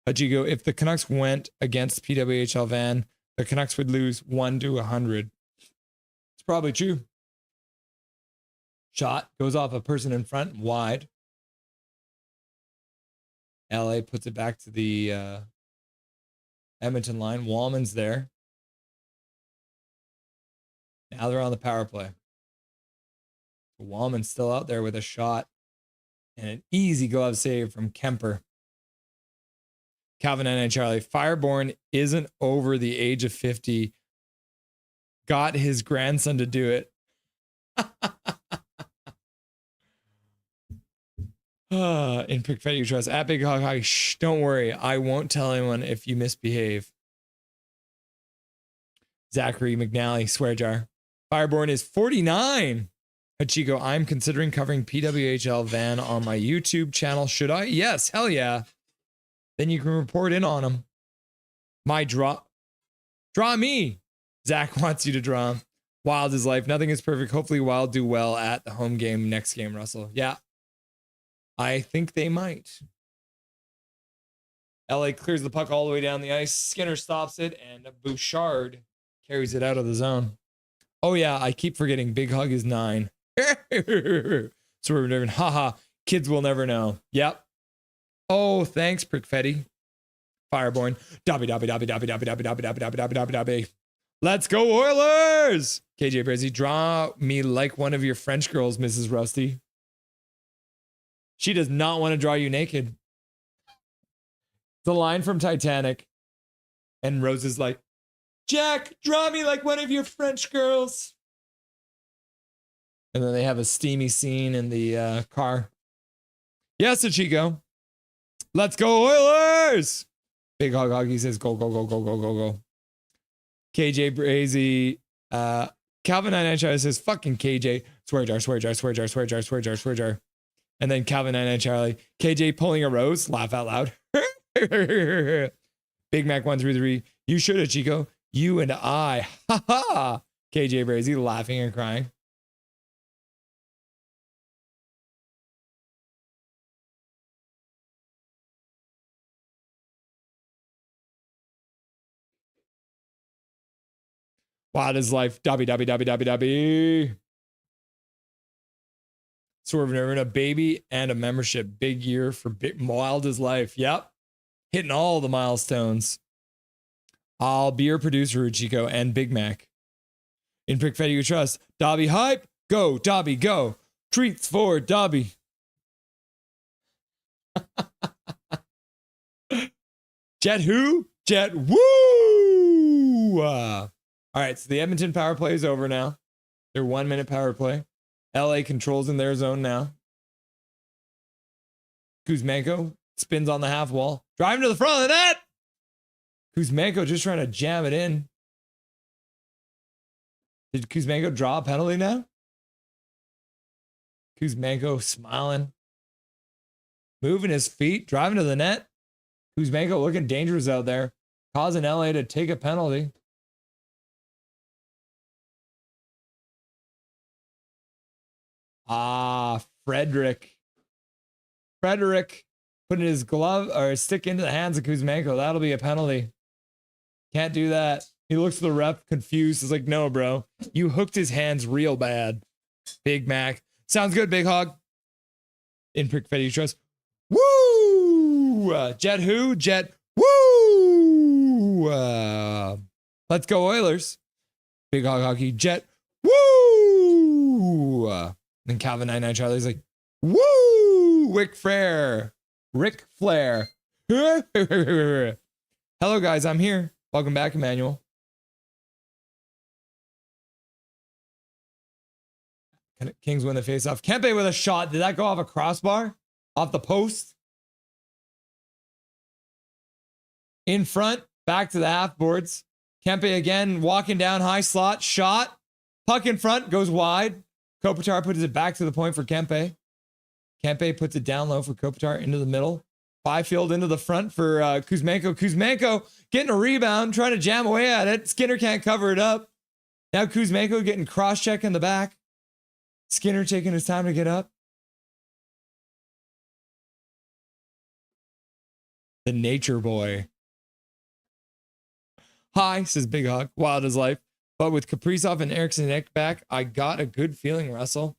Hajigo, if the Canucks went against PWHL Van, the Canucks would lose 1-100. It's probably true. Shot goes off a person in front, wide. LA puts it back to the Edmonton line. Wallman's there. Now they're on the power play. Wallman's still out there with a shot. And an easy glove save from Kemper. Calvin and Charlie. Fireborn isn't over the age of 50. Got his grandson to do it. In Pickfett you trust. At Big Hog Hockey. Shh, don't worry. I won't tell anyone if you misbehave. Zachary McNally. Swear jar. Fireborn is 49. Hachiko, I'm considering covering PWHL Van on my YouTube channel. Should I? Yes. Hell yeah. Then you can report in on him. My draw me. Zach wants you to draw him. Wild is life. Nothing is perfect. Hopefully Wild do well at the home game next game, Russell. Yeah. I think they might. LA clears the puck all the way down the ice. Skinner stops it, and Bouchard carries it out of the zone. Oh, yeah. I keep forgetting. Big Hug is 9. So we're different. Haha. Kids will never know. Yep. Oh, thanks, Prickfetti. Fireborn. Dobby. Let's go, Oilers! KJ Brizzy, draw me like one of your French girls, Mrs. Rusty. She does not want to draw you naked. The line from Titanic. And Rose is like, Jack, draw me like one of your French girls. And then they have a steamy scene in the car. Yes, Chico. Let's go, Oilers! Big Hog Hoggy says, go, go, go, go, go, go, go. KJ Brazy. Calvin 99 says, fucking KJ. Swear jar, swear jar, swear jar, swear jar, swear jar, swear jar. And then Calvin 99 Charlie. KJ pulling a rose. Laugh out loud. Big Mac 133. You should have, Chico. You and I. Ha ha. KJ Brazy laughing and crying. Wild is life. Dobby. Swerve Nervin, a baby and a membership. Big year for Wild is life. Yep. Hitting all the milestones. I'll be your producer, Uchiko, and Big Mac. In Prickfetti you trust. Dobby hype. Go, Dobby, go. Treats for Dobby. Jet who? Jet woo! All right, so the Edmonton power play is over now. Their 1 minute power play. LA controls in their zone now. Kuzmenko spins on the half wall. Driving to the front of the net. Kuzmenko just trying to jam it in. Did Kuzmenko draw a penalty now? Kuzmenko smiling. Moving his feet. Driving to the net. Kuzmenko looking dangerous out there. Causing LA to take a penalty. Frederick putting his glove or his stick into the hands of Kuzmenko. That'll be a penalty. Can't do that. He looks at the ref confused. He's like, no, bro. You hooked his hands real bad. Big Mac. Sounds good, Big Hog. In Prickfetti Trust. Woo! Jet who? Jet woo! Let's go, Oilers. Big Hog Hockey. Jet woo! Then Calvin 99 Charlie's like, woo! Ric Flair. Hello, guys. I'm here. Welcome back, Emmanuel. Kings win the faceoff. Kempe with a shot. Did that go off a crossbar? Off the post? In front. Back to the half boards. Kempe again walking down high slot. Shot. Puck in front. Goes wide. Kopitar puts it back to the point for Kempe. Kempe puts it down low for Kopitar into the middle. Byfield into the front for Kuzmenko. Kuzmenko getting a rebound, trying to jam away at it. Skinner can't cover it up. Now Kuzmenko getting cross-check in the back. Skinner taking his time to get up. The nature boy. Hi, says Big Hawk. Wild as life. But with Kaprizov and Eriksson Ek back, I got a good feeling, Russell.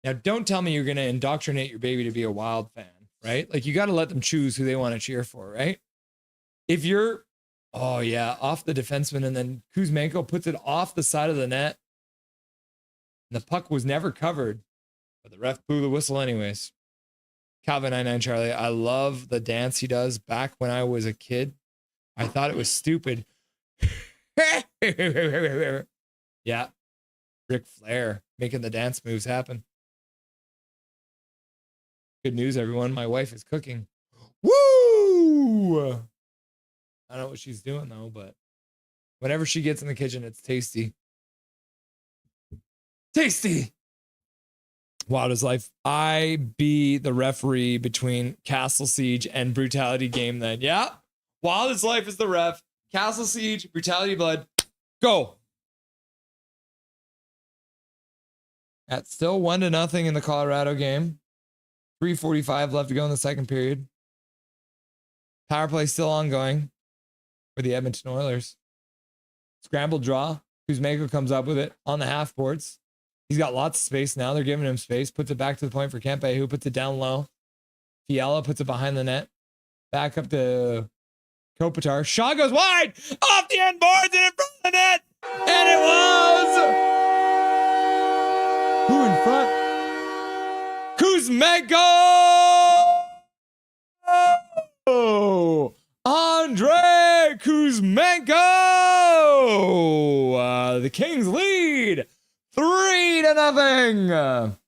Now, don't tell me you're going to indoctrinate your baby to be a Wild fan, right? Like, you got to let them choose who they want to cheer for, right? If you're Oh, yeah. Off the defenseman. And then Kuzmenko puts it off the side of the net. And the puck was never covered. But the ref blew the whistle anyways. Calvin 99 Charlie. I love the dance he does. Back when I was a kid, I thought it was stupid. Yeah. Ric Flair making the dance moves happen. Good news, everyone. My wife is cooking. Woo! I don't know what she's doing, though, but whenever she gets in the kitchen, it's tasty. Tasty! Wild as life. I be the referee between Castle Siege and Brutality Game then. Yeah. Wild as life is the ref. Castle Siege, Brutality Blood. Go. At still 1-0 in the Colorado game. 3:45 left to go in the second period. Power play still ongoing for the Edmonton Oilers. Scrambled draw. Kuzmenko comes up with it on the half boards. He's got lots of space now. They're giving him space. Puts it back to the point for Kempe, who puts it down low. Fiala puts it behind the net. Back up to Kopitar. Shot goes wide. Off the end boards and in front of the net. And it was... Who in front? Kuzmenko! Oh, Andre Kuzmenko! The Kings lead 3-0.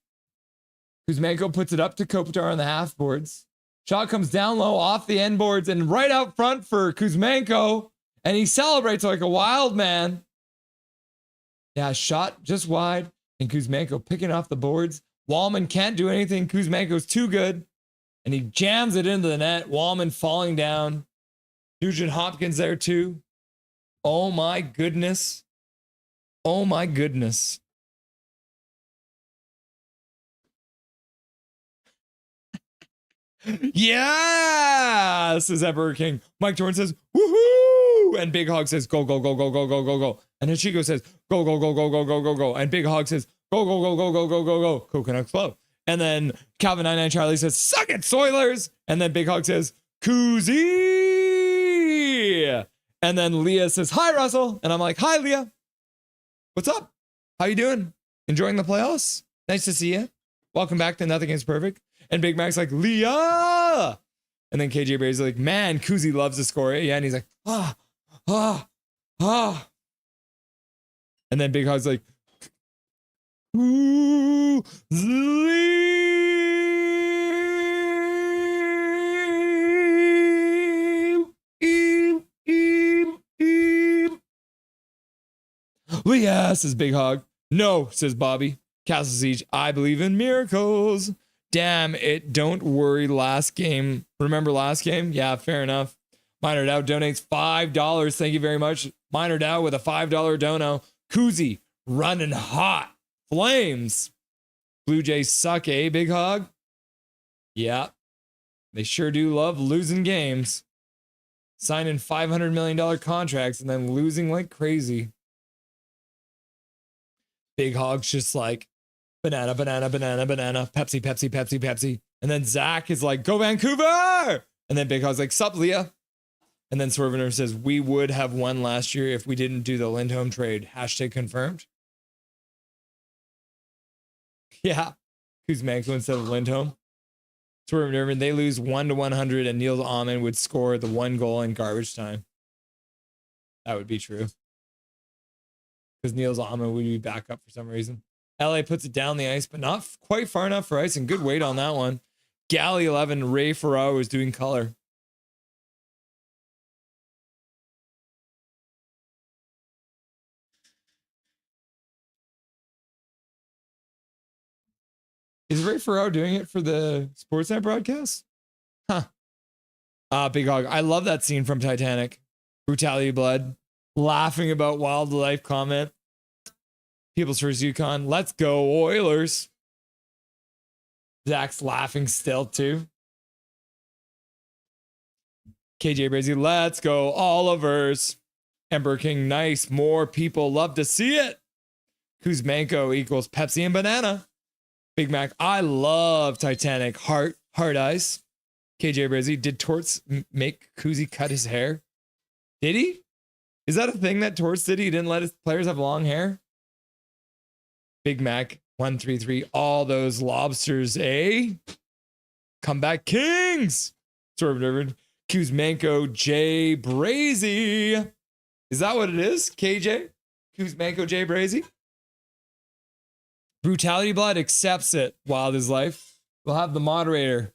Kuzmenko puts it up to Kopitar on the half boards. Shot comes down low off the end boards and right out front for Kuzmenko. And he celebrates like a wild man. Yeah, shot just wide. And Kuzmenko picking off the boards. Wallman can't do anything. Kuzmenko's too good. And he jams it into the net. Wallman falling down. Nugent Hopkins there too. Oh my goodness. Oh my goodness. Yeah, says Emperor King. Mike Torrance says, woohoo! And Big Hog says, go, go, go, go, go, go, go, go. And Hachiko says, go, go, go, go, go, go, go, go. And Big Hog says, go, go, go, go, go, go, go, go. Coconut Club. And then Calvin 99 Charlie says, suck it, Soilers. And then Big Hog says, Koozie. And then Leah says, hi, Russell. And I'm like, hi, Leah. What's up? How you doing? Enjoying the playoffs? Nice to see you. Welcome back to Nothing is Perfect. And Big Mac's like, Leah. And then KJ Brady's like, man, Koozie loves to score it. Yeah. And he's like, ah. And then Big Hog's like, Leah, says Big Hog. No, says Bobby. Castle Siege, I believe in miracles. Damn it, don't worry, last game. Remember last game? Yeah, fair enough. Minor Dow donates $5. Thank you very much. Minor Dow with a $5 dono. Koozie, running hot. Flames. Blue Jays suck, eh, Big Hog? Yeah, they sure do love losing games. Signing $500 million contracts and then losing like crazy. Big Hog's just like, banana, banana, banana, banana, Pepsi, Pepsi, Pepsi, Pepsi. And then Zach is like, go Vancouver! And then Big Hog's like, sup, Leah? And then Swervener says, we would have won last year if we didn't do the Lindholm trade. Hashtag confirmed. Yeah. Kuzmenko instead of Lindholm. Swervener, they lose 1-100 and Niels Ahmann would score the one goal in garbage time. That would be true. Because Niels Ahmann would be back up for some reason. LA puts it down the ice, but not quite far enough for ice, and good weight on that one. Galley 11, Ray Ferraro is doing color. Is Ray Ferraro doing it for the Sportsnet broadcast? Huh. Big Hog. I love that scene from Titanic. Brutality Blood. Laughing about wildlife comment. People's First Yukon. Let's go, Oilers. Zach's laughing still, too. KJ Brazy. Let's go, Olivers. Emperor King. Nice. More people love to see it. Kuzmenko equals Pepsi and banana. Big Mac. I love Titanic. Heart eyes. KJ Brazy. Did Torts make Koozie cut his hair? Did he? Is that a thing that Torch City didn't let his players have long hair? Big Mac 133. All those lobsters, eh? Comeback Kings. Sort of nervous. Kuzmenko J Brazy. Is that what it is? KJ? Kuzmenko J Brazy? Brutality Blood accepts it. Wild is Life. We'll have the moderator.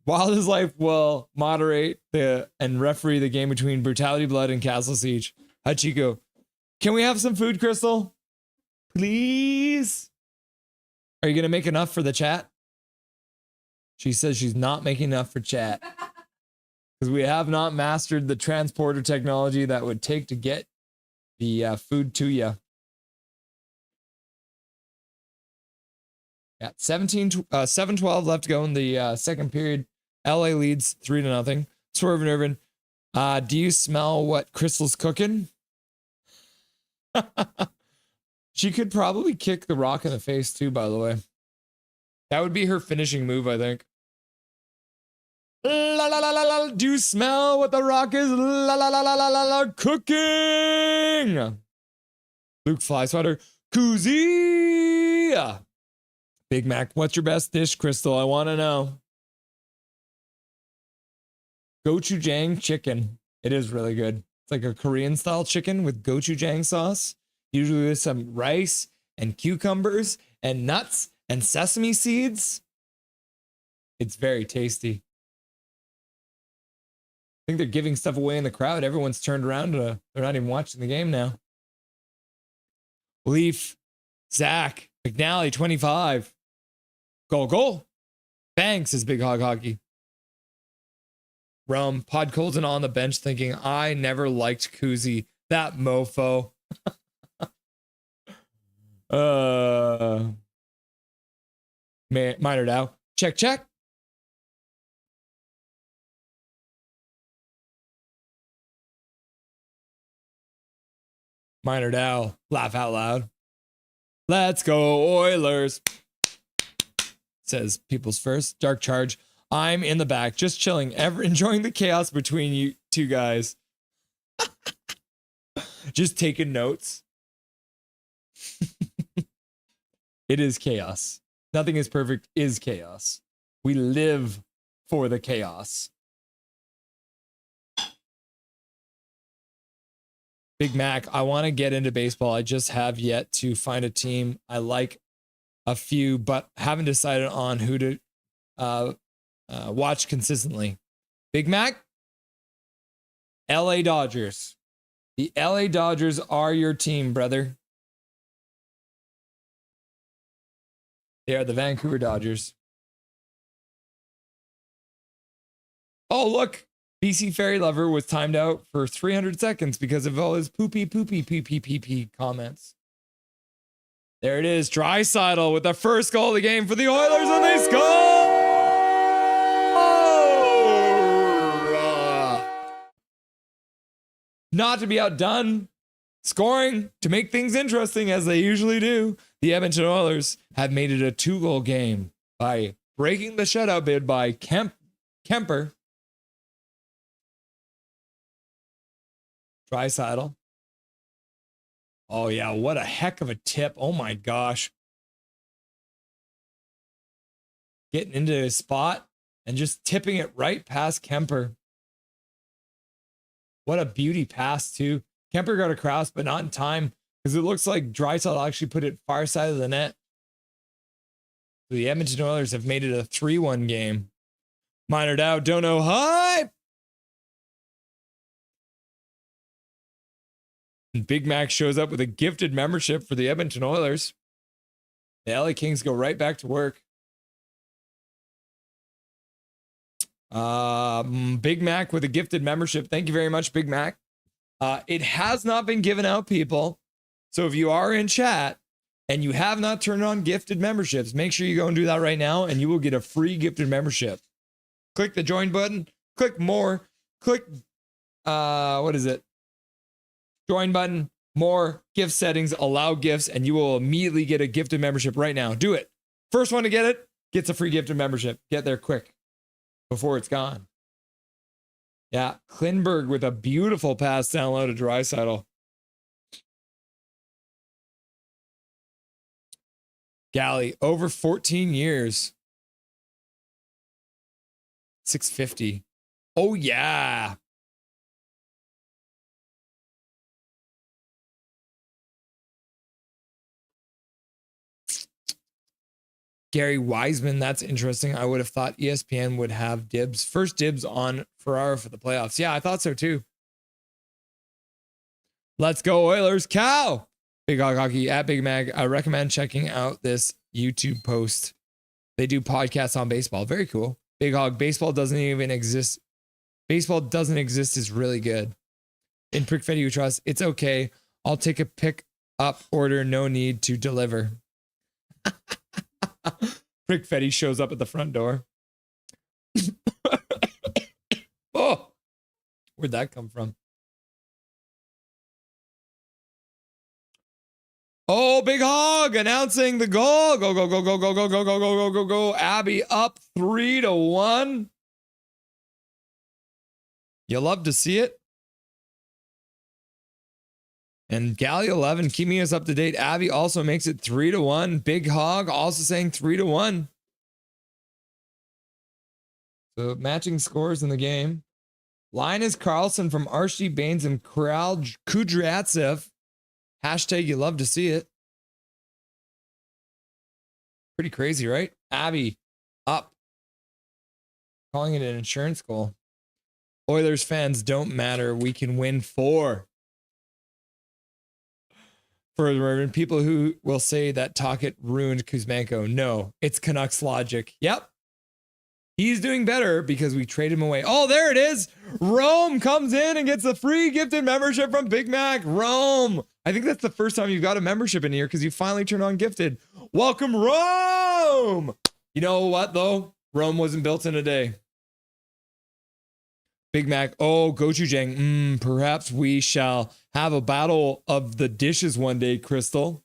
Wild is Life will moderate and referee the game between Brutality Blood and Castle Siege. Hachiko. Can we have some food, Crystal? Please? Are you going to make enough for the chat? She says she's not making enough for chat. Because we have not mastered the transporter technology that would take to get the food to you. Yeah, 7-12 left to go in the second period. LA leads 3-0. Swerve and Irvin. Do you smell what Crystal's cooking? She could probably kick the Rock in the face too, by the way. That would be her finishing move, I think. La la la la la. Do you smell what the Rock is? La la la la la la la. Cooking. Luke Flyswatter. Koozie. Big Mac. What's your best dish, Crystal? I want to know. Gochujang chicken. It is really good. It's like a Korean style chicken with gochujang sauce. Usually with some rice and cucumbers and nuts and sesame seeds. It's very tasty. I think they're giving stuff away in the crowd. Everyone's turned around. They're not even watching the game now. Leaf, Zach, McNally, 25. Goal. Bang, says Big Hog Hockey. Rum, Pod Colton on the bench thinking, I never liked Koozie. That mofo. Minor Dow. Check. Minor Dow. Laugh out loud. Let's go, Oilers. Says People's First. Dark Charge. I'm in the back, just chilling, enjoying the chaos between you two guys. Just taking notes. It is chaos. Nothing is perfect is chaos. We live for the chaos. Big Mac, I want to get into baseball. I just have yet to find a team. I like a few, but haven't decided on who to watch consistently. Big Mac, LA Dodgers. The LA Dodgers are your team, brother. They are the Vancouver Dodgers. Oh, look. BC Fairy Lover was timed out for 300 seconds because of all his poopy comments. There it is. Draisaitl with the first goal of the game for the Oilers, and they score! Not to be outdone. Scoring to make things interesting as they usually do. The Edmonton Oilers have made it a 2-goal game by breaking the shutout bid by Kemper. Draisaitl. Oh, yeah. What a heck of a tip. Oh, my gosh. Getting into his spot and just tipping it right past Kemper. What a beauty pass, too. Kemper got across, but not in time because it looks like Draisaitl actually put it far side of the net. So the Edmonton Oilers have made it a 3-1 game. Minor Dow, don't know hype. And Big Mac shows up with a gifted membership for the Edmonton Oilers. The LA Kings go right back to work. Big Mac with a gifted membership. Thank you very much, Big Mac. It has not been given out, people. So if you are in chat and you have not turned on gifted memberships, make sure you go and do that right now and you will get a free gifted membership. Click the join button, click more, click, what is it? Join button, more, gift settings, allow gifts, and you will immediately get a gifted membership right now. Do it. First one to get it gets a free gifted membership. Get there quick before it's gone. Yeah, Klingberg with a beautiful pass down low to Draisaitl. Galley, over 14 years. 650. Oh, yeah. Gary Wiseman, that's interesting. I would have thought ESPN would have first dibs on Ferraro for the playoffs. Yeah, I thought so too. Let's go Oilers. Cow. Big Hog Hockey at Big Mag. I recommend checking out this YouTube post. They do podcasts on baseball. Very cool. Big Hog, baseball doesn't even exist. Baseball doesn't exist is really good. In Prickfetti we trust. It's okay. I'll take a pick up order. No need to deliver. Prickfetti shows up at the front door. Oh, where'd that come from? Oh, Big Hog announcing the goal. Go, go, go, go, go, go, go, go, go, go, go, go. Abby up 3-1. You love to see it. And Galley 11 keeping us up to date. Abby also makes it 3-1. Big Hog also saying 3-1. So matching scores in the game. Linus Carlson from Archie Baines and Kudryatsev. Hashtag you love to see it. Pretty crazy, right? Abby up. Calling it an insurance goal. Oilers fans don't matter. We can win 4. For people who will say that Tocchet ruined Kuzmenko. No, it's Canucks logic. Yep. He's doing better because we traded him away. Oh, there it is. Rome comes in and gets a free gifted membership from Big Mac. Rome. I think that's the first time you've got a membership in here because you finally turned on gifted. Welcome, Rome. You know what, though? Rome wasn't built in a day. Big Mac. Oh, gochujang. Perhaps we shall have a battle of the dishes one day, Crystal.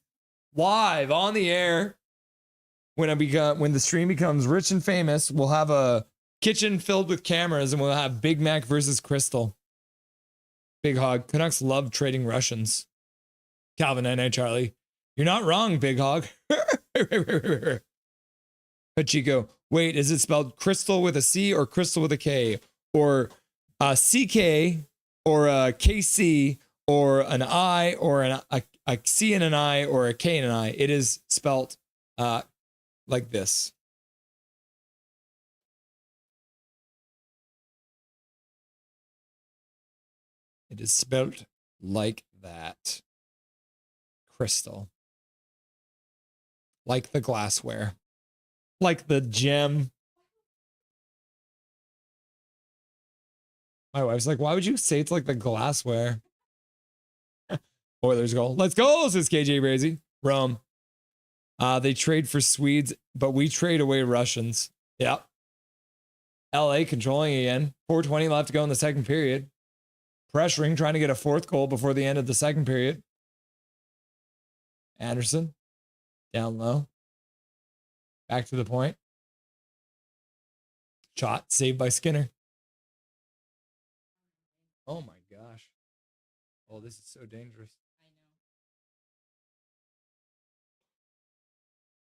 Live on the air. When the stream becomes rich and famous, we'll have a kitchen filled with cameras and we'll have Big Mac versus Crystal. Big Hog. Canucks love trading Russians. Calvin and Charlie. You're not wrong, Big Hog. Hachiko. Wait, is it spelled Crystal with a C or Crystal with a K? Or a CK or a KC or an I or a C and an I or a K and an I? It is spelled like this. It is spelled like that. Crystal. Like the glassware. Like the gem. My wife's like, why would you say it's like the glassware? Oilers goal. Let's go, says KJ Brazy. Rome. They trade for Swedes, but we trade away Russians. Yep. LA controlling again. 4:20 left to go in the second period. Pressuring, trying to get a 4th goal before the end of the second period. Anderson. Down low. Back to the point. Shot saved by Skinner. Oh my gosh. Oh, this is so dangerous.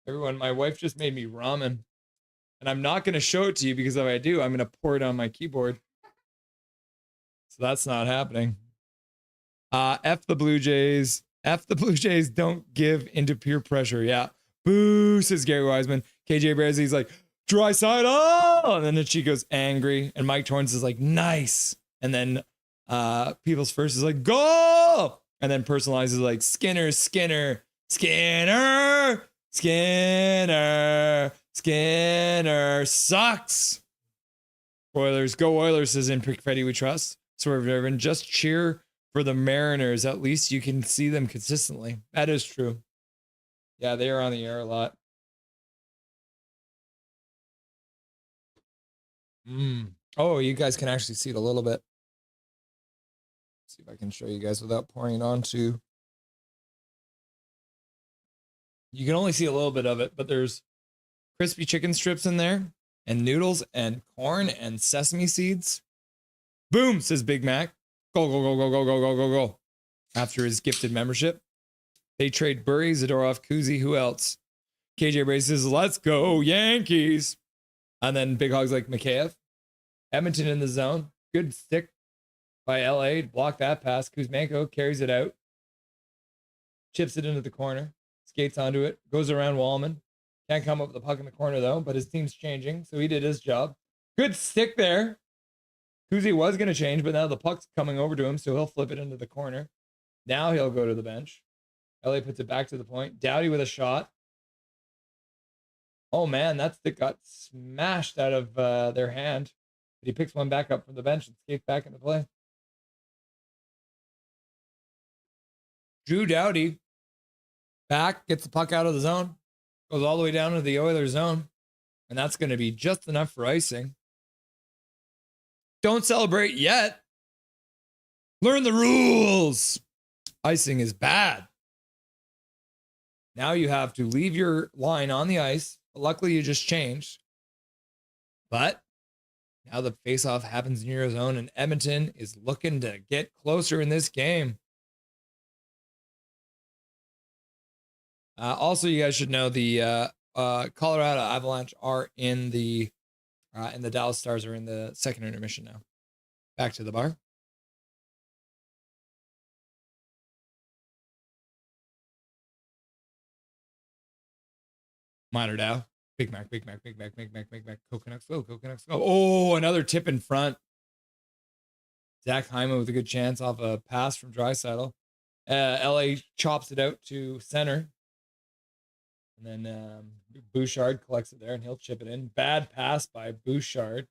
Everyone, my wife just made me ramen. And I'm not going to show it to you because if I do, I'm going to pour it on my keyboard. So that's not happening. F the Blue Jays. F the Blue Jays, don't give into peer pressure. Yeah. Boo, says Gary Wiseman. KJ Brazy's like, Draisaitl. And then the Chico's angry. And Mike Torrance is like, nice. And then People's First is like, goal. And then Personalized is like, Skinner, Skinner, Skinner, Skinner, Skinner sucks. Oilers, go Oilers, says in Prickfetti we trust. Swerve Irvin, just cheer for the Mariners. At least you can see them consistently. That is true. Yeah, they are on the air a lot. Oh, you guys can actually see it a little bit. Let's see if I can show you guys without pouring it onto. You can only see a little bit of it, but there's crispy chicken strips in there and noodles and corn and sesame seeds. Boom, says Big Mac. Go, go, go, go, go, go, go, go, go. After his gifted membership, they trade Burry, Zadorov, Kuzi. Who else? KJ Bray says, let's go, Yankees. And then Big Hog's like, Mikheyev. Edmonton in the zone. Good stick by LA. Block that pass. Kuzmenko carries it out. Chips it into the corner. Skates onto it. Goes around Wallman. Can't come up with the puck in the corner, though, but his team's changing, so he did his job. Good stick there. Kuzi was going to change, but now the puck's coming over to him, so he'll flip it into the corner. Now he'll go to the bench. LA puts it back to the point. Doughty with a shot. Oh, man, that stick got smashed out of their hand. But he picks one back up from the bench and skates back into play. Drew Doughty back, gets the puck out of the zone, goes all the way down to the Oilers zone, and that's going to be just enough for icing. Don't celebrate yet. Learn the rules. Icing is bad. Now you have to leave your line on the ice. Luckily, you just changed. But now the faceoff happens in your zone, and Edmonton is looking to get closer in this game. Also, you guys should know the Colorado Avalanche are in the and the Dallas Stars are in the second intermission now. Back to the bar. Minor Dow. Big Mac, Big Mac, Big Mac, Big Mac, Big Mac. Coconuts go, Coconuts go. Oh, another tip in front. Zach Hyman with a good chance off a pass from Draisaitl. LA chops it out to center. And then Bouchard collects it there, and he'll chip it in. Bad pass by Bouchard.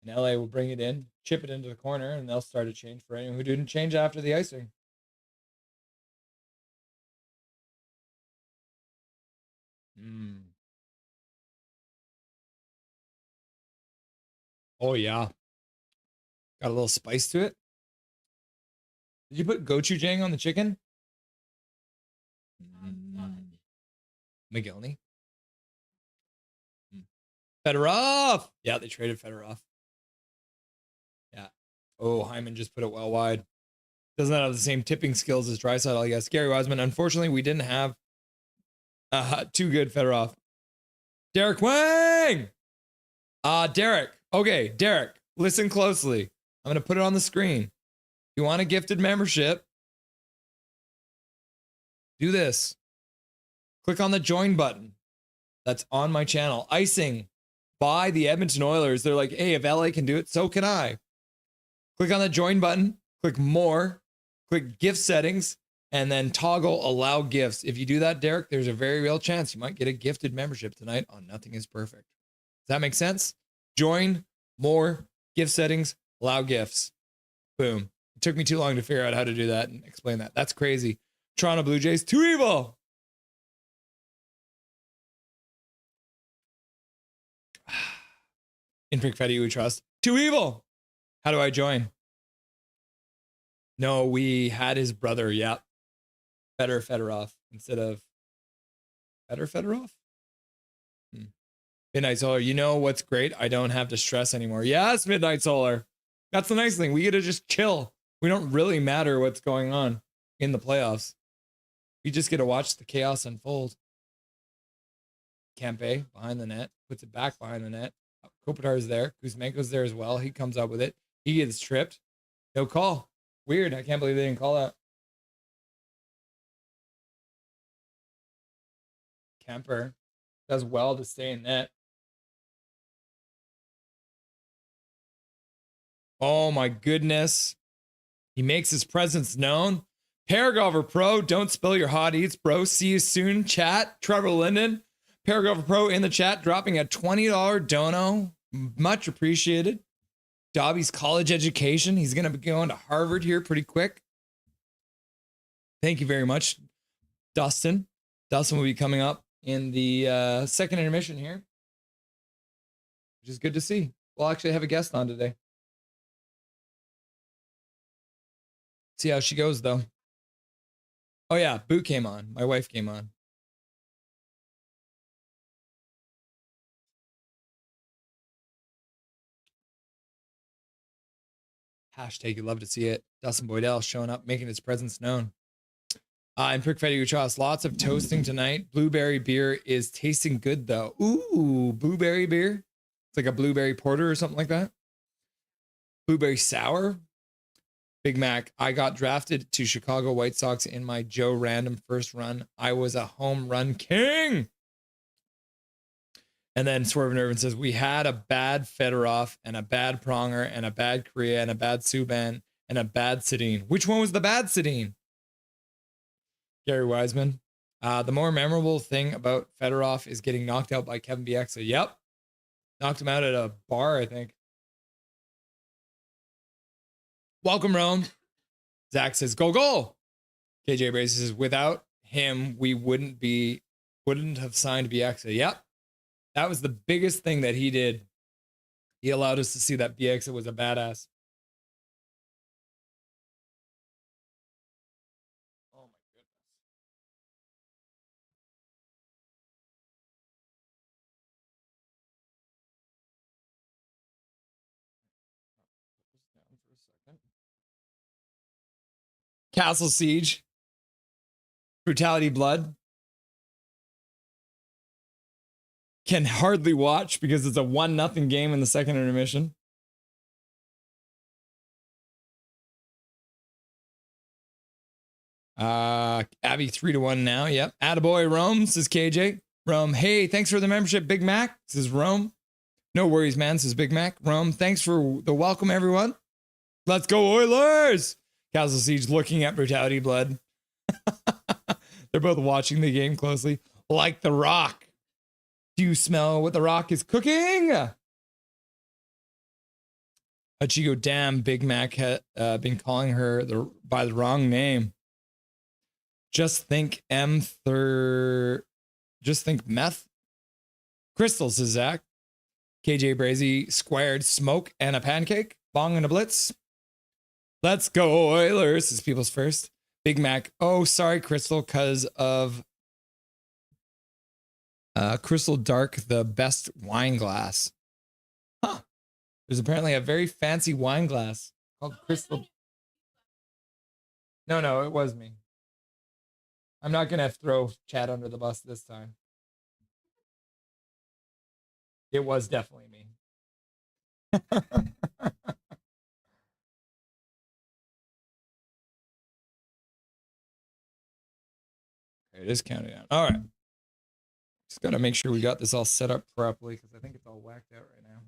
And LA will bring it in, chip it into the corner, and they'll start a change for anyone who didn't change after the icing. Oh, yeah. Got a little spice to it. Did you put gochujang on the chicken? McGillney. Fedorov. Yeah, they traded Fedorov. Yeah. Oh, Hyman just put it well wide. Doesn't have the same tipping skills as Draisaitl, I guess. Gary Wiseman. Unfortunately, we didn't have too good Fedorov. Derek Wang. Derek. Okay, Derek. Listen closely. I'm going to put it on the screen. If you want a gifted membership, do this. Click on the join button. That's on my channel. Icing by the Edmonton Oilers. They're like, hey, if LA can do it, so can I. Click on the join button. Click more. Click gift settings. And then toggle allow gifts. If you do that, Derek, there's a very real chance you might get a gifted membership tonight on Nothing is Perfect. Does that make sense? Join, more, gift settings, allow gifts. Boom. It took me too long to figure out how to do that and explain that. That's crazy. Toronto Blue Jays, too evil. In Fetty we trust. Too evil. How do I join? No, we had his brother. Yep. Better Fedorov instead of better Fedorov. Midnight Solar. You know what's great? I don't have to stress anymore. Yes, Midnight Solar. That's the nice thing. We get to just chill. We don't really matter what's going on in the playoffs. We just get to watch the chaos unfold. Kempe behind the net. Puts it back behind the net. Kopitar's there. Kuzmenko's there as well. He comes up with it. He gets tripped. No call. Weird. I can't believe they didn't call that. Kemper does well to stay in net. Oh my goodness. He makes his presence known. Paragover Pro, don't spill your hot eats, bro. See you soon, chat. Trevor Linden, Paragover Pro in the chat, dropping a $20 dono. Much appreciated. Dobby's college education. He's going to be going to Harvard here pretty quick. Thank you very much, Dustin. Dustin will be coming up in the second intermission here, which is good to see. We'll actually have a guest on today. See how she goes, though. Oh, yeah. Boo came on. My wife came on. Hashtag you love to see it. Dustin Boydell showing up, making his presence known. And Prick Fetty Uchas, lots of toasting tonight. Blueberry beer is tasting good though. Ooh, blueberry beer. It's like a blueberry porter or something like that. Blueberry sour. Big Mac, I got drafted to Chicago White Sox in my Joe Random first run. I was a home run king. And then Swerve Irvin says, we had a bad Fedorov and a bad Pronger and a bad Korea and a bad Subban and a bad Sedin. Which one was the bad Sedin? Gary Wiseman. The more memorable thing about Fedorov is getting knocked out by Kevin Bieksa. Yep. Knocked him out at a bar, I think. Welcome, Rome. Zach says, go, go. KJ Brace says, without him, we wouldn't have signed Bieksa. Yep. That was the biggest thing that he did. He allowed us to see that Bieksa was a badass. Oh my goodness. Put this down for a second. Castle Siege. Brutality Blood. Can hardly watch because it's a 1-0 game in the second intermission. Abby 3-1 now. Yep. Attaboy Rome, says KJ. Rome, hey, thanks for the membership, Big Mac, says Rome. No worries, man, says Big Mac. Rome, thanks for the welcome, everyone. Let's go, Oilers! Castle Siege looking at Brutality Blood. They're both watching the game closely. Like The Rock. Do you smell what The Rock is cooking? Hachigo, damn, Big Mac had been calling her by the wrong name. Just think Just think meth. Crystal, says Zach. KJ Brazy squared smoke and a pancake. Bong and a blitz. Let's go, Oilers, is people's first. Big Mac. Oh, sorry, Crystal, because of Crystal Dark, the best wine glass. Huh. There's apparently a very fancy wine glass called Crystal. No, it was me. I'm not going to throw Chad under the bus this time. It was definitely me. It is counting down. All right. Just got to make sure we got this all set up properly because I think it's all whacked out right now.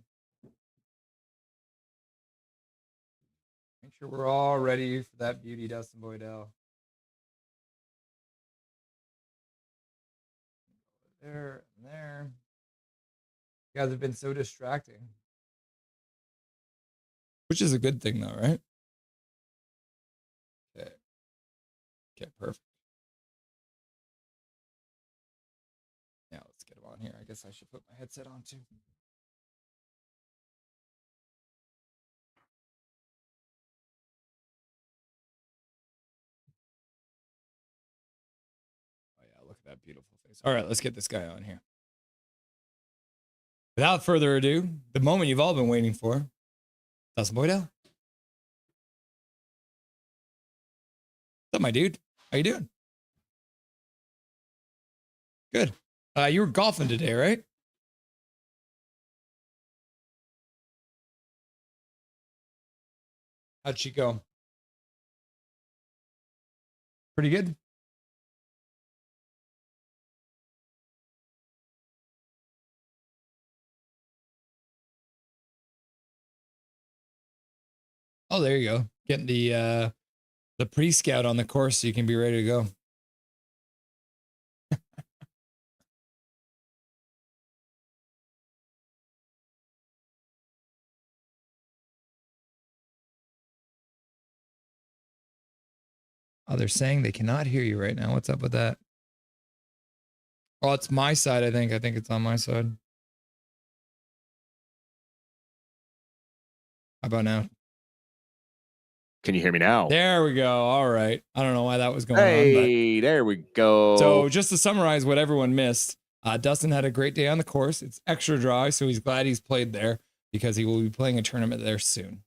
Make sure we're all ready for that beauty, Dustin Boydell. There and there. You guys have been so distracting. Which is a good thing, though, right? Okay. Okay, perfect. Now let's get him on here. I guess I should put my headset on too. Oh yeah, look at that beautiful face. All right, let's get this guy on here. Without further ado, the moment you've all been waiting for, Dustin Boydell. What's up, my dude? How you doing? Good. You were golfing today, right? How'd she go? Pretty good. Oh, there you go. Getting the pre-scout on the course so you can be ready to go. Oh, they're saying they cannot hear you right now. What's up with that? Oh, it's my side, I think. I think it's on my side. How about now? Can you hear me now? There we go. All right. I don't know why that was going on. Hey, there we go. So just to summarize what everyone missed, Dustin had a great day on the course. It's extra dry, so he's glad he's played there because he will be playing a tournament there soon.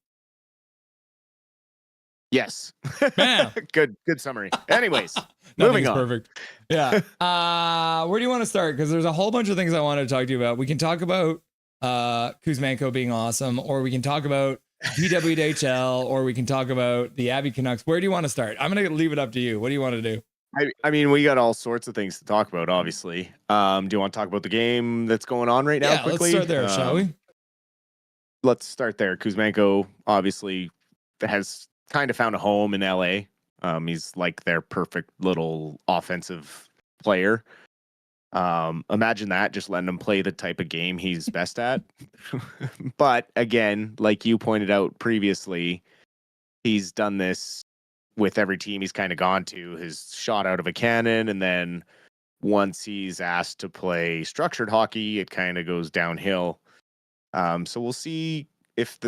Yes. Bam. Good summary. Anyways, Nothing moving is on. perfect. Yeah. Where do you want to start? Because there's a whole bunch of things I wanted to talk to you about. We can talk about Kuzmenko being awesome, or we can talk about PWHL, or we can talk about the Abbey Canucks. Where do you want to start? I'm going to leave it up to you. What do you want to do? I mean, we got all sorts of things to talk about, obviously. Do you want to talk about the game that's going on right now quickly? Let's start there, shall we? Let's start there. Kuzmenko obviously has kind of found a home in LA. He's like their perfect little offensive player. Imagine that, just letting him play the type of game he's best at. But again, like you pointed out previously, he's done this with every team he's kind of gone to. His shot out of a cannon, and then once he's asked to play structured hockey, it kind of goes downhill. So we'll see if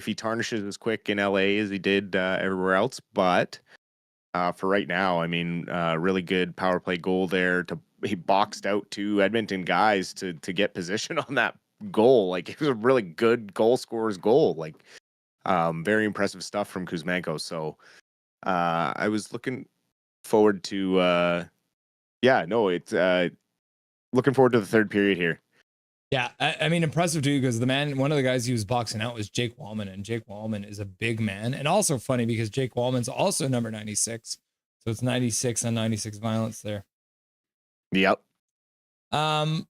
he tarnishes as quick in LA as he did everywhere else. But for right now, I mean, really good power play goal there. He boxed out two Edmonton guys to get position on that goal. Like, it was a really good goal scorer's goal. Like, very impressive stuff from Kuzmenko. So I was looking forward to looking forward to the third period here. Yeah, I mean, impressive too, because one of the guys he was boxing out was Jake Wallman, and Jake Wallman is a big man, and also funny because Jake Wallman's also number 96, so it's 96 on 96 violence there. Yep. Do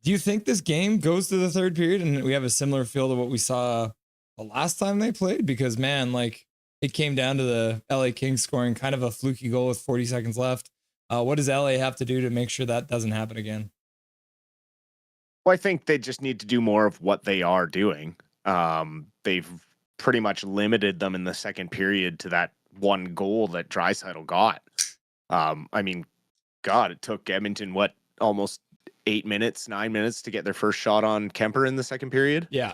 you think this game goes to the third period and we have a similar feel to what we saw the last time they played? Because man, like, it came down to the LA Kings scoring kind of a fluky goal with 40 seconds left. What does LA have to do to make sure that doesn't happen again? Well, I think they just need to do more of what they are doing. They've pretty much limited them in the second period to that one goal that Draisaitl got. I mean, God, it took Edmonton, almost 9 minutes to get their first shot on Kemper in the second period. Yeah.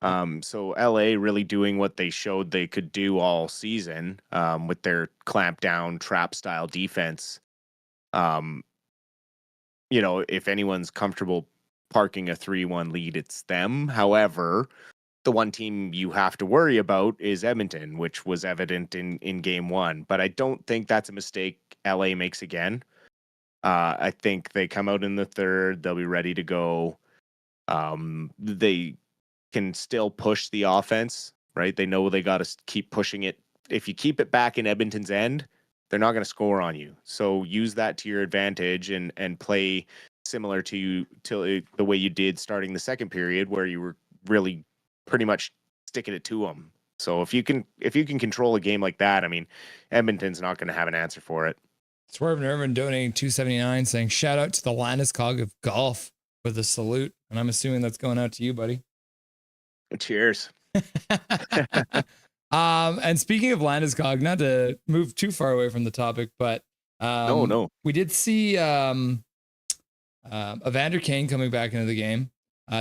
So LA really doing what they showed they could do all season with their clamp down trap style defense. If anyone's comfortable parking a 3-1 lead, it's them. However, the one team you have to worry about is Edmonton, which was evident in game one. But I don't think that's a mistake LA makes again. I think they come out in the third. They'll be ready to go. They can still push the offense, right? They know they got to keep pushing it. If you keep it back in Edmonton's end, they're not going to score on you. So use that to your advantage and play similar to the way you did starting the second period, where you were really pretty much sticking it to them. So if you can control a game like that, I mean, Edmonton's not going to have an answer for it. Swerve Nervin donating $2.79, saying shout out to the Landeskog of golf with a salute, and I'm assuming that's going out to you, buddy. Cheers. And speaking of Landeskog, not to move too far away from the topic, but no, we did see Evander Kane coming back into the game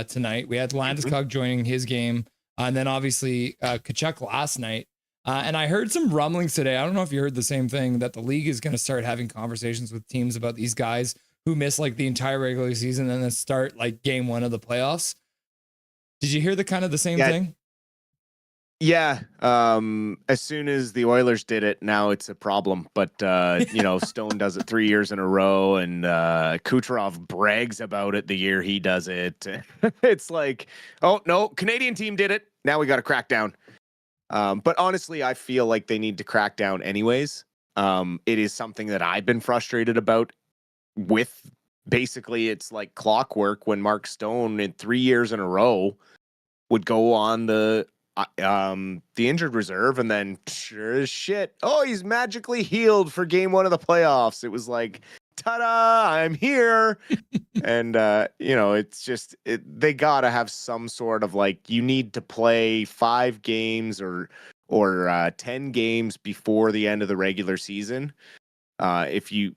tonight. We had Landeskog joining his game, and then obviously Kachuk last night. And I heard some rumblings today. I don't know if you heard the same thing, that the league is going to start having conversations with teams about these guys who miss like the entire regular season and then start like game one of the playoffs. Did you hear the same thing? Yeah. As soon as the Oilers did it, now it's a problem. But, Stone does it 3 years in a row, and Kucherov brags about it the year he does it. It's like, oh, no, Canadian team did it. Now we got to crack down. But honestly, I feel like they need to crack down anyways. It is something that I've been frustrated about with. Basically, it's like clockwork when Mark Stone in 3 years in a row would go on the injured reserve, and then sure as shit, oh, he's magically healed for game one of the playoffs. It was like, ta-da, I'm here. And it's just they gotta have some sort of, like, you need to play 5 games or 10 games before the end of the regular season. If you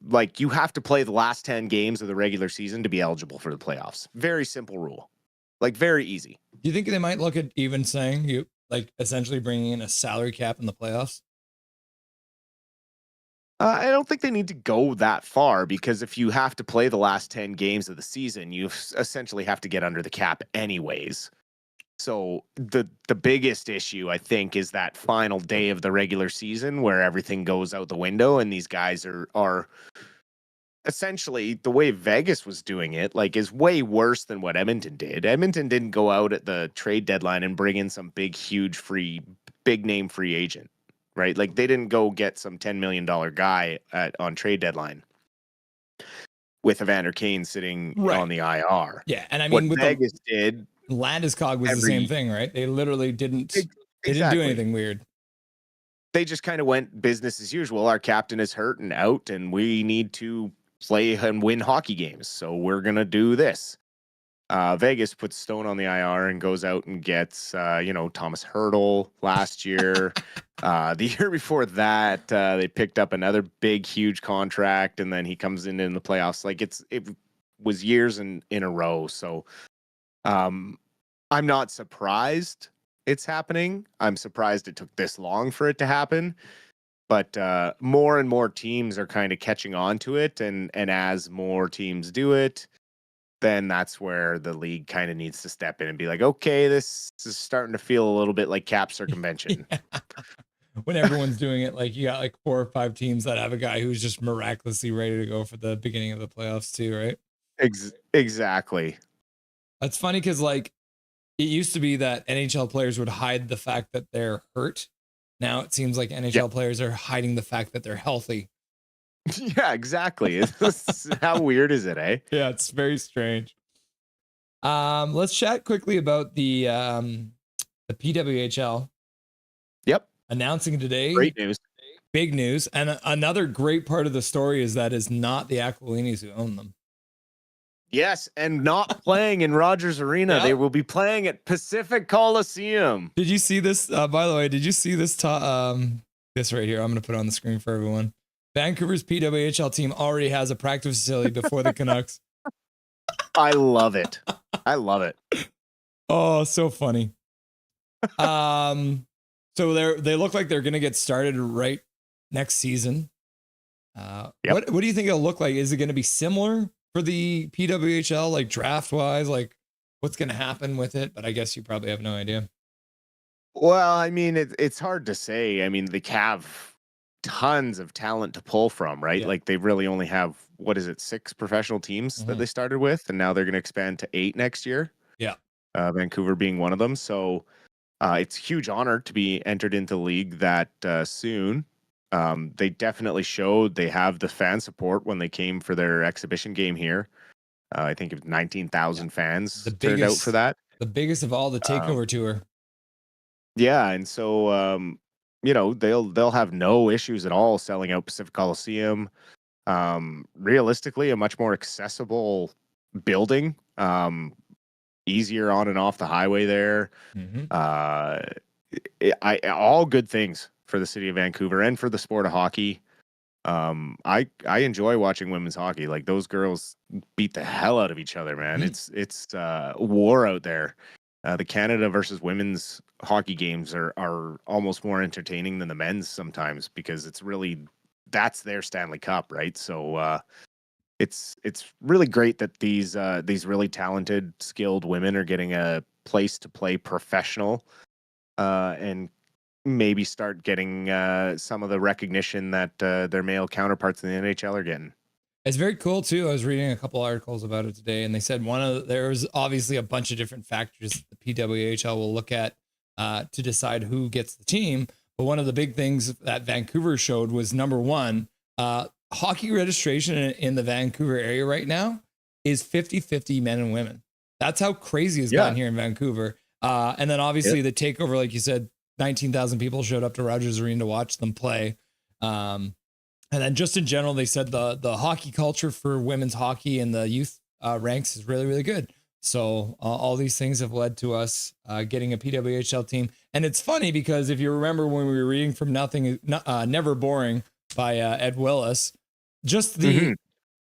have to play the last 10 games of the regular season to be eligible for the playoffs. Very simple rule, like very easy. Do you think they might look at even saying you like essentially bringing in a salary cap in the playoffs? I don't think they need to go that far, because if you have to play the last 10 games of the season, you essentially have to get under the cap anyways. So the biggest issue, I think, is that final day of the regular season where everything goes out the window and these guys are essentially the way Vegas was doing it, like, is way worse than what Edmonton did. Edmonton didn't go out at the trade deadline and bring in some huge big name free agent, right? Like, they didn't go get some $10 million guy on trade deadline with Evander Kane sitting on the IR. Yeah, and I What mean, with Vegas did, Landeskog was the same thing, right? They literally didn't. They didn't do anything weird. They just kind of went business as usual. Our captain is hurt and out, and we need to play and win hockey games, so we're gonna do this. Vegas puts Stone on the IR and goes out and gets Thomas Hertl last year. The year before that, they picked up another big, huge contract, and then he comes in the playoffs. Like, it was years in a row. So I'm not surprised it's happening. I'm surprised it took this long for it to happen. But more and more teams are kind of catching on to it, and as more teams do it, then that's where the league kind of needs to step in and be like, okay, this is starting to feel a little bit like cap circumvention. Yeah. When everyone's doing it, like, you got like 4 or 5 teams that have a guy who's just miraculously ready to go for the beginning of the playoffs too, right? Exactly. That's funny because, like, it used to be that NHL players would hide the fact that they're hurt. Now it seems like NHL players are hiding the fact that they're healthy. Yeah, exactly. How weird is it, eh? Yeah, it's very strange. Let's chat quickly about the PWHL. Yep. Announcing today. Great news. Big news. And another great part of the story is that is not the Aquilinis who own them. Yes, and not playing in Rogers Arena. Yep. They will be playing at Pacific Coliseum. Did you see this? By the way, did you see this? This right here. I'm going to put it on the screen for everyone. Vancouver's PWHL team already has a practice facility before the Canucks. I love it. I love it. Oh, so funny. So they look like they're going to get started right next season. Yep. What do you think it'll look like? Is it going to be similar for the PWHL, like draft wise? Like, what's going to happen with it? But I guess you probably have no idea. Well, I mean, it's hard to say. I mean, they have tons of talent to pull from, right? Yeah. Like, they really only have, 6 professional teams that they started with, and now they're going to expand to 8 next year. Yeah. Vancouver being one of them. So it's a huge honor to be entered into the league that soon. They definitely showed they have the fan support when they came for their exhibition game here. I think it was 19,000 fans turned out for that. The biggest of all the takeover tour. Yeah, and so they'll have no issues at all selling out Pacific Coliseum. Realistically, a much more accessible building. Easier on and off the highway there. Mm-hmm. All good things for the city of Vancouver and for the sport of hockey. I enjoy watching women's hockey. Like, those girls beat the hell out of each other, man. Mm-hmm. It's war out there. The Canada versus women's hockey games are almost more entertaining than the men's sometimes, because that's their Stanley Cup, right? So it's really great that these really talented, skilled women are getting a place to play professional, and maybe start getting some of the recognition that their male counterparts in the NHL are getting. It's very cool too. I was reading a couple articles about it today, and they said there's obviously a bunch of different factors the PWHL will look at to decide who gets the team. But one of the big things that Vancouver showed was, number one, hockey registration in the Vancouver area right now is 50-50 men and women. That's how crazy it's gotten here in Vancouver. And then obviously the takeover, like you said, 19,000 people showed up to Rogers Arena to watch them play. And then just in general, they said the hockey culture for women's hockey and the youth ranks is really, really good. So all these things have led to us getting a PWHL team. And it's funny because if you remember when we were reading from Never Boring by Ed Willis, just the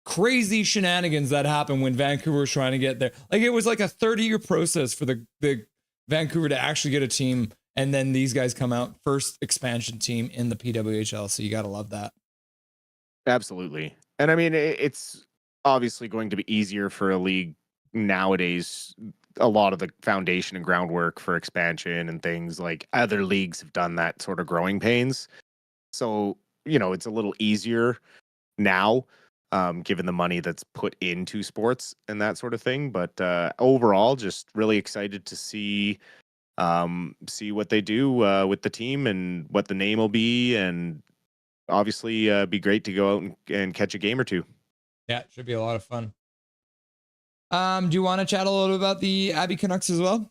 crazy shenanigans that happened when Vancouver was trying to get there. Like, it was like a 30-year process for the Vancouver to actually get a team. And then these guys come out, first expansion team in the PWHL. So you got to love that. Absolutely. And I mean, it's obviously going to be easier for a league nowadays a lot of the foundation and groundwork for expansion and things. Like other leagues have done that sort of growing pains. So, it's a little easier now, given the money that's put into sports and that sort of thing. But overall, just really excited to see what they do with the team and what the name will be, and obviously be great to go out and catch a game or two. Yeah, it should be a lot of fun. Do you want to chat a little bit about the Abbey Canucks as well?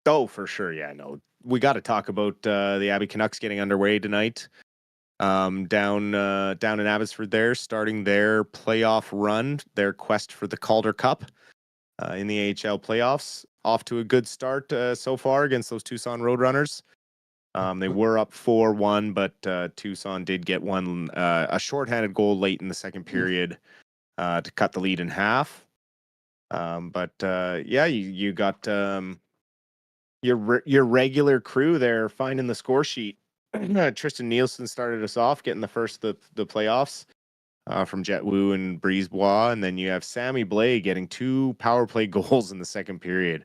Oh, for sure. Yeah, no, we got to talk about the Abbey Canucks getting underway tonight. Down in Abbotsford, there, starting their playoff run, their quest for the Calder Cup in the AHL playoffs. Off to a good start so far against those Tucson Roadrunners. They were up 4-1, but Tucson did get a shorthanded goal late in the second period to cut the lead in half. Yeah, you got your regular crew there finding the score sheet. Tristan Nielsen started us off, getting the first of the playoffs from Jet Wu and Brisebois, and then you have Sammy Blais getting 2 power play goals in the second period.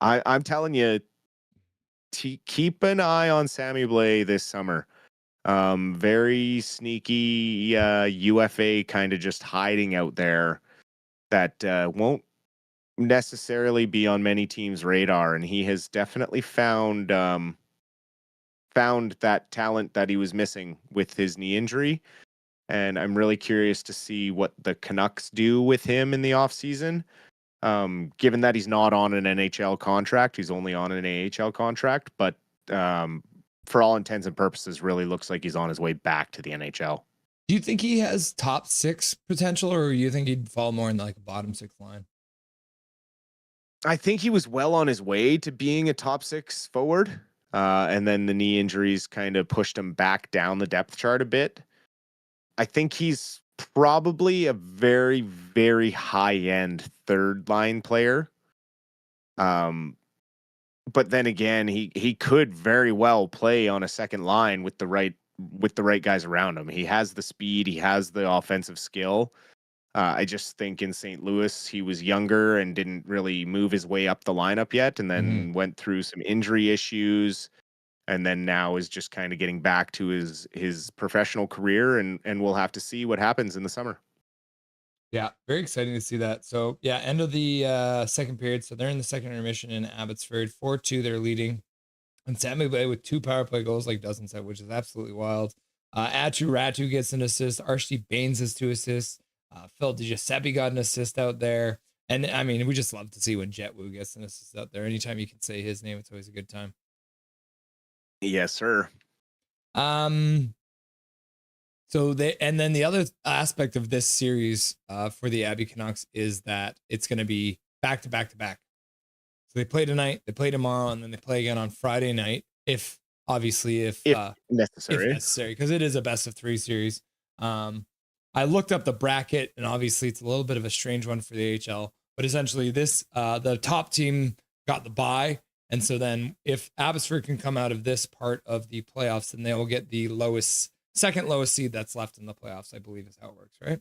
I'm telling you, keep an eye on Sammy Blais this summer. Very sneaky UFA, kind of just hiding out there that won't necessarily be on many teams' radar, and he has definitely found that talent that he was missing with his knee injury. And I'm really curious to see what the Canucks do with him in the offseason. Given that he's not on an NHL contract, he's only on an AHL contract, but for all intents and purposes, really looks like he's on his way back to the NHL. Do you think he has top 6 potential, or you think he'd fall more in like a bottom 6 line? I think he was well on his way to being a top 6 forward. And then the knee injuries kind of pushed him back down the depth chart a bit. I think he's probably a very, very high-end third line player. But then again, he could very well play on a second line with the right guys around him. He has the speed, he has the offensive skill. I just think in St. Louis, he was younger and didn't really move his way up the lineup yet, and then went through some injury issues, and then now is just kind of getting back to his professional career, and we'll have to see what happens in the summer. Yeah, very exciting to see that. So yeah, end of the second period. So they're in the second intermission in Abbotsford. 4-2, they're leading. And Sammy Blais with 2 power play goals, like Dustin said, which is absolutely wild. Atu Ratu gets an assist. Archie Baines has 2 assists. Phil DiGiuseppe got an assist out there. And I mean, we just love to see when Jet Wu gets an assist out there. Anytime you can say his name, it's always a good time. Yes, sir. So and then the other aspect of this series for the Abbey Canucks is that it's going to be back to back to back. So they play tonight, they play tomorrow, and then they play again on Friday night, if necessary, because it is a best of 3 series. I looked up the bracket, and obviously it's a little bit of a strange one for the AHL, but essentially this the top team got the bye, and so then if Abbotsford can come out of this part of the playoffs, then they will get the second lowest seed that's left in the playoffs, I believe is how it works, right?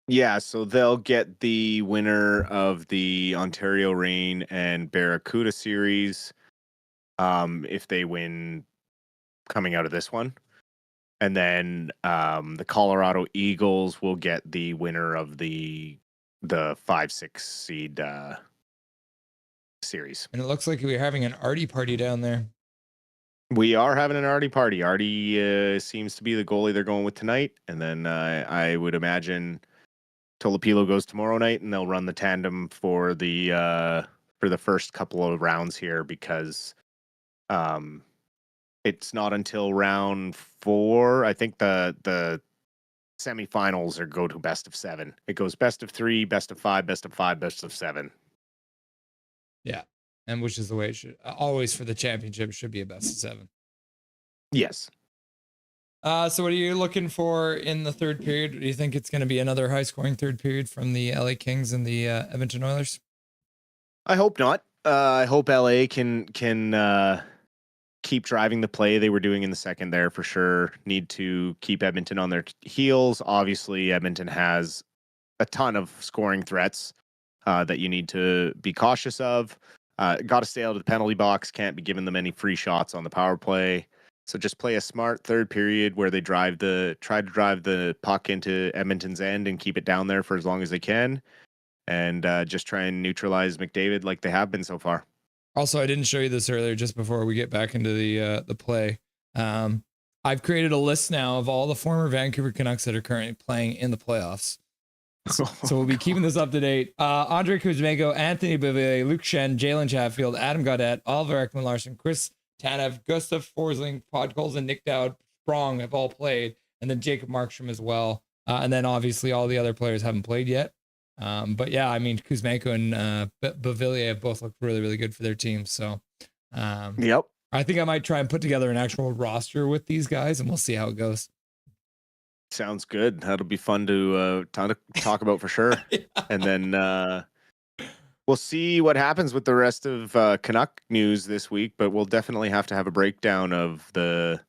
Yeah, so they'll get the winner of the Ontario Reign and Barracuda series if they win coming out of this one. And then the Colorado Eagles will get the winner of the 5-6 seed series. And it looks like we're having an Artie party down there. We are having an Artie party. Artie seems to be the goalie they're going with tonight. And then I would imagine Tolopilo goes tomorrow night, and they'll run the tandem for the first couple of rounds here, because it's not until round 4. I think the semifinals go to best of 7. It goes best of 3, best of 5, best of 5, best of 7. Yeah, and which is the way it should always for the championship. It should be a best of 7. Yes. So what are you looking for in the third period? Do you think it's going to be another high-scoring third period from the LA Kings and the Edmonton Oilers? I hope not. I hope LA can keep driving the play they were doing in the second there for sure. Need to keep Edmonton on their heels. Obviously, Edmonton has a ton of scoring threats. that you need to be cautious of. Got to stay out of the penalty box. Can't be giving them any free shots on the power play. So just play a smart third period where they try to drive the puck into Edmonton's end and keep it down there for as long as they can, and just try and neutralize McDavid like they have been so far. Also, I didn't show you this earlier, just before we get back into the play. I've created a list now of all the former Vancouver Canucks that are currently playing in the playoffs. So we'll be keeping this up to date. Andre Kuzmenko, Anthony Beauvillier, Luke Shen, Jalen Chatfield, Adam Gaudette, Oliver Ekman-Larsson, Chris Tanev, Gustav Forsling, Podkolzin, and Nick Dowd, Sprong have all played, and then Jacob Markstrom as well. And then obviously all the other players haven't played yet. But yeah, I mean, Kuzmenko and Beauvillier have both looked really, really good for their teams. So yep. I think I might try and put together an actual roster with these guys, and we'll see how it goes. Sounds good. That'll be fun to talk about for sure. Yeah. And then we'll see what happens with the rest of Canuck news this week. But we'll definitely have to have a breakdown of the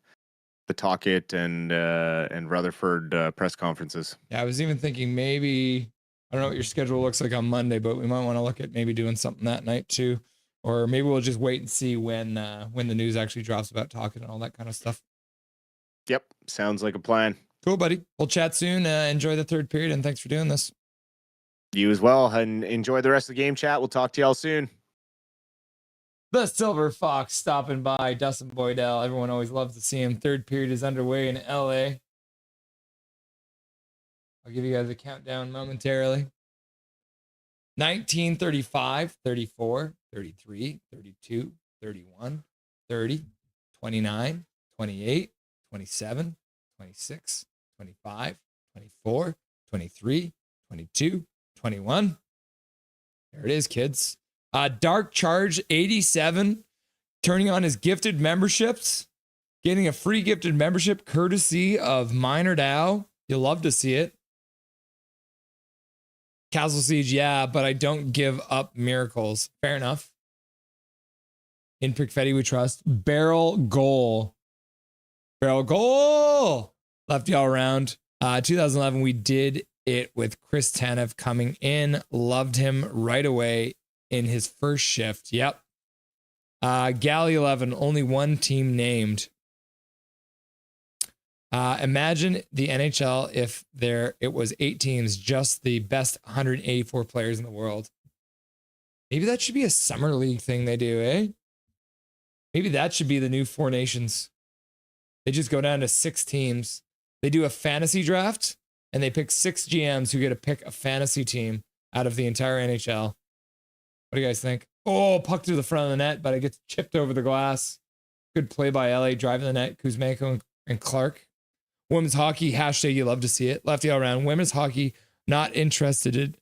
Tocchet and Rutherford press conferences. Yeah, I was even thinking maybe, I don't know what your schedule looks like on Monday, but we might want to look at maybe doing something that night too. Or maybe we'll just wait and see when the news actually drops about Tocchet and all that kind of stuff. Yep. Sounds like a plan. Cool, buddy. We'll chat soon. Enjoy the third period, and thanks for doing this. You as well, and enjoy the rest of the game chat. We'll talk to y'all soon. The Silver Fox stopping by. Dustin Boydell. Everyone always loves to see him. Third period is underway in LA. I'll give you guys a countdown momentarily. 19, 35, 34, 33, 32, 31, 30, 29, 28, 27, 26, 25, 24, 23, 22, 21. There it is, kids. Dark Charge 87 turning on his gifted memberships, getting a free gifted membership courtesy of Minor Dow. You'll love to see it. Castle Siege, yeah, but I don't give up miracles. Fair enough. In Pickfetti we trust. Barrel goal. Left y'all around. 2011, we did it with Chris Tanev coming in. Loved him right away in his first shift. Yep. Galley 11, only one team named. Imagine the NHL if it was 8 teams, just the best 184 players in the world. Maybe that should be a summer league thing they do, eh? Maybe that should be the new 4 nations. They just go down to 6 teams. They do a fantasy draft, and they pick 6 GMs who get to pick a fantasy team out of the entire NHL. What do you guys think? Oh, puck to the front of the net, but it gets chipped over the glass. Good play by LA, driving the net. Kuzmenko and Clark. Women's hockey, hashtag you love to see it. Lefty all around. Women's hockey, not interested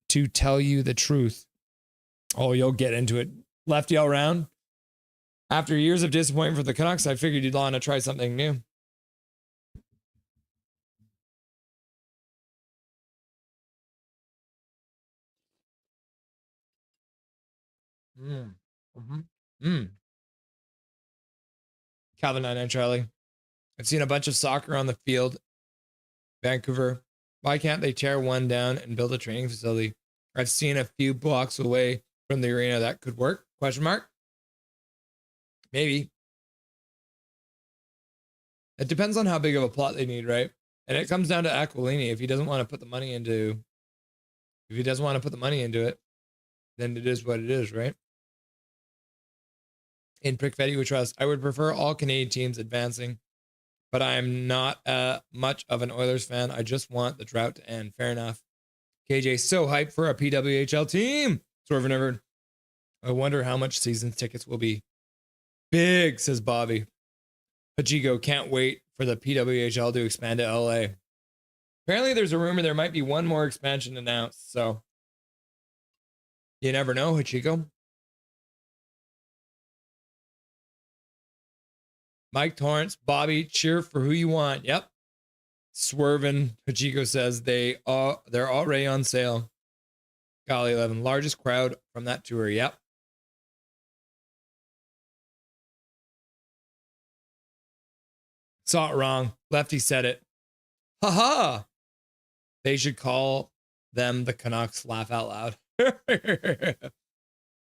to tell you the truth. Oh, you'll get into it. Lefty all around. After years of disappointment for the Canucks, I figured you'd want to try something new. Calvin 99 Charlie. I've seen a bunch of soccer on the field. Vancouver. Why can't they tear one down and build a training facility? I've seen a few blocks away from the arena that could work. Question mark? Maybe. It depends on how big of a plot they need, right? And it comes down to Aquilini. If he doesn't want to put the money into it, then it is what it is, right? In Pickfetti we trust. I would prefer all Canadian teams advancing, but I am not much of an Oilers fan. I just want the drought to end. Fair enough. KJ so hyped for a PWHL team. Swerving Everett. I wonder how much season tickets will be. Big, says Bobby. Pachico can't wait for the PWHL to expand to LA. Apparently there's a rumor there might be one more expansion announced, so you never know, Hachiko. Mike Torrance, Bobby, cheer for who you want. Yep. Swervin, Hachiko says they're already on sale. Golly 11, largest crowd from that tour. Yep. Saw it wrong. Lefty said it. Ha ha. They should call them the Canucks. Laugh out loud.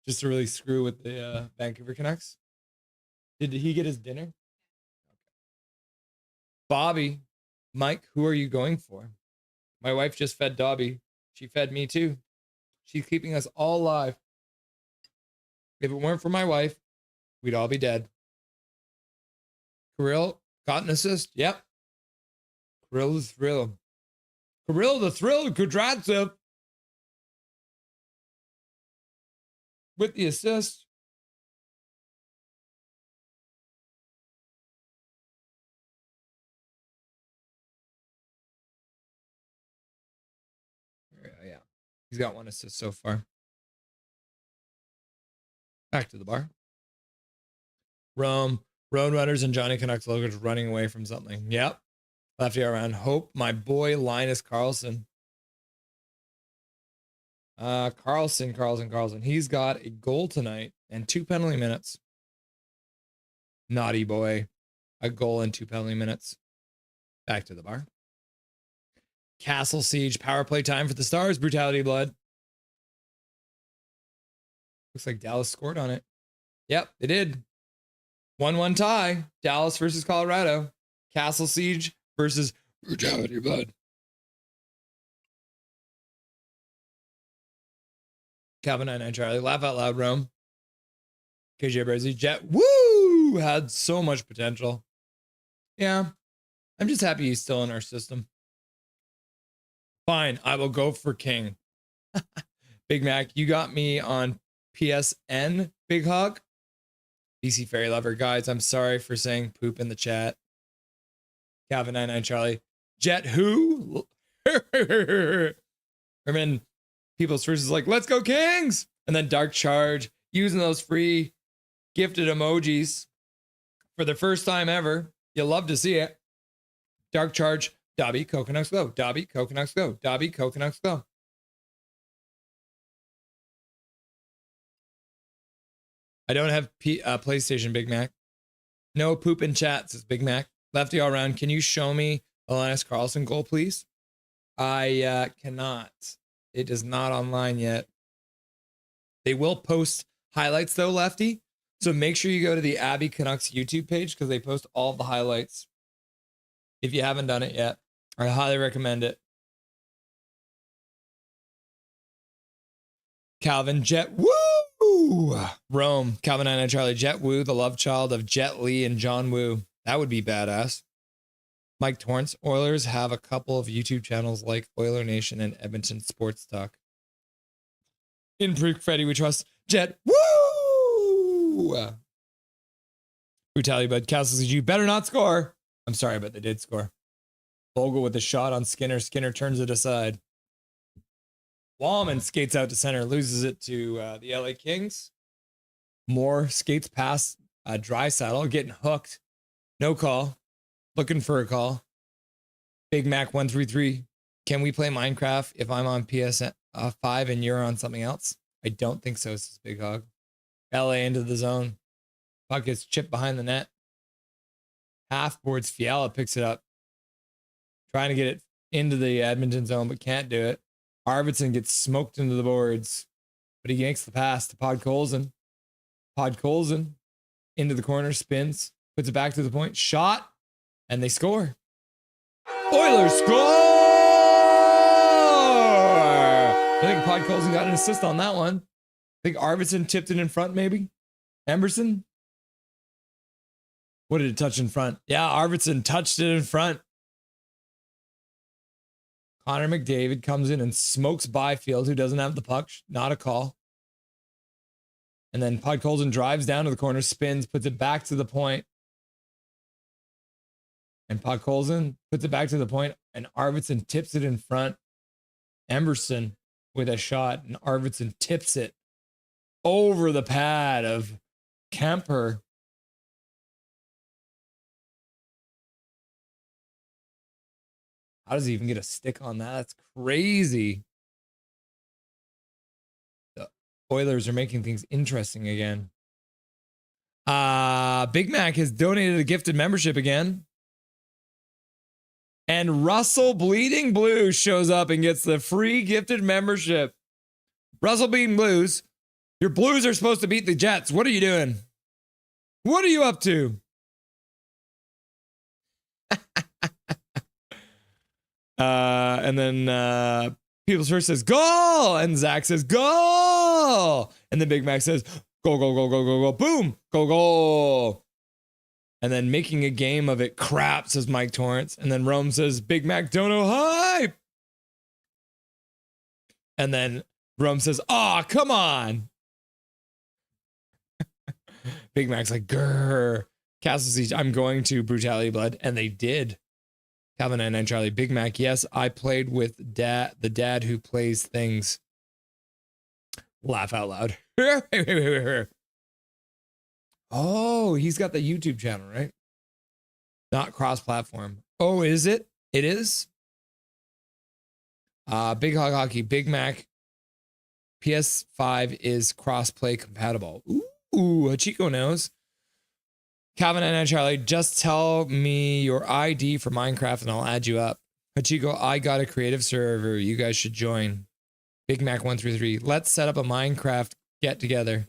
Just to really screw with the Vancouver Canucks. Did he get his dinner? Bobby, Mike, who are you going for? My wife just fed Dobby. She fed me too. She's keeping us all alive. If it weren't for my wife, we'd all be dead. Kirill got an assist. Yep. Kirill the Thrill. Kirill the Thrill Kudratsev with the assist. Yeah. He's got one assist so far. Back to the bar. Rome, Roadrunners, and Johnny Canucks logos running away from something. Yep. Lefty around. Hope, my boy Linus Carlson. Carlson. He's got a goal tonight and 2 penalty minutes. Naughty boy. A goal and 2 penalty minutes. Back to the bar. Castle Siege, power play time for the Stars. Brutality Blood. Looks like Dallas scored on it. Yep, they did. 1-1 tie. Dallas versus Colorado. Castle Siege versus Brutality Blood. Calvin 99 Charlie. Laugh out loud, Rome. KJ Brazy. Jet. Woo! Had so much potential. Yeah. I'm just happy he's still in our system. Fine. I will go for King. Big Mac, you got me on PSN. Big hug. BC Fairy Lover. Guys, I'm sorry for saying poop in the chat. Calvin 99 Charlie. Jet who? Herman People's First is like, let's go Kings. And then Dark Charge using those free gifted emojis for the first time ever. You'll love to see it. Dark Charge. Dobby, Coconuts go. Dobby, Coconuts go. Dobby, Coconuts go. I don't have PlayStation, Big Mac. No poop in chat, says Big Mac. Lefty all around. Can you show me the Linus Carlson goal, please? I cannot. It is not online yet. They will post highlights though, Lefty. So make sure you go to the Abby Canucks YouTube page because they post all the highlights. If you haven't done it yet, I highly recommend it. Calvin Jet Woo! Rome, Calvin and Charlie Jet Woo, the love child of Jet Li and John Woo. That would be badass. Mike Torrance, Oilers have a couple of YouTube channels like Oiler Nation and Edmonton Sports Talk. In Freak Freddy, we trust. Jet Woo! Brutality Bud, Castles, you better not score. I'm sorry, but they did score. Vogel with the shot on Skinner. Skinner turns it aside. Wallman skates out to center, loses it to the LA Kings. Moore skates past Draisaitl, getting hooked. No call. Looking for a call. Big Mac 133. Can we play Minecraft if I'm on PS5 and you're on something else? I don't think so, says Big Hog. LA into the zone. Puck gets chipped behind the net. Half boards. Fiala picks it up. Trying to get it into the Edmonton zone, but can't do it. Arvidsson gets smoked into the boards, but he yanks the pass to Podkolzin. Podkolzin into the corner, spins, puts it back to the point, shot, and they score. Oilers score! I think Podkolzin got an assist on that one. I think Arvidsson tipped it in front, maybe. Emerson? What did it touch in front? Yeah, Arvidsson touched it in front. Connor McDavid comes in and smokes Byfield, who doesn't have the puck. Not a call. And then Podkolzin drives down to the corner, spins, puts it back to the point. And Podkolzin puts it back to the point, and Arvidsson tips it in front. Emerson with a shot, and Arvidsson tips it over the pad of Kemper. How does he even get a stick on that? That's crazy. The Oilers are making things interesting again. Big Mac has donated a gifted membership again. And Russell Bleeding Blue shows up and gets the free gifted membership. Russell Bean Blues. Your Blues are supposed to beat the Jets. What are you doing? What are you up to? And then People's First says, goal! And Zach says, goal! And then Big Mac says, go, go, go, go, go, go, boom, go, go. And then making a game of it, crap, says Mike Torrance. And then Rome says, Big Mac Dono hype. And then Rome says, oh, come on. Big Mac's like, grrr. Castle Siege, I'm going to Brutality Blood. And they did. Calvin and Charlie. Big Mac, yes, I played with the dad who plays things. Laugh out loud. Oh, he's got the YouTube channel, right? Not cross-platform. Oh, is it? It is? Big Hog Hockey, Big Mac. PS5 is cross-play compatible. Ooh, Hachiko knows. Calvin and Charlie, just tell me your ID for Minecraft and I'll add you up. Hachiko, I got a creative server. You guys should join. Big Mac 133. Let's set up a Minecraft get together.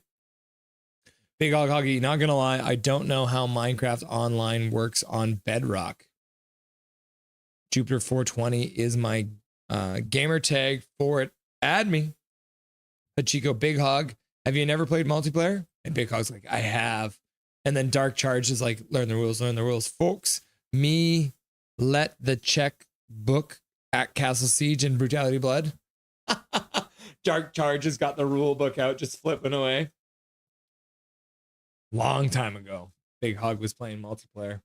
Big Hog Hockey, not gonna lie, I don't know how Minecraft Online works on Bedrock. Jupiter 420 is my gamer tag for it. Add me. Hachiko, Big Hog, have you never played multiplayer? And Big Hog's like, I have. And then Dark Charge is like, learn the rules, folks. Me, let the check book at Castle Siege and Brutality Blood. Dark Charge has got the rule book out, just flipping away. Long time ago, Big Hog was playing multiplayer.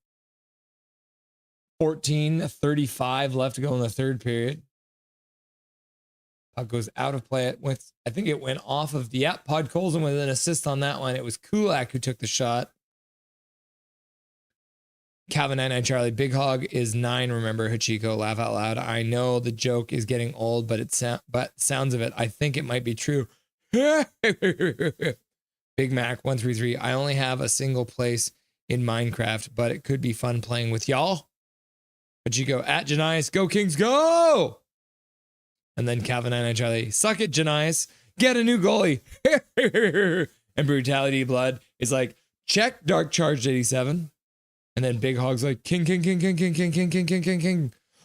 14:35 left to go in the third period. Puck goes out of play. I think it went off of the Pod Colson with an assist on that one. It was Kulak who took the shot. Calvin and Charlie, Big Hog is 9. Remember, Hachiko, laugh out loud. I know the joke is getting old, but sounds of it, I think it might be true. Big Mac 133. I only have a single place in Minecraft, but it could be fun playing with y'all. Hachiko at Janice, go Kings, go! And then Calvin and Charlie, suck it, Janice. Get a new goalie. And Brutality Blood is like, check Dark Charge 87. And then Big Hog's like, king.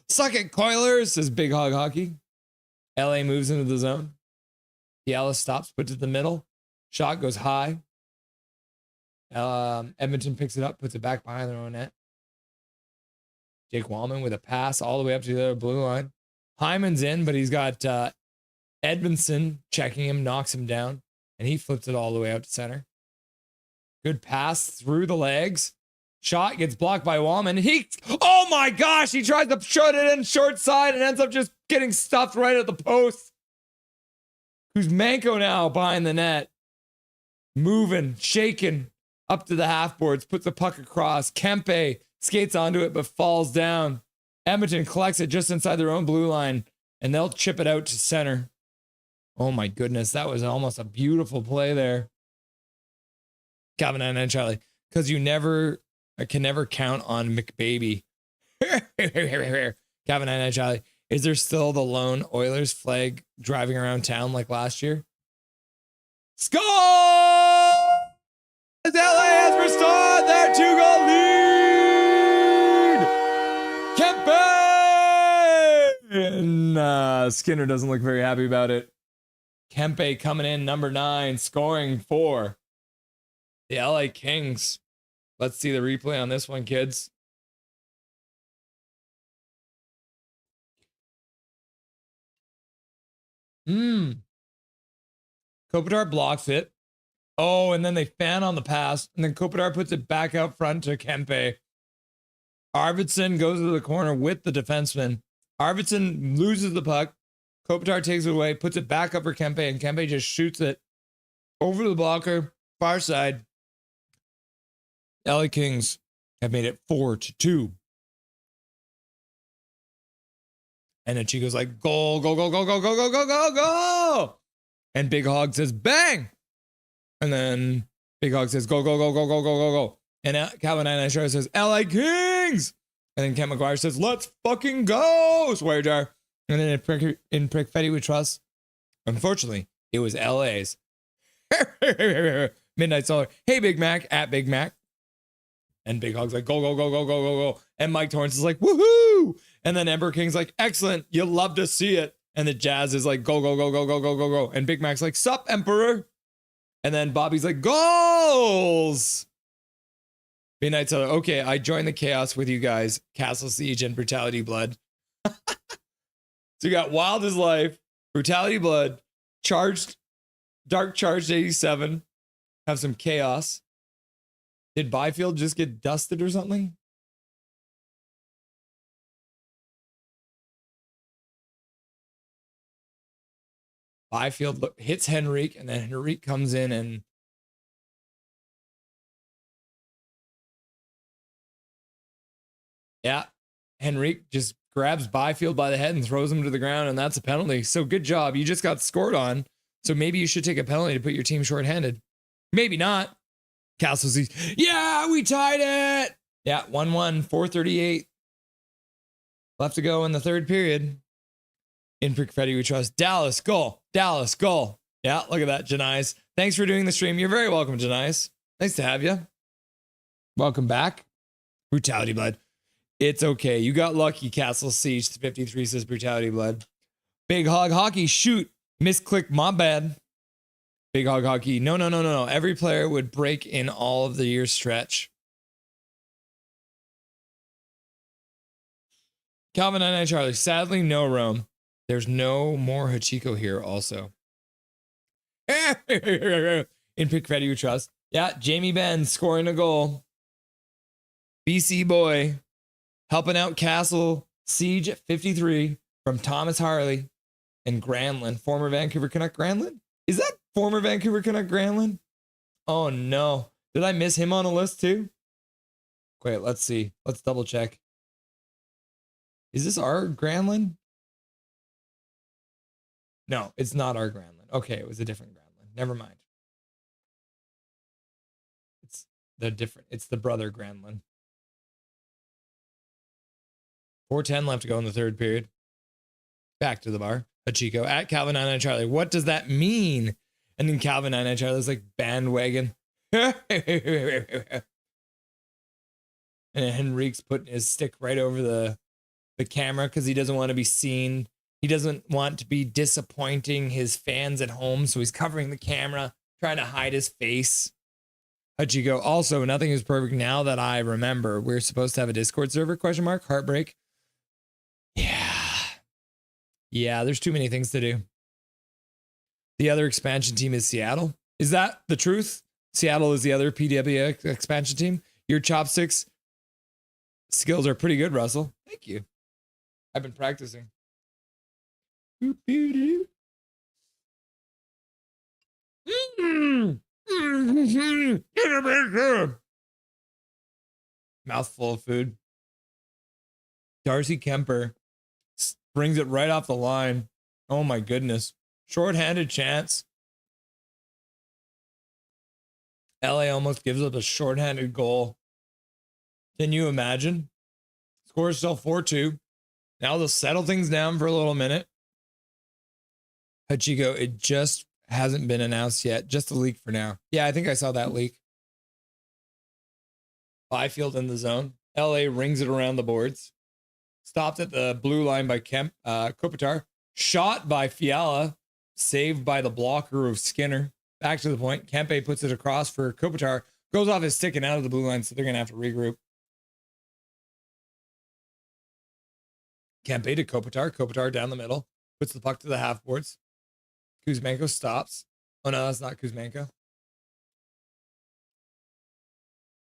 Suck it, Coilers, says Big Hog Hockey. LA moves into the zone. Diallo stops, puts it to the middle. Shot goes high. Edmonton picks it up, puts it back behind their own net. Jake Wallman with a pass all the way up to the other blue line. Hyman's in, but he's got Edmondson checking him, knocks him down, and he flips it all the way out to center. Good pass through the legs. Shot gets blocked by Wallman. Oh my gosh, he tries to shut it in short side and ends up just getting stuffed right at the post. Kuzmenko now behind the net. Moving, shaking up to the half boards, puts the puck across. Kempe skates onto it but falls down. Edmonton collects it just inside their own blue line, and they'll chip it out to center. Oh my goodness, that was almost a beautiful play there. Calvin and Charlie, because I can never count on McBaby. Calvin and Charlie, is there still the lone Oilers flag driving around town like last year? Score! As LA has restored their 2-goal lead! Kempe! And Skinner doesn't look very happy about it. Kempe coming in, number 9, scoring for the LA Kings. Let's see the replay on this one, kids. Kopitar blocks it. Oh, and then they fan on the pass. And then Kopitar puts it back out front to Kempe. Arvidsson goes to the corner with the defenseman. Arvidsson loses the puck. Kopitar takes it away, puts it back up for Kempe, and Kempe just shoots it over the blocker, far side. LA Kings have made it 4-2. And then Chico's like, goal, go, go, go, go, go, go, go, go, go. And Big Hog says, bang. And then Big Hog says, go, go, go, go, go, go, go, go. And Calvin and Shar says, LA Kings. And then Ken McGuire says, let's fucking go. Swear jar. And then in Prick Fetty We Trust, unfortunately, It was LA's. Midnight Solar. Hey, Big Mac, at Big Mac. And Big Hog's like, go, go, go, go, go, go, go. And Mike Torrance is like, woohoo. And then Ember King's like, excellent. You'll love to see it. And the Jazz is like, go, go, go, go, go, go, go, go. And Big Mac's like, sup, Emperor. And then Bobby's like, goals. Midnight Solar. Okay, I joined the chaos with you guys. Castle Siege and Brutality Blood. So you got Wild as Life, Brutality Blood, Charged, Dark Charged 87. Have some chaos. Did Byfield just get dusted or something? Byfield hits Henrique, and then Henrique comes in and yeah, Henrique just grabs Byfield by the head and throws him to the ground, and that's a penalty. So good job. You just got scored on. So maybe you should take a penalty to put your team shorthanded. Maybe not. Castle sees, yeah, we tied it. Yeah, 1-1, 4:38. Left to go in the third period. In Confetti we trust. Dallas, goal. Dallas, goal. Yeah, look at that, Janice. Thanks for doing the stream. You're very welcome, Janice. Nice to have you. Welcome back. Brutality Blood. It's okay. You got lucky, Castle Siege. 53 says Brutality Blood. Big Hog Hockey, shoot. Misclick, my bad. Big Hog Hockey. No. Every player would break in all of the year stretch. Calvin and Charlie. Sadly, no Rome. There's no more Hachiko here also. In Pick Freddy we trust. Yeah, Jamie Benn scoring a goal. BC boy helping out Castle Siege at 53 from Thomas Harley and Granlund. Former Vancouver Canuck Granlund? Is that former Vancouver Canuck Granlund? Oh no. Did I miss him on a list too? Wait, let's see. Let's double check. Is this our Granlund? No, it's not our Granlund. Okay, it was a different Granlund. Never mind. It's the brother Granlund. 4:10 left to go in the third period. Back to the bar. Hachiko at Calvin and Charlie. What does that mean? And then Calvin and Charlie's like bandwagon. And Henrique's putting his stick right over the camera because he doesn't want to be seen. He doesn't want to be disappointing his fans at home, so he's covering the camera, trying to hide his face. Hachiko. Also, nothing is perfect now that I remember. We're supposed to have a Discord server, ? Heartbreak. Yeah, there's too many things to do. The other expansion team is Seattle. Is that the truth? Seattle is the other PW expansion team? Your chopsticks skills are pretty good, Russell. Thank you. I've been practicing. Mouthful of food. Darcy Kemper brings it right off the line. Oh my goodness. Short-handed chance. LA almost gives up a short-handed goal. Can you imagine? Score is still 4-2. Now they'll settle things down for a little minute. Hachiko, it just hasn't been announced yet. Just a leak for now. Yeah, I think I saw that leak. Byfield in the zone. LA rings it around the boards. Stopped at the blue line by Kopitar. Shot by Fiala. Saved by the blocker of Skinner. Back to the point. Kempe puts it across for Kopitar. Goes off his stick and out of the blue line, so they're going to have to regroup. Kempe to Kopitar. Kopitar down the middle. Puts the puck to the half boards. Kuzmenko stops. Oh no, that's not Kuzmenko.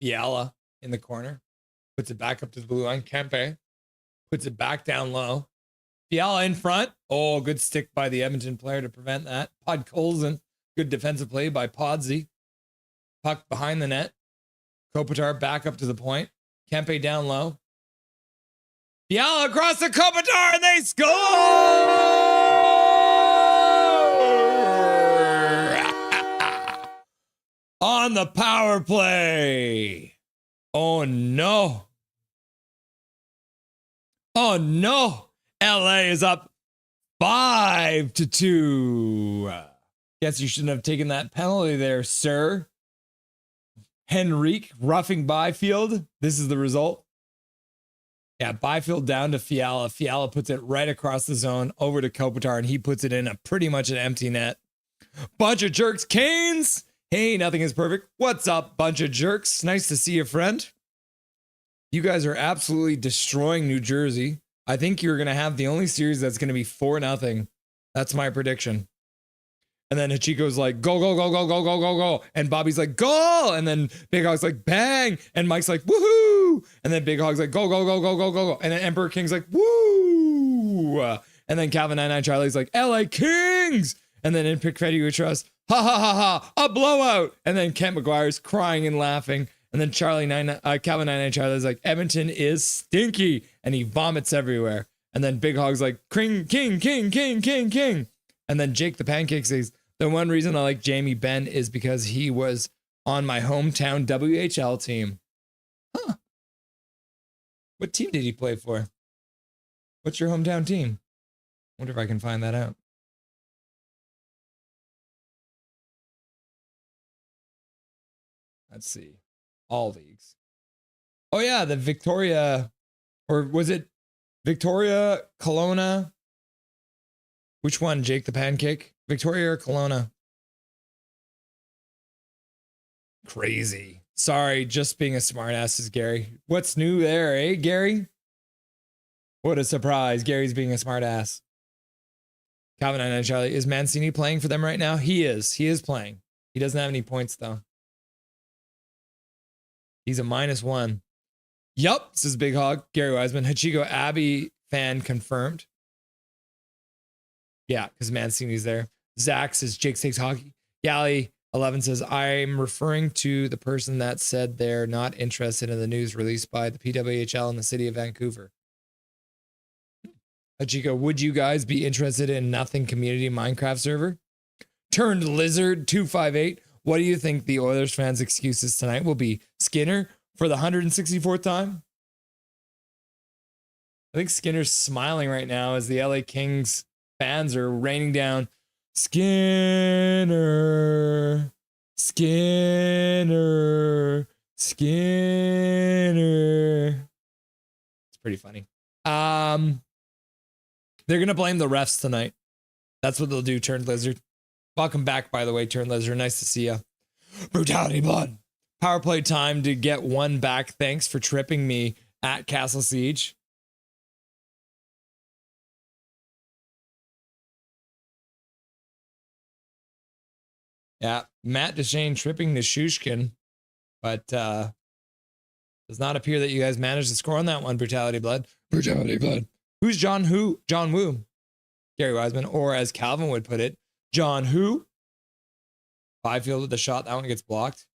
Fiala in the corner. Puts it back up to the blue line. Kempe puts it back down low. Fiala in front. Oh, good stick by the Edmonton player to prevent that. Pod Colson. Good defensive play by Podsy. Puck behind the net. Kopitar back up to the point. Kempe down low. Fiala across the Kopitar and they score! On the power play. Oh no. Oh no. LA is up 5-2. Guess you shouldn't have taken that penalty there, sir. Henrique roughing Byfield. This is the result. Yeah, Byfield down to Fiala. Fiala puts it right across the zone over to Kopitar, and he puts it in a pretty much an empty net. Bunch of jerks. Canes. Hey, nothing is perfect. What's up, bunch of jerks? Nice to see you, friend. You guys are absolutely destroying New Jersey. I think you're going to have the only series that's going to be 4-0. That's my prediction. And then Hachiko's like, go, go, go, go, go, go, go, go. And Bobby's like, goal. And then Big Hog's like, bang. And Mike's like, woohoo. And then Big Hog's like, go, go, go, go, go, go, go. And then Emperor King's like, woo. And then Calvin 99 Charlie's like, LA Kings. And then in Pickfetti we trust, ha ha ha ha, a blowout. And then Kent McGuire's crying and laughing. And then Calvin 99 Charlie's like, Edmonton is stinky. And he vomits everywhere. And then Big Hog's like, king, king, king, king, king, king. And then Jake the Pancake says, the one reason I like Jamie Benn is because he was on my hometown WHL team. Huh. What team did he play for? What's your hometown team? Wonder if I can find that out. Let's see. All leagues. Oh yeah, the Victoria, or was it Victoria, Kelowna? Which one, Jake the Pancake? Victoria or Kelowna? Crazy. Sorry, just being a smartass is Gary. What's new there, eh, Gary? What a surprise. Gary's being a smartass. Calvin and Charlie, is Mancini playing for them right now? He is. He is playing. He doesn't have any points, though. He's a -1. Yup, says Big Hog. Gary Wiseman. Hachiko Abbey fan confirmed. Yeah, because Mancini's there. Zach says Jake takes hockey. Gally 11 says, I'm referring to the person that said they're not interested in the news released by the PWHL in the city of Vancouver. Hachiko, would you guys be interested in Nothing Community Minecraft server? Turned Lizard 258. What do you think the Oilers fans' excuses tonight will be? Skinner for the 164th time? I think Skinner's smiling right now as the LA Kings fans are raining down Skinner, Skinner, Skinner. It's pretty funny. They're gonna blame the refs tonight. That's what they'll do. Turned Lizard. Welcome back, by the way, Turned Lizard. Nice to see you. Brutality Blood. Power play time to get one back. Thanks for tripping me at Castle Siege. Yeah, Matt Duchesne tripping Nishushkin, but does not appear that you guys managed to score on that one. Brutality Blood. Brutality Blood. Who's John Who? John Woo. Gary Wiseman, or as Calvin would put it, John Who? Byfield with the shot. That one gets blocked.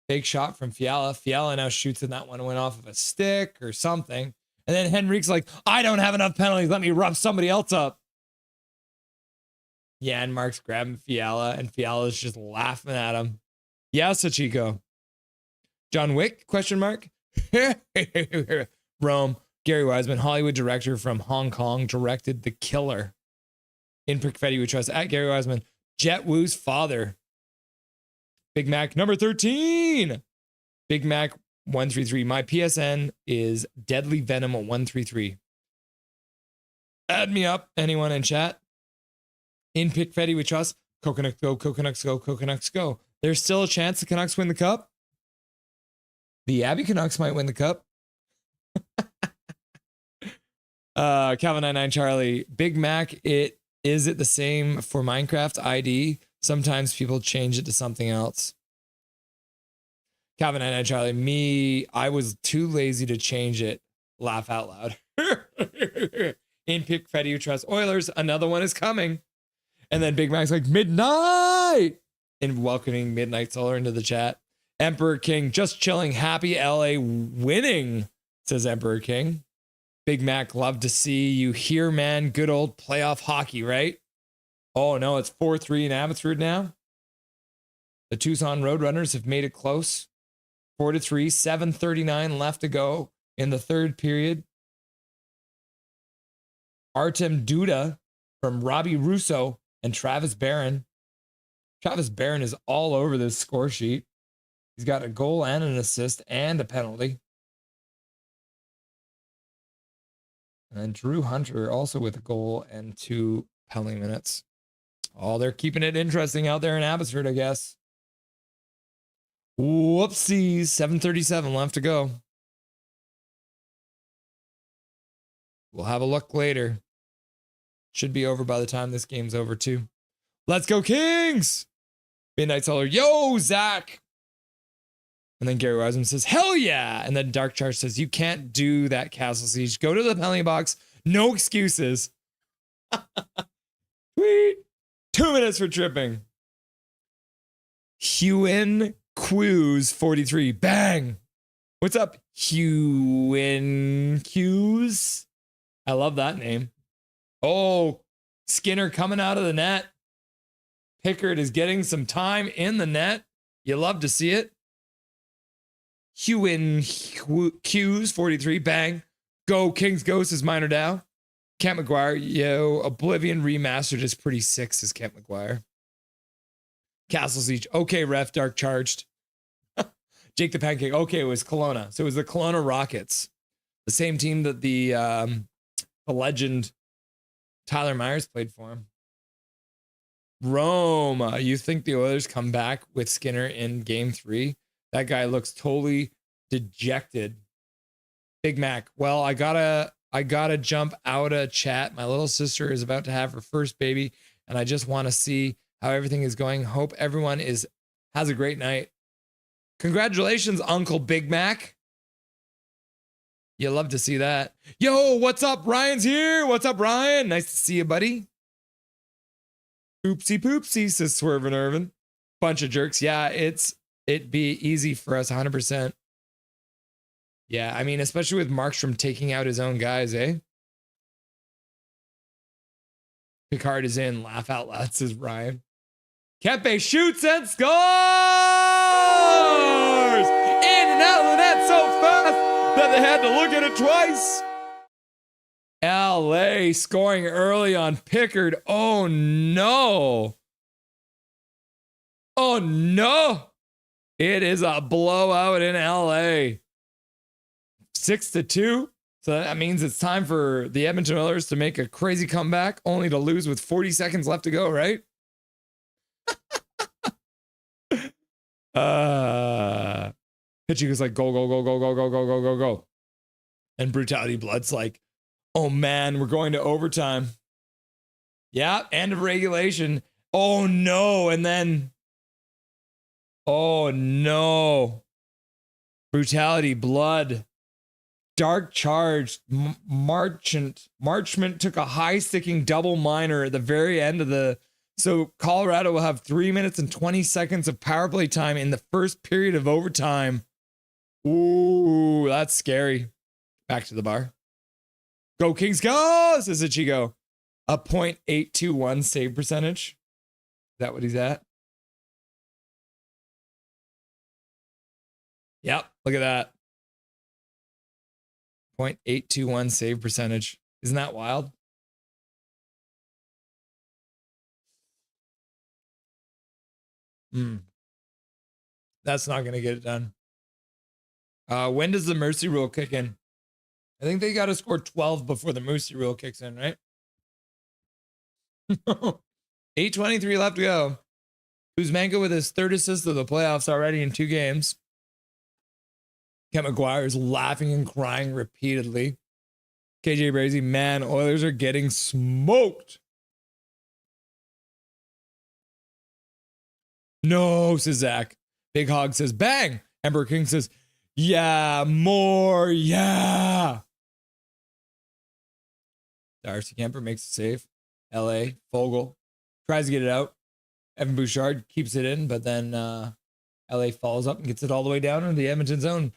Big shot from Fiala. Fiala now shoots and that one went off of a stick or something. And then Henrique's like, I don't have enough penalties. Let me rough somebody else up. Jan Mark's grabbing Fiala and Fiala's just laughing at him. Yeah, Sachiko. John Wick? Question mark. Rome. Gary Wiseman, Hollywood director from Hong Kong, directed The Killer. In Pickfetti we trust. At Gary Wiseman. Jet Woo's father. Big Mac number 13. Big Mac 133. My PSN is Deadly Venom 133. Add me up, anyone in chat. In Pickfetti we trust. Coconuts go, Coconuts go, Coconuts go. There's still a chance the Canucks win the cup. The Abbey Canucks might win the cup. Calvin 99 Charlie. Big Mac, is it the same for Minecraft ID? Sometimes people change it to something else. Calvin 99 Charlie. Me, I was too lazy to change it. Laugh out loud. In Pickfetti you trust. Oilers, another one is coming. And then Big Mac's like, midnight! And welcoming Midnight Solar into the chat. Emperor King, just chilling, happy LA winning, says Emperor King. Big Mac, love to see you here, man. Good old playoff hockey, right? Oh, no, it's 4-3 in Abbotsford now. The Tucson Roadrunners have made it close. 4-3, 7:39 left to go in the third period. Artem Duda from Robbie Russo and Travis Barron. Travis Barron is all over this score sheet. He's got a goal and an assist and a penalty. And then Drew Hunter also with a goal and 2 penalty minutes. Oh, they're keeping it interesting out there in Abbotsford, I guess. Whoopsies. 7:37 left to go. We'll have a look later. Should be over by the time this game's over, too. Let's go, Kings! Midnight Solar, yo, Zach! And then Gary Wiseman says, hell yeah! And then Dark Charge says, you can't do that, Castle Siege. Go to the penalty box. No excuses. Tweet. 2 minutes for tripping. Hewin Quews 43. Bang! What's up, Hewin Quews? I love that name. Oh, Skinner coming out of the net. Pickard is getting some time in the net. You love to see it. Hewin Q's 43. Bang. Go Kings Go, says Minor Dow. Kent McGuire. Yo, Oblivion Remastered is pretty sick, says Kent McGuire. Castle Siege. Okay, ref. Dark Charged. Jake the Pancake. Okay, it was Kelowna. So it was the Kelowna Rockets. The same team that the legend Tyler Myers played for him. Rome, you think the Oilers come back with Skinner in game 3? That guy looks totally dejected. Big Mac. Well, I gotta jump out of chat. My little sister is about to have her first baby, and I just want to see how everything is going. Hope everyone has a great night. Congratulations, Uncle Big Mac. You love to see that. Yo, what's up? Ryan's here. What's up, Ryan? Nice to see you, buddy. Oopsie poopsie, says Swervin' Irvin. Bunch of jerks. Yeah, it'd be easy for us, 100%. Yeah, I mean, especially with Markstrom taking out his own guys, eh? Picard is in. Laugh out loud, says Ryan. Kempe shoots and scores! In and out of the net so fast that they had to look at it twice. LA scoring early on Pickard. Oh no. Oh no. It is a blowout in LA. 6-2. So that means it's time for the Edmonton Oilers to make a crazy comeback, only to lose with 40 seconds left to go, right? Pitching is like go, go, go, go, go, go, go, go, go, go. And Brutality Blood's like, oh man, we're going to overtime. Yeah, end of regulation. Oh no. And then, oh no. Brutality Blood. Dark Charge. Marchment took a high sticking double minor at the very end of the. So Colorado will have 3 minutes and 20 seconds of power play time in the first period of overtime. Ooh, that's scary. Back to the bar. Go Kings, go, says Ichigo. A .821 save percentage. Is that what he's at? Yep, look at that. .821 save percentage. Isn't that wild? That's not going to get it done. When does the mercy rule kick in? I think they got to score 12 before the mercy rule kicks in, right? 8:23 left to go. Kuzmenko with his third assist of the playoffs already in 2 games. Kent McGuire is laughing and crying repeatedly. KJ Brazy, man, Oilers are getting smoked. No, says Zach. Big Hog says, bang. Ember King says, yeah, more, yeah. Darcy Kemper makes a save. LA, Fogle tries to get it out. Evan Bouchard keeps it in, but then LA follows up and gets it all the way down into the Edmonton zone.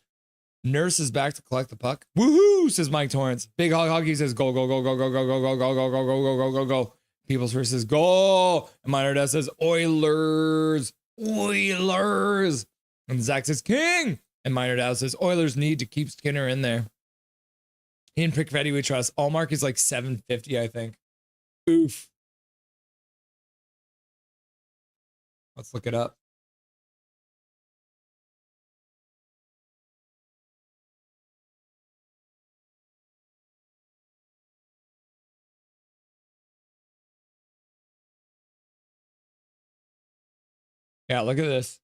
Nurse is back to collect the puck. Woohoo, says Mike Torrance. Big Hog Hockey says, go, go, go, go, go, go, go, go, go, go, go, go, go, go, go, go. People's First says, goal. And Minor Death says, Oilers, Oilers. And Zach says, King. And Minor Dow says, Oilers need to keep Skinner in there. In Pickfetty we trust. Allmark is like 750, I think. Oof. Let's look it up. Yeah, look at this.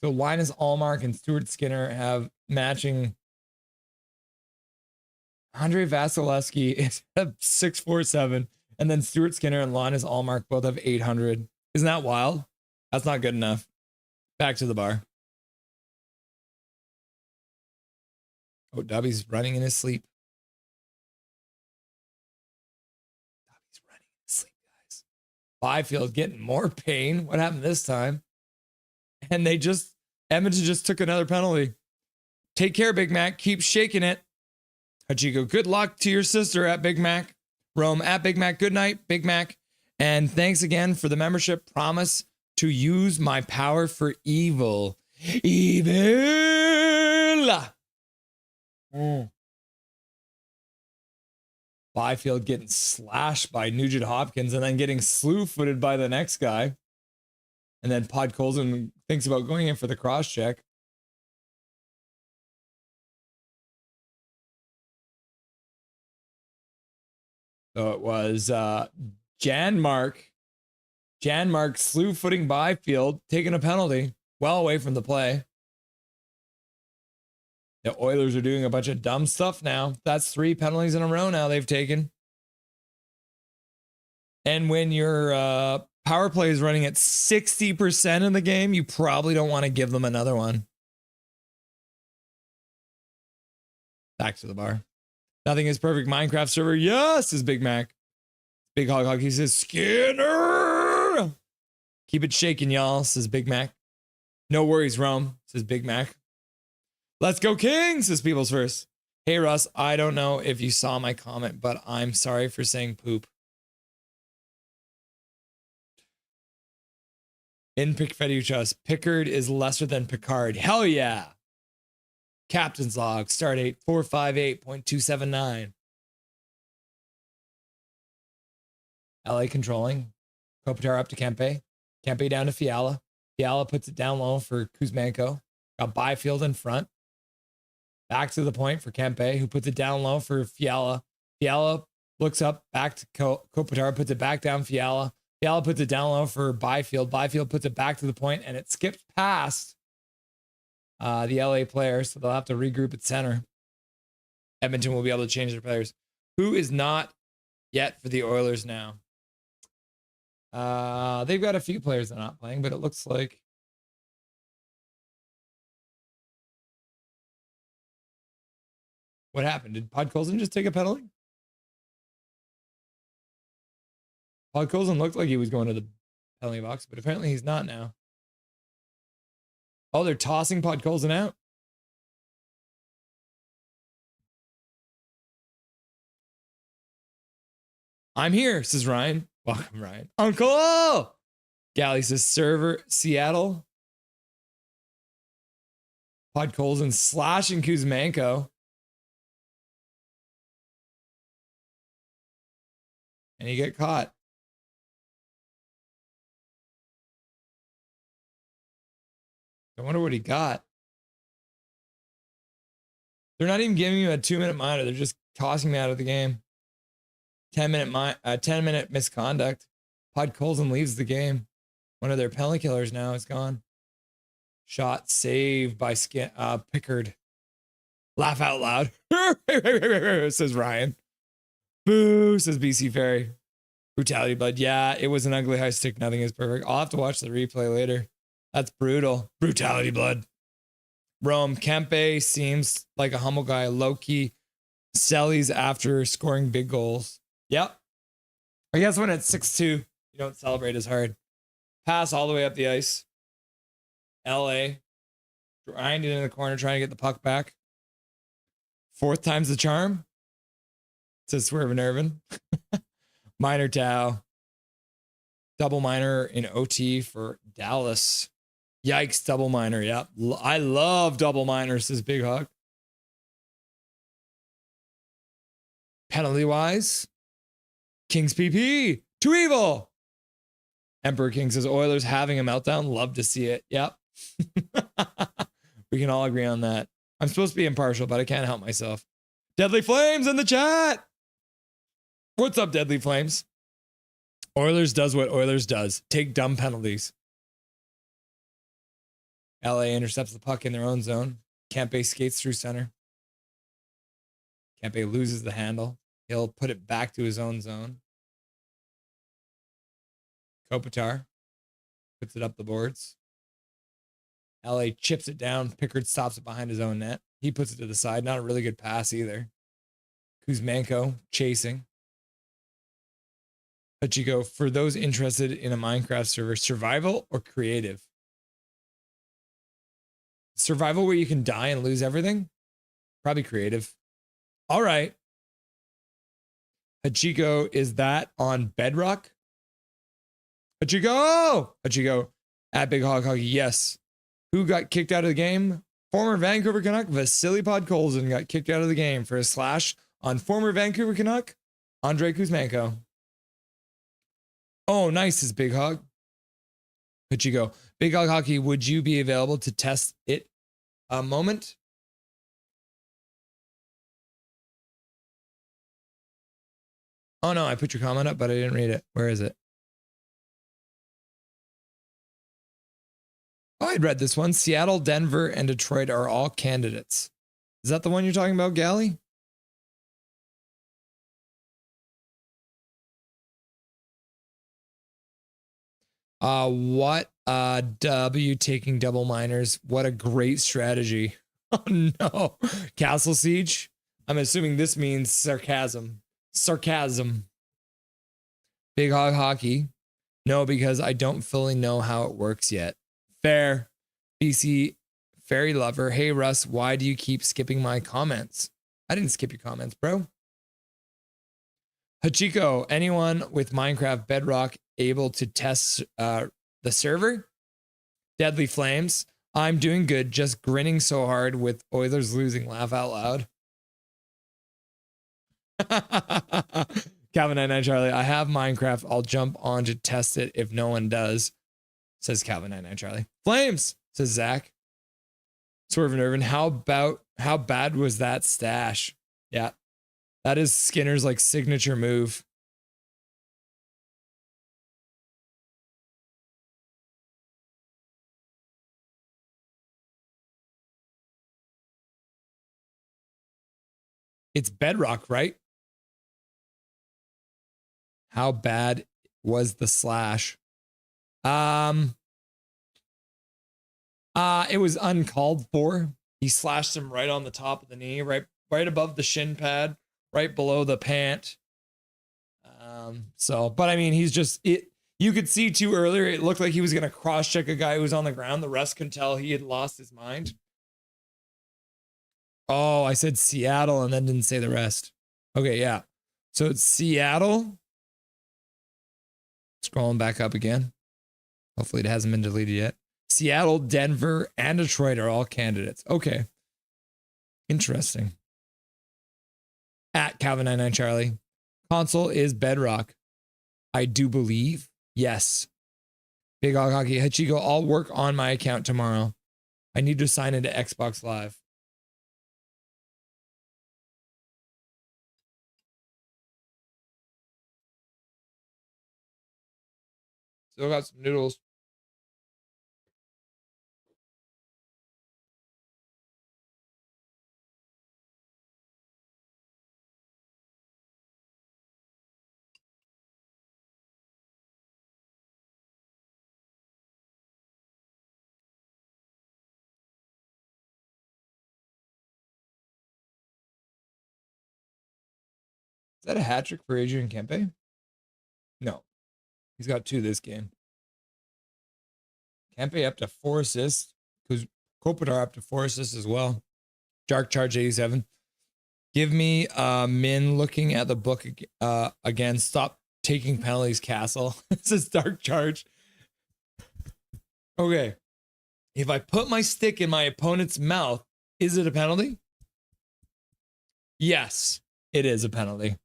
So Linus Allmark and Stuart Skinner have matching. Andre Vasilevsky is at 647, and then Stuart Skinner and Linus Allmark both have 800. Isn't that wild? That's not good enough. Back to the bar. Oh, Dubby's running in his sleep. Dubby's running in his sleep, guys. Byfield getting more pain. What happened this time? And Edmonton just took another penalty. Take care, Big Mac. Keep shaking it. Hachiko, good luck to your sister at Big Mac. Rome at Big Mac. Good night, Big Mac. And thanks again for the membership. Promise to use my power for evil. Evil. Byfield getting slashed by Nugent Hopkins and then getting slew-footed by the next guy. And then Podkolzin thinks about going in for the cross check. So it was Janmark slew-footing Byfield, taking a penalty, well away from the play. The Oilers are doing a bunch of dumb stuff now. That's 3 penalties in a row now they've taken. And when your power play is running at 60% in the game, you probably don't want to give them another one. Back to the bar. Nothing is perfect. Minecraft server. Yes, says Big Mac. Big Hog. He says, Skinner. Keep it shaking, y'all, says Big Mac. No worries, Rome, says Big Mac. Let's go, King, says People's First. Hey, Russ, I don't know if you saw my comment, but I'm sorry for saying poop. In Pickfetty Pickard is lesser than Picard. Hell yeah. Captain's log, start date 458.279. LA controlling. Kopitar up to Kempe. Kempe down to Fiala. Fiala puts it down low for Kuzmenko. Got Byfield in front. Back to the point for Kempe, who puts it down low for Fiala. Fiala looks up, back to Kopitar, puts it back down Fiala. Fiala puts it down low for Byfield. Byfield puts it back to the point, and it skips past the LA players, so they'll have to regroup at center. Edmonton will be able to change their players. Who is not yet for the Oilers now? They've got a few players that are not playing, but it looks like what happened? Did Podkolzin just take a penalty? Podkolzin looked like he was going to the penalty box, but apparently he's not now. Oh, they're tossing Podkolzin out. I'm here, says Ryan. Welcome, Ryan. Uncle! Galley says server, Seattle. Podkolzin slashing Kuzmenko. And he get caught. I wonder what he got. They're not even giving you a 2-minute minor. They're just tossing me out of the game. 10-minute misconduct. Podkolzin leaves the game. One of their penalty killers now is gone. Shot saved by Pickard. Laugh out loud. Says Ryan. Boo, says BC Ferry. Brutality blood. Yeah, it was an ugly high stick. Nothing is perfect. I'll have to watch the replay later. That's brutal. Brutality blood. Rome. Kempe seems like a humble guy. Low-key sellies after scoring big goals. Yep. I guess when it's 6-2, you don't celebrate as hard. Pass all the way up the ice. LA. Grinding in the corner, trying to get the puck back. 4th time's the charm. Says Swerve and Irvin. Minor Tau. Double minor in OT for Dallas. Yikes, double minor. Yep. I love double minors, says Big Hawk. Penalty wise. Kings PP. Too evil. Emperor King says Oilers having a meltdown. Love to see it. Yep. We can all agree on that. I'm supposed to be impartial, but I can't help myself. Deadly Flames in the chat. What's up, Deadly Flames? Oilers does what Oilers does. Take dumb penalties. LA intercepts the puck in their own zone. Kempe skates through center. Kempe loses the handle. He'll put it back to his own zone. Kopitar puts it up the boards. LA chips it down. Pickard stops it behind his own net. He puts it to the side. Not a really good pass either. Kuzmenko chasing. Hachiko, for those interested in a Minecraft server, survival or creative? Survival where you can die and lose everything? Probably creative. All right. Hachiko, is that on Bedrock? Hachiko at Big Hog Hockey. Yes. Who got kicked out of the game? Former Vancouver Canuck Vasily Podkolzin got kicked out of the game for a slash on former Vancouver Canuck Andrei Kuzmenko. Oh, nice, is Big Hog. Hachiko, Big Hog Hockey, would you be available to test it a moment? Oh no, I put your comment up, but I didn't read it. Where is it? Oh, I'd read this one. Seattle, Denver, and Detroit are all candidates. Is that the one you're talking about, Gally? What W taking double minors. What a great strategy. Oh no. Castle Siege. I'm assuming this means sarcasm. Big Hog Hockey. No, because I don't fully know how it works yet. Fair. BC Fairy Lover. Hey Russ, why do you keep skipping my comments? I didn't skip your comments, bro. Hachiko, anyone with Minecraft Bedrock able to test the server? Deadly Flames. I'm doing good, just grinning so hard with Oilers losing. Laugh out loud. Calvin 99 Charlie, I have Minecraft. I'll jump on to test it if no one does, says Calvin 99 Charlie. Flames, says Zach. Swerve and Irvin, how bad was that stash? Yeah, that is Skinner's like signature move. It's Bedrock, right? How bad was the slash? It was uncalled for. He slashed him right on the top of the knee, right above the shin pad, right below the pant. But I mean, he's just it. You could see too earlier. It looked like he was gonna cross check a guy who was on the ground. The rest can tell he had lost his mind. Oh, I said Seattle and then didn't say the rest. Okay, yeah. So it's Seattle. Scrolling back up again. Hopefully it hasn't been deleted yet. Seattle, Denver, and Detroit are all candidates. Okay. Interesting. At Calvin99 Charlie. Console is Bedrock. I do believe. Yes. Big Hog Hockey. Hachiko, I'll work on my account tomorrow. I need to sign into Xbox Live. Still got some noodles. Is that a hat trick for Adrian Kempe? No. He's got 2 this game. Kempe up to 4 assists. Because Kopitar up to 4 assists as well. Dark Charge 87. Give me Min looking at the book again. Stop taking penalties, Castle. This is Dark Charge. Okay. If I put my stick in my opponent's mouth, is it a penalty? Yes, it is a penalty.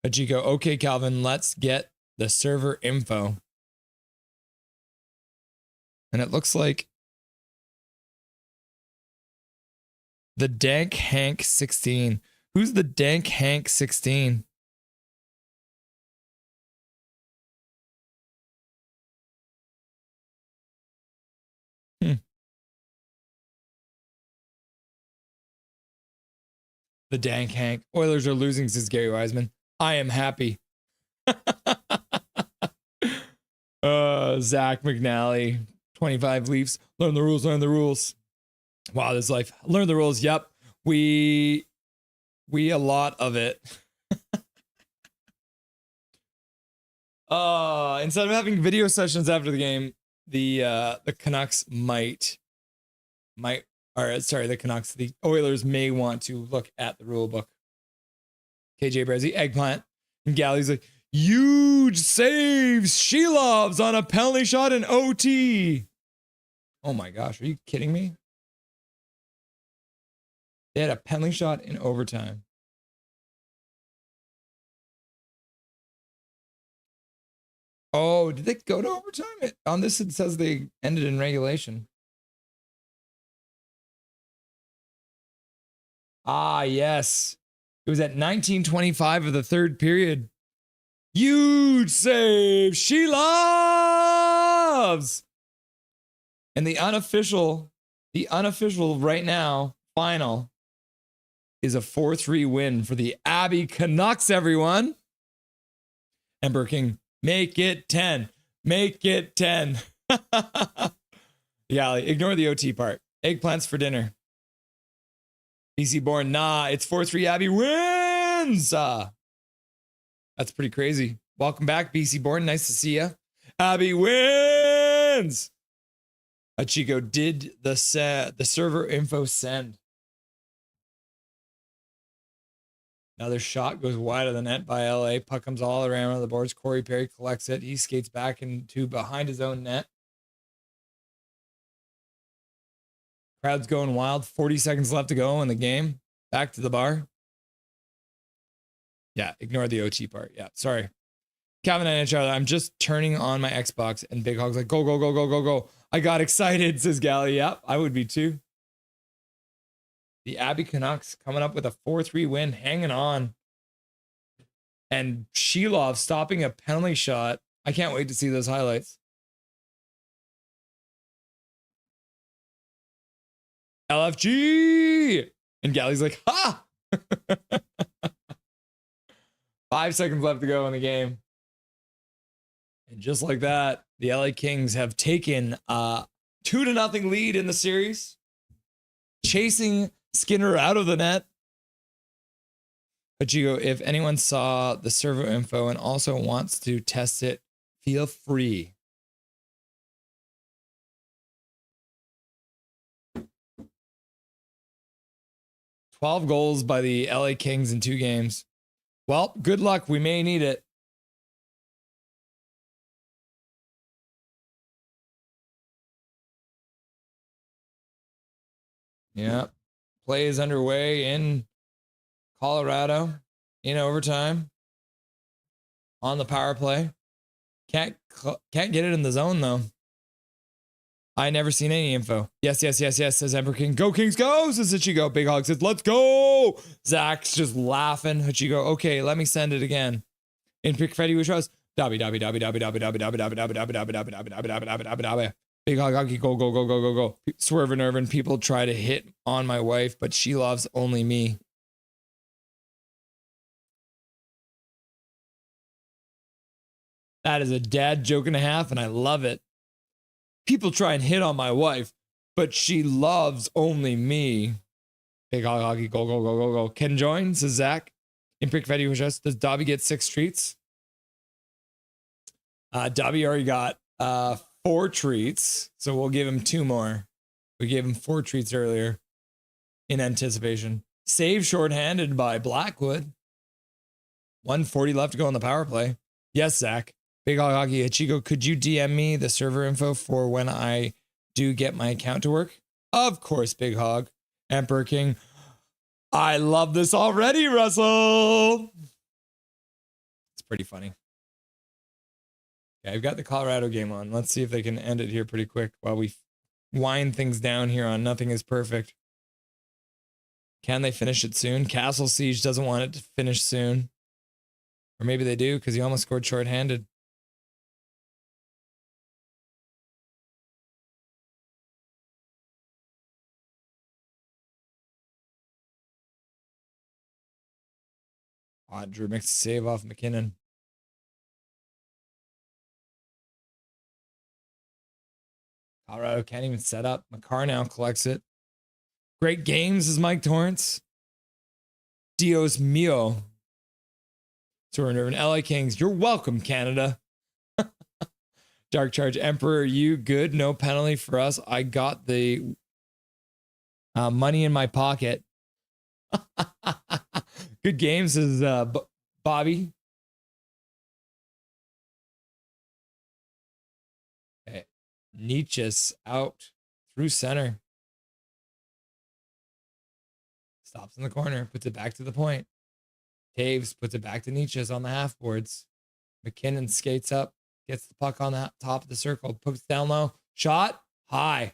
Hachiko, okay, Calvin, let's get the server info. And it looks like the Dank Hank 16. Who's the Dank Hank 16? The Dank Hank. Oilers are losing, says Gary Wiseman. I am happy. Zach McNally, 25 Leafs. Learn the rules, learn the rules. Wow, this life. Learn the rules. Yep. We a lot of it. Instead of having video sessions after the game, the Canucks the Oilers may want to look at the rule book. KJ Brezzi, eggplant, and Galley's like, huge saves. She loves on a penalty shot in OT. Oh my gosh, are you kidding me? They had a penalty shot in overtime. Oh, did they go to overtime? On this, it says they ended in regulation. Ah, yes. It was at 19:25 of the third period. Huge save. She loves. And the unofficial right now, final, is a 4-3 win for the Abbey Canucks, everyone. Ember King, make it 10. Make it 10. Yeah, ignore the OT part. Eggplants for dinner. BC Born, nah, it's 4-3 Abbey wins. That's pretty crazy. Welcome back, BC Born. Nice to see you. Abbey wins. Chico did the server info send. Another shot goes wide of the net by LA. Puck comes all around the boards. Corey Perry collects it. He skates back into behind his own net. Crowd's going wild. 40 seconds left to go in the game. Back to the bar. Yeah, ignore the OT part. Yeah, sorry. Kevin NHL, I'm just turning on my Xbox and Big Hog's like, go, go, go, go, go, go. I got excited, says Gally. Yep, I would be too. The Abbey Canucks coming up with a 4-3 win, hanging on. And Shilov stopping a penalty shot. I can't wait to see those highlights. LFG! And Gally's like, ha! 5 seconds left to go in the game. And just like that, the LA Kings have taken a 2-0 lead in the series, chasing Skinner out of the net. But you go, if anyone saw the server info and also wants to test it, feel free. $12 goals by the LA Kings in 2 games. Well, good luck. We may need it. Yeah. Play is underway in Colorado in overtime on the power play. Can't get it in the zone though. I never seen any info. Yes, says Emperor King. Go Kings, go, says Ichigo. Big Hog says, let's go. Zach's just laughing. Ichigo, okay, let me send it again. In Pick Freddy we trust. Big Hog Hockey, go, go, go, go, go, go. Swerving Irvin, people try to hit on my wife, but she loves only me. That is a dad joke and a half, and I love it. People try and hit on my wife, but she loves only me. Big Hockey, go, go, go, go, go. Ken join, says Zach. In Pick Freddy with us. Does Dobby get 6 treats? Dobby already got 4 treats, so we'll give him 2 more. We gave him 4 treats earlier in anticipation. Save shorthanded by Blackwood. 1:40 left to go on the power play. Yes, Zach. Big Hog Hockey, Ichigo, could you DM me the server info for when I do get my account to work? Of course, Big Hog. Emperor King, I love this already, Russell. It's pretty funny. Yeah, I've got the Colorado game on. Let's see if they can end it here pretty quick while we wind things down here on Nothing is Perfect. Can they finish it soon? Castle Siege doesn't want it to finish soon. Or maybe they do because he almost scored shorthanded. Drew makes a save off McKinnon. Colorado can't even set up. McCarr now collects it. Great games is Mike Torrance. Dios mio. Touring Irvin, LA Kings. You're welcome, Canada. Dark Charge Emperor, you good? No penalty for us. I got the money in my pocket. Good games is Bobby. Okay. Nietzsche's out through center. Stops in the corner, puts it back to the point. Taves puts it back to Nietzsche's on the half boards. McKinnon skates up, gets the puck on the top of the circle, puts it down low. Shot, high.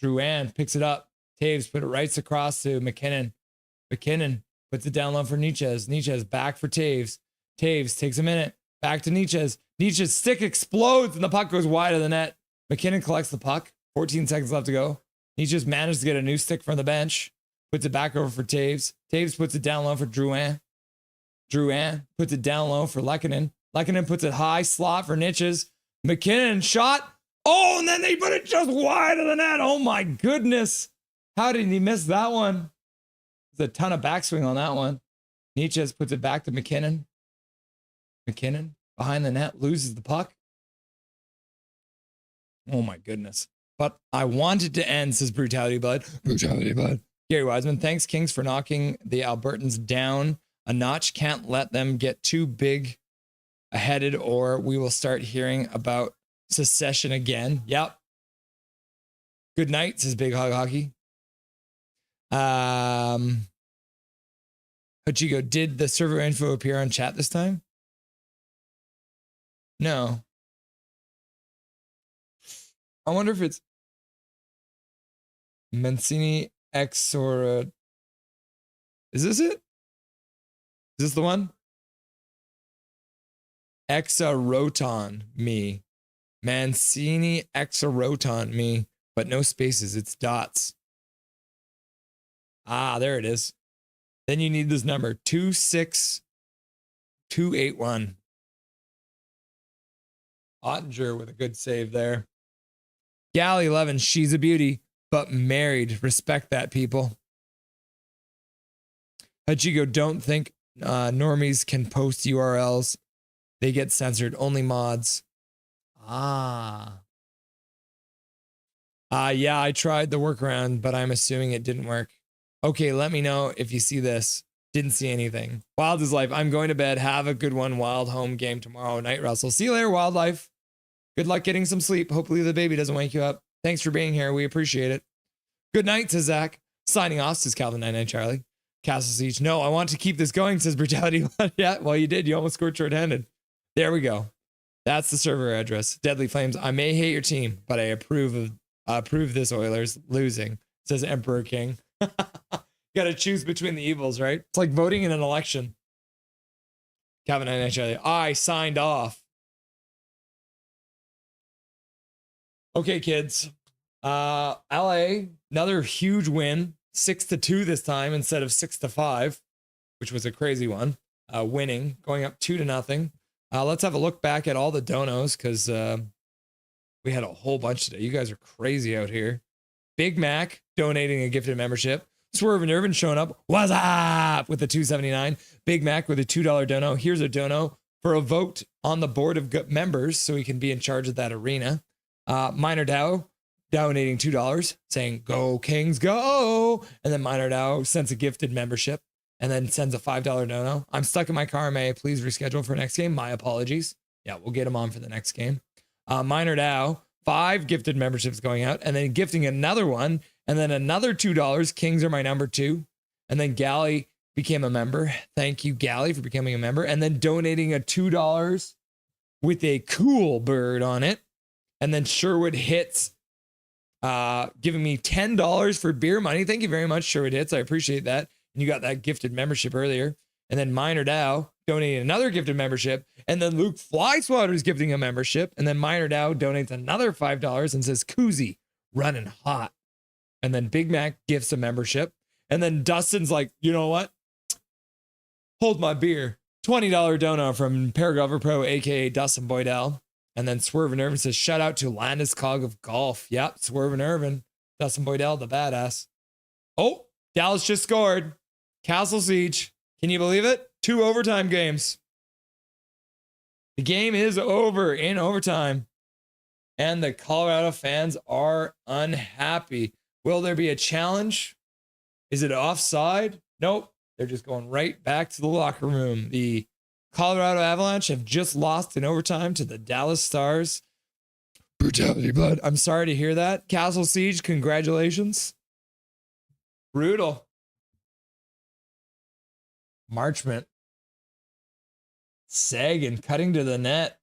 Drouin picks it up. Taves put it right across to McKinnon. McKinnon puts it down low for Nietzsche's. Nietzsche's back for Taves. Taves takes a minute. Back to Nietzsche's. Nietzsche's stick explodes and the puck goes wide of the net. McKinnon collects the puck. 14 seconds left to go. Nietzsche's managed to get a new stick from the bench. Puts it back over for Taves. Taves puts it down low for Drouin. Drouin puts it down low for Lehkonen. Lehkonen puts it high slot for Nietzsche's. McKinnon shot. Oh, and then they put it just wide of the net. Oh my goodness. How did he miss that one? There's a ton of backswing on that one. Nietzsche's puts it back to McKinnon. McKinnon behind the net loses the puck. Oh my goodness. But I wanted to end, says Brutality Bud. Brutality Bud. Gary Wiseman, thanks, Kings, for knocking the Albertans down a notch. Can't let them get too big headed or we will start hearing about secession again. Yep. Good night, says Big Hog Hockey. Hachigo, did the server info appear on chat this time? No. I wonder if it's Mancini X or is this it? Is this the one? Exaroton me. Mancini Exaroton me, but no spaces. It's dots. Ah, there it is. Then you need this number 26281. Ottinger with a good save there. Galley 11, she's a beauty, but married. Respect that, people. Hachigo, don't think normies can post URLs. They get censored. Only mods. Yeah, I tried the workaround, but I'm assuming it didn't work. Okay, let me know if you see this. Didn't see anything. Wild is life. I'm going to bed. Have a good one. Wild home game tomorrow night, Russell. See you later, Wildlife. Good luck getting some sleep. Hopefully the baby doesn't wake you up. Thanks for being here. We appreciate it. Good night, says Zach. Signing off, says Calvin99 Charlie. Castle Siege. No, I want to keep this going, says Brutality. Yeah, well, you did. You almost scored shorthanded. There we go. That's the server address. Deadly Flames. I may hate your team, but I approve this Oilers losing, says Emperor King. Got to choose between the evils, right? It's like voting in an election. Calvin99 Charlie. I signed off. Okay, kids. LA, another huge win, 6-2 this time instead of 6-5, which was a crazy one. Winning, going up 2-0. Let's have a look back at all the donos because we had a whole bunch today. You guys are crazy out here. Big Mac donating a gifted membership. Swerve and Irvin showing up. What's up with the $2.79? Big Mac with a $2 dono. Here's a dono for a vote on the board of members so he can be in charge of that arena. Minor Dow donating $2, saying "Go Kings, go!" And then Minor Dow sends a gifted membership and then sends a $5 dono. I'm stuck in my car. May I please reschedule for next game? My apologies. Yeah, we'll get him on for the next game. Minor Dow, 5 gifted memberships going out, and then gifting another one, and then another $2. Kings are my number 2. And then Galley became a member. Thank you, Galley, for becoming a member. And then donating a $2 with a cool bird on it. And then Sherwood Hits giving me $10 for beer money. Thank you very much, Sherwood Hits. I appreciate that. And you got that gifted membership earlier. And then Minor Dow donating another gifted membership. And then Luke Flyswatter is gifting a membership. And then Minor Dow donates another $5 and says, Koozie, running hot. And then Big Mac gifts a membership. And then Dustin's like, you know what? Hold my beer. $20 dono from Paragover Pro, a.k.a. Dustin Boydell. And then Swerve and Irvin says, shout out to Landeskog of Golf. Yep, Swerve and Irvin. Dustin Boydell, the badass. Oh, Dallas just scored. Castle Siege. Can you believe it? 2 overtime games. The game is over in overtime. And the Colorado fans are unhappy. Will there be a challenge? Is it offside? Nope. They're just going right back to the locker room. The Colorado Avalanche have just lost in overtime to the Dallas Stars. Brutality, blood. I'm sorry to hear that. Castle Siege, congratulations. Brutal. Marchment. Sagan cutting to the net.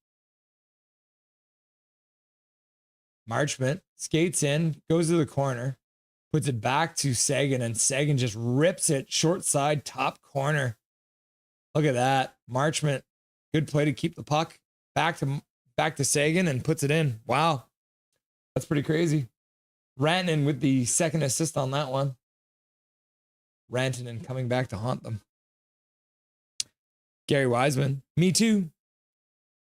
Marchment skates in, goes to the corner, puts it back to Sagan, and Sagan just rips it short side, top corner. Look at that. Marchment. Good play to keep the puck back to Sagan and puts it in. Wow. That's pretty crazy. Rantanen with the second assist on that one. Rantanen coming back to haunt them. Gary Wiseman. Me too.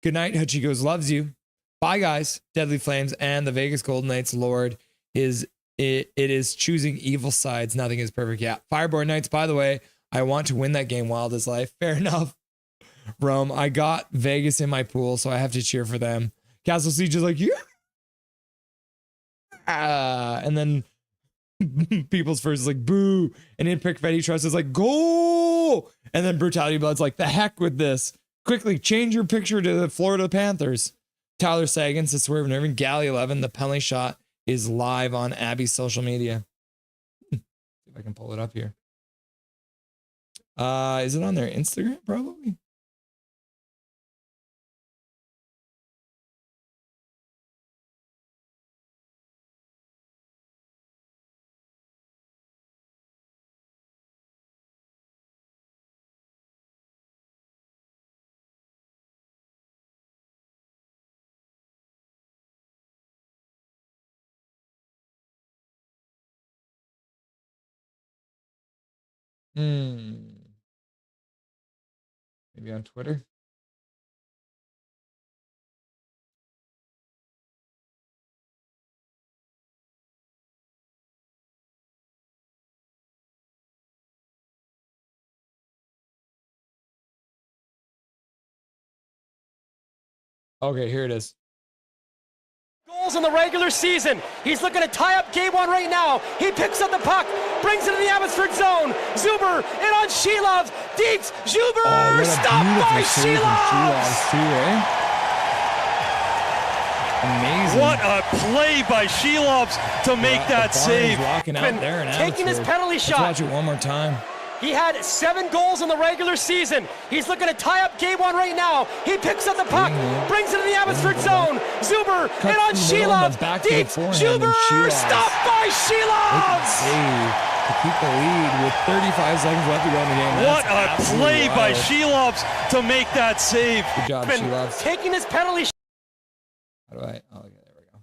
Good night. Hutchie goes, loves you. Bye, guys. Deadly Flames and the Vegas Golden Knights Lord it is choosing evil sides. Nothing is perfect. Yeah. Fireboard Knights, by the way, I want to win that game wild as life. Fair enough. Rome, I got Vegas in my pool, so I have to cheer for them. Castle Siege is like, yeah. And then People's First is like, boo. And then Pick Fetty Trust is like, goal. And then Brutality Blood's like, the heck with this. Quickly change your picture to the Florida Panthers. Tyler Sagan says, Swerve and Irving. Galley 11, the penalty shot is live on Abby's social media. See if I can pull it up here. Is it on their Instagram? Probably. Maybe on Twitter. Okay, here it is. Goals in the regular season. He's looking to tie up game one right now. He picks up the puck, brings it to the Abbotsford zone. Zuber in on Shelov. Deeps. Zuber stopped by Shelov. Amazing. What a play by Shelovs to make that save. Rocking out there in taking his Abbotsford. penalty Let's shot. watch it one more time. He had 7 goals in the regular season. He's looking to tie up game one right now. He picks up the puck, brings it to the Abbotsford zone. Zuber in on Shelov. Deep. Zuber stopped by Shelov. Save to keep the lead with 35 seconds left to go in the game. What That's a play by wild. Shelovs to make that save. Good job, Been Shelovs. taking his penalty shot. How do I? Oh, okay, there we go.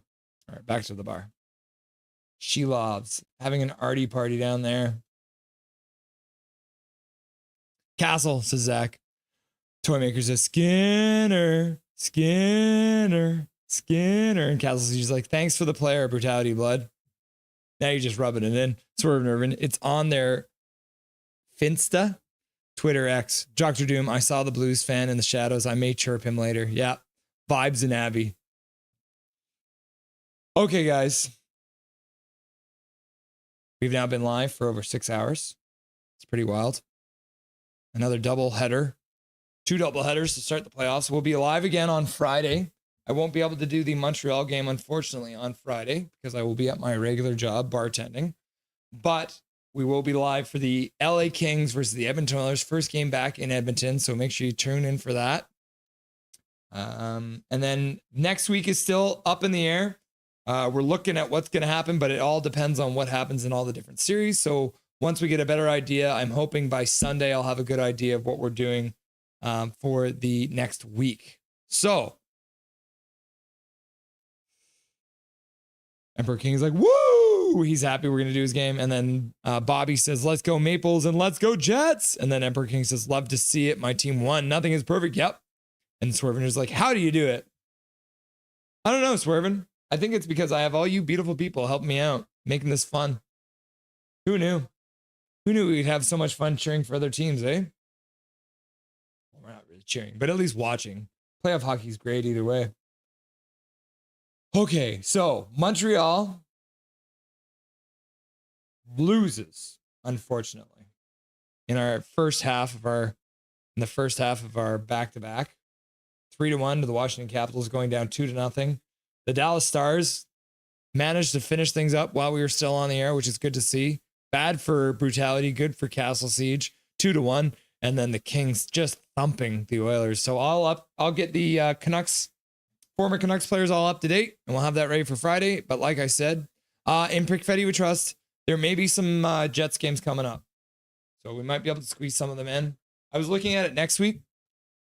All right, back to the bar. Shelovs having an arty party down there. Castle, says Zach. Toymaker says, Skinner. And Castle's just like, thanks for the player, Brutality Blood. Now you're just rubbing it in. Swerve and Irvin. It's on their Finsta, Twitter X. Dr. Doom, I saw the Blues fan in the shadows. I may chirp him later. Yeah. Vibes and Abby. Okay, guys. We've now been live for over 6 hours. It's pretty wild. Another double header. 2 double headers to start the playoffs. We'll be live again on Friday. I won't be able to do the Montreal game, unfortunately, on Friday because I will be at my regular job bartending. But we will be live for the LA Kings versus the Edmonton Oilers. First game back in Edmonton, so make sure you tune in for that. And then next week is still up in the air. We're looking at what's going to happen, but it all depends on what happens in all the different series. So once we get a better idea, I'm hoping by Sunday I'll have a good idea of what we're doing for the next week. So Emperor King is like, woo! He's happy we're going to do his game. And then Bobby says, let's go Maples and let's go Jets. And then Emperor King says, love to see it. My team won. Nothing is perfect. Yep. And Swervin is like, how do you do it? I don't know, Swervin. I think it's because I have all you beautiful people helping me out, making this fun. Who knew? Who knew we'd have so much fun cheering for other teams, eh? Well, we're not really cheering, but at least watching. Playoff hockey is great either way. Okay, so Montreal loses, unfortunately, in the first half of our back-to-back. 3-1 to the Washington Capitals, going down 2-0. The Dallas Stars managed to finish things up while we were still on the air, which is good to see. Bad for Brutality, good for Castle Siege, 2-1. And then the Kings just thumping the Oilers. So I'll get the former Canucks players all up to date, and we'll have that ready for Friday. But like I said, in Pickfetty we trust, there may be some Jets games coming up. So we might be able to squeeze some of them in. I was looking at it next week,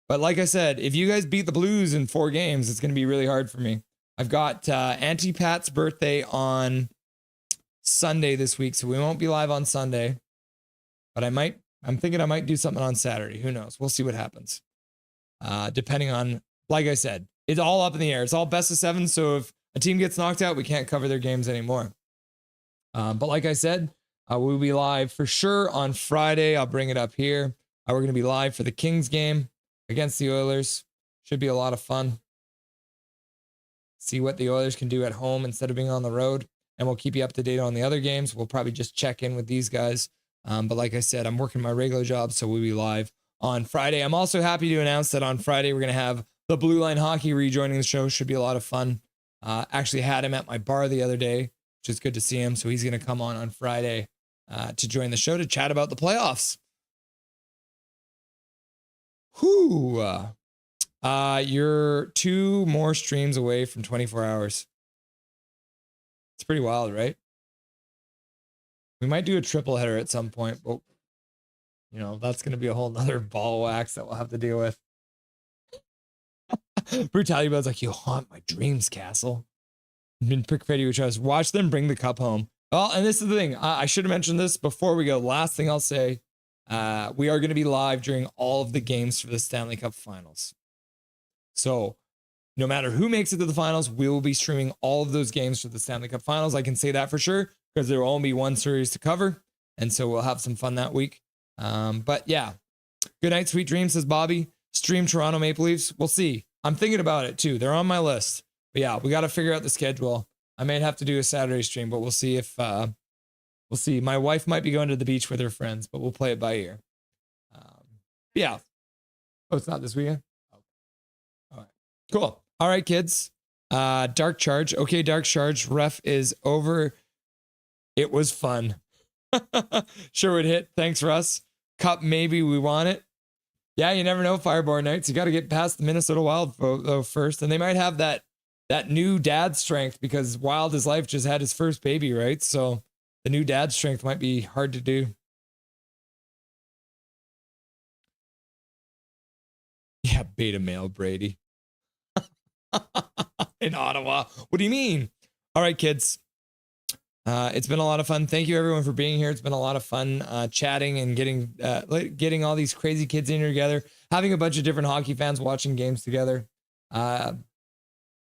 but like I said, if you guys beat the Blues in 4 games, it's going to be really hard for me. I've got Auntie Pat's birthday on Sunday this week, so we won't be live on Sunday. But I'm thinking I might do something on Saturday. Who knows? We'll see what happens. Depending on, like I said, it's all up in the air. It's all best of 7. So if a team gets knocked out, we can't cover their games anymore. But like I said, we'll be live for sure on Friday. I'll bring it up here. We're going to be live for the Kings game against the Oilers. Should be a lot of fun. See what the Oilers can do at home instead of being on the road. And we'll keep you up to date on the other games. We'll probably just check in with these guys. But like I said, I'm working my regular job, so we'll be live on Friday. I'm also happy to announce that on Friday, we're going to have the Blue Line Hockey rejoining the show. Should be a lot of fun. Actually had him at my bar the other day, which is good to see him. So he's going to come on Friday to join the show to chat about the playoffs. Whoo! You're 2 more streams away from 24 hours. It's pretty wild, right? We might do a triple header at some point, but that's going to be a whole nother ball of wax that we'll have to deal with. Brutality Bud's like, you haunt my dreams, Castle. In Pickfetty, which I was watch them bring the cup home. Well, and this is the thing. I should have mentioned this before we go. Last thing I'll say, we are going to be live during all of the games for the Stanley Cup Finals. So no matter who makes it to the finals, we will be streaming all of those games for the Stanley Cup Finals. I can say that for sure because there will only be one series to cover. And so we'll have some fun that week. But yeah, good night, sweet dreams, says Bobby. Stream Toronto Maple Leafs. We'll see. I'm thinking about it too. They're on my list. But yeah, we got to figure out the schedule. I may have to do a Saturday stream, but we'll see if we'll see. My wife might be going to the beach with her friends, but we'll play it by ear. Yeah. Oh, it's not this weekend? All right. Cool. All right, kids. Dark Charge. Okay, Dark Charge. Ref is over. It was fun. Sherwood hit. Thanks, Russ. Cup, maybe we want it. Yeah, you never know, Fireborn Knights. You got to get past the Minnesota Wild though first. And they might have that new dad strength because Wild his life just had his first baby, right? So the new dad strength might be hard to do. Yeah, beta male Brady. In Ottawa. What do you mean? All right, kids. It's been a lot of fun. Thank you everyone for being here. It's been a lot of fun chatting and getting all these crazy kids in here together, having a bunch of different hockey fans watching games together.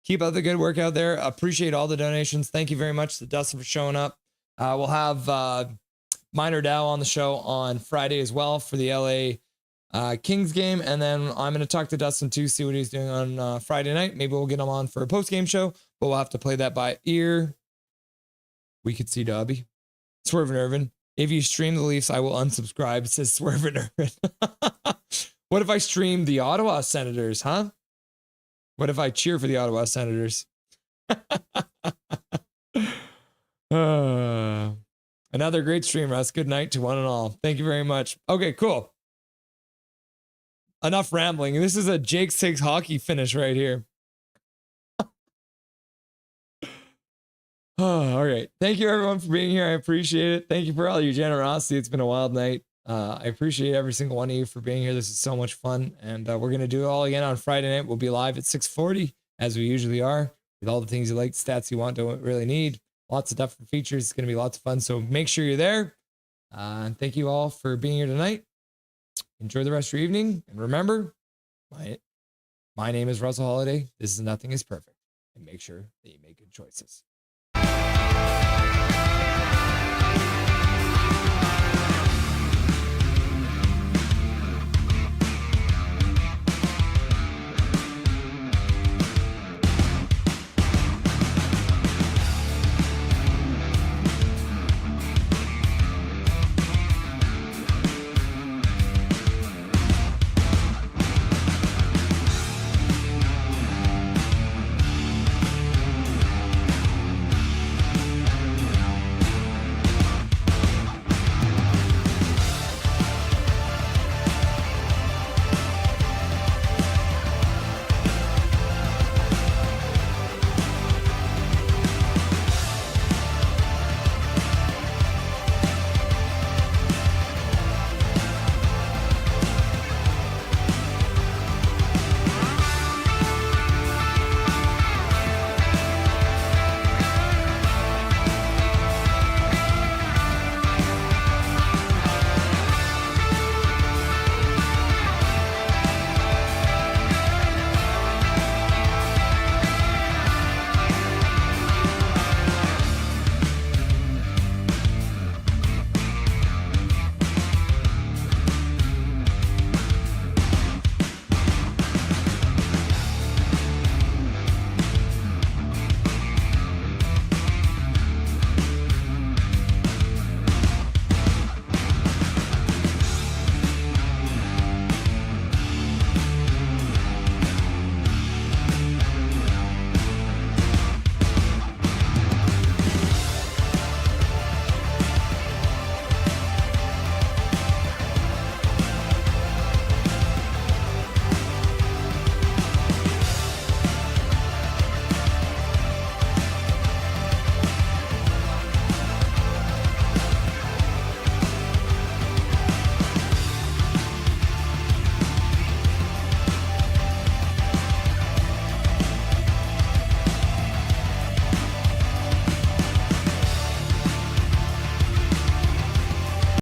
Keep up the good work out there. Appreciate all the donations. Thank you very much to Dustin for showing up. We'll have Minor Dow on the show on Friday as well for the LA Kings game. And then I'm going to talk to Dustin too, see what he's doing on Friday night. Maybe we'll get him on for a post-game show, but we'll have to play that by ear. We could see Dobby. Swerve and Irvin. If you stream the Leafs, I will unsubscribe, says Swerve and Irvin. What if I stream the Ottawa Senators, huh? What if I cheer for the Ottawa Senators? Another great stream, Russ. Good night to one and all. Thank you very much. Okay, cool. enough rambling. This is a Jake Six hockey finish right here. Oh, all right. Thank you everyone for being here. I appreciate it. Thank you for all your generosity. It's been a wild night. I appreciate every single one of you for being here. This is so much fun. And we're going to do it all again on Friday night. We'll be live at 6:40 as we usually are with all the things you like, stats you want, don't really need. Lots of different features. It's going to be lots of fun. So make sure you're there. And thank you all for being here tonight. Enjoy the rest of your evening. And remember, my name is Russell Holiday. This is Nothing is Perfect. And make sure that you make good choices.